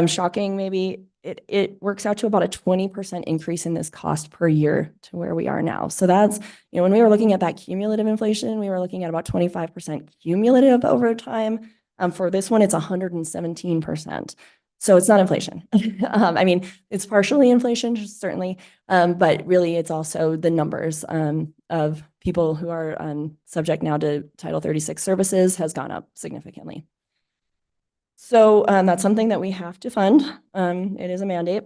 shocking maybe. It works out to about a 20% increase in this cost per year to where we are now. So that's, when we were looking at that cumulative inflation, we were looking at about 25% cumulative over time. For this one, it's 117%. So it's not inflation. I mean, it's partially inflation, certainly, but really it's also the numbers of people who are subject now to Title 36 services has gone up significantly. So that's something that we have to fund. It is a mandate.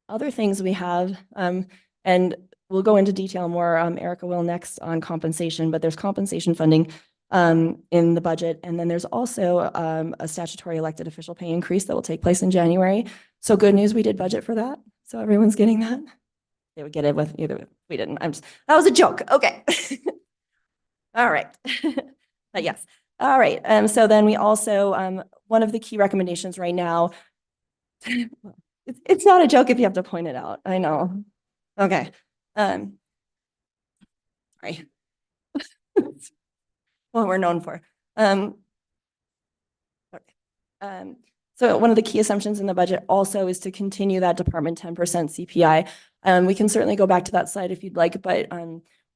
Other things we have, and we'll go into detail more, Erica will next on compensation, but there's compensation funding in the budget. And then there's also a statutory elected official pay increase that will take place in January. So good news, we did budget for that. So everyone's getting that. They would get it with either, we didn't. That was a joke. Okay. All right. But yes. All right. So then we also, one of the key recommendations right now, it's not a joke if you have to point it out. I know. Okay. Sorry. what we're known for. Okay. So one of the key assumptions in the budget also is to continue that department 10% CPI. We can certainly go back to that slide if you'd like, but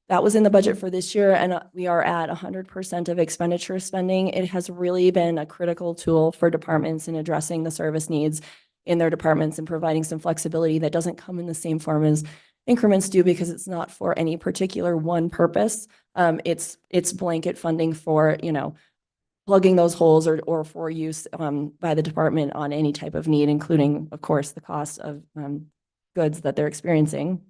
that was in the budget for this year, and we are at 100% of expenditure spending. It has really been a critical tool for departments in addressing the service needs in their departments and providing some flexibility that doesn't come in the same form as increments do, because it's not for any particular one purpose. It's blanket funding for, plugging those holes or for use by the department on any type of need, including, of course, the cost of goods that they're experiencing.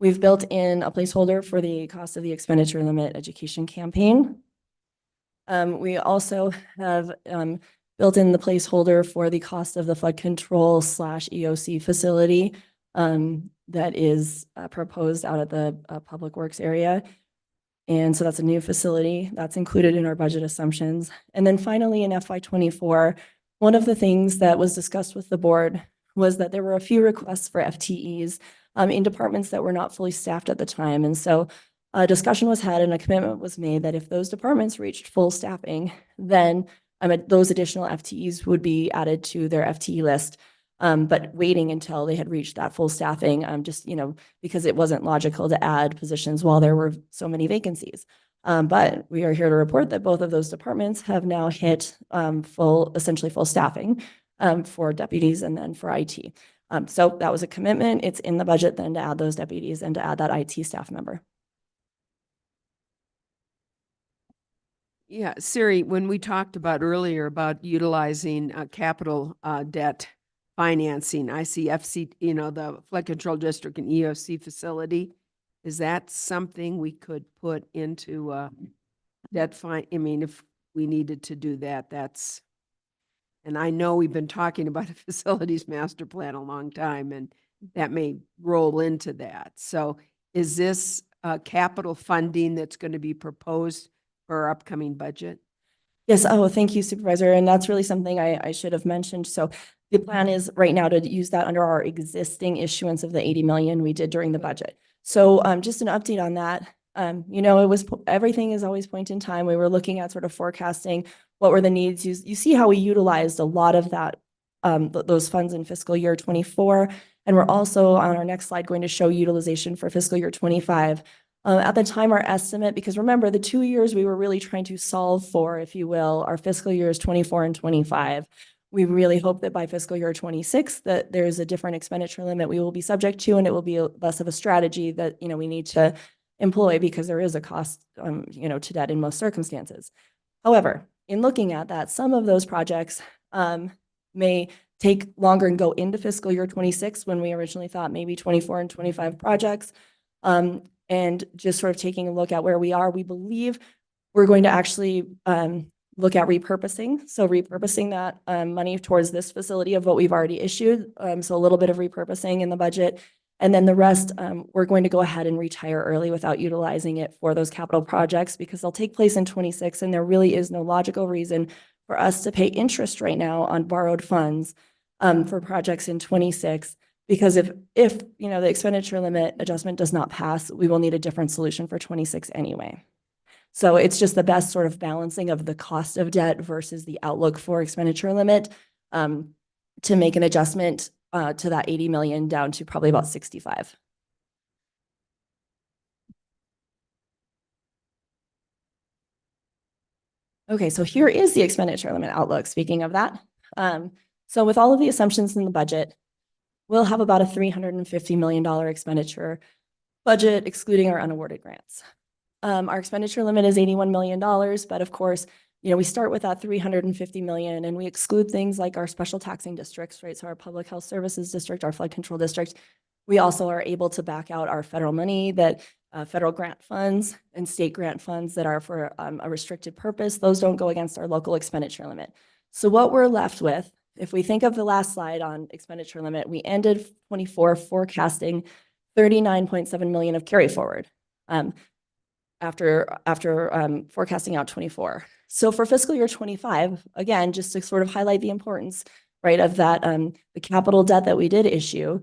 We've built in a placeholder for the cost of the expenditure limit education campaign. We also have built in the placeholder for the cost of the flood control / EOC facility that is proposed out at the Public Works area. And so that's a new facility that's included in our budget assumptions. And then finally in FY24, one of the things that was discussed with the board was that there were a few requests for FTEs in departments that were not fully staffed at the time. And so a discussion was had and a commitment was made that if those departments reached full staffing, then those additional FTEs would be added to their FTE list, but waiting until they had reached that full staffing, because it wasn't logical to add positions while there were so many vacancies. But we are here to report that both of those departments have now hit essentially full staffing for deputies and then for IT. So that was a commitment. It's in the budget then to add those deputies and to add that IT staff member. Yeah, Siri, when we talked about earlier about utilizing capital debt financing, I see the flood control district and EOC facility. Is that something we could put into debt if we needed to do that, and I know we've been talking about a facilities master plan a long time, and that may roll into that. So is this capital funding that's going to be proposed for our upcoming budget? Yes. Oh, thank you, Supervisor. And that's really something I should have mentioned. So the plan is right now to use that under our existing issuance of the 80 million we did during the budget. So just an update on that. Everything is always point in time. We were looking at sort of forecasting what were the needs. You see how we utilized a lot of that, those funds in fiscal year 24. And we're also on our next slide going to show utilization for fiscal year 25. At the time, our estimate, because remember the 2 years we were really trying to solve for, if you will, our fiscal years 24 and 25. We really hope that by fiscal year 26 that there's a different expenditure limit we will be subject to, and it will be less of a strategy that we need to employ because there is a cost to debt in most circumstances. However, in looking at that, some of those projects may take longer and go into fiscal year 26 when we originally thought maybe 24 and 25 projects. And just sort of taking a look at where we are, we believe we're going to actually look at repurposing. So repurposing that money towards this facility of what we've already issued. So a little bit of repurposing in the budget. And then the rest, we're going to go ahead and retire early without utilizing it for those capital projects because they'll take place in 26. And there really is no logical reason for us to pay interest right now on borrowed funds for projects in 26. Because if the expenditure limit adjustment does not pass, we will need a different solution for 26 anyway. So it's just the best sort of balancing of the cost of debt versus the outlook for expenditure limit to make an adjustment to that 80 million down to probably about 65. Okay, so here is the expenditure limit outlook. Speaking of that, so with all of the assumptions in the budget, we'll have about a $350 million expenditure budget, excluding our unawarded grants. Our expenditure limit is $81 million, but of course, we start with that $350 million and we exclude things like our special taxing districts, right? So our public health services district, our flood control district. We also are able to back out our federal money that federal grant funds and state grant funds that are for a restricted purpose. Those don't go against our local expenditure limit. So what we're left with, if we think of the last slide on expenditure limit, we ended 24 forecasting 39.7 million of carry forward after forecasting out 24. So for fiscal year 25, again, just to sort of highlight the importance, right, of that, the capital debt that we did issue,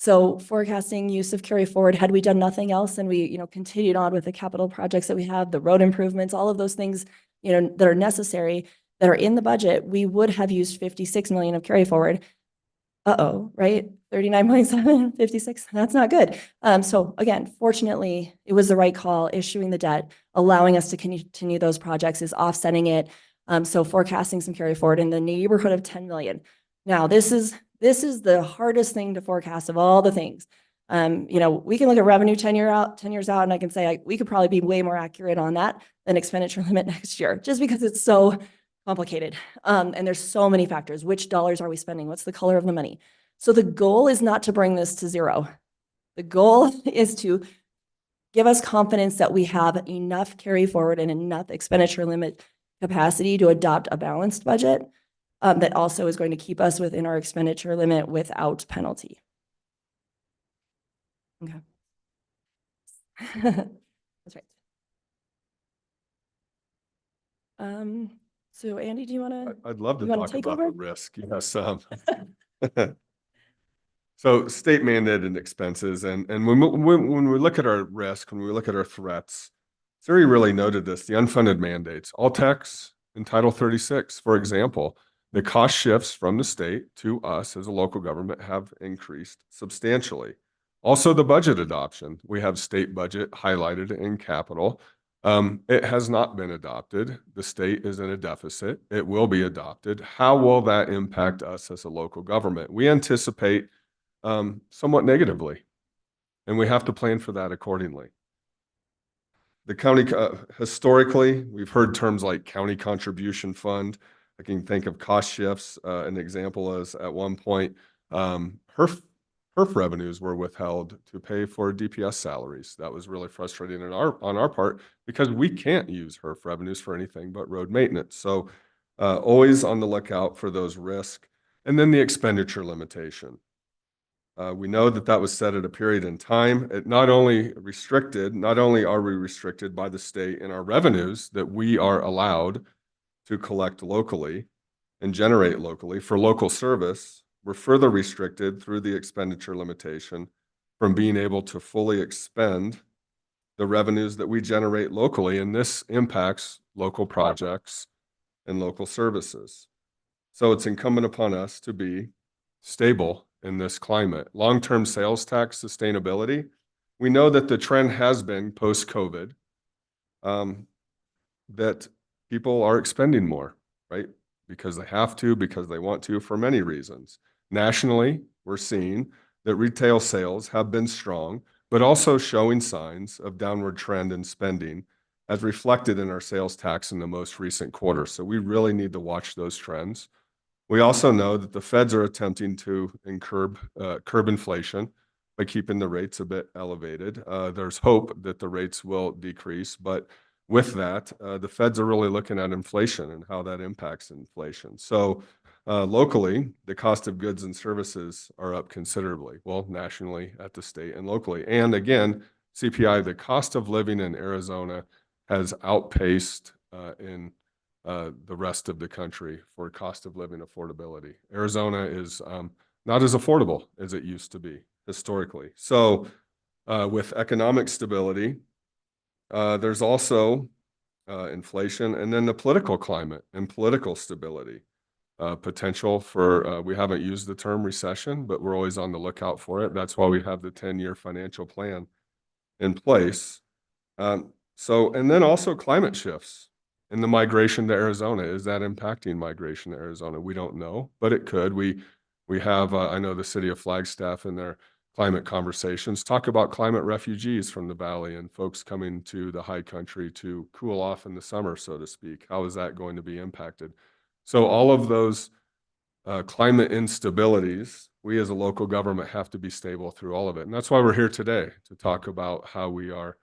So forecasting use of carry forward, had we done nothing else and we, continued on with the capital projects that we have, the road improvements, all of those things, that are necessary, that are in the budget, we would have used 56 million of carry forward. Right? 39.7, 56, that's not good. So again, fortunately, it was the right call, issuing the debt, allowing us to continue those projects is offsetting it. So forecasting some carry forward in the neighborhood of 10 million. Now, this is the hardest thing to forecast of all the things. We can look at revenue 10 years out, and I can say we could probably be way more accurate on that than expenditure limit next year, just because it's so complicated. And there's so many factors. Which dollars are we spending? What's the color of the money? So the goal is not to bring this to zero. The goal is to give us confidence that we have enough carry forward and enough expenditure limit capacity to adopt a balanced budget that also is going to keep us within our expenditure limit without penalty. Okay. That's right. So Andy, do you want to? I'd love to wanna talk take about over? the risk. Yes. So state mandated expenses, and when we look at our risk, when we look at our threats, Siri really noted this, the unfunded mandates, all tax in Title 36, for example, the cost shifts from the state to us as a local government have increased substantially. Also, the budget adoption, we have state budget highlighted in capital. It has not been adopted. The state is in a deficit. It will be adopted. How will that impact us as a local government? We anticipate somewhat negatively, and we have to plan for that accordingly. The county, historically, we've heard terms like county contribution fund. I can think of cost shifts. An example is at one point, HERF revenues were withheld to pay for DPS salaries. That was really frustrating on our part because we can't use HERF revenues for anything but road maintenance. So always on the lookout for those risks. And then the expenditure limitation. We know that was set at a period in time. It not only are we restricted by the state in our revenues that we are allowed to collect locally and generate locally for local service, we're further restricted through the expenditure limitation from being able to fully expend the revenues that we generate locally, and this impacts local projects and local services. So it's incumbent upon us to be stable in this climate. Long-term sales tax sustainability. We know that the trend has been post-COVID that people are expending more, right? Because they have to, because they want to, for many reasons. Nationally, we're seeing that retail sales have been strong, but also showing signs of downward trend in spending as reflected in our sales tax in the most recent quarter. So we really need to watch those trends. We also know that the feds are attempting to curb inflation by keeping the rates a bit elevated. There's hope that the rates will decrease, but with that, the feds are really looking at inflation and how that impacts inflation. So locally, the cost of goods and services are up considerably, well, nationally, at the state and locally. And again, CPI, the cost of living in Arizona has outpaced in the rest of the country for cost of living affordability. Arizona is not as affordable as it used to be historically. So with economic stability, there's also inflation, and then the political climate and political stability. Potential for, we haven't used the term recession, but we're always on the lookout for it. That's why we have the 10-year financial plan in place. And then also climate shifts. And the migration to Arizona, is that impacting migration to Arizona? We don't know, but it could. We have, I know the city of Flagstaff in their climate conversations talk about climate refugees from the valley and folks coming to the high country to cool off in the summer, so to speak. How is that going to be impacted? So all of those climate instabilities, we as a local government have to be stable through all of it. And that's why we're here today, to talk about how we are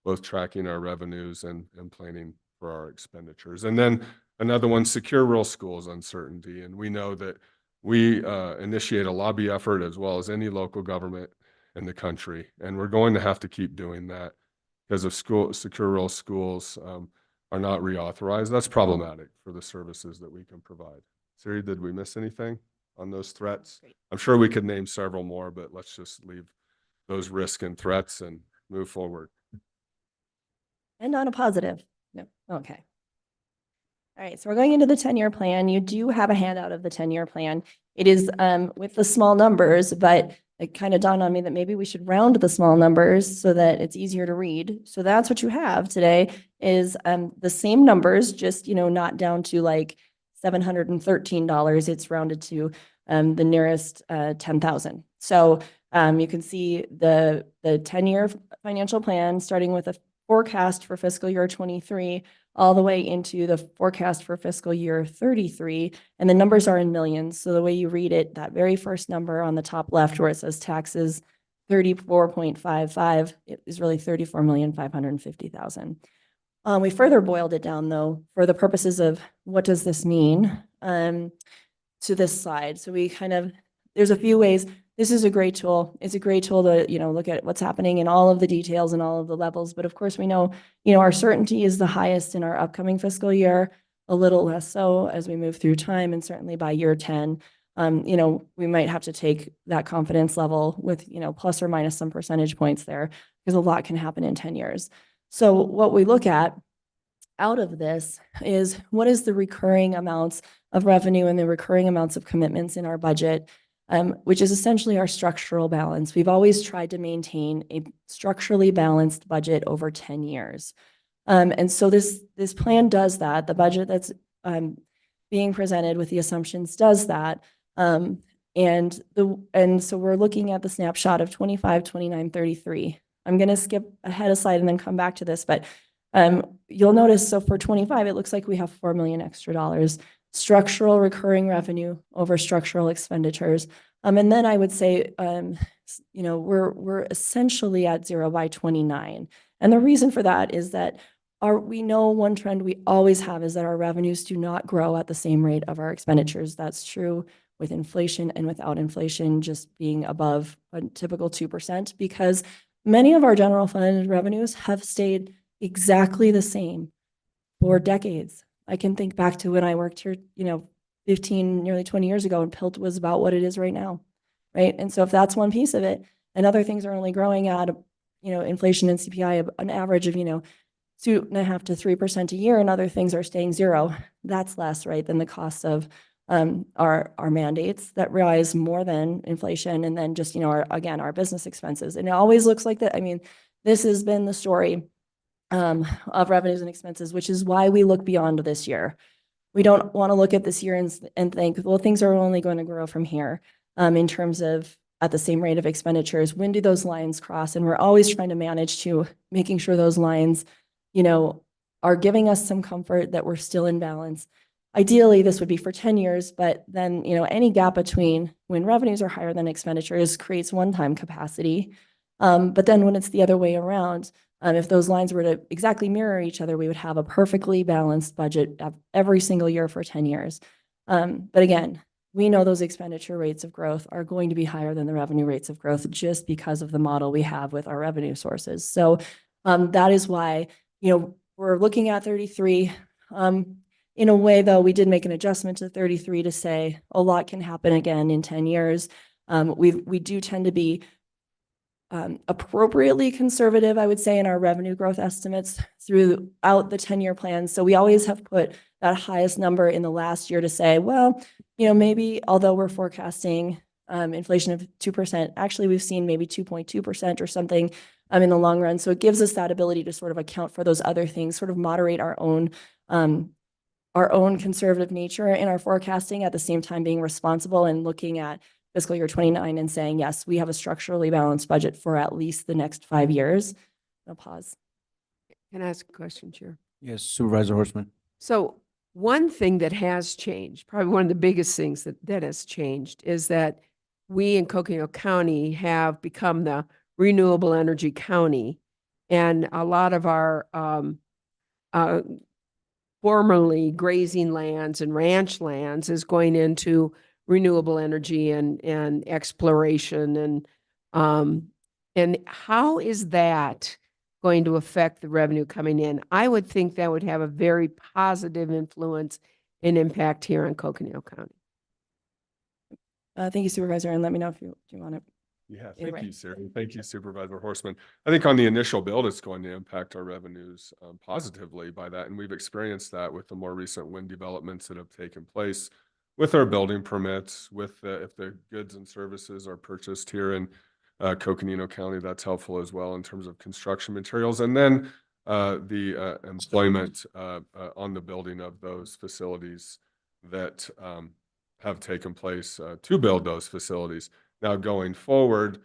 both tracking our revenues and planning for our expenditures. And then another one, secure rural schools uncertainty. And we know that we initiate a lobby effort as well as any local government in the country. And we're going to have to keep doing that because if secure rural schools are not reauthorized, that's problematic for the services that we can provide. Siri, did we miss anything? on those threats. Great. I'm sure we could name several more, but let's just leave those risks and threats and move forward. And on a positive. No, okay. All right, so we're going into the 10-year plan. You do have a handout of the 10-year plan. It is with the small numbers, but it kind of dawned on me that maybe we should round the small numbers so that it's easier to read. So that's what you have today is the same numbers, just, not down to like $713. It's rounded to the nearest 10,000. So you can see the 10-year financial plan starting with a forecast for fiscal year 23 all the way into the forecast for fiscal year 33. And the numbers are in millions. So the way you read it, that very first number on the top left where it says taxes 34.55, it is really 34,550,000. We further boiled it down though, for the purposes of what does this mean to this slide. So we there's a few ways. This is a great tool. It's a great tool to, look at what's happening in all of the details and all of the levels. But of course, we know, our certainty is the highest in our upcoming fiscal year, a little less so as we move through time. And certainly by year 10, we might have to take that confidence level with, plus or minus some percentage points there because a lot can happen in 10 years. So what we look at out of this is what is the recurring amounts of revenue and the recurring amounts of commitments in our budget, which is essentially our structural balance. We've always tried to maintain a structurally balanced budget over 10 years. And so this plan does that. The budget that's being presented with the assumptions does that. And so we're looking at the snapshot of 25, 29, 33. I'm going to skip ahead a slide and then come back to this, but you'll notice, so for 25, it looks like we have $4 million extra dollars, structural recurring revenue over structural expenditures. And then I would say, we're essentially at zero by 29. And the reason for that is that we know one trend we always have is that our revenues do not grow at the same rate of our expenditures. That's true with inflation and without inflation just being above a typical 2%, because many of our general fund revenues have stayed exactly the same for decades. I can think back to when I worked here, 15, nearly 20 years ago, and PILT was about what it is right now, right? And so if that's one piece of it, and other things are only growing at, inflation and CPI, an average of, 2.5% to 3% a year, and other things are staying zero, that's less, right, than the cost of our mandates that rise more than inflation, and then just, our business expenses. And it always looks like that. I mean, this has been the story of revenues and expenses, which is why we look beyond this year. We don't want to look at this year and think, well, things are only going to grow from here in terms of at the same rate of expenditures. When do those lines cross? And we're always trying to manage to making sure those lines, are giving us some comfort that we're still in balance. Ideally, this would be for 10 years, but then, any gap between when revenues are higher than expenditures creates one-time capacity. But then when it's the other way around, if those lines were to exactly mirror each other, we would have a perfectly balanced budget every single year for 10 years. But again, we know those expenditure rates of growth are going to be higher than the revenue rates of growth just because of the model we have with our revenue sources. So that is why, we're looking at 33. In a way, though, we did make an adjustment to 33 to say a lot can happen again in 10 years. We do tend to be appropriately conservative, I would say, in our revenue growth estimates throughout the 10-year plan. So we always have put that highest number in the last year to say, well, maybe although we're forecasting inflation of 2%, actually we've seen maybe 2.2% or something in the long run. So it gives us that ability to sort of account for those other things, sort of moderate our own conservative nature in our forecasting, at the same time being responsible and looking at fiscal year 29 and saying, yes, we have a structurally balanced budget for at least the next 5 years. I'll pause. Can I ask a question, Chair? Yes, Supervisor Horstman. So one thing that has changed, probably one of the biggest things that has changed, is that we in Coconino County have become the renewable energy county. And a lot of our formerly grazing lands and ranch lands is going into renewable energy and exploration. And how is that going to affect the revenue coming in? I would think that would have a very positive influence and impact here in Coconino County. Thank you, Supervisor, and let me know if you want it. Yeah, Either thank way. you, Sarah. Thank you, Supervisor Horseman. I think on the initial build, it's going to impact our revenues positively by that. And we've experienced that with the more recent wind developments that have taken place with our building permits, with if the goods and services are purchased here in Coconino County, that's helpful as well in terms of construction materials. And then the employment on the building of those facilities that have taken place to build those facilities. Now, going forward,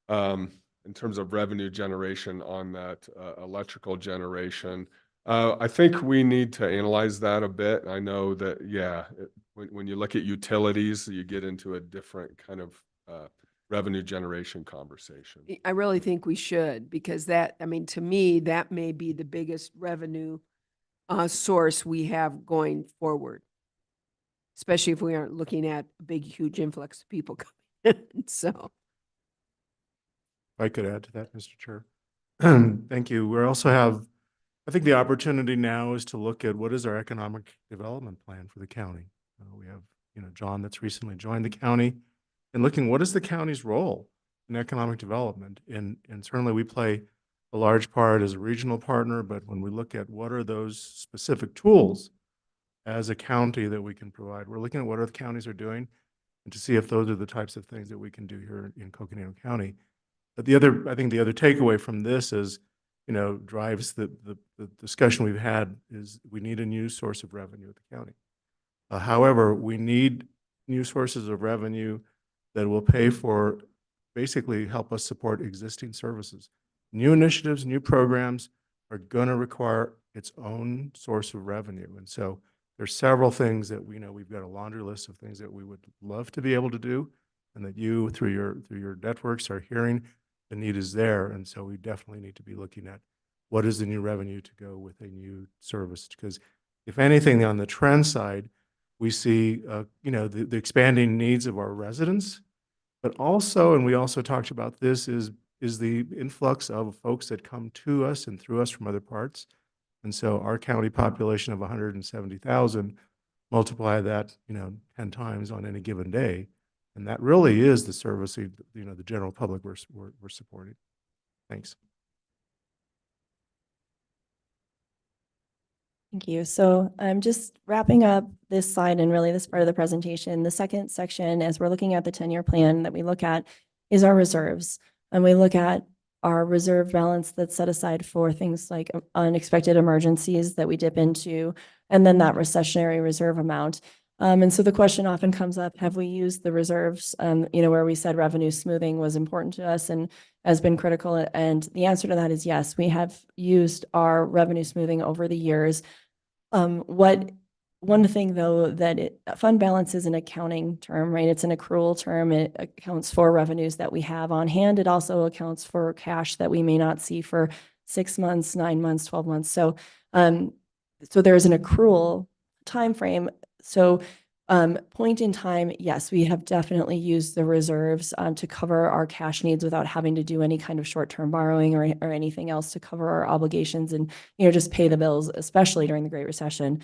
in terms of revenue generation on that electrical generation, I think we need to analyze that a bit. I know that, yeah, when you look at utilities, you get into a different kind of revenue generation conversation. I really think we should, because that, I mean, to me, that may be the biggest revenue source we have going forward. Especially if we aren't looking at a big, huge influx of people coming in, so. If I could add to that, Mr. Chair. Thank you. We also have, I think the opportunity now is to look at what is our economic development plan for the county. We have, John that's recently joined the county, and looking what is the county's role in economic development. And certainly we play a large part as a regional partner, but when we look at what are those specific tools as a county that we can provide, we're looking at what other counties are doing and to see if those are the types of things that we can do here in Coconino County. But I think the other takeaway from this is, drives the discussion we've had is we need a new source of revenue at the county. However, we need new sources of revenue that will pay for, basically help us support existing services. New initiatives, new programs are going to require its own source of revenue. And so there's several things that we know we've got a laundry list of things that we would love to be able to do, and that you through your networks are hearing the need is there. And so we definitely need to be looking at what is the new revenue to go with a new service. Because if anything, on the trend side, we see the expanding needs of our residents, but also, and we also talked about this, is the influx of folks that come to us and through us from other parts. And so our county population of 170,000, multiply that, 10 times on any given day. And that really is the service, the general public we're supporting. Thanks. Thank you. So I'm just wrapping up this slide and really this part of the presentation. The second section, as we're looking at the 10-year plan that we look at, is our reserves. And we look at our reserve balance that's set aside for things like unexpected emergencies that we dip into, and then that recessionary reserve amount. And so the question often comes up, have we used the reserves, where we said revenue smoothing was important to us and has been critical? And the answer to that is yes, we have used our revenue smoothing over the years. One thing though, that fund balance is an accounting term, right? It's an accrual term. It accounts for revenues that we have on hand. It also accounts for cash that we may not see for 6 months, 9 months, 12 months. So, so there's an accrual timeframe. So, point in time, yes, we have definitely used the reserves to cover our cash needs without having to do any kind of short-term borrowing or anything else to cover our obligations and, just pay the bills, especially during the Great Recession.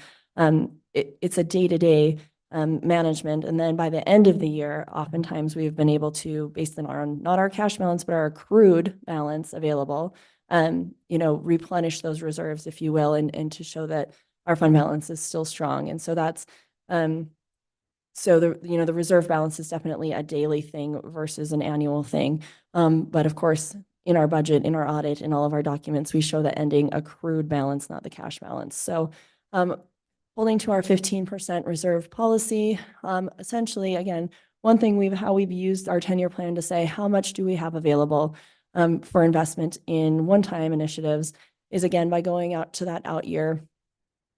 It's a day-to-day management. And then by the end of the year, oftentimes we've been able to, based on not our cash balance, but our accrued balance available, replenish those reserves, if you will, and to show that our fund balance is still strong. And so that's, so the reserve balance is definitely a daily thing versus an annual thing. But of course, in our budget, in our audit, in all of our documents, we show the ending accrued balance, not the cash balance. So, holding to our 15% reserve policy, essentially, again, one thing how we've used our 10-year plan to say how much do we have available for investment in one-time initiatives is, again, by going out to that out year.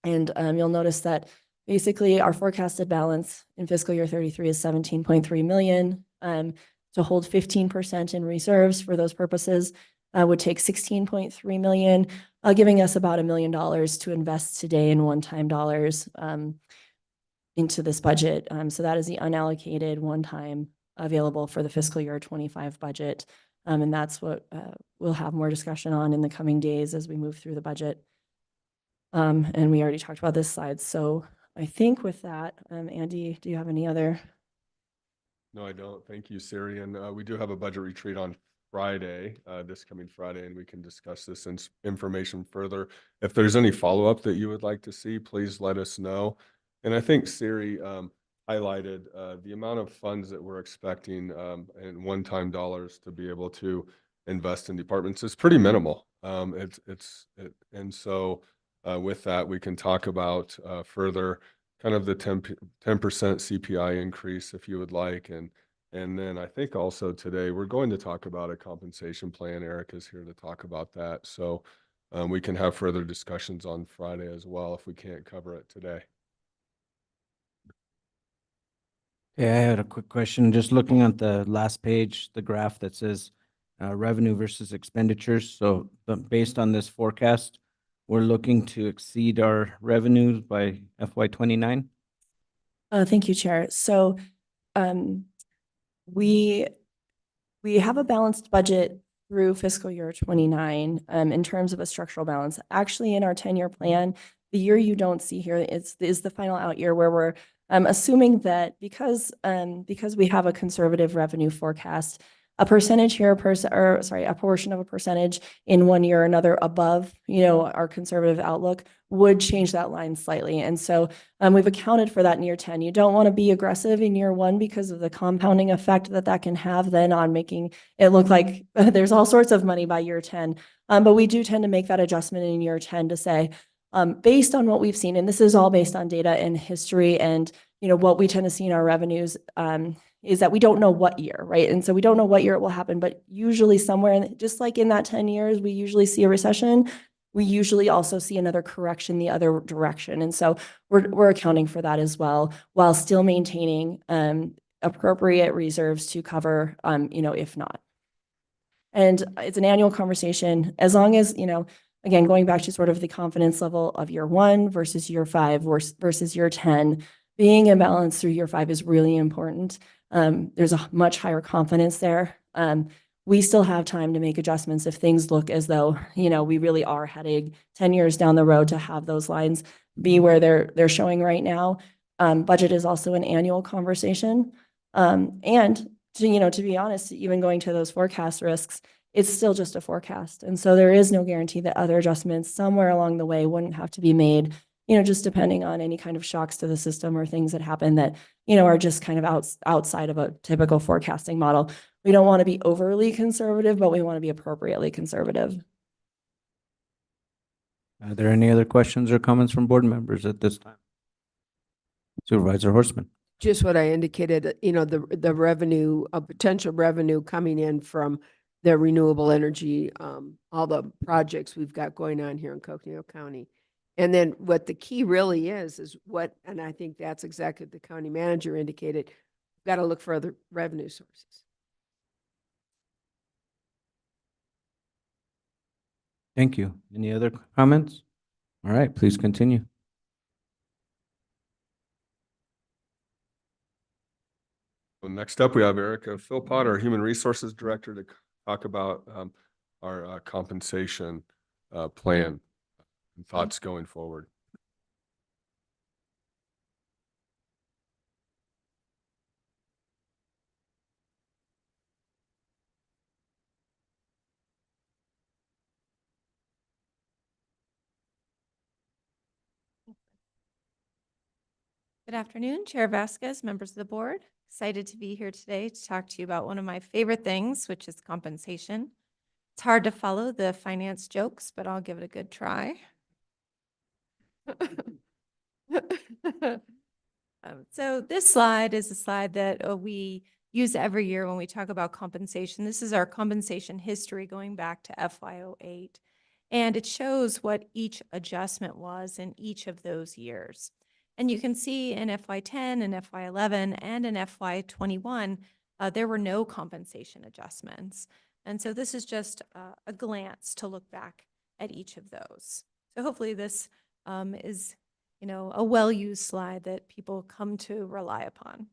And you'll notice that basically our forecasted balance in fiscal year 33 is 17.3 million. To hold 15% in reserves for those purposes would take 16.3 million, giving us about $1 million to invest today in one-time dollars into this budget. So that is the unallocated one-time available for the fiscal year 25 budget. And that's what we'll have more discussion on in the coming days as we move through the budget. And we already talked about this slide. So I think with that, Andy, do you have any other No, I don't. Thank you, Siri. And we do have a budget retreat on Friday, this coming Friday, and we can discuss this information further. If there's any follow-up that you would like to see, please let us know. And I think Siri highlighted the amount of funds that we're expecting and one-time dollars to be able to invest in departments is pretty minimal. And so with that, we can talk about further kind of the 10% CPI increase if you would like. And then I think also today we're going to talk about a compensation plan. Eric is here to talk about that. So we can have further discussions on Friday as well if we can't cover it today. Yeah, I had a quick question. Just looking at the last page, the graph that says revenue versus expenditures. So based on this forecast, we're looking to exceed our revenues by FY '29. Thank you, Chair. So we have a balanced budget through fiscal year 29 in terms of a structural balance. Actually, in our 10-year plan, the year you don't see here is the final out year where we're assuming that because we have a conservative revenue forecast, a percentage here, a portion of a percentage in one year or another above, our conservative outlook would change that line slightly. And so we've accounted for that in year 10. You don't want to be aggressive in year 1 because of the compounding effect that can have then on making it look like there's all sorts of money by year 10. But we do tend to make that adjustment in year 10 to say, based on what we've seen, and this is all based on data and history and, what we tend to see in our revenues, is that we don't know what year, right? And so we don't know what year it will happen, but usually somewhere, just like in that 10 years, we usually see a recession. We usually also see another correction the other direction. And so we're accounting for that as well, while still maintaining appropriate reserves to cover, if not. And it's an annual conversation, as long as, again, going back to sort of the confidence level of year 1 versus year 5 versus year 10, being in balance through year 5 is really important. There's a much higher confidence there. We still have time to make adjustments if things look as though, we really are heading 10 years down the road to have those lines be where they're showing right now. Budget is also an annual conversation. And to be honest, even going to those forecast risks, it's still just a forecast. And so there is no guarantee that other adjustments somewhere along the way wouldn't have to be made, just depending on any kind of shocks to the system or things that happen that, are just kind of outside of a typical forecasting model. We don't want to be overly conservative, but we want to be appropriately conservative. Are there any other questions or comments from board members at this time? Supervisor Horstman. Just what I indicated, the revenue, potential revenue coming in from the renewable energy, all the projects we've got going on here in Coconino County. And then what the key really is and I think that's exactly what the county manager indicated, we've got to look for other revenue sources. Thank you. Any other comments? All right, please continue. Well, next up, we have Erica Philpott, our Human Resources Director, to talk about our compensation plan and thoughts going forward. Good afternoon, Chair Vasquez, members of the board. Excited to be here today to talk to you about one of my favorite things, which is compensation. It's hard to follow the finance jokes, but I'll give it a good try. So this slide is a slide that we use every year when we talk about compensation. This is our compensation history going back to FY08, and it shows what each adjustment was in each of those years. And you can see in FY10 and FY11 and in FY21, there were no compensation adjustments. And so this is just a glance to look back at each of those. So hopefully this is, a well-used slide that people come to rely upon.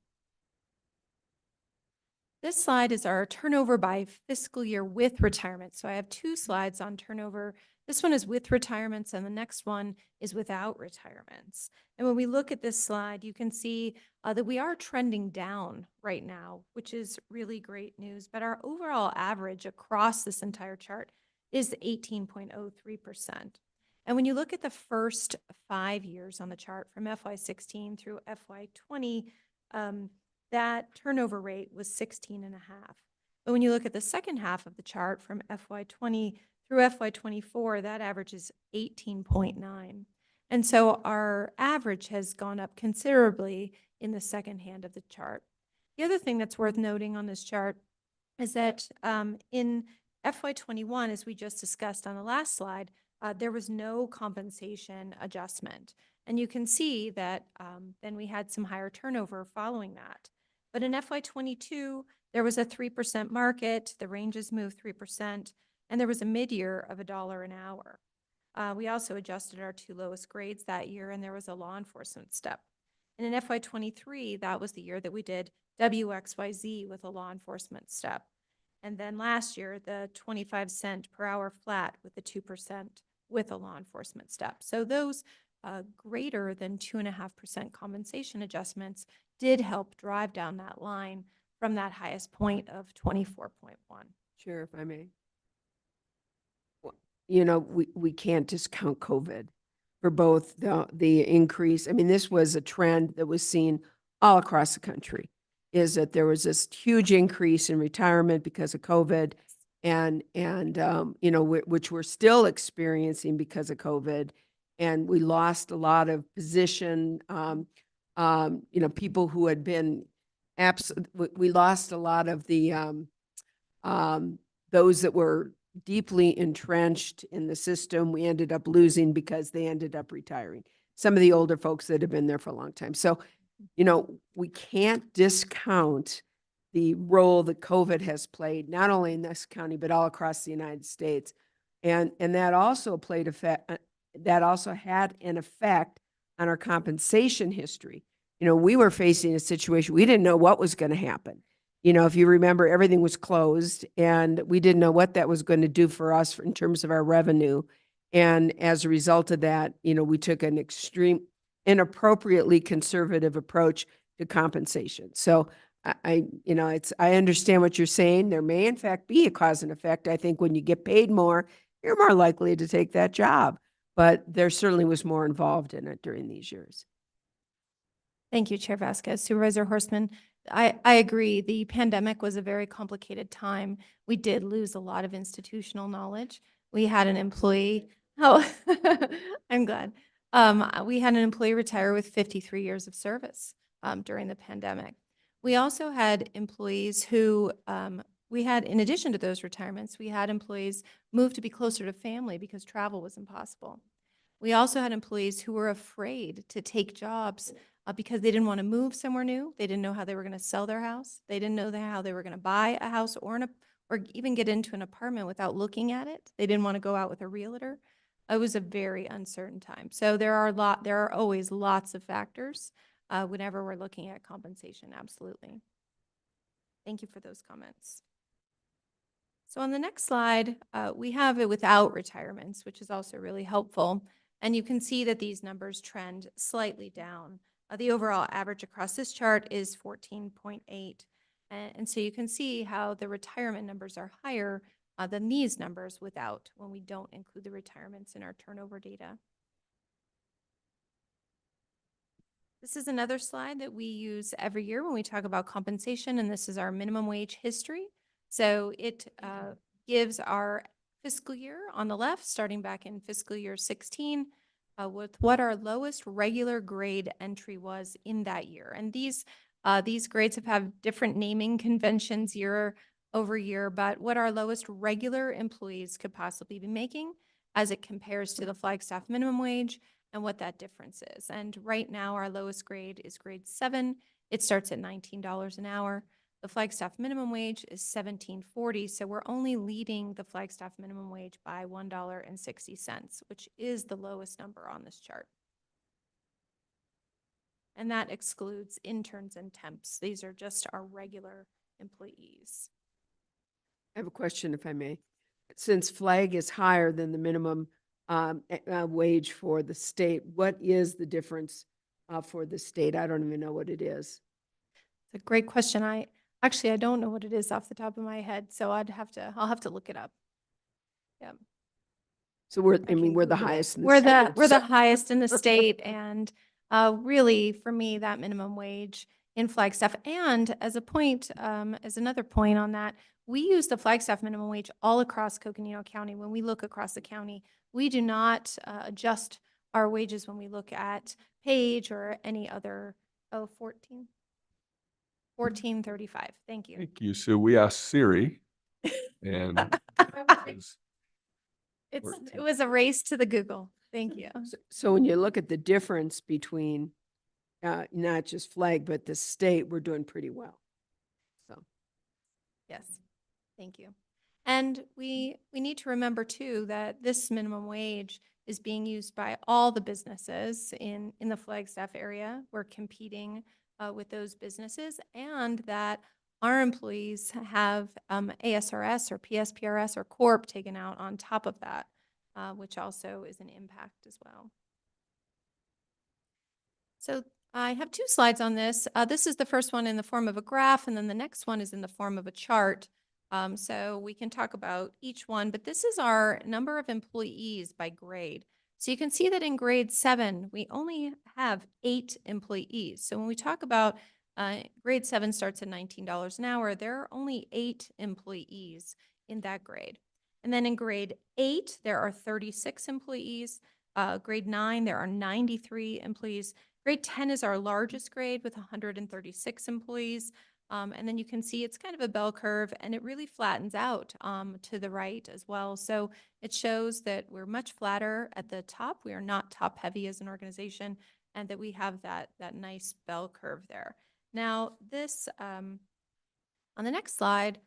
This slide is our turnover by fiscal year with retirement. So I have 2 slides on turnover This one is with retirements and the next one is without retirements. And when we look at this slide, you can see that we are trending down right now, which is really great news. But our overall average across this entire chart is 18.03%. And when you look at the first 5 years on the chart from FY16 through FY20, that turnover rate was 16.5. But when you look at the second half of the chart from FY20 through FY24, that average is 18.9. And so our average has gone up considerably in the second hand of the chart. The other thing that's worth noting on this chart is that in FY21, as we just discussed on the last slide, there was no compensation adjustment. And you can see that then we had some higher turnover following that. But in FY22, there was a 3% market, the ranges moved 3%, and there was a mid-year of $1 an hour. We also adjusted our 2 lowest grades that year, and there was a law enforcement step. And in FY23, that was the year that we did WXYZ with a law enforcement step. And then last year, the 25-cent per hour flat with the 2% with a law enforcement step. So those greater than 2.5% compensation adjustments did help drive down that line from that highest point of 24.1. Chair, if I may. You know, we can't discount COVID for both the increase. I mean, this was a trend that was seen all across the country, is that there was this huge increase in retirement because of COVID and you know, which we're still experiencing because of COVID. And we lost a lot of position, you know, people who had been we lost a lot of the those that were deeply entrenched in the system. We ended up losing because they ended up retiring. Some of the older folks that have been there for a long time. So, you know, we can't discount the role that COVID has played, not only in this county, but all across the United States. And that also played effect, that also had an effect on our compensation history. You know, we were facing a situation, we didn't know what was going to happen. You know, if you remember, everything was closed and we didn't know what that was going to do for us in terms of our revenue. And as a result of that, you know, we took an extreme, inappropriately conservative approach to compensation. So you know, I understand what you're saying. There may in fact be a cause and effect. I think when you get paid more, you're more likely to take that job. But there certainly was more involved in it during these years. Thank you, Chair Vasquez. Supervisor Horstman, I agree. The pandemic was a very complicated time. We did lose a lot of institutional knowledge. We had an employee, I'm glad. We had an employee retire with 53 years of service during the pandemic. We also had employees who, in addition to those retirements, we had employees move to be closer to family because travel was impossible. We also had employees who were afraid to take jobs because they didn't want to move somewhere new. They didn't know how they were going to sell their house. They didn't know how they were going to buy a house or even get into an apartment without looking at it. They didn't want to go out with a realtor. It was a very uncertain time. So there are always lots of factors whenever we're looking at compensation, absolutely. Thank you for those comments. So on the next slide, we have it without retirements, which is also really helpful. And you can see that these numbers trend slightly down. The overall average across this chart is 14.8. And so you can see how the retirement numbers are higher than these numbers without, when we don't include the retirements in our turnover data. This is another slide that we use every year when we talk about compensation, and this is our minimum wage history. So it gives our fiscal year on the left, starting back in fiscal year 16, with what our lowest regular grade entry was in that year. And these grades have different naming conventions year over year, but what our lowest regular employees could possibly be making as it compares to the Flagstaff minimum wage and what that difference is. And right now our lowest grade is grade 7. It starts at $19 an hour. The Flagstaff minimum wage is $17.40, so we're only leading the Flagstaff minimum wage by $1.60, which is the lowest number on this chart. And that excludes interns and temps. These are just our regular employees. I have a question, if I may. Since Flag is higher than the minimum wage for the state. What is the difference for the state? I don't even know what it is. It's a great question. I don't know what it is off the top of my head, so I'll have to look it up. Yeah. So we're I can we're the Google it. highest in the We're state. we're the highest in the state, and really, for me, that minimum wage in Flagstaff, and as a point, as another point on that, we use the Flagstaff minimum wage all across Coconino County. When we look across the county, we do not adjust our wages when we look at Page or any other, 1435. Thank you. Thank you. So we asked Siri and It was a race to the Google. Thank you. So when you look at the difference between not just Flag, but the state, we're doing pretty well. So. Yes, thank you. And we need to remember too that this minimum wage is being used by all the businesses in the Flagstaff area. We're competing with those businesses, and that our employees have ASRS or PSPRS or Corp taken out on top of that, which also is an impact as well. So I have two slides on this. This is the first one in the form of a graph, and then the next one is in the form of a chart. So we can talk about each one, but this is our number of employees by grade. So you can see that in grade 7, we only have 8 employees. So when we talk about grade 7 starts at $19 an hour, there are only 8 employees in that grade. And then in grade 8, there are 36 employees. Grade 9, there are 93 employees. Grade 10 is our largest grade with 136 employees. And then you can see it's kind of a bell curve, and it really flattens out to the right as well. So it shows that we're much flatter at the top. We are not top heavy as an organization, and that we have that nice bell curve there. Now this, on the next slide,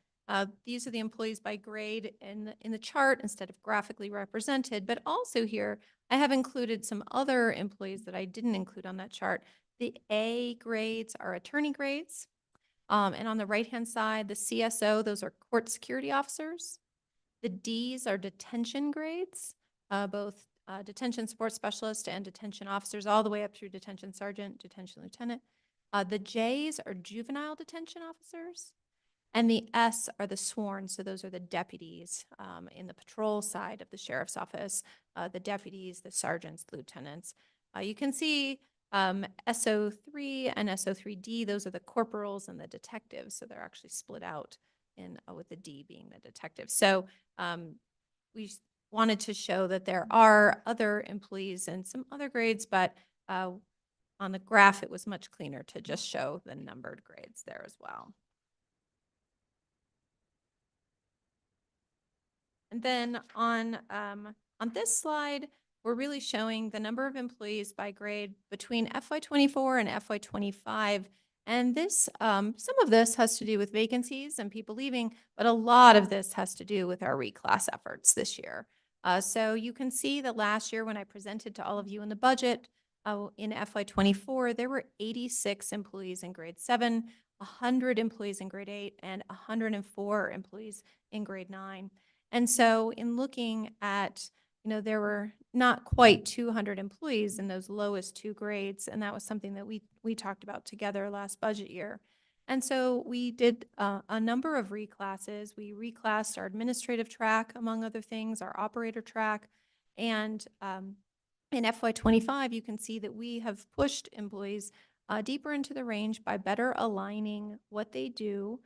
these are the employees by grade in the chart instead of graphically represented, but also here I have included some other employees that I didn't include on that chart. The A grades are attorney grades. And on the right-hand side, the CSO, those are court security officers. The Ds are detention grades, both detention support specialist and detention officers, all the way up through detention sergeant, detention lieutenant. The Js are juvenile detention officers. And the S are the sworn, so those are the deputies in the patrol side of the sheriff's office, the deputies, the sergeants, the lieutenants. You can see SO3 and SO3D, those are the corporals and the detectives, so they're actually split out in with the D being the detective. So we wanted to show that there are other employees and some other grades, but on the graph it was much cleaner to just show the numbered grades there as well. And then on this slide, we're really showing the number of employees by grade between FY24 and FY25. And this, some of this has to do with vacancies and people leaving, but a lot of this has to do with our reclass efforts this year. So you can see that last year when I presented to all of you in the budget in FY24, there were 86 employees in grade 7, 100 employees in grade 8, and 104 employees in grade 9. And so in looking at, there were not quite 200 employees in those lowest 2 grades, and that was something that we talked about together last budget year. And so we did a number of reclasses. We reclassed our administrative track, among other things, our operator track, and in FY25, you can see that we have pushed employees deeper into the range by better aligning what they do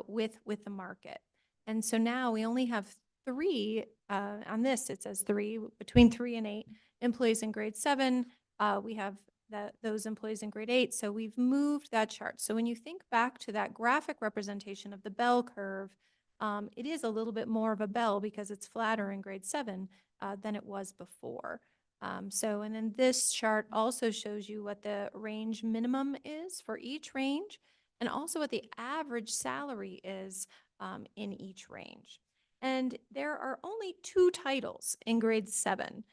with the market. And so now we only have 3, on this it says 3, between 3 and 8 employees in grade 7. We have those employees in grade 8. So we've moved that chart. So when you think back to that graphic representation of the bell curve, it is a little bit more of a bell because it's flatter in grade 7 than it was before. And then this chart also shows you what the range minimum is for each range, and also what the average salary is in each range. And there are only 2 titles in grade 7.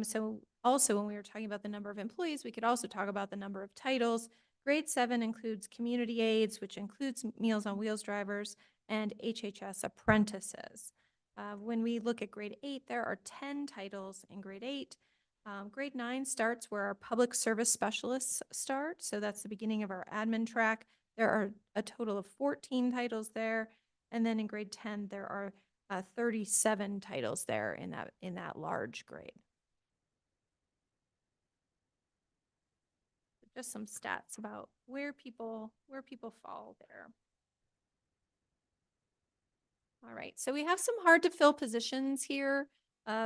So also when we were talking about the number of employees, we could also talk about the number of titles. Grade 7 includes community aides, which includes Meals on Wheels drivers, and HHS apprentices. When we look at grade 8, there are 10 titles in grade 8. Grade 9 starts where our public service specialists start. So that's the beginning of our admin track. There are a total of 14 titles there. And then in grade 10, there are 37 titles there in that large grade. Just some stats about where people fall there. All right, so we have some hard to fill positions here.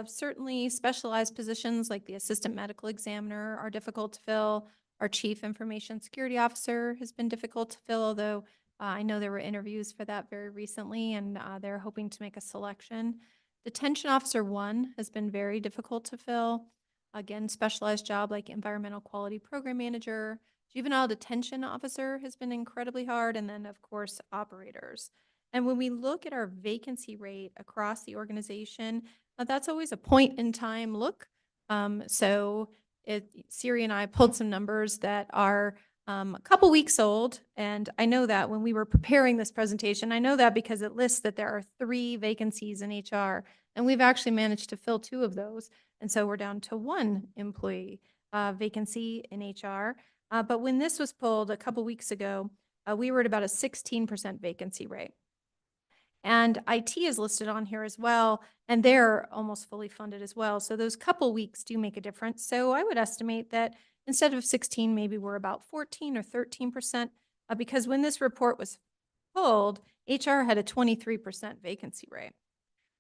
Certainly specialized positions like the assistant medical examiner are difficult to fill. Our chief information security officer has been difficult to fill, although I know there were interviews for that very recently, and they're hoping to make a selection. Detention officer 1 has been very difficult to fill. Again, specialized job like environmental quality program manager. Juvenile detention officer has been incredibly hard, and then of course operators. And when we look at our vacancy rate across the organization, that's always a point in time look. Siri and I pulled some numbers that are a couple weeks old. And I know that when we were preparing this presentation, I know that because it lists that there are 3 vacancies in HR, and we've actually managed to fill 2 of those. And so we're down to 1 employee vacancy in HR. But when this was pulled a couple weeks ago, we were at about a 16% vacancy rate. And IT is listed on here as well, and they're almost fully funded as well. So those couple weeks do make a difference. So I would estimate that instead of 16, maybe we're about 14 or 13%, because when this report was pulled, HR had a 23% vacancy rate.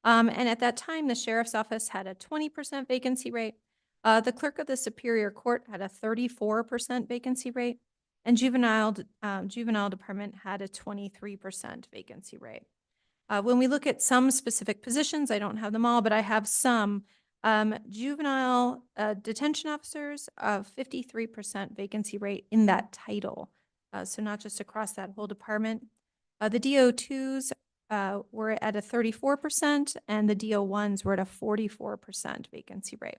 And at that time, the sheriff's office had a 20% vacancy rate. The clerk of the Superior Court had a 34% vacancy rate, and juvenile department had a 23% vacancy rate. When we look at some specific positions, I don't have them all, but I have some. Juvenile detention officers, 53% vacancy rate in that title. So not just across that whole department. The DO2s were at a 34%, and the DO1s were at a 44% vacancy rate.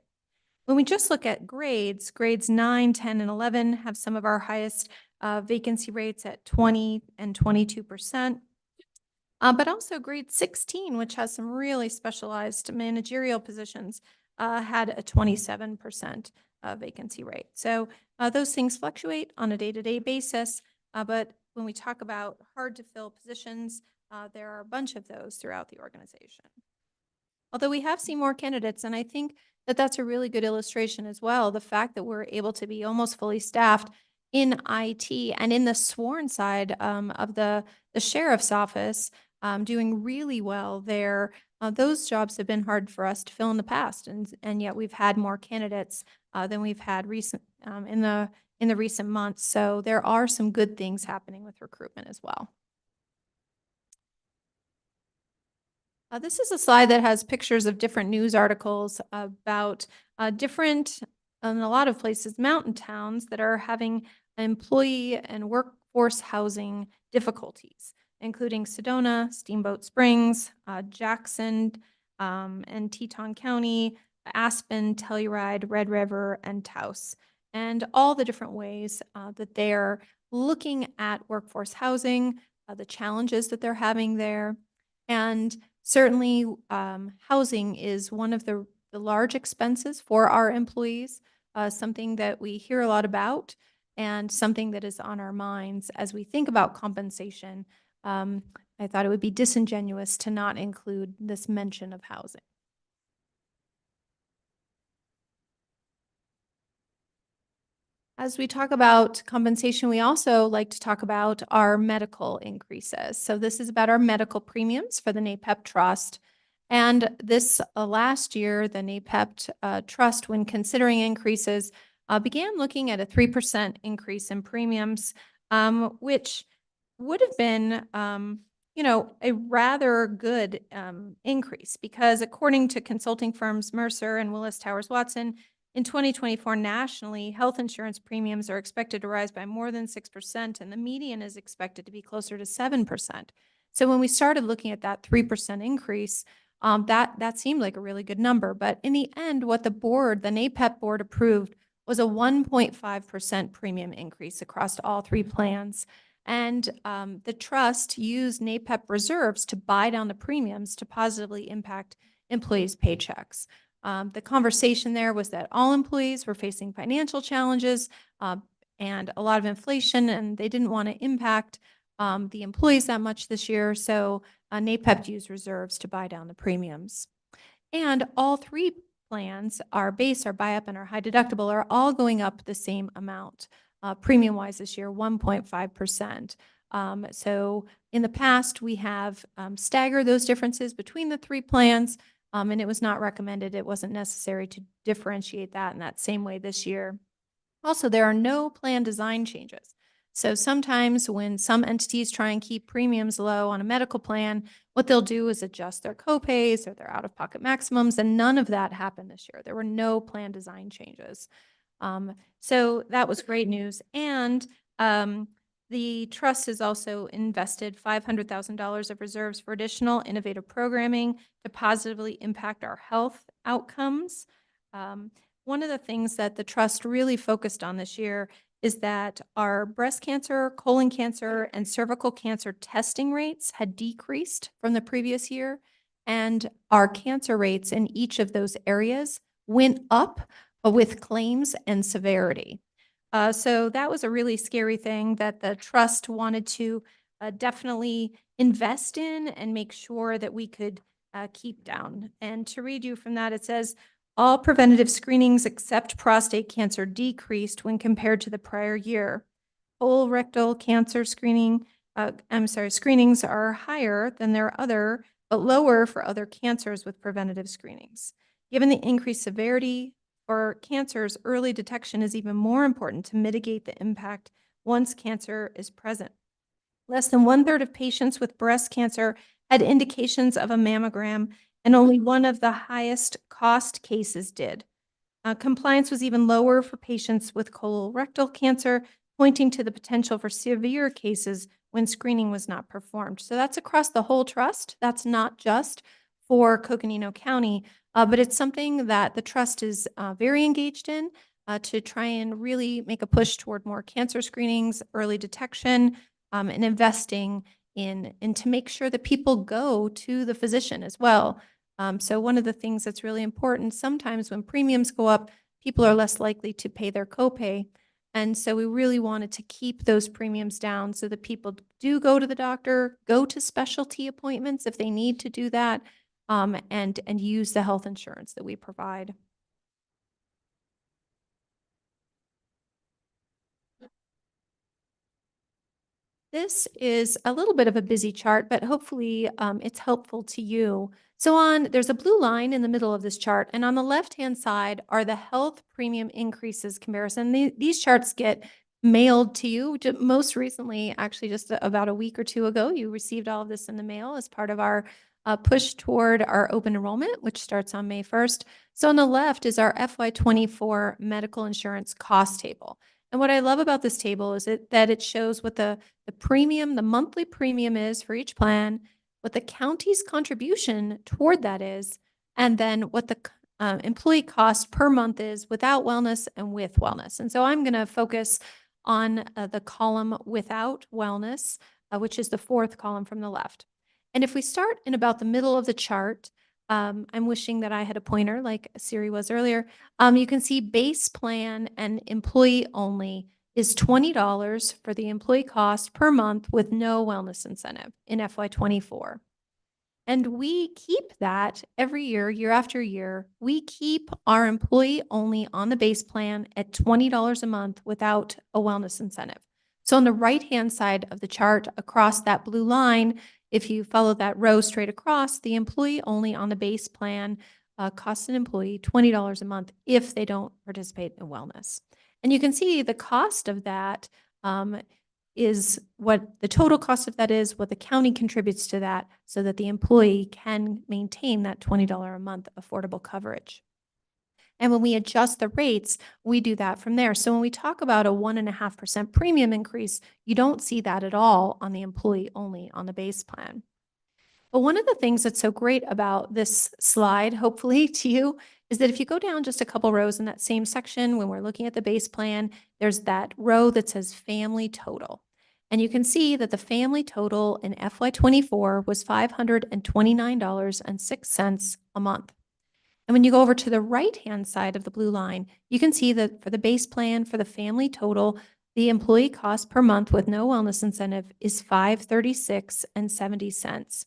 When we just look at grades 9, 10, and 11 have some of our highest vacancy rates at 20 and 22%. But also grade 16, which has some really specialized managerial positions, had a 27% vacancy rate. So those things fluctuate on a day-to-day basis, but when we talk about hard to fill positions, there are a bunch of those throughout the organization. Although we have seen more candidates, and I think that that's a really good illustration as well, the fact that we're able to be almost fully staffed in IT and in the sworn side of the sheriff's office, doing really well there. Those jobs have been hard for us to fill in the past, and yet we've had more candidates than we've had in the recent months. So there are some good things happening with recruitment as well. This is a slide that has pictures of different news articles about different, in a lot of places, mountain towns that are having employee and workforce housing difficulties, including Sedona, Steamboat Springs, Jackson, and Teton County, Aspen, Telluride, Red River, and Taos, and all the different ways that they're looking at workforce housing, the challenges that they're having there. And certainly housing is one of the large expenses for our employees, something that we hear a lot about and something that is on our minds as we think about compensation. I thought it would be disingenuous to not include this mention of housing. As we talk about compensation, we also like to talk about our medical increases. So this is about our medical premiums for the NAPEP Trust. And this last year, the NAPEP Trust, when considering increases, began looking at a 3% increase in premiums, which would have been, a rather good increase, because according to consulting firms Mercer and Willis Towers Watson, in 2024 nationally, health insurance premiums are expected to rise by more than 6%, and the median is expected to be closer to 7%. So when we started looking at that 3% increase, that seemed like a really good number. But in the end, what the NAPEP board approved was a 1.5% premium increase across all 3 plans. And the trust used NAPEP reserves to buy down the premiums to positively impact employees' paychecks. The conversation there was that all employees were facing financial challenges and a lot of inflation, and they didn't want to impact the employees that much this year. So NAPEP used reserves to buy down the premiums. And all three plans, our base, our buy-up, and our high deductible, are all going up the same amount, premium-wise this year, 1.5%. So in the past, we have staggered those differences between the three plans, and it was not recommended. It wasn't necessary to differentiate that in that same way this year. Also, there are no plan design changes. So sometimes when some entities try and keep premiums low on a medical plan, what they'll do is adjust their copays or their out-of-pocket maximums, and none of that happened this year. There were no plan design changes. So that was great news. And the trust has also invested $500,000 of reserves for additional innovative programming to positively impact our health outcomes. One of the things that the trust really focused on this year is that our breast cancer, colon cancer, and cervical cancer testing rates had decreased from the previous year, and our cancer rates in each of those areas went up with claims and severity. So that was a really scary thing that the trust wanted to definitely invest in and make sure that we could keep down. And to read you from that, it says, all preventative screenings except prostate cancer decreased when compared to the prior year. Colorectal cancer screenings are higher than their other, but lower for other cancers with preventative screenings. Given the increased severity for cancers, early detection is even more important to mitigate the impact once cancer is present. Less than 1/3 of patients with breast cancer had indications of a mammogram, and only one of the highest cost cases did. Compliance was even lower for patients with colorectal cancer, pointing to the potential for severe cases when screening was not performed. So that's across the whole trust. That's not just for Coconino County, but it's something that the trust is very engaged in to try and really make a push toward more cancer screenings, early detection, and investing in to make sure that people go to the physician as well. So one of the things that's really important, sometimes when premiums go up, people are less likely to pay their copay. And so we really wanted to keep those premiums down so that people do go to the doctor, go to specialty appointments if they need to do that, and use the health insurance that we provide. This is a little bit of a busy chart, but hopefully it's helpful to you. So there's a blue line in the middle of this chart, and on the left-hand side are the health premium increases comparison. These charts get mailed to you. Most recently, actually just about a week or two ago, you received all of this in the mail as part of our push toward our open enrollment, which starts on May 1st. So on the left is our FY24 medical insurance cost table. And what I love about this table is that it shows what the premium, the monthly premium is for each plan, what the county's contribution toward that is, and then what the employee cost per month is without wellness and with wellness. And so I'm going to focus on the column without wellness, which is the fourth column from the left. And if we start in about the middle of the chart, I'm wishing that I had a pointer like Siri was earlier. You can see base plan and employee only is $20 for the employee cost per month with no wellness incentive in FY24. And we keep that every year, year after year. We keep our employee only on the base plan at $20 a month without a wellness incentive. So on the right-hand side of the chart across that blue line, if you follow that row straight across, the employee only on the base plan costs an employee $20 a month if they don't participate in wellness. And you can see the cost of that is what the total cost of that is, what the county contributes to that so that the employee can maintain that $20 a month affordable coverage. And when we adjust the rates, we do that from there. So when we talk about a 1.5% premium increase, you don't see that at all on the employee only on the base plan. But one of the things that's so great about this slide, hopefully to you, is that if you go down just a couple rows in that same section, when we're looking at the base plan, there's that row that says family total. And you can see that the family total in FY '24 was $529.06 a month. And when you go over to the right-hand side of the blue line, you can see that for the base plan for the family total, the employee cost per month with no wellness incentive is $536.70.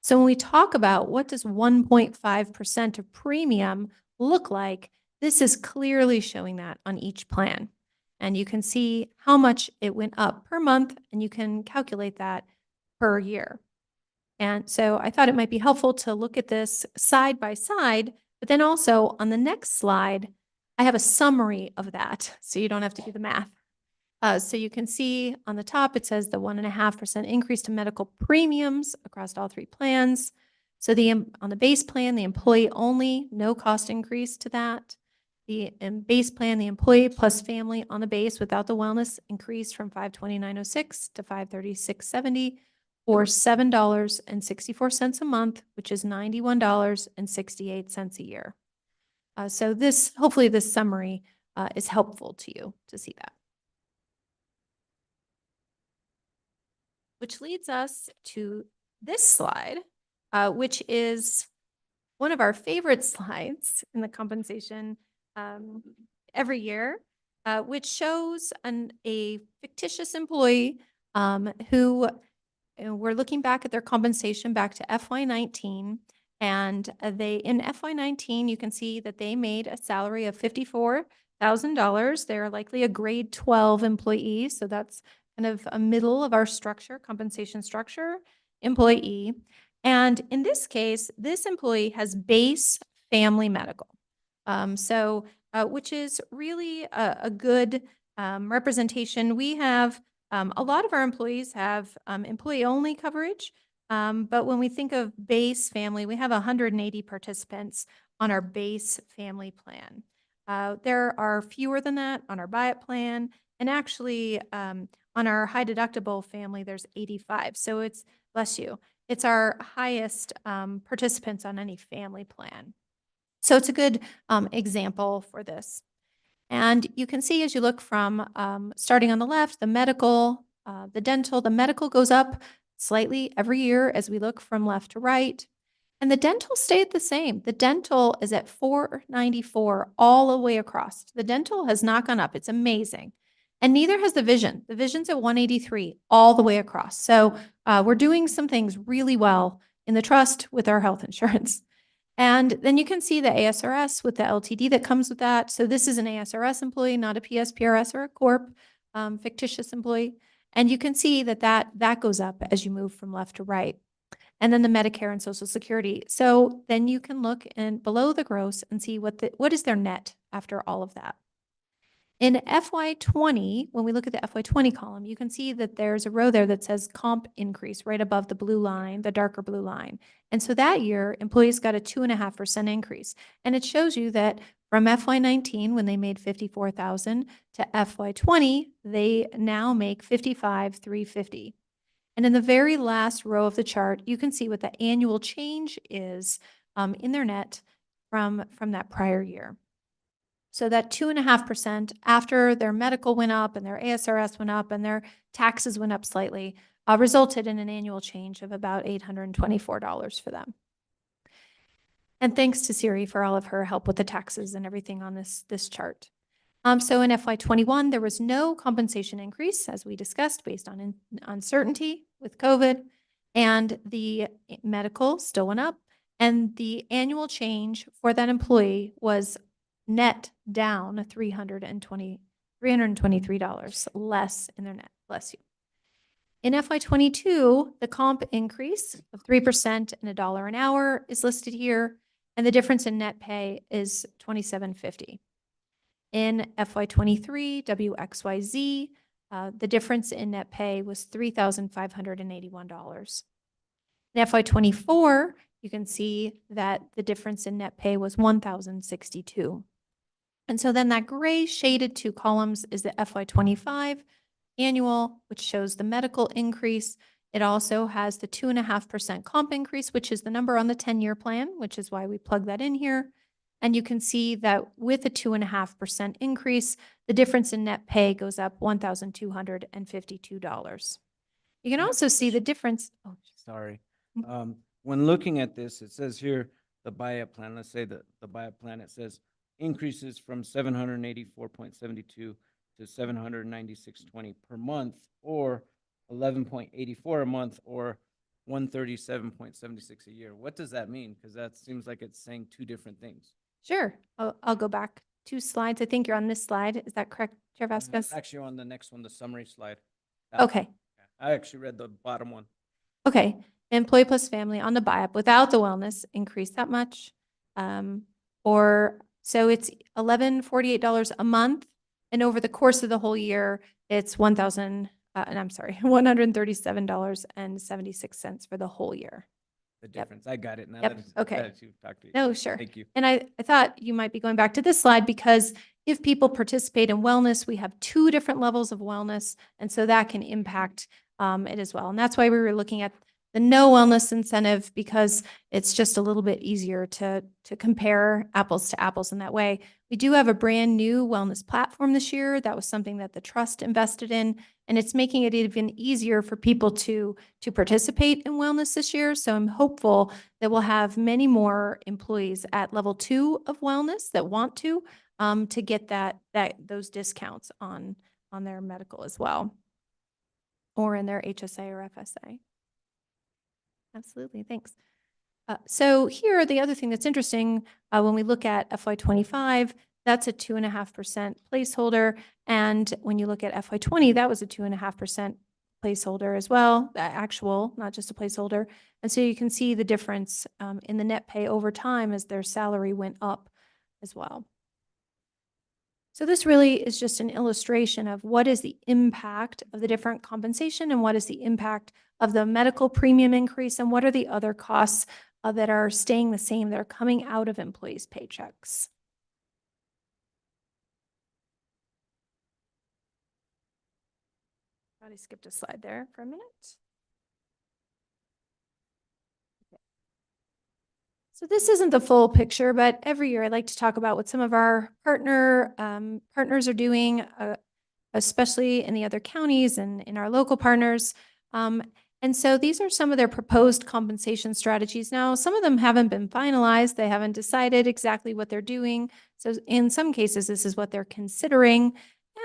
So when we talk about what does 1.5% of premium look like, this is clearly showing that on each plan. And you can see how much it went up per month, and you can calculate that per year. And so I thought it might be helpful to look at this side by side, but then also on the next slide, I have a summary of that, so you don't have to do the math. So you can see on the top, it says the 1.5% increase to medical premiums across all three plans. So on the base plan, the employee only, no cost increase to that. The base plan, the employee plus family on the base without the wellness increased from $529.06 to $536.70, or $7.64 a month, which is $91.68 a year. So hopefully this summary is helpful to you to see that. Which leads us to this slide, which is one of our favorite slides in the compensation every year, which shows a fictitious employee who we're looking back at their compensation back to FY19. And in FY19, you can see that they made a salary of $54,000. They're likely a grade 12 employee. So that's kind of a middle of our structure, compensation structure employee. And in this case, this employee has base family medical. Which is really a good representation. We have a lot of our employees have employee-only coverage, but when we think of base family, we have 180 participants on our base family plan. There are fewer than that on our buy-up plan, and actually on our high deductible family, there's 85. So it's, bless you, it's our highest participants on any family plan. So it's a good example for this. And you can see as you look from starting on the left, the medical, the dental, the medical goes up slightly every year as we look from left to right. And the dental stayed the same. The dental is at $494 all the way across. The dental has not gone up. It's amazing. And neither has the vision. The vision's at $183 all the way across. So we're doing some things really well in the trust with our health insurance. And then you can see the ASRS with the LTD that comes with that. So this is an ASRS employee, not a PSPRS or a corp, fictitious employee. And you can see that goes up as you move from left to right. And then the Medicare and Social Security. So then you can look below the gross and see what is their net after all of that. In FY20, when we look at the FY20 column, you can see that there's a row there that says comp increase right above the blue line, the darker blue line. And so that year, employees got a 2.5% increase. And it shows you that from FY19, when they made $54,000, to FY20, they now make $55,350. And in the very last row of the chart, you can see what the annual change is in their net from that prior year. So that 2.5% after their medical went up and their ASRS went up and their taxes went up slightly resulted in an annual change of about $824 for them. And thanks to Siri for all of her help with the taxes and everything on this chart. So in FY21, there was no compensation increase, as we discussed, based on uncertainty with COVID, and the medical still went up, and the annual change for that employee was net down $323 less in their net. Bless you. In FY22, the comp increase of 3% and $1 an hour is listed here, and the difference in net pay is $27.50. In FY23, WXYZ, the difference in net pay was $3,581. In FY24, you can see that the difference in net pay was $1,062. And so then that gray shaded two columns is the FY25 annual, which shows the medical increase. It also has the 2.5% comp increase, which is the number on the 10-year plan, which is why we plug that in here. And you can see that with a 2.5% increase, the difference in net pay goes up $1,252. You can also see the difference. Oh, Sorry. Mm. When looking at this, it says here, the buy-up plan, let's say the buy-up plan, it says increases from 784.72 to 796.20 per month, or 11.84 a month, or 137.76 a year. What does that mean? Because that seems like it's saying two different things. Sure. I'll go back 2 slides. I think you're on this slide. Is that correct, Chair Vasquez? Actually, on the next one, the summary slide. That one. Okay. I actually read the bottom one. Okay. Employee plus family on the buy-up without the wellness increased that much. Or so it's $1,148 a month. And over the course of the whole year, it's $137.76 for the whole year. The difference. I got it now. Yep. That it's- Okay. that you've talked to you. No, sure. Thank you. And I thought you might be going back to this slide because if people participate in wellness, we have 2 different levels of wellness. And so that can impact it as well. And that's why we were looking at the no wellness incentive, because it's just a little bit easier to compare apples to apples in that way. We do have a brand new wellness platform this year. That was something that the trust invested in, and it's making it even easier for people to participate in wellness this year. So I'm hopeful that we'll have many more employees at level 2 of wellness that want to get those discounts on their medical as well, or in their HSA or FSA. Absolutely, thanks. So here, the other thing that's interesting, when we look at FY25, that's a 2.5% placeholder. And when you look at FY20, that was a 2.5% placeholder as well, actual, not just a placeholder. And so you can see the difference in the net pay over time as their salary went up as well. So this really is just an illustration of what is the impact of the different compensation and what is the impact of the medical premium increase and what are the other costs that are staying the same, that are coming out of employees' paychecks. I skipped a slide there for a minute. So this isn't the full picture, but every year I like to talk about what some of our partners are doing, especially in the other counties and in our local partners. And so these are some of their proposed compensation strategies. Now, some of them haven't been finalized. They haven't decided exactly what they're doing. So in some cases, this is what they're considering.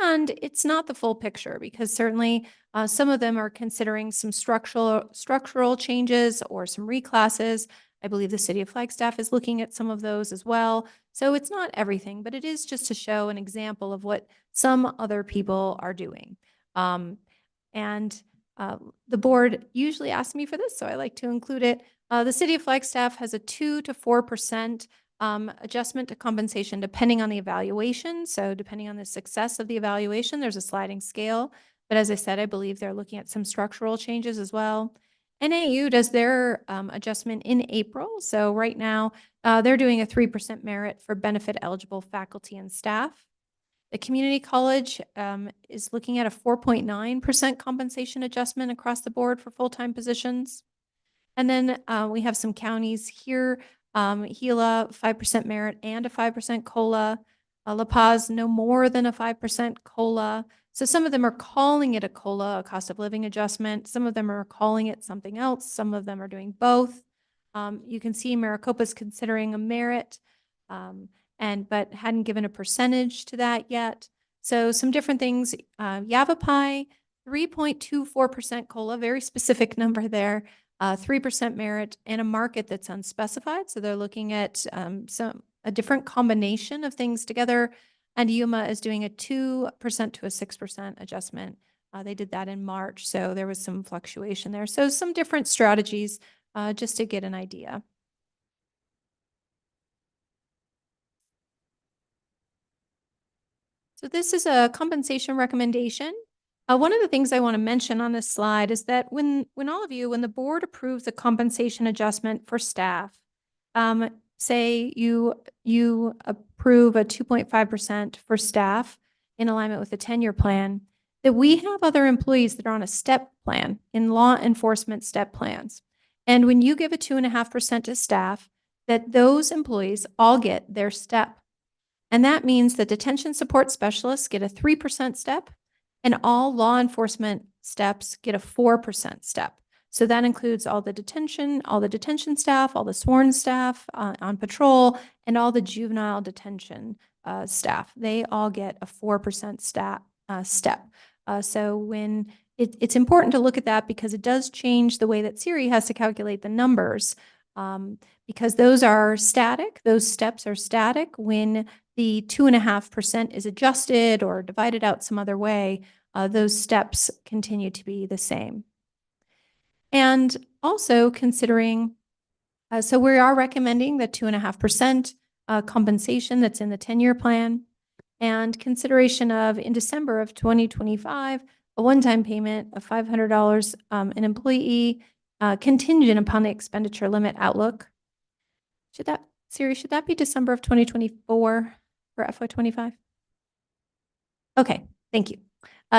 And it's not the full picture because certainly some of them are considering some structural changes or some reclasses. I believe the City of Flagstaff is looking at some of those as well. So it's not everything, but it is just to show an example of what some other people are doing. The board usually asks me for this, so I like to include it. The City of Flagstaff has a 2 to 4% adjustment to compensation depending on the evaluation. So depending on the success of the evaluation, there's a sliding scale. But as I said, I believe they're looking at some structural changes as well. NAU does their adjustment in April. So right now, they're doing a 3% merit for benefit eligible faculty and staff. The community college is looking at a 4.9% compensation adjustment across the board for full-time positions. And then we have some counties here, Gila, 5% merit and a 5% COLA. La Paz, no more than a 5% COLA. So some of them are calling it a COLA, a cost of living adjustment. Some of them are calling it something else. Some of them are doing both. You can see Maricopa's considering a merit, but hadn't given a percentage to that yet. So some different things. Yavapai, 3.24% COLA, very specific number there. 3% merit and a market that's unspecified. So they're looking at a different combination of things together. And Yuma is doing a 2% to a 6% adjustment. They did that in March, so there was some fluctuation there. So some different strategies just to get an idea. So this is a compensation recommendation. One of the things I want to mention on this slide is that when the board approves a compensation adjustment for staff, say you approve a 2.5% for staff in alignment with the 10-year plan, that we have other employees that are on a step plan in law enforcement step plans. And when you give a 2.5% to staff, that those employees all get their step. And that means that detention support specialists get a 3% step, and all law enforcement steps get a 4% step. So that includes all the detention staff, all the sworn staff on patrol, and all the juvenile detention staff. They all get a 4% step. So when it's important to look at that because it does change the way that Siri has to calculate the numbers, because those are static. Those steps are static. When the 2.5% is adjusted or divided out some other way, those steps continue to be the same. And also considering, so we are recommending the 2.5% compensation that's in the 10-year plan, and consideration of, in December of 2025, a one-time payment of $500 an employee contingent upon the expenditure limit outlook. Siri, should that be December of 2024 for FY25? Okay, thank you.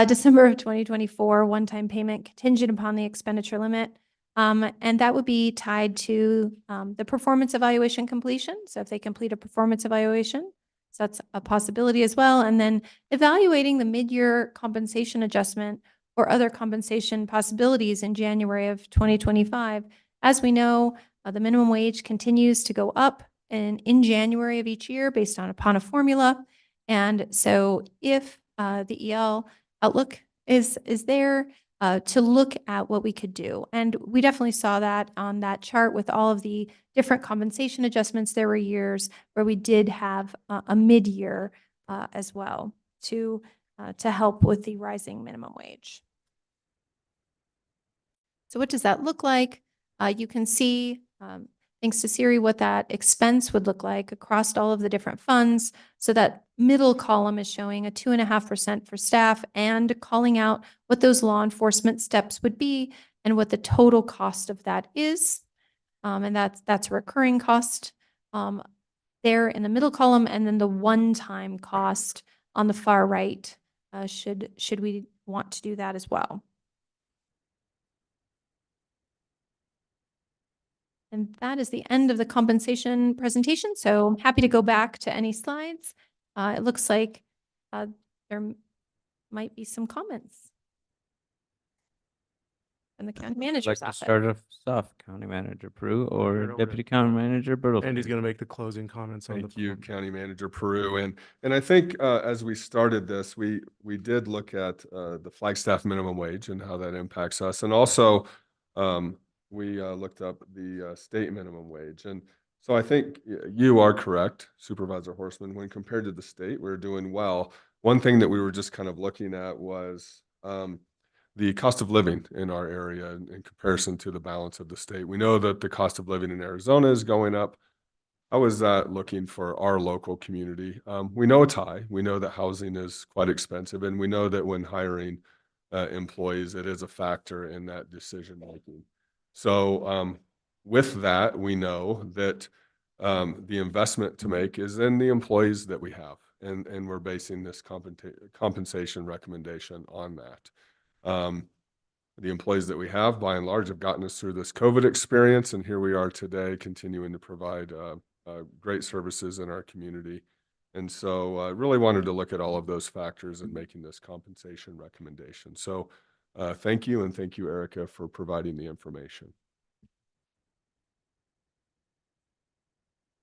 December of 2024, one-time payment contingent upon the expenditure limit. And that would be tied to the performance evaluation completion. So if they complete a performance evaluation, so that's a possibility as well. And then evaluating the mid-year compensation adjustment or other compensation possibilities in January of 2025. As we know, the minimum wage continues to go up in January of each year based upon a formula. And so if the EL outlook is there to look at what we could do. And we definitely saw that on that chart with all of the different compensation adjustments. There were years where we did have a mid-year as well to help with the rising minimum wage. So what does that look like? You can see, thanks to Siri, what that expense would look like across all of the different funds. So that middle column is showing a 2.5% for staff and calling out what those law enforcement steps would be and what the total cost of that is. And that's a recurring cost there in the middle column, and then the one-time cost on the far right, should we want to do that as well. And that is the end of the compensation presentation. So I'm happy to go back to any slides. It looks like there might be some comments from the county manager's Like to office. start us off, County Manager Peru or Deputy County Manager Bertelsmann. Andy's going to make the closing comments on the Thank you, plan. County Manager Peru. And I think as we started this, we did look at the Flagstaff minimum wage and how that impacts us. And also we looked up the state minimum wage. And so I think you are correct, Supervisor Horstman, when compared to the state, we're doing well. One thing that we were just kind of looking at was the cost of living in our area in comparison to the balance of the state. We know that the cost of living in Arizona is going up. How is that looking for our local community? We know it's high. We know that housing is quite expensive, and we know that when hiring employees, it is a factor in that decision making. So with that, we know that the investment to make is in the employees that we have, and we're basing this compensation recommendation on that. The employees that we have, by and large, have gotten us through this COVID experience, and here we are today continuing to provide great services in our community. And so I really wanted to look at all of those factors in making this compensation recommendation. So thank you, and thank you, Erica, for providing the information.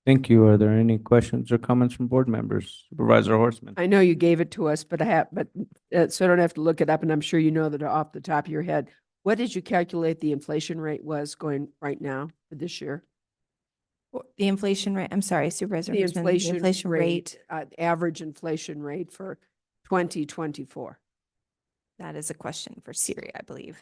Thank you. Are there any questions or comments from board members? Supervisor Horstman. I know you gave it to us, but so I don't have to look it up, and I'm sure you know that off the top of your head. What did you calculate the inflation rate was going right now for this year? The inflation rate, I'm sorry, Supervisor The Horstman, the inflation rate. Average inflation rate for 2024. That is a question for Siri, I believe.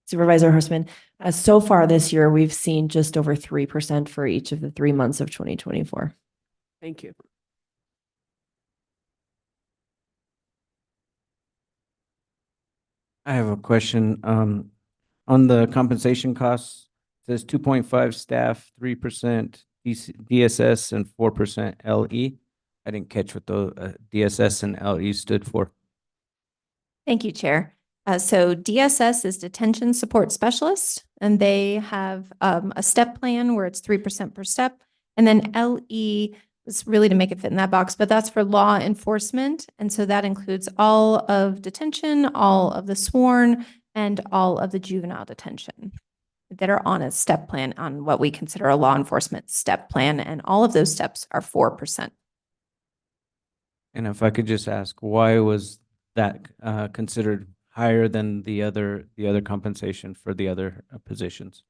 Supervisor Horstman, so far this year, we've seen just over 3% for each of the 3 months of 2024. Thank you. I have a question. On the compensation costs, it says 2.5 staff, 3% DSS, and 4% LE. I didn't catch what the DSS and LE stood for. Thank you, Chair. So DSS is Detention Support Specialist, and they have a step plan where it's 3% per step. And then LE is really to make it fit in that box, but that's for law enforcement. And so that includes all of detention, all of the sworn, and all of the juvenile detention that are on a step plan on what we consider a law enforcement step plan. And all of those steps are 4%. And if I could just ask, why was that considered higher than the other compensation for the other positions?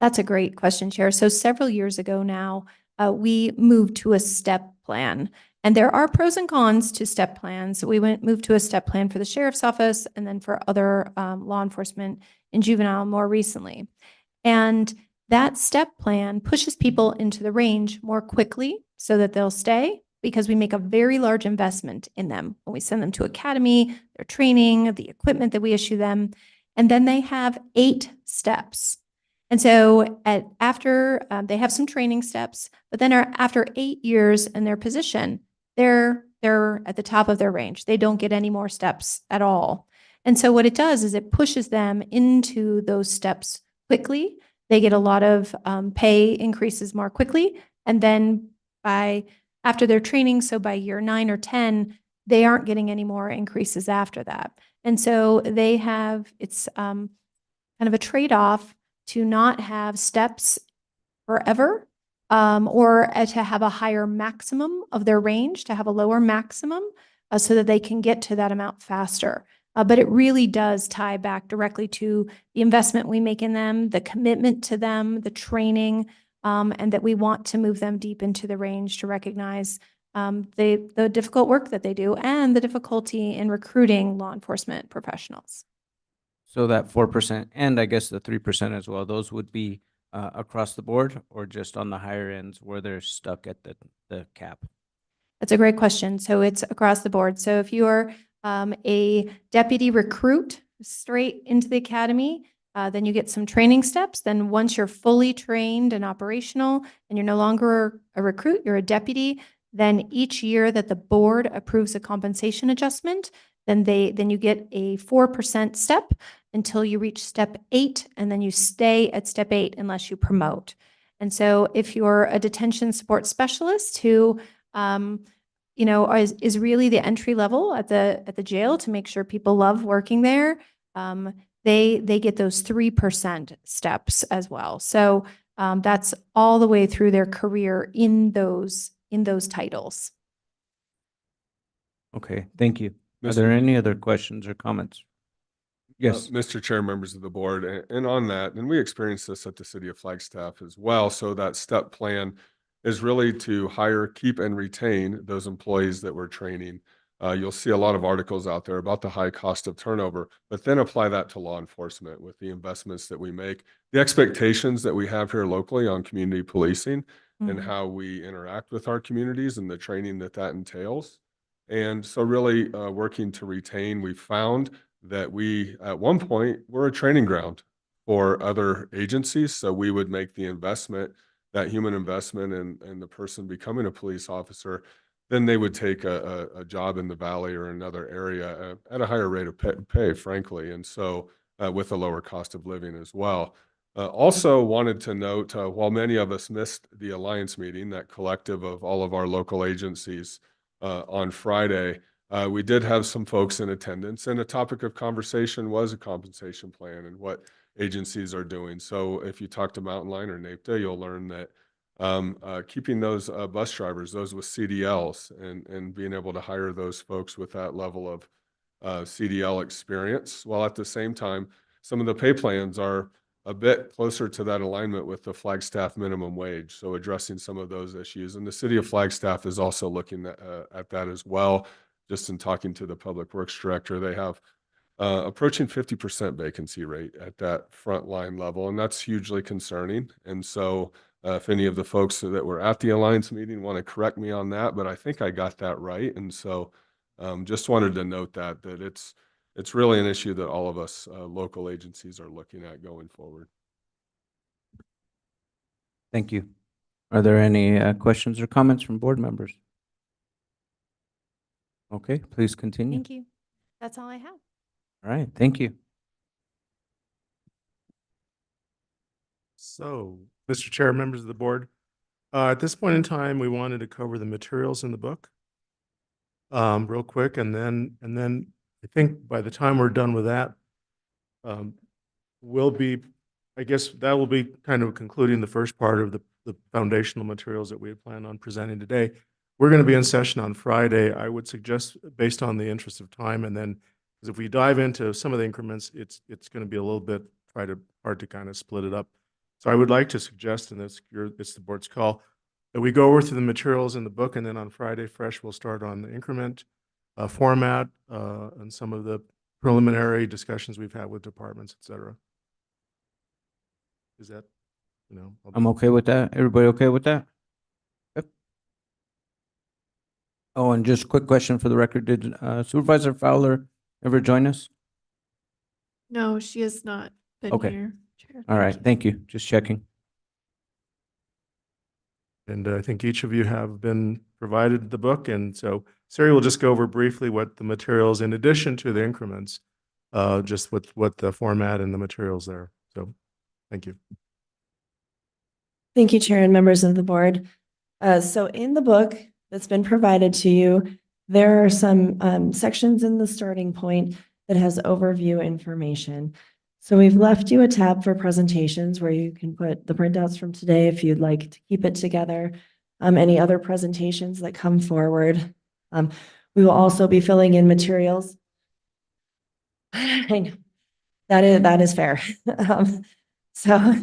That's a great question, Chair. So several years ago now, we moved to a step plan. And there are pros and cons to step plans. We moved to a step plan for the sheriff's office and then for other law enforcement and juvenile more recently. And that step plan pushes people into the range more quickly so that they'll stay, because we make a very large investment in them when we send them to academy, their training, the equipment that we issue them. And then they have 8 steps. And so after they have some training steps, but then after 8 years in their position, they're at the top of their range. They don't get any more steps at all. And so what it does is it pushes them into those steps quickly. They get a lot of pay increases more quickly. And then after their training, so by year 9 or 10, they aren't getting any more increases after that. And so it's kind of a trade-off to not have steps forever, or to have a higher maximum of their range, to have a lower maximum, so that they can get to that amount faster. But it really does tie back directly to the investment we make in them, the commitment to them, the training, and that we want to move them deep into the range to recognize the difficult work that they do and the difficulty in recruiting law enforcement professionals. So that 4% and I guess the 3% as well, those would be across the board or just on the higher ends where they're stuck at the cap? That's a great question. So it's across the board. So if you are a deputy recruit straight into the academy, then you get some training steps. Then once you're fully trained and operational and you're no longer a recruit, you're a deputy, then each year that the board approves a compensation adjustment, then you get a 4% step until you reach step 8, and then you stay at step 8 unless you promote. And so if you're a detention support specialist who is really the entry level at the jail to make sure people love working there, they get those 3% steps as well. So that's all the way through their career in those titles. Okay, thank you. Are there any other questions or comments? Yes. Mr. Chair, members of the board, and on that, and we experienced this at the City of Flagstaff as well. So that step plan is really to hire, keep, and retain those employees that we're training. You'll see a lot of articles out there about the high cost of turnover, but then apply that to law enforcement with the investments that we make, the expectations that we have here locally on community policing and how we interact with our communities and the training that entails. And so really working to retain, we found that we, at one point, were a training ground for other agencies. So we would make the investment, that human investment in the person becoming a police officer. Then they would take a job in the valley or another area at a higher rate of pay, frankly. And so with a lower cost of living as well. Also wanted to note, while many of us missed the Alliance meeting, that collective of all of our local agencies on Friday, we did have some folks in attendance, and a topic of conversation was a compensation plan and what agencies are doing. So if you talk to Mountain Line or NAPTA, you'll learn that keeping those bus drivers, those with CDLs, and being able to hire those folks with that level of CDL experience, while at the same time, some of the pay plans are a bit closer to that alignment with the Flagstaff minimum wage. So addressing some of those issues. And the City of Flagstaff is also looking at that as well. Just in talking to the Public Works Director, they have approaching 50% vacancy rate at that frontline level, and that's hugely concerning. And so if any of the folks that were at the Alliance meeting want to correct me on that, but I think I got that right. And so just wanted to note that it's really an issue that all of us local agencies are looking at going forward. Thank you. Are there any questions or comments from board members? Okay, please continue. Thank you. That's all I have. All right, thank you. So, Mr. Chair, members of the board, at this point in time, we wanted to cover the materials in the book real quick, and then I think by the time we're done with that, we'll be, I guess that will be kind of concluding the first part of the foundational materials that we had planned on presenting today. We're going to be in session on Friday. I would suggest, based on the interest of time, and then, because if we dive into some of the increments, it's going to be a little bit hard to kind of split it up. So I would like to suggest, and it's the board's call, that we go over through the materials in the book, and then on Friday fresh, we'll start on the increment format and some of the preliminary discussions we've had with departments, et cetera. Is that, I'm okay with that. Everybody okay with that? Yep. Oh, and just quick question for the record. Did Supervisor Fowler ever join us? No, she has not been Okay. here. Chair. All right, thank you. Just checking. And I think each of you have been provided the book, and so Sari will just go over briefly what the materials, in addition to the increments, just what the format and the materials there. So, thank you. Thank you, Chair and members of the board. So in the book that's been provided to you, there are some sections in the starting point that has overview information. So we've left you a tab for presentations where you can put the printouts from today if you'd like to keep it together. Any other presentations that come forward. We will also be filling in materials. I know. That is fair. So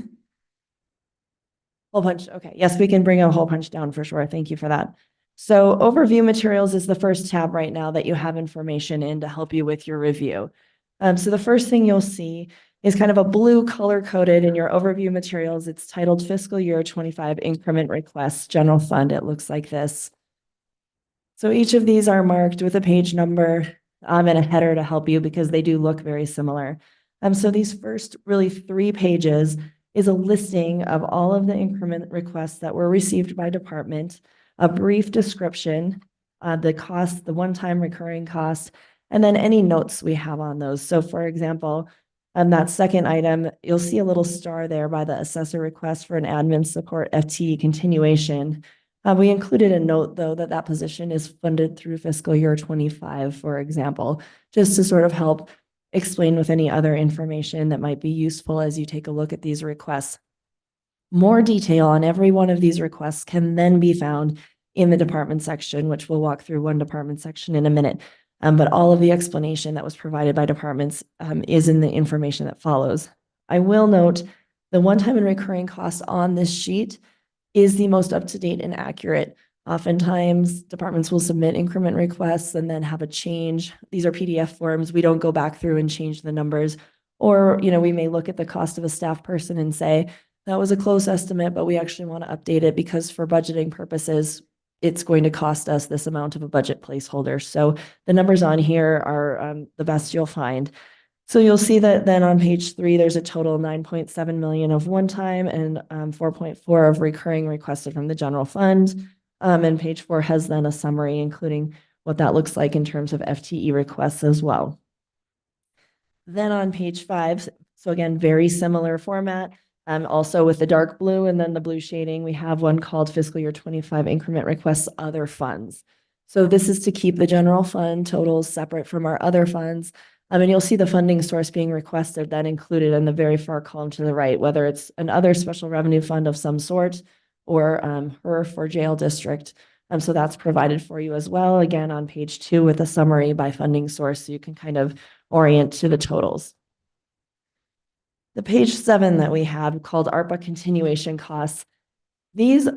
whole bunch. Okay. Yes, we can bring a whole bunch down for sure. Thank you for that. So overview materials is the first tab right now that you have information in to help you with your review. So the first thing you'll see is kind of a blue color coded in your overview materials. It's titled Fiscal Year 25 Increment Requests General Fund. It looks like this. So each of these are marked with a page number and a header to help you because they do look very similar. So these first really 3 pages is a listing of all of the increment requests that were received by department, a brief description, the cost, the one-time recurring cost, and then any notes we have on those. So for example, that second item, you'll see a little star there by the assessor request for an admin support FTE continuation. We included a note, though, that position is funded through fiscal year 25, for example, just to sort of help explain with any other information that might be useful as you take a look at these requests. More detail on every one of these requests can then be found in the department section, which we'll walk through one department section in a minute. But all of the explanation that was provided by departments is in the information that follows. I will note the one-time and recurring costs on this sheet is the most up-to-date and accurate. Oftentimes, departments will submit increment requests and then have a change. These are PDF forms. We don't go back through and change the numbers. Or, we may look at the cost of a staff person and say, that was a close estimate, but we actually want to update it because for budgeting purposes, it's going to cost us this amount of a budget placeholder. So the numbers on here are the best you'll find. So you'll see that then on page 3, there's a total 9.7 million of one-time and 4.4 of recurring requested from the general fund. And page 4 has then a summary, including what that looks like in terms of FTE requests as well. Then on page 5, so again, very similar format, also with the dark blue and then the blue shading, we have one called Fiscal Year 25 Increment Requests Other Funds. So this is to keep the general fund totals separate from our other funds. And you'll see the funding source being requested that included in the very far column to the right, whether it's another special revenue fund of some sort or HERF or jail district. So that's provided for you as well, again, on page 2 with a summary by funding source, so you can kind of orient to the totals. The page 7 that we have called ARPA continuation costs. This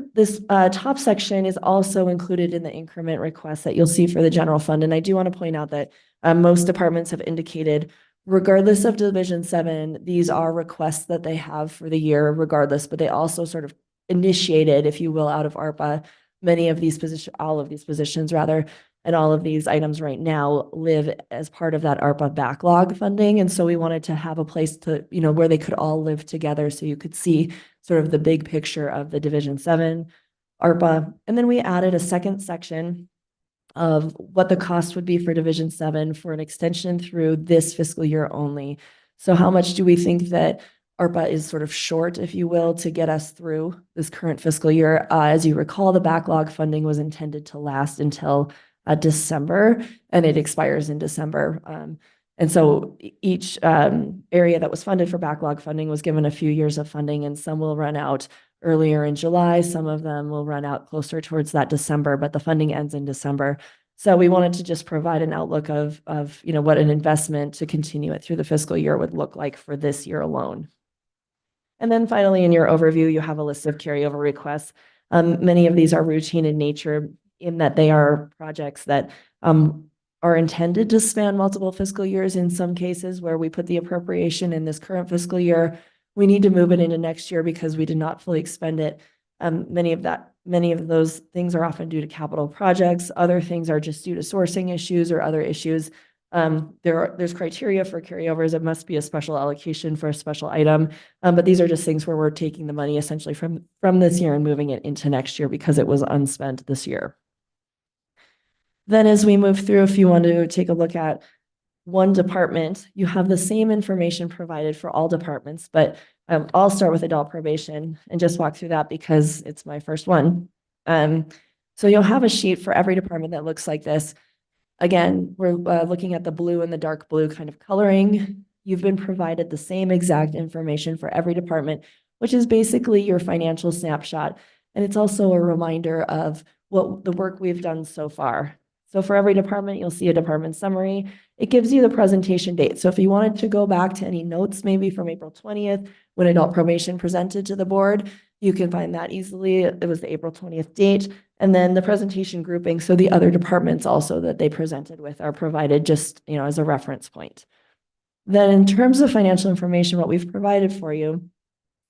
top section is also included in the increment requests that you'll see for the general fund. And I do want to point out that most departments have indicated, regardless of Division 7, these are requests that they have for the year regardless, but they also sort of initiated, if you will, out of ARPA, many of these positions, all of these positions rather, and all of these items right now live as part of that ARPA backlog funding. And so we wanted to have a place to, where they could all live together so you could see sort of the big picture of the Division 7 ARPA. And then we added a second section of what the cost would be for Division 7 for an extension through this fiscal year only. So how much do we think that ARPA is sort of short, if you will, to get us through this current fiscal year? As you recall, the backlog funding was intended to last until December, and it expires in December. And so each area that was funded for backlog funding was given a few years of funding, and some will run out earlier in July. Some of them will run out closer towards that December, but the funding ends in December. So we wanted to just provide an outlook of what an investment to continue it through the fiscal year would look like for this year alone. And then finally, in your overview, you have a list of carryover requests. Many of these are routine in nature in that they are projects that are intended to span multiple fiscal years. In some cases where we put the appropriation in this current fiscal year, we need to move it into next year because we did not fully expend it. Many of those things are often due to capital projects. Other things are just due to sourcing issues or other issues. There's criteria for carryovers. It must be a special allocation for a special item. But these are just things where we're taking the money essentially from this year and moving it into next year because it was unspent this year. Then as we move through, if you want to take a look at one department, you have the same information provided for all departments, but I'll start with adult probation and just walk through that because it's my first one. So you'll have a sheet for every department that looks like this. Again, we're looking at the blue and the dark blue kind of coloring. You've been provided the same exact information for every department, which is basically your financial snapshot. And it's also a reminder of what the work we've done so far. So for every department, you'll see a department summary. It gives you the presentation date. So if you wanted to go back to any notes, maybe from April 20th, when adult probation presented to the board, you can find that easily. It was the April 20th date. And then the presentation grouping. So the other departments also that they presented with are provided just, as a reference point. Then in terms of financial information, what we've provided for you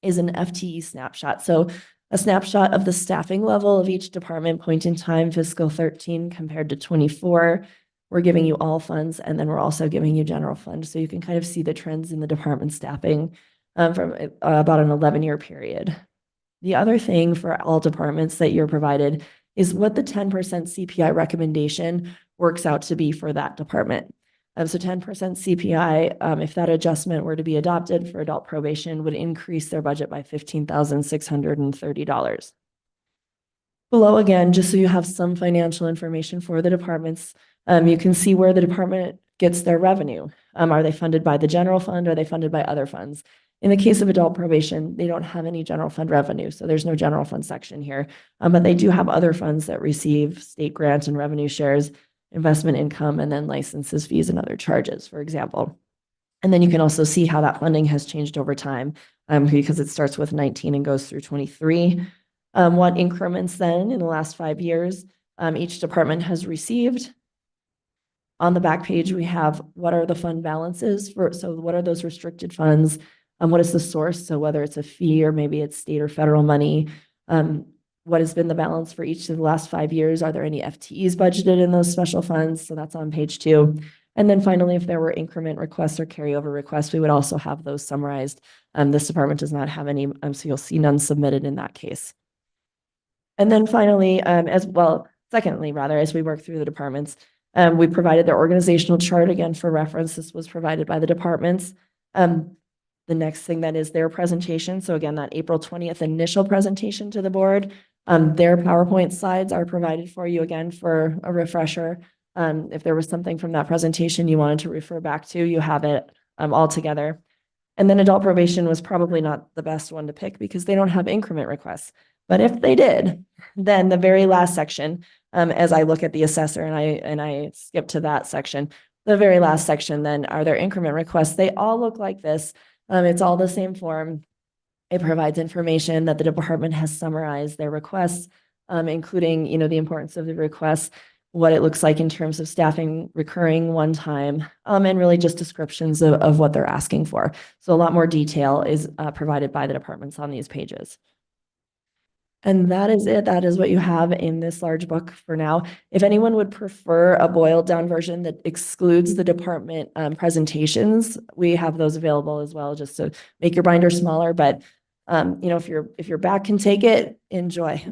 is an FTE snapshot. So a snapshot of the staffing level of each department point in time, fiscal 13 compared to 24. We're giving you all funds, and then we're also giving you general fund. So you can kind of see the trends in the department staffing from about an 11-year period. The other thing for all departments that you're provided is what the 10% CPI recommendation works out to be for that department. So 10% CPI, if that adjustment were to be adopted for adult probation, would increase their budget by $15,630. Below, again, just so you have some financial information for the departments, you can see where the department gets their revenue. Are they funded by the general fund? Are they funded by other funds? In the case of adult probation, they don't have any general fund revenue, so there's no general fund section here. But they do have other funds that receive state grants and revenue shares, investment income, and then licenses, fees, and other charges, for example. And then you can also see how that funding has changed over time because it starts with 19 and goes through 23. What increments then in the last 5 years each department has received. On the back page, we have what are the fund balances so what are those restricted funds? What is the source? So whether it's a fee or maybe it's state or federal money, what has been the balance for each of the last 5 years? Are there any FTEs budgeted in those special funds? So that's on page 2. And then finally, if there were increment requests or carryover requests, we would also have those summarized. This department does not have any, so you'll see none submitted in that case. And then finally, secondly, as we work through the departments, we provided their organizational chart again for reference. This was provided by the departments. The next thing then is their presentation. So again, that April 20th initial presentation to the board, their PowerPoint slides are provided for you again for a refresher. If there was something from that presentation you wanted to refer back to, you have it all together. And then adult probation was probably not the best one to pick because they don't have increment requests. But if they did, then the very last section, as I look at the assessor and I skip to that section, the very last section, then are there increment requests? They all look like this. It's all the same form. It provides information that the department has summarized their requests, including, the importance of the requests, what it looks like in terms of staffing, recurring, one time, and really just descriptions of what they're asking for. So a lot more detail is provided by the departments on these pages. And that is it. That is what you have in this large book for now. If anyone would prefer a boiled down version that excludes the department presentations, we have those available as well, just to make your binder smaller. But if your back can take it, enjoy.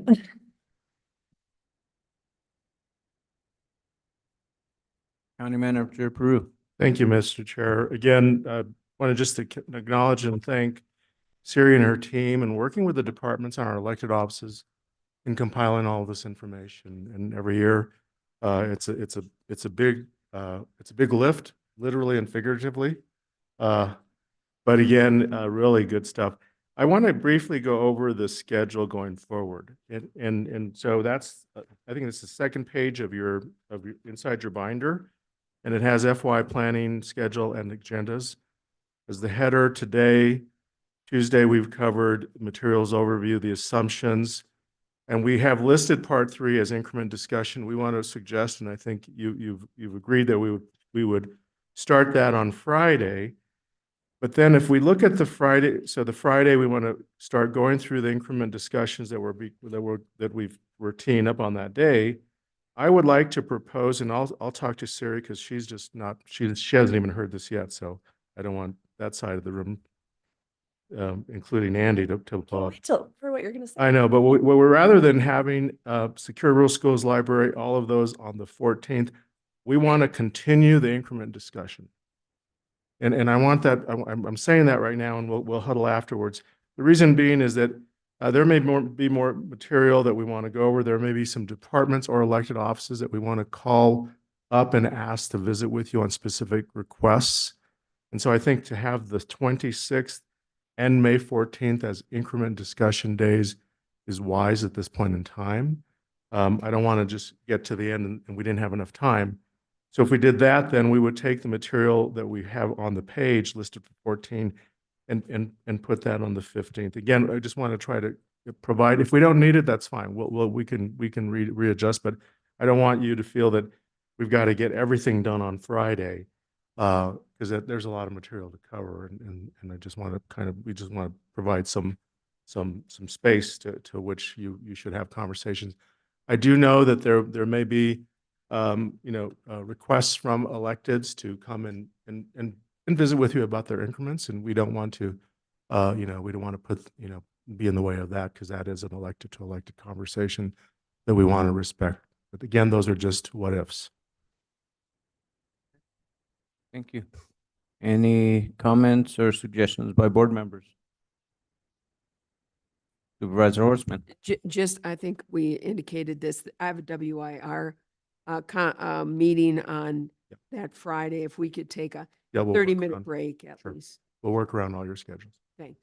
County Manager Peru. Thank you, Mr. Chair. Again, want to just acknowledge and thank Siri and her team and working with the departments on our elected offices in compiling all of this information. And every year, it's a big lift, literally and figuratively. But again, really good stuff. I want to briefly go over the schedule going forward. And so that's, I think it's the second page of your inside your binder. And it has FY planning, schedule, and agendas. As the header today, Tuesday, we've covered materials overview, the assumptions, and we have listed part 3 as increment discussion. We want to suggest, and I think you've agreed that we would start that on Friday. But then if we look at the Friday, so the Friday we want to start going through the increment discussions that we're teeing up on that day. I would like to propose, and I'll talk to Siri because she's just not, she hasn't even heard this yet, so I don't want that side of the room, including Andy, to applaud. Wait till for what you're going to say. I know, but we're rather than having Secure Rural Schools Library, all of those on the 14th, we want to continue the increment discussion. And I want that, I'm saying that right now, and we'll huddle afterwards. The reason being is that there may be more material that we want to go over. There may be some departments or elected offices that we want to call up and ask to visit with you on specific requests. And so I think to have the 26th and May 14th as increment discussion days is wise at this point in time. I don't want to just get to the end and we didn't have enough time. So if we did that, then we would take the material that we have on the page listed for 14 and put that on the 15th. Again, I just want to try to provide, if we don't need it, that's fine. We can readjust, but I don't want you to feel that we've got to get everything done on Friday because there's a lot of material to cover. And I just want to we just want to provide some space to which you should have conversations. I do know that there may be requests from electeds to come and visit with you about their increments, and we don't want to, we don't want to put, be in the way of that because that is an elected to elected conversation that we want to respect. But again, those are just what ifs. Thank you. Any comments or suggestions by board members? Supervisor Horstman. Just, I think we indicated this. I have a WIR meeting on that Friday. If we could take a Yeah, we'll 30-minute break at least. We'll work around all your schedules. Thanks.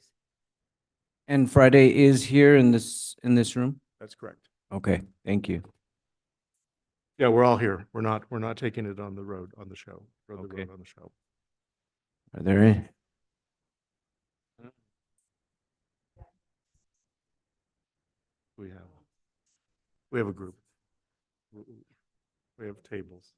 And Friday is here in this room? That's correct. Okay, thank you. Yeah, we're all here. We're not taking it on the road, on the show. Road on the show. Are there any? We have a group. We have tables.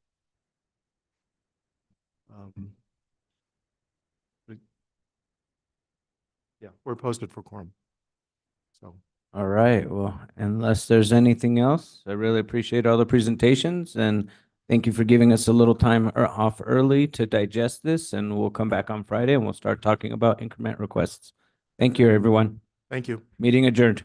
Yeah, we're posted for quorum. So. All right, well, unless there's anything else, I really appreciate all the presentations and thank you for giving us a little time off early to digest this, and we'll come back on Friday and we'll start talking about increment requests. Thank you, everyone. Thank you. Meeting adjourned.